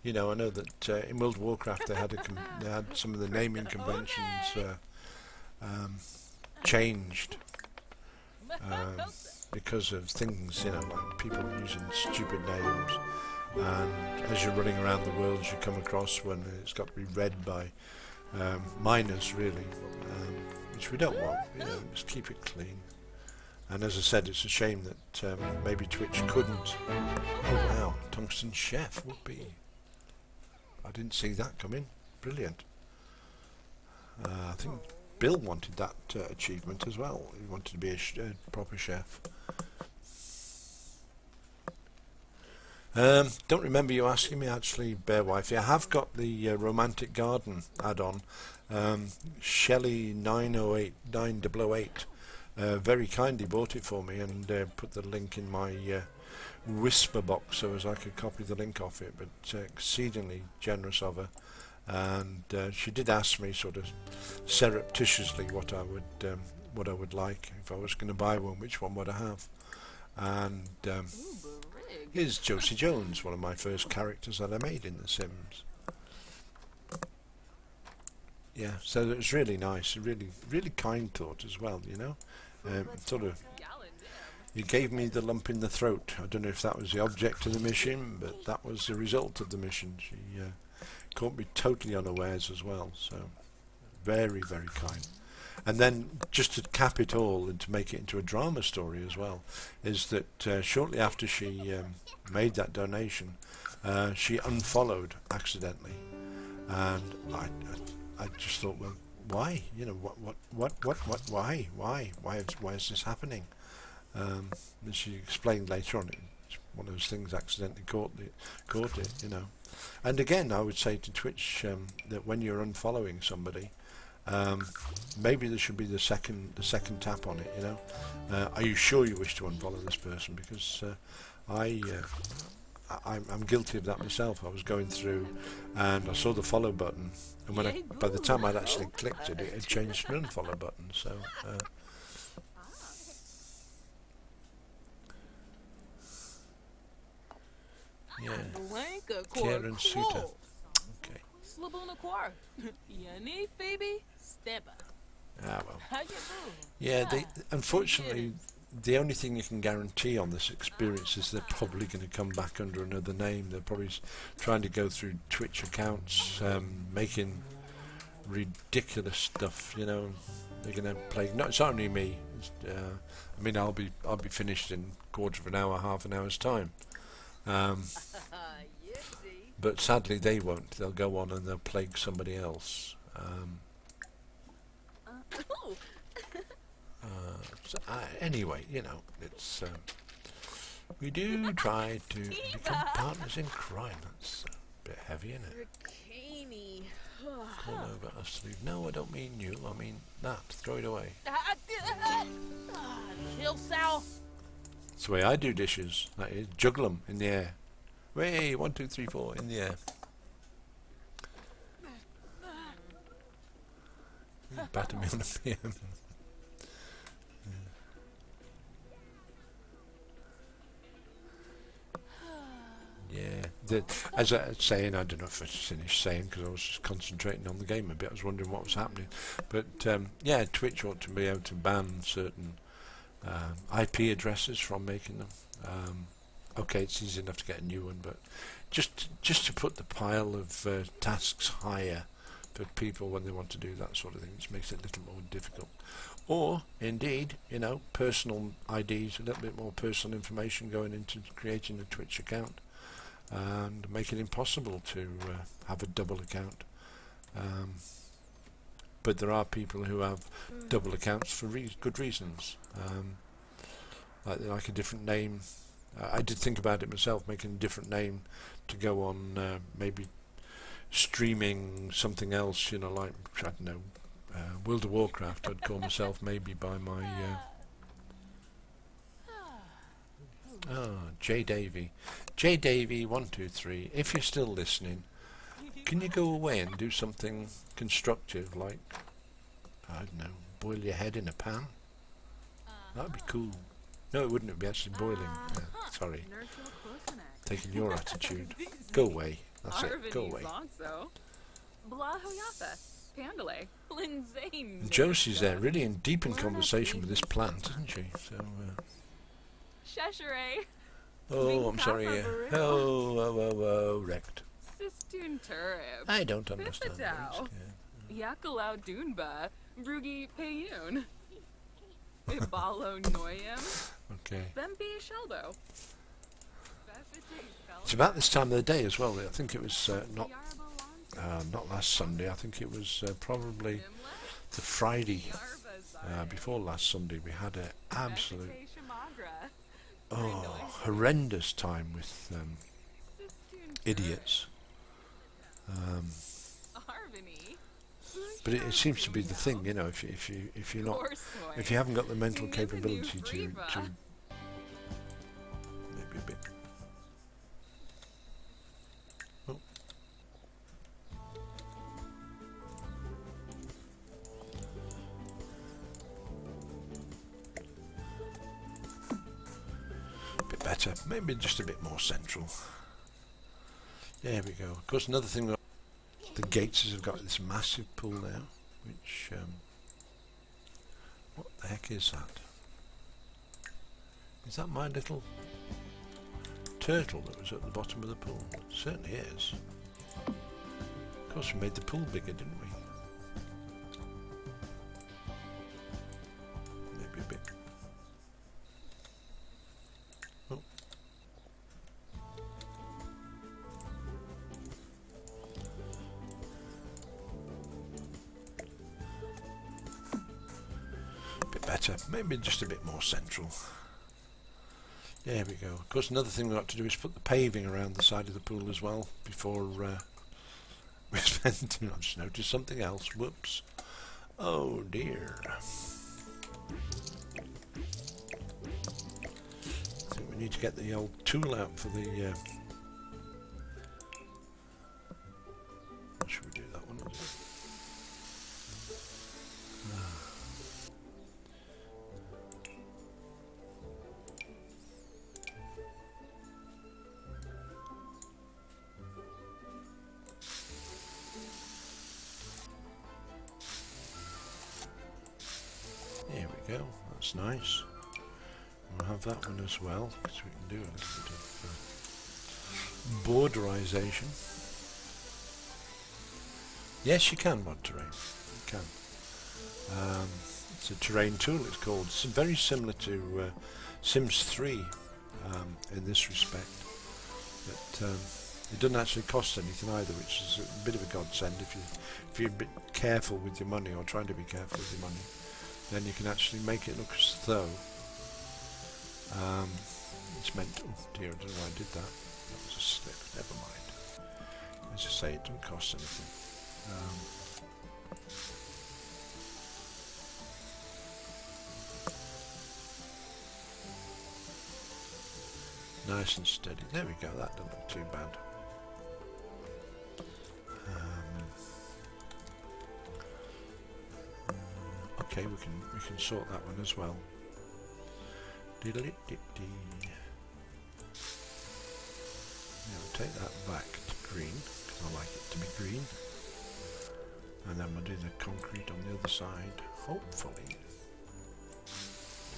You know, I know that in World of Warcraft they had some of the naming conventions changed because of things, you know, like people using stupid names. And as you're running around the world, you come across when it's got to be read by minors, really, which we don't want. You know, just keep it clean. And as I said, it's a shame that maybe Twitch couldn't. Oh wow, Tungsten Chef would be. I didn't see that coming. Brilliant. I think Bill wanted that achievement as well. He wanted to be a proper chef. Don't remember you asking me actually, Bear Wifey. I have got the Romantic Garden add-on. Shelley 908 very kindly bought it for me and put the link in my Whisper box so as I could copy the link off it. But exceedingly generous of her, and she did ask me sort of surreptitiously what I would like if I was going to buy one. Which one would I have? And here's Josie Jones, one of my first characters that I made in The Sims. Yeah, so it was really nice, really kind thought as well, you know. Sort of, you gave me the lump in the throat. I don't know if that was the object of the mission, but that was the result of the mission. She caught me totally unawares as well, so very, very kind. And then, just to cap it all and to make it into a drama story as well, is that shortly after she made that donation, she unfollowed accidentally, and I just thought, well, why? You know, why is this happening? And she explained later on, it's one of those things accidentally caught it, you know. And again, I would say to Twitch that when you're unfollowing somebody, maybe there should be the second tap on it. You know, are you sure you wish to unfollow this person? Because I'm guilty of that myself. I was going through and I saw the follow button, and by the time I'd actually clicked it, it had changed to an unfollow button. So. Yeah. Blanca Karen Suter. Okay. Slabuna Quar. Yanni, Phoebe, Steba. Ah, well. How you doing? Yeah, unfortunately, the only thing you can guarantee on this experience is they're probably going to come back under another name. They're probably trying to go through Twitch accounts, making ridiculous stuff, you know. They're going to play. No, it's not only me. I mean, I'll be finished in a quarter of an hour, half an hour's time. But sadly they won't. They'll go on and they'll plague somebody else. Anyway, you know, it's we do try to become partners in crime. That's a bit heavy, isn't it? Call over us to leave. No, I don't mean you. I mean that. Throw it away. Kill Sal. That's the way I do dishes. That is, juggle them in the air. Way 1, 2, 3, 4 in the air. Batter me on the PM. Yeah. As I was saying, I don't know if I finished saying because I was just concentrating on the game a bit. I was wondering what was happening. But yeah, Twitch ought to be able to ban certain IP addresses from making them. Okay, it's easy enough to get a new one, but just to put the pile of tasks higher for people when they want to do that sort of thing, which makes it a little more difficult. Or, indeed, you know, personal IDs, a little bit more personal information going into creating a Twitch account, and make it impossible to have a double account. But there are people who have double accounts for good reasons. Like a different name. I did think about it myself, making a different name to go on, maybe streaming something else, you know, like, I don't know, World of Warcraft. I'd call myself maybe by my J Davy. J Davy 123. If you're still listening, can you go away and do something constructive, like, I don't know, boil your head in a pan? That'd be cool. No, it wouldn't. It'd be actually boiling. Sorry. Taking your attitude. Go away. That's it. Go away. And Josie's there, really deep in conversation with this plant, isn't she? So. Oh, I'm sorry. Wrecked. I don't understand. Yakalau Dunba, Brugi Payun. Ibalo Noyam, Okay. Bembi Sheldo. It's about this time of the day as well. I think it was not last Sunday. I think it was probably the Friday before last Sunday. We had an absolute horrendous time with idiots. But it seems to be the thing, you know. If you haven't got the mental capability to maybe a bit. Oh. A bit better, maybe just a bit more central. There we go. Of course, another thing that the Gateses have got this massive pool now, which what the heck is that? Is that my little turtle that was at the bottom of the pool? It certainly is. Of course, we made the pool bigger, didn't we? better. Maybe just a bit more central. There we go. Of course, another thing we've got to do is put the paving around the side of the pool as well before we spend. I've just noticed something else. Whoops. Oh dear. I think we need to get the old tool out for the. Should we do that one? There we go, that's nice. We'll have that one as well, because we can do a little bit of borderization. Yes, you can mod terrain. You can. It's a terrain tool, it's called. It's very similar to Sims 3 in this respect. But it doesn't actually cost anything either, which is a bit of a godsend if you're a bit careful with your money, or trying to be careful with your money. Then you can actually make it look as though it's meant to. Oh dear, I don't know why I did that. That was a slip. Never mind. As I say, it doesn't cost anything. Nice and steady. There we go. That doesn't look too bad. Okay, we can sort that one as well. Diddle-it-dip-dee. Now we'll take that back to green, because I like it to be green. And then we'll do the concrete on the other side, hopefully.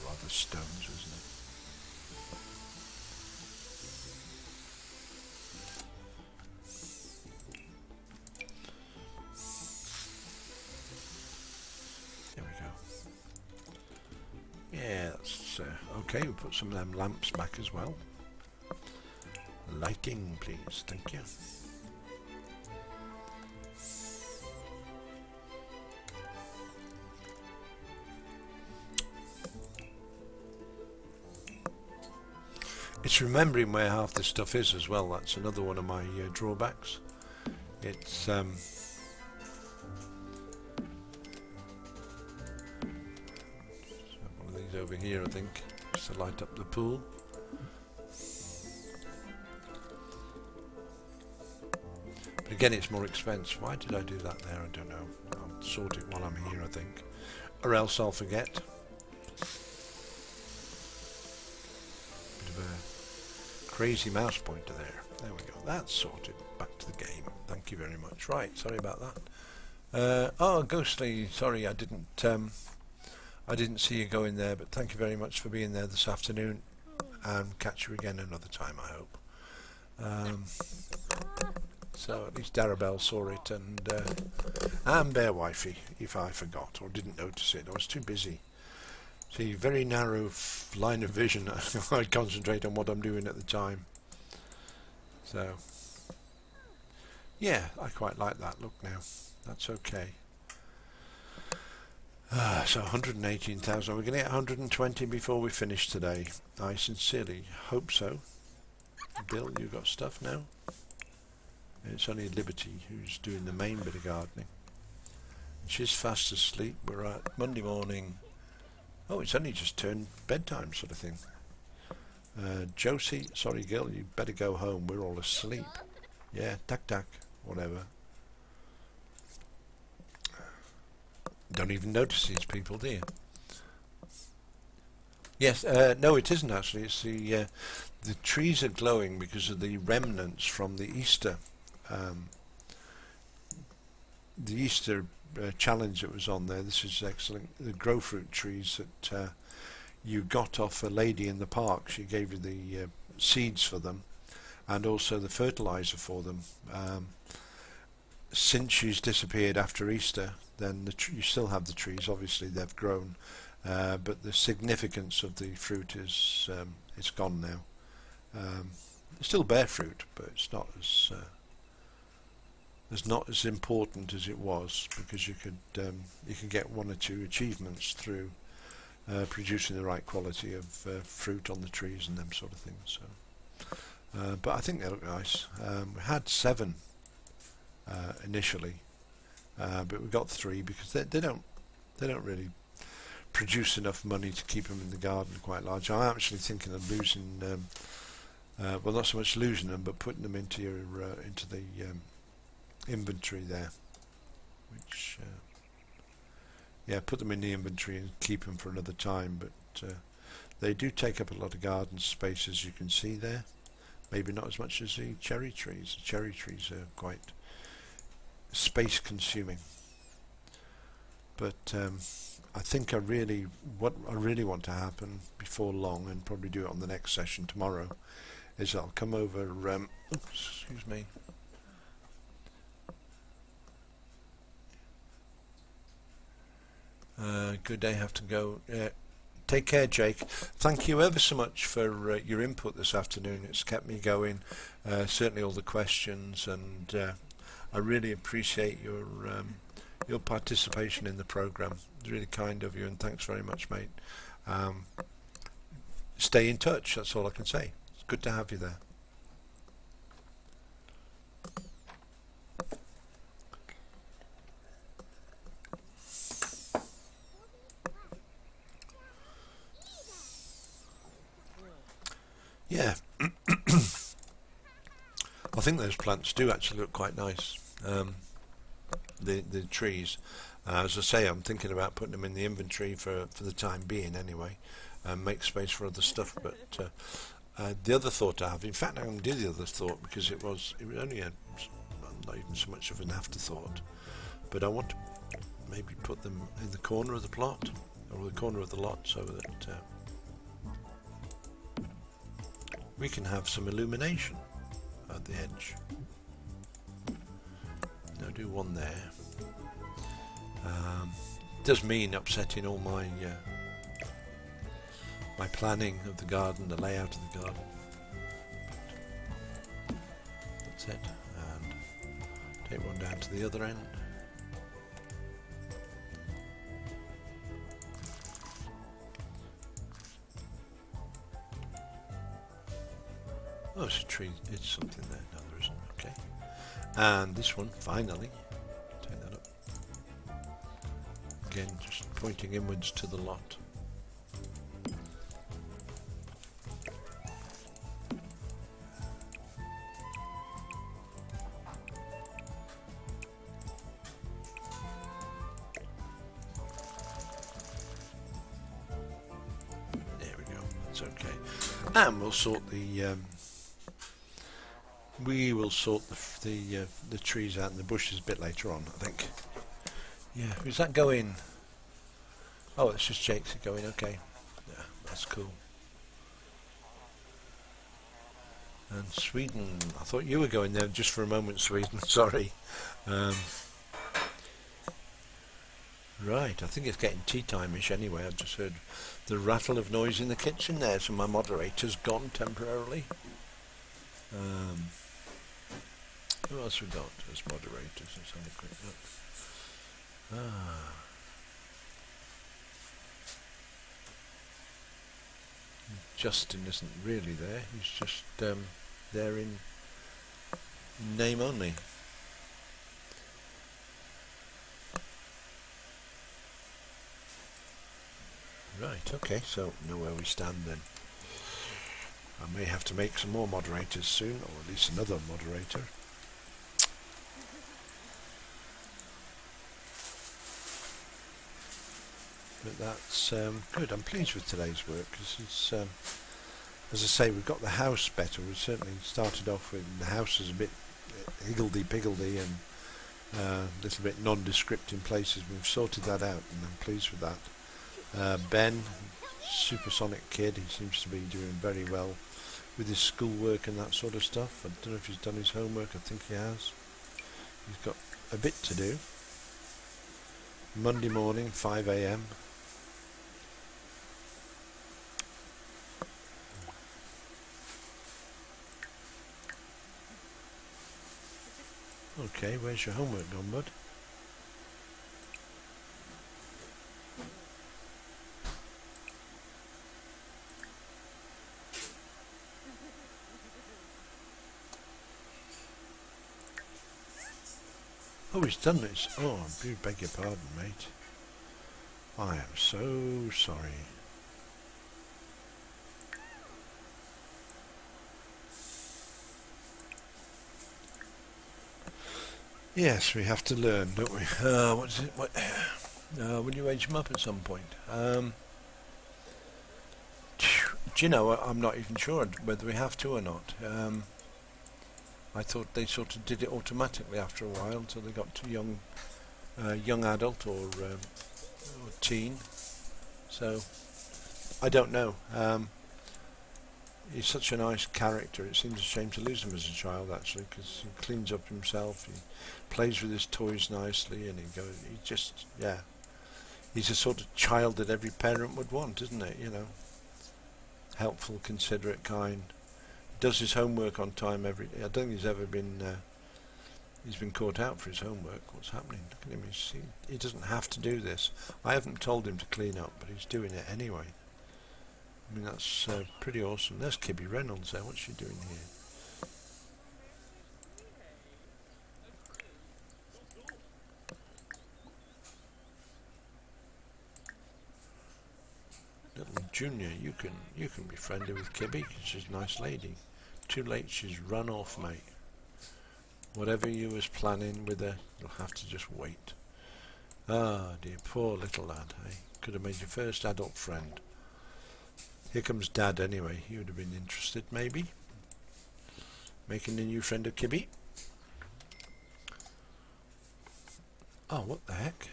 Rather stones, isn't it? There we go. Yeah, that's okay. We'll put some of them lamps back as well. Lighting, please. Thank you. It's remembering where half this stuff is as well. That's another one of my drawbacks. It's one of these over here, I think, just to light up the pool. But again, it's more expensive. Why did I do that there? I don't know. I'll sort it while I'm here, I think, or else I'll forget. Crazy mouse pointer there. There we go. That's sorted. Back to the game. Thank you very much. Right. Sorry about that. Oh, Ghostly. Sorry, I didn't see you go in there, but thank you very much for being there this afternoon. And catch you again another time, I hope. So at least Darabelle saw it, and Bear Wifey, if I forgot or didn't notice it. I was too busy. See, very narrow line of vision. I concentrate on what I'm doing at the time. So, yeah, I quite like that look now. That's okay. So 118,000. We're going to get 120 before we finish today. I sincerely hope so. Bill, you got stuff now? It's only Liberty who's doing the main bit of gardening. She's fast asleep. We're at Monday morning. Oh, it's only just turned bedtime sort of thing. Josie, sorry girl, you better go home. We're all asleep. Yeah, tack, whatever. Don't even notice these people, do you? Yes, no, it isn't actually. It's the trees are glowing because of the remnants from the Easter challenge that was on there. This is excellent. The grow fruit trees that you got off a lady in the park. She gave you the seeds for them and also the fertilizer for them. Since she's disappeared after Easter, then you still have the trees. Obviously they've grown, but the significance of the fruit is it's gone now. It's still bear fruit, but it's not as important as it was, because you could get one or two achievements through producing the right quality of fruit on the trees and them sort of things. So, but I think they look nice. We had 7 initially, but we got 3 because they don't really produce enough money to keep them in the garden quite large. I'm actually thinking of losing, well, not so much losing them, but putting them into your into the inventory there, which yeah, put them in the inventory and keep them for another time. But they do take up a lot of garden space, as you can see there. Maybe not as much as the cherry trees. The cherry trees are quite space consuming. But I think what I really want to happen before long, and probably do it on the next session tomorrow, is I'll come over, excuse me, good day, have to go. Take care, Jake. Thank you ever so much for your input this afternoon. It's kept me going, certainly all the questions, and I really appreciate your participation in the program. It's really kind of you, and thanks very much, mate. Stay in touch, that's all I can say. It's good to have you there. Yeah, I think those plants do actually look quite nice. The trees, as I say, I'm thinking about putting them in the inventory for the time being anyway, and make space for other stuff. But the other thought I have, in fact, I'm going to do the other thought because it was only not even so much of an afterthought, but I want to maybe put them in the corner of the plot or the corner of the lot so that we can have some illumination at the edge. I'll do one there. Does mean upsetting all my my planning of the garden, the layout of the garden. But that's it. And take one down to the other end. Oh, it's a tree. It's something there. No, there isn't. Okay. And this one, finally. Take that up. Again, just pointing inwards to the lot. There we go. That's okay. And we'll sort the the trees out and the bushes a bit later on, I think. Yeah, is that going? Oh, it's just Jake's going. Okay, yeah, that's cool. And Sweden, I thought you were going there just for a moment, Sweden. Sorry. Right, I think it's getting tea time-ish anyway. I've just heard the rattle of noise in the kitchen there, so my moderator's gone temporarily. Who else we got as moderators? Let's have a quick look. Justin isn't really there. He's just there in name only. Right, okay, so know where we stand then. I may have to make some more moderators soon, or at least another moderator. But that's good. I'm pleased with today's work because it's, as I say, we've got the house better. We certainly started off with the house was a bit higgledy-piggledy and a little bit nondescript in places. We've sorted that out, and I'm pleased with that. Ben, supersonic kid, he seems to be doing very well with his schoolwork and that sort of stuff. I don't know if he's done his homework. I think he has. He's got a bit to do. Monday morning, 5 a.m. Okay, where's your homework gone, bud? Oh, he's done this. Oh, I do beg your pardon, mate. I am so sorry. Yes, we have to learn, don't we? What is it? What? Will you age him up at some point? Do you know? I'm not even sure whether we have to or not. I thought they sort of did it automatically after a while until they got to young adult or teen. So I don't know. He's such a nice character. It seems a shame to lose him as a child, actually, because he cleans up himself. He plays with his toys nicely, and he just, yeah. He's a sort of child that every parent would want, isn't it? You know, helpful, considerate, kind. Does his homework on time I don't think he's ever been. He's been caught out for his homework. What's happening? Look at him. He doesn't have to do this. I haven't told him to clean up, but he's doing it anyway. I mean, that's pretty awesome. There's Kibby Reynolds there. What's she doing here? Little Junior, you can be friendly with Kibby 'cause she's a nice lady. Too late, she's run off, mate. Whatever you was planning with her, you'll have to just wait. Ah, dear, poor little lad, eh? Could have made your first adult friend. Here comes Dad anyway. He would have been interested, maybe. Making a new friend of Kibby. Oh, what the heck?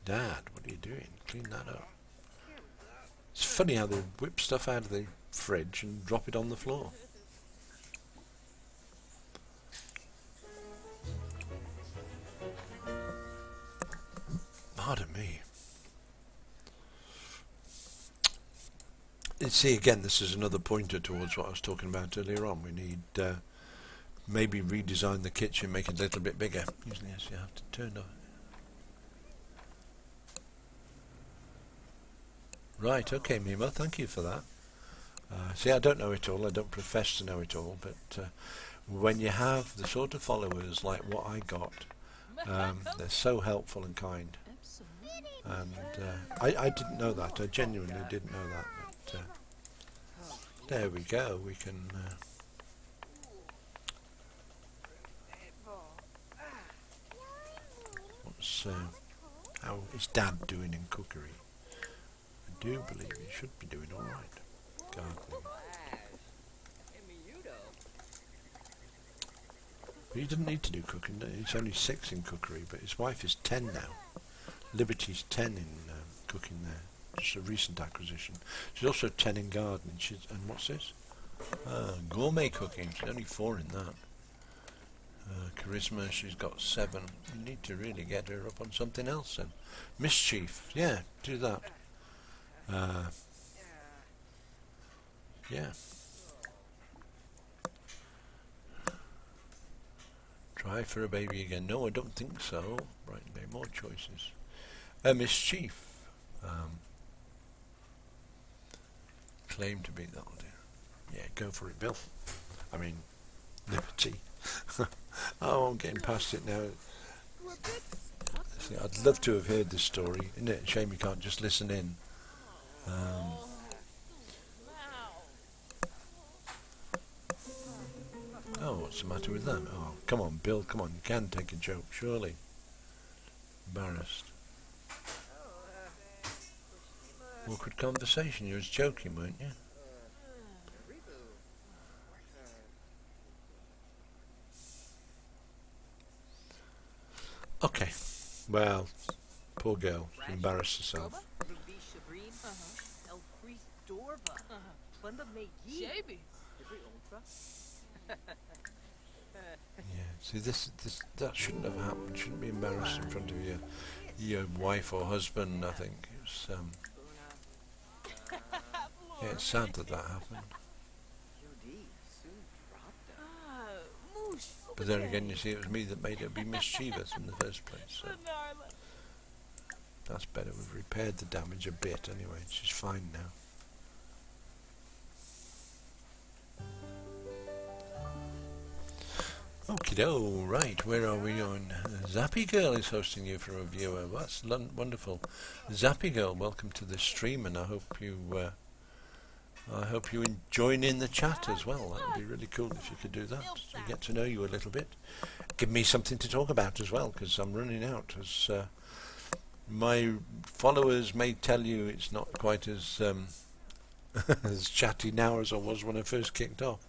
Dad, what are you doing? Clean that up. It's funny how they whip stuff out of the fridge and drop it on the floor. Pardon me. See, again, this is another pointer towards what I was talking about earlier on. We need maybe redesign the kitchen, make it a little bit bigger. Usually, yes, you have to turn off. Right, okay, Mima, thank you for that. See, I don't know it all. I don't profess to know it all, but when you have the sort of followers like what I got, they're so helpful and kind. And I didn't know that. I genuinely didn't know that. But there we go. We can. How is Dad doing in cookery? I do believe he should be doing all right. Gardening. But he doesn't need to do cooking. He's only 6 in cookery, but his wife is 10 now. Liberty's 10 in cooking there. Just a recent acquisition. She's also 10 in gardening. And what's this? Gourmet cooking. She's only 4 in that. Charisma, she's got 7. You need to really get her up on something else then. Mischief. Yeah, do that. Yeah. Try for a baby again. No, I don't think so. Right, maybe more choices. Mischief. Claim to be, that'll do. Yeah, go for it, Bill. I mean, Liberty. Oh, I'm getting past it now. See, I'd love to have heard this story. Isn't it a shame you can't just listen in? Oh, what's the matter with that? Oh, come on, Bill, come on, you can take a joke, surely. Embarrassed. Awkward conversation, you was joking, weren't you? Okay, well, poor girl, she embarrassed herself. Shabby. Yeah, see, that shouldn't have happened. Shouldn't be embarrassed in front of your wife or husband. I think it's yeah, it's sad that happened. But then again, you see, it was me that made her be mischievous in the first place. So that's better. We've repaired the damage a bit anyway. She's fine now. Okie-do, right, where are we on? Zappy Girl is hosting you for a viewer. That's wonderful. Zappy Girl, welcome to the stream, and I hope you join in the chat as well. That would be really cool if you could do that. So get to know you a little bit. Give me something to talk about as well, because I'm running out. As my followers may tell you, it's not quite as as chatty now as I was when I first kicked off.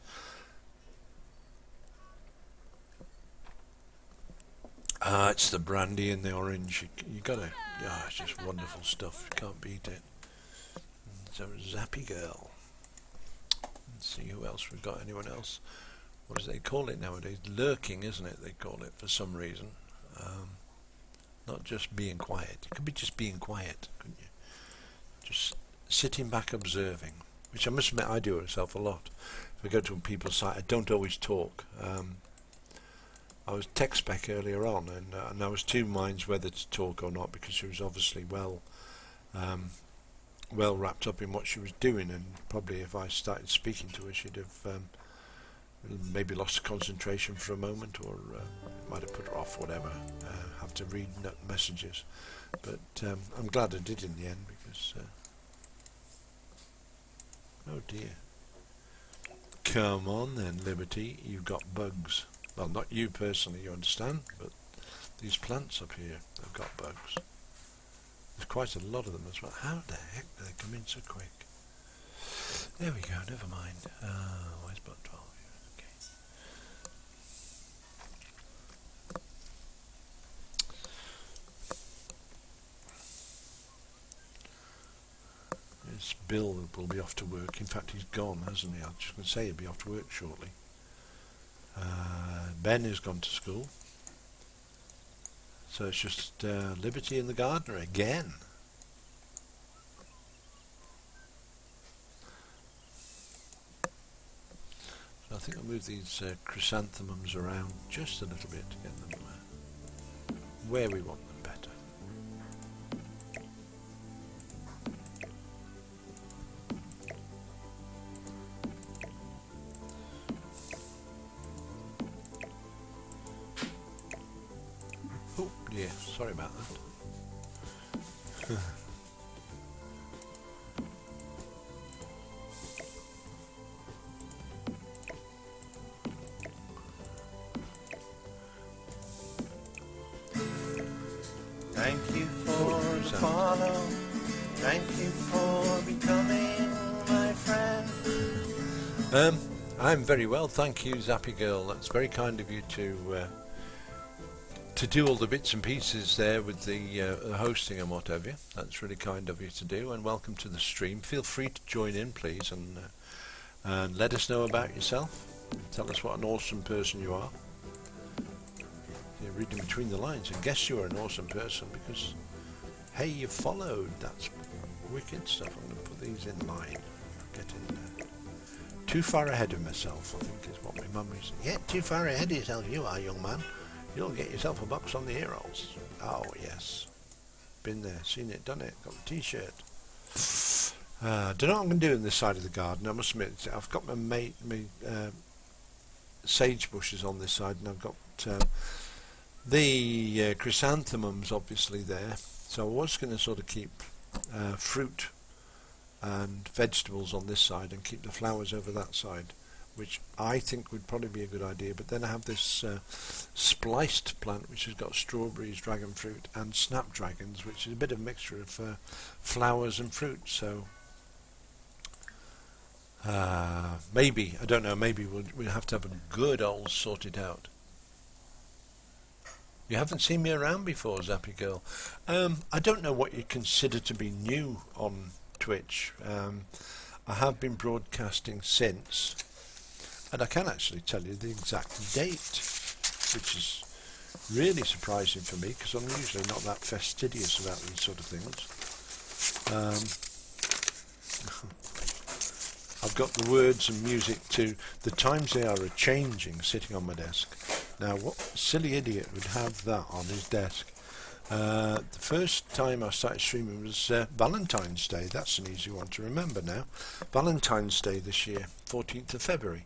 It's the brandy and the orange. You gotta, it's just wonderful stuff. You can't beat it. So Zappy Girl. Let's see who else we've got. Anyone else? What do they call it nowadays? Lurking, isn't it? They call it for some reason. Not just being quiet. It could be just being quiet, couldn't you? Just sitting back observing, which I must admit I do myself a lot. If I go to people's site, I don't always talk. I was text back earlier on, and I was two minds whether to talk or not, because she was obviously well wrapped up in what she was doing, and probably if I started speaking to her, she'd have maybe lost concentration for a moment, or might have put her off, whatever. Have to read messages, but I'm glad I did in the end, because oh dear. Come on then, Liberty, you've got bugs. Well, not you personally, you understand, but these plants up here have got bugs. There's quite a lot of them as well. How the heck do they come in so quick? There we go, never mind. Where's button 12? Okay. This Bill will be off to work. In fact, he's gone, hasn't he? I was just going to say he'll be off to work shortly. Ben has gone to school, so it's just Liberty and the gardener again. So I think I'll move these chrysanthemums around just a little bit to get them where we want them better. Yeah, sorry about that. Thank you for the follow. Thank you for becoming my friend. I'm very well, thank you, Zappy Girl. That's very kind of you to do all the bits and pieces there with the hosting and whatever. That's really kind of you to do, and welcome to the stream. Feel free to join in, please, and let us know about yourself. Tell us what an awesome person you are. You're reading between the lines, and guess you're an awesome person because, hey, you followed. That's wicked stuff. I'm going to put these in line. Get in there. Too far ahead of myself, I think, is what my mum used to say. Yeah, too far ahead of yourself you are, young man. You'll get yourself a box on the ear rolls. Oh, yes. Been there, seen it, done it. Got the t-shirt. Don't know what I'm going to do on this side of the garden. I must admit, I've got my sage bushes on this side, and I've got the chrysanthemums obviously there. So I was going to sort of keep fruit and vegetables on this side and keep the flowers over that side, which I think would probably be a good idea. But then I have this spliced plant which has got strawberries, dragon fruit and snapdragons, which is a bit of a mixture of flowers and fruit. So maybe, I don't know, maybe we'll have to have a good old sort it out. You haven't seen me around before, Zappy Girl. I don't know what you consider to be new on Twitch. I have been broadcasting since, and I can actually tell you the exact date, which is really surprising for me because I'm usually not that fastidious about these sort of things. I've got the words and music to The Times They Are A-Changing sitting on my desk. Now, what silly idiot would have that on his desk? The first time I started streaming was Valentine's Day. That's an easy one to remember now. Valentine's Day this year, 14th of February.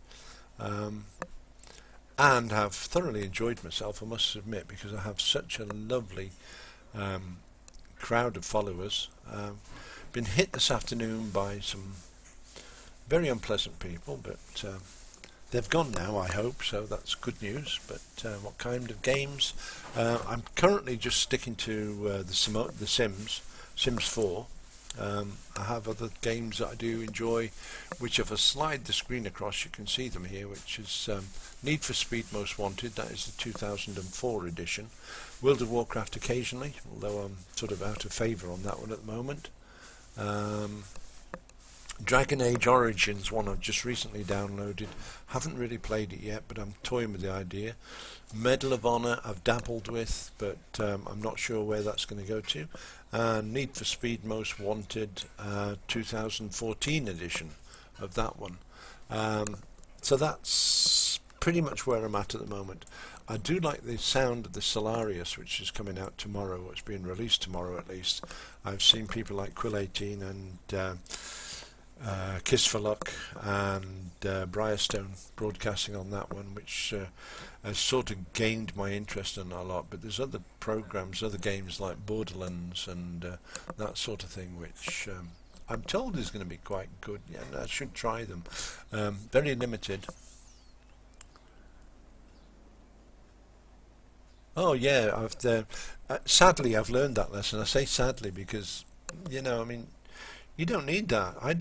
and have thoroughly enjoyed myself, I must admit, because I have such a lovely crowd of followers. Been hit this afternoon by some very unpleasant people, but they've gone now, I hope, so that's good news. But what kind of games? I'm currently just sticking to the Sims 4. I have other games that I do enjoy, which if I slide the screen across you can see them here, which is Need for Speed Most Wanted, that is the 2004 edition. World of Warcraft occasionally, although I'm sort of out of favour on that one at the moment. Dragon Age Origins, one I've just recently downloaded. Haven't really played it yet, but I'm toying with the idea. Medal of Honor I've dabbled with, but I'm not sure where that's going to go to. Need for Speed Most Wanted 2014 edition of that one. So that's pretty much where I'm at the moment. I do like the sound of the Solarius, which is coming out tomorrow, or it's being released tomorrow at least. I've seen people like Quill18 and Kiss for Luck and Briarstone broadcasting on that one, which has sort of gained my interest in a lot. But there's other programs, other games like Borderlands and that sort of thing, which I'm told is going to be quite good. Yeah, I should try them. Very limited. Oh yeah, sadly I've learned that lesson. I say sadly because, you know, I mean, you don't need that. I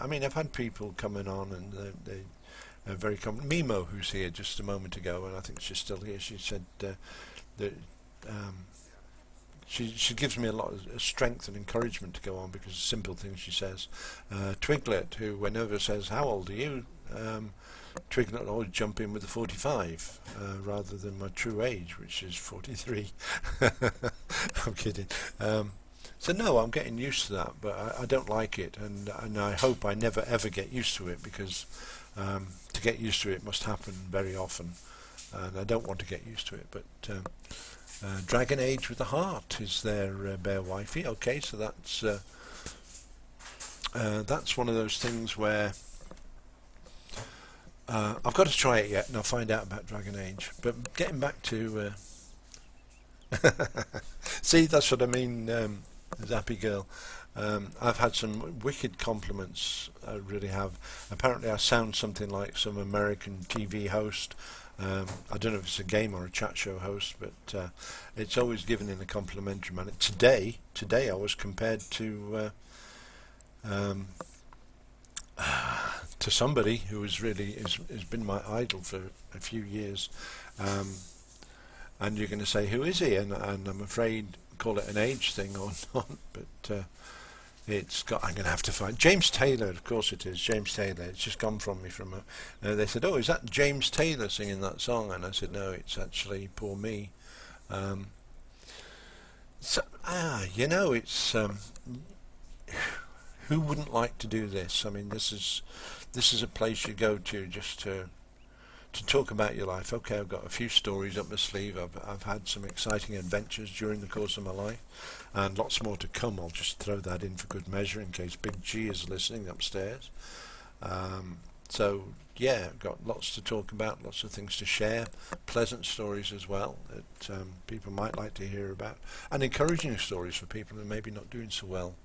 mean, I've had people coming on and they are very Mimo, who's here just a moment ago, and I think she's still here. She said that she gives me a lot of strength and encouragement to go on because of simple things she says. Twiglet, who whenever says, "How old are you?" Twiglet will always jump in with a 45 rather than my true age, which is 43. I'm kidding. So no, I'm getting used to that, but I don't like it, and I hope I never ever get used to it, because to get used to it must happen very often, and I don't want to get used to it. But Dragon Age with a Heart is their bear wifey. Okay, so that's one of those things where I've got to try it yet, and I'll find out about Dragon Age. But getting back to see, that's what I mean, Zappy Girl. I've had some wicked compliments, I really have. Apparently I sound something like some American TV host. I don't know if it's a game or a chat show host, but it's always given in a complimentary manner. Today I was compared to somebody who has been my idol for a few years, and you're going to say, who is he? And I'm afraid, call it an age thing or not, but I'm going to have to find James Taylor. Of course it is James Taylor. It's just gone from me from they said, oh, is that James Taylor singing that song? And I said, no, it's actually Poor Me. You know, it's who wouldn't like to do this? I mean, this is a place you go to just to talk about your life. Okay, I've got a few stories up my sleeve. I've had some exciting adventures during the course of my life, and lots more to come. I'll just throw that in for good measure in case Big G is listening upstairs. So yeah, I've got lots to talk about, lots of things to share, pleasant stories as well that people might like to hear about, and encouraging stories for people who may be not doing so well.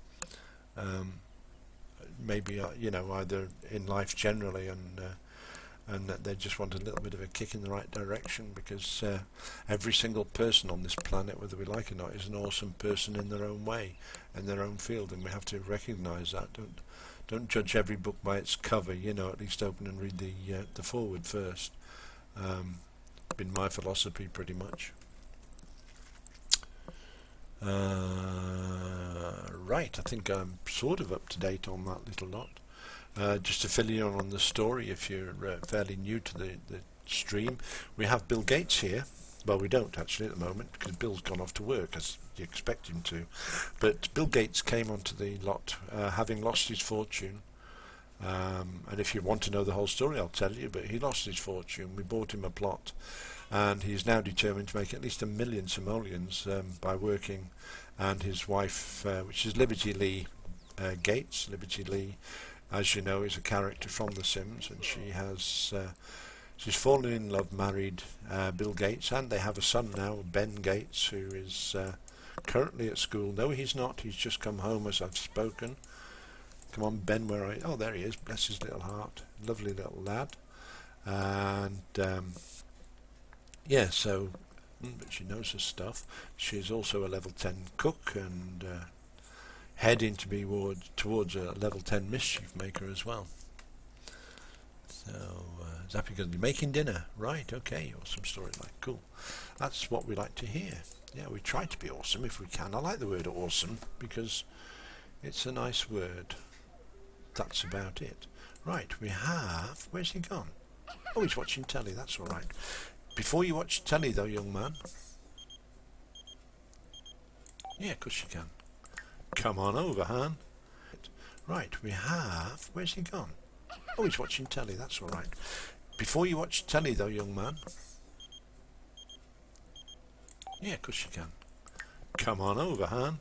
Maybe you know, either in life generally and that they just want a little bit of a kick in the right direction, because every single person on this planet, whether we like it or not, is an awesome person in their own way, in their own field, and we have to recognise that. Don't judge every book by its cover. You know, at least open and read the foreword first. Been my philosophy pretty much. Right, I think I'm sort of up to date on that little lot. Just to fill you in on the story, if you're fairly new to the stream, we have Bill Gates here. Well, we don't actually at the moment, because Bill's gone off to work, as you expect him to. But Bill Gates came onto the lot having lost his fortune. And if you want to know the whole story, I'll tell you, but he lost his fortune. We bought him a plot, and he's now determined to make at least 1 million simoleons by working, and his wife, which is Liberty Lee Gates. Liberty Lee, as you know, is a character from The Sims, and she has She's fallen in love, married Bill Gates, and they have a son now, Ben Gates, who is currently at school. No, he's not. He's just come home as I've spoken. Come on, Ben, where are you? Oh, there he is. Bless his little heart. Lovely little lad. And yeah, so but she knows her stuff. She's also a level 10 cook and heading to be towards a level 10 mischief maker as well. So Zappy going to be making dinner. Right, okay, awesome storyline. Cool. That's what we like to hear. Yeah, we try to be awesome if we can. I like the word awesome because it's a nice word. That's about it. Right, we have... Where's he gone? Oh, he's watching telly. That's all right. Before you watch telly, though, young man. Yeah, of course you can. Come on over, Han. Right, we have... Where's he gone? Oh, he's watching telly. That's all right. Before you watch telly, though, young man. Yeah, of course you can. Come on over, Han.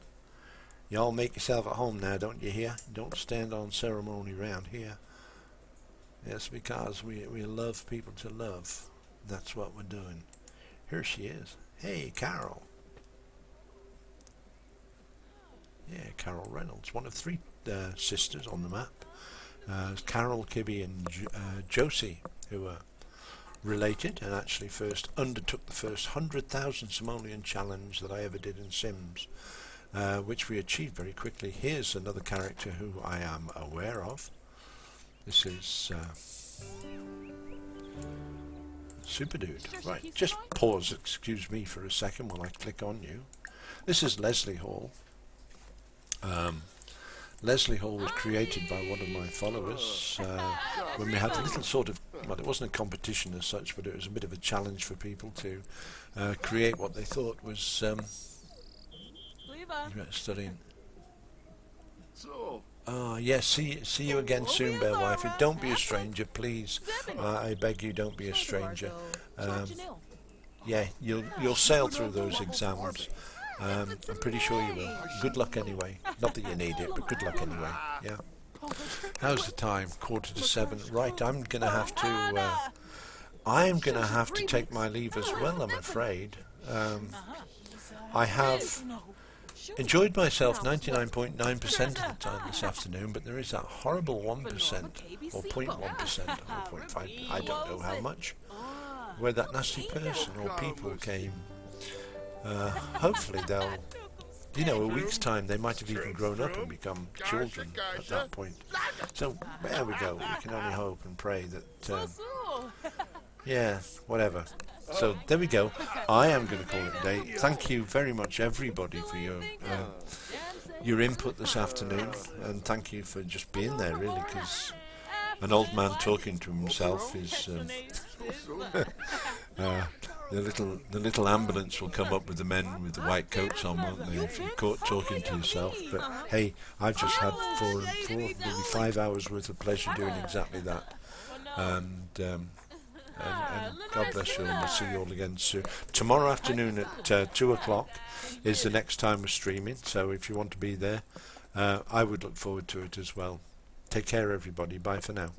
Y'all make yourself at home now, don't you hear? Don't stand on ceremony round here. Yes, because we love people to love. That's what we're doing. Here she is. Hey, Carol. Yeah, Carol Reynolds, one of 3 sisters on the map. Carol, Kibby and Josie, who are related and actually undertook the first 100,000 simoleon challenge that I ever did in Sims, which we achieved very quickly. Here's another character who I am aware of. This is Super Dude. Right, just pause, excuse me for a second while I click on you. This is Leslie Hall. Leslie Hall was created by one of my followers when we had a little sort of, well, it wasn't a competition as such, but it was a bit of a challenge for people to create what they thought was studying. So, Yes, see you again soon, Bear Wife. Don't be a stranger, please. I beg you, don't be a stranger. Yeah, you'll sail through those exams. I'm pretty sure you will. Good luck anyway. Not that you need it, but good luck anyway. Yeah. How's the time? 6:45. Right, I'm gonna have to take my leave as well, I'm afraid. I have enjoyed myself 99.9% of the time this afternoon, but there is that horrible 1% or 0.1% or 0.5, I don't know how much, where that nasty person or people came. Hopefully they'll, a week's time they might have even grown up and become children at that point. So there we go. We can only hope and pray that, yeah, whatever. So there we go. I am going to call it a day. Thank you very much, everybody, for your input this afternoon, and thank you for just being there, really, because an old man talking to himself is the little ambulance will come up with the men with the white coats on, won't they, if you're caught talking to yourself. But hey, I've just had 4 and 4, maybe 5 hours worth of pleasure doing exactly that. And God bless you, and we'll see you all again soon. Tomorrow afternoon at 2 o'clock is the next time we're streaming, so if you want to be there, I would look forward to it as well. Take care, everybody. Bye for now.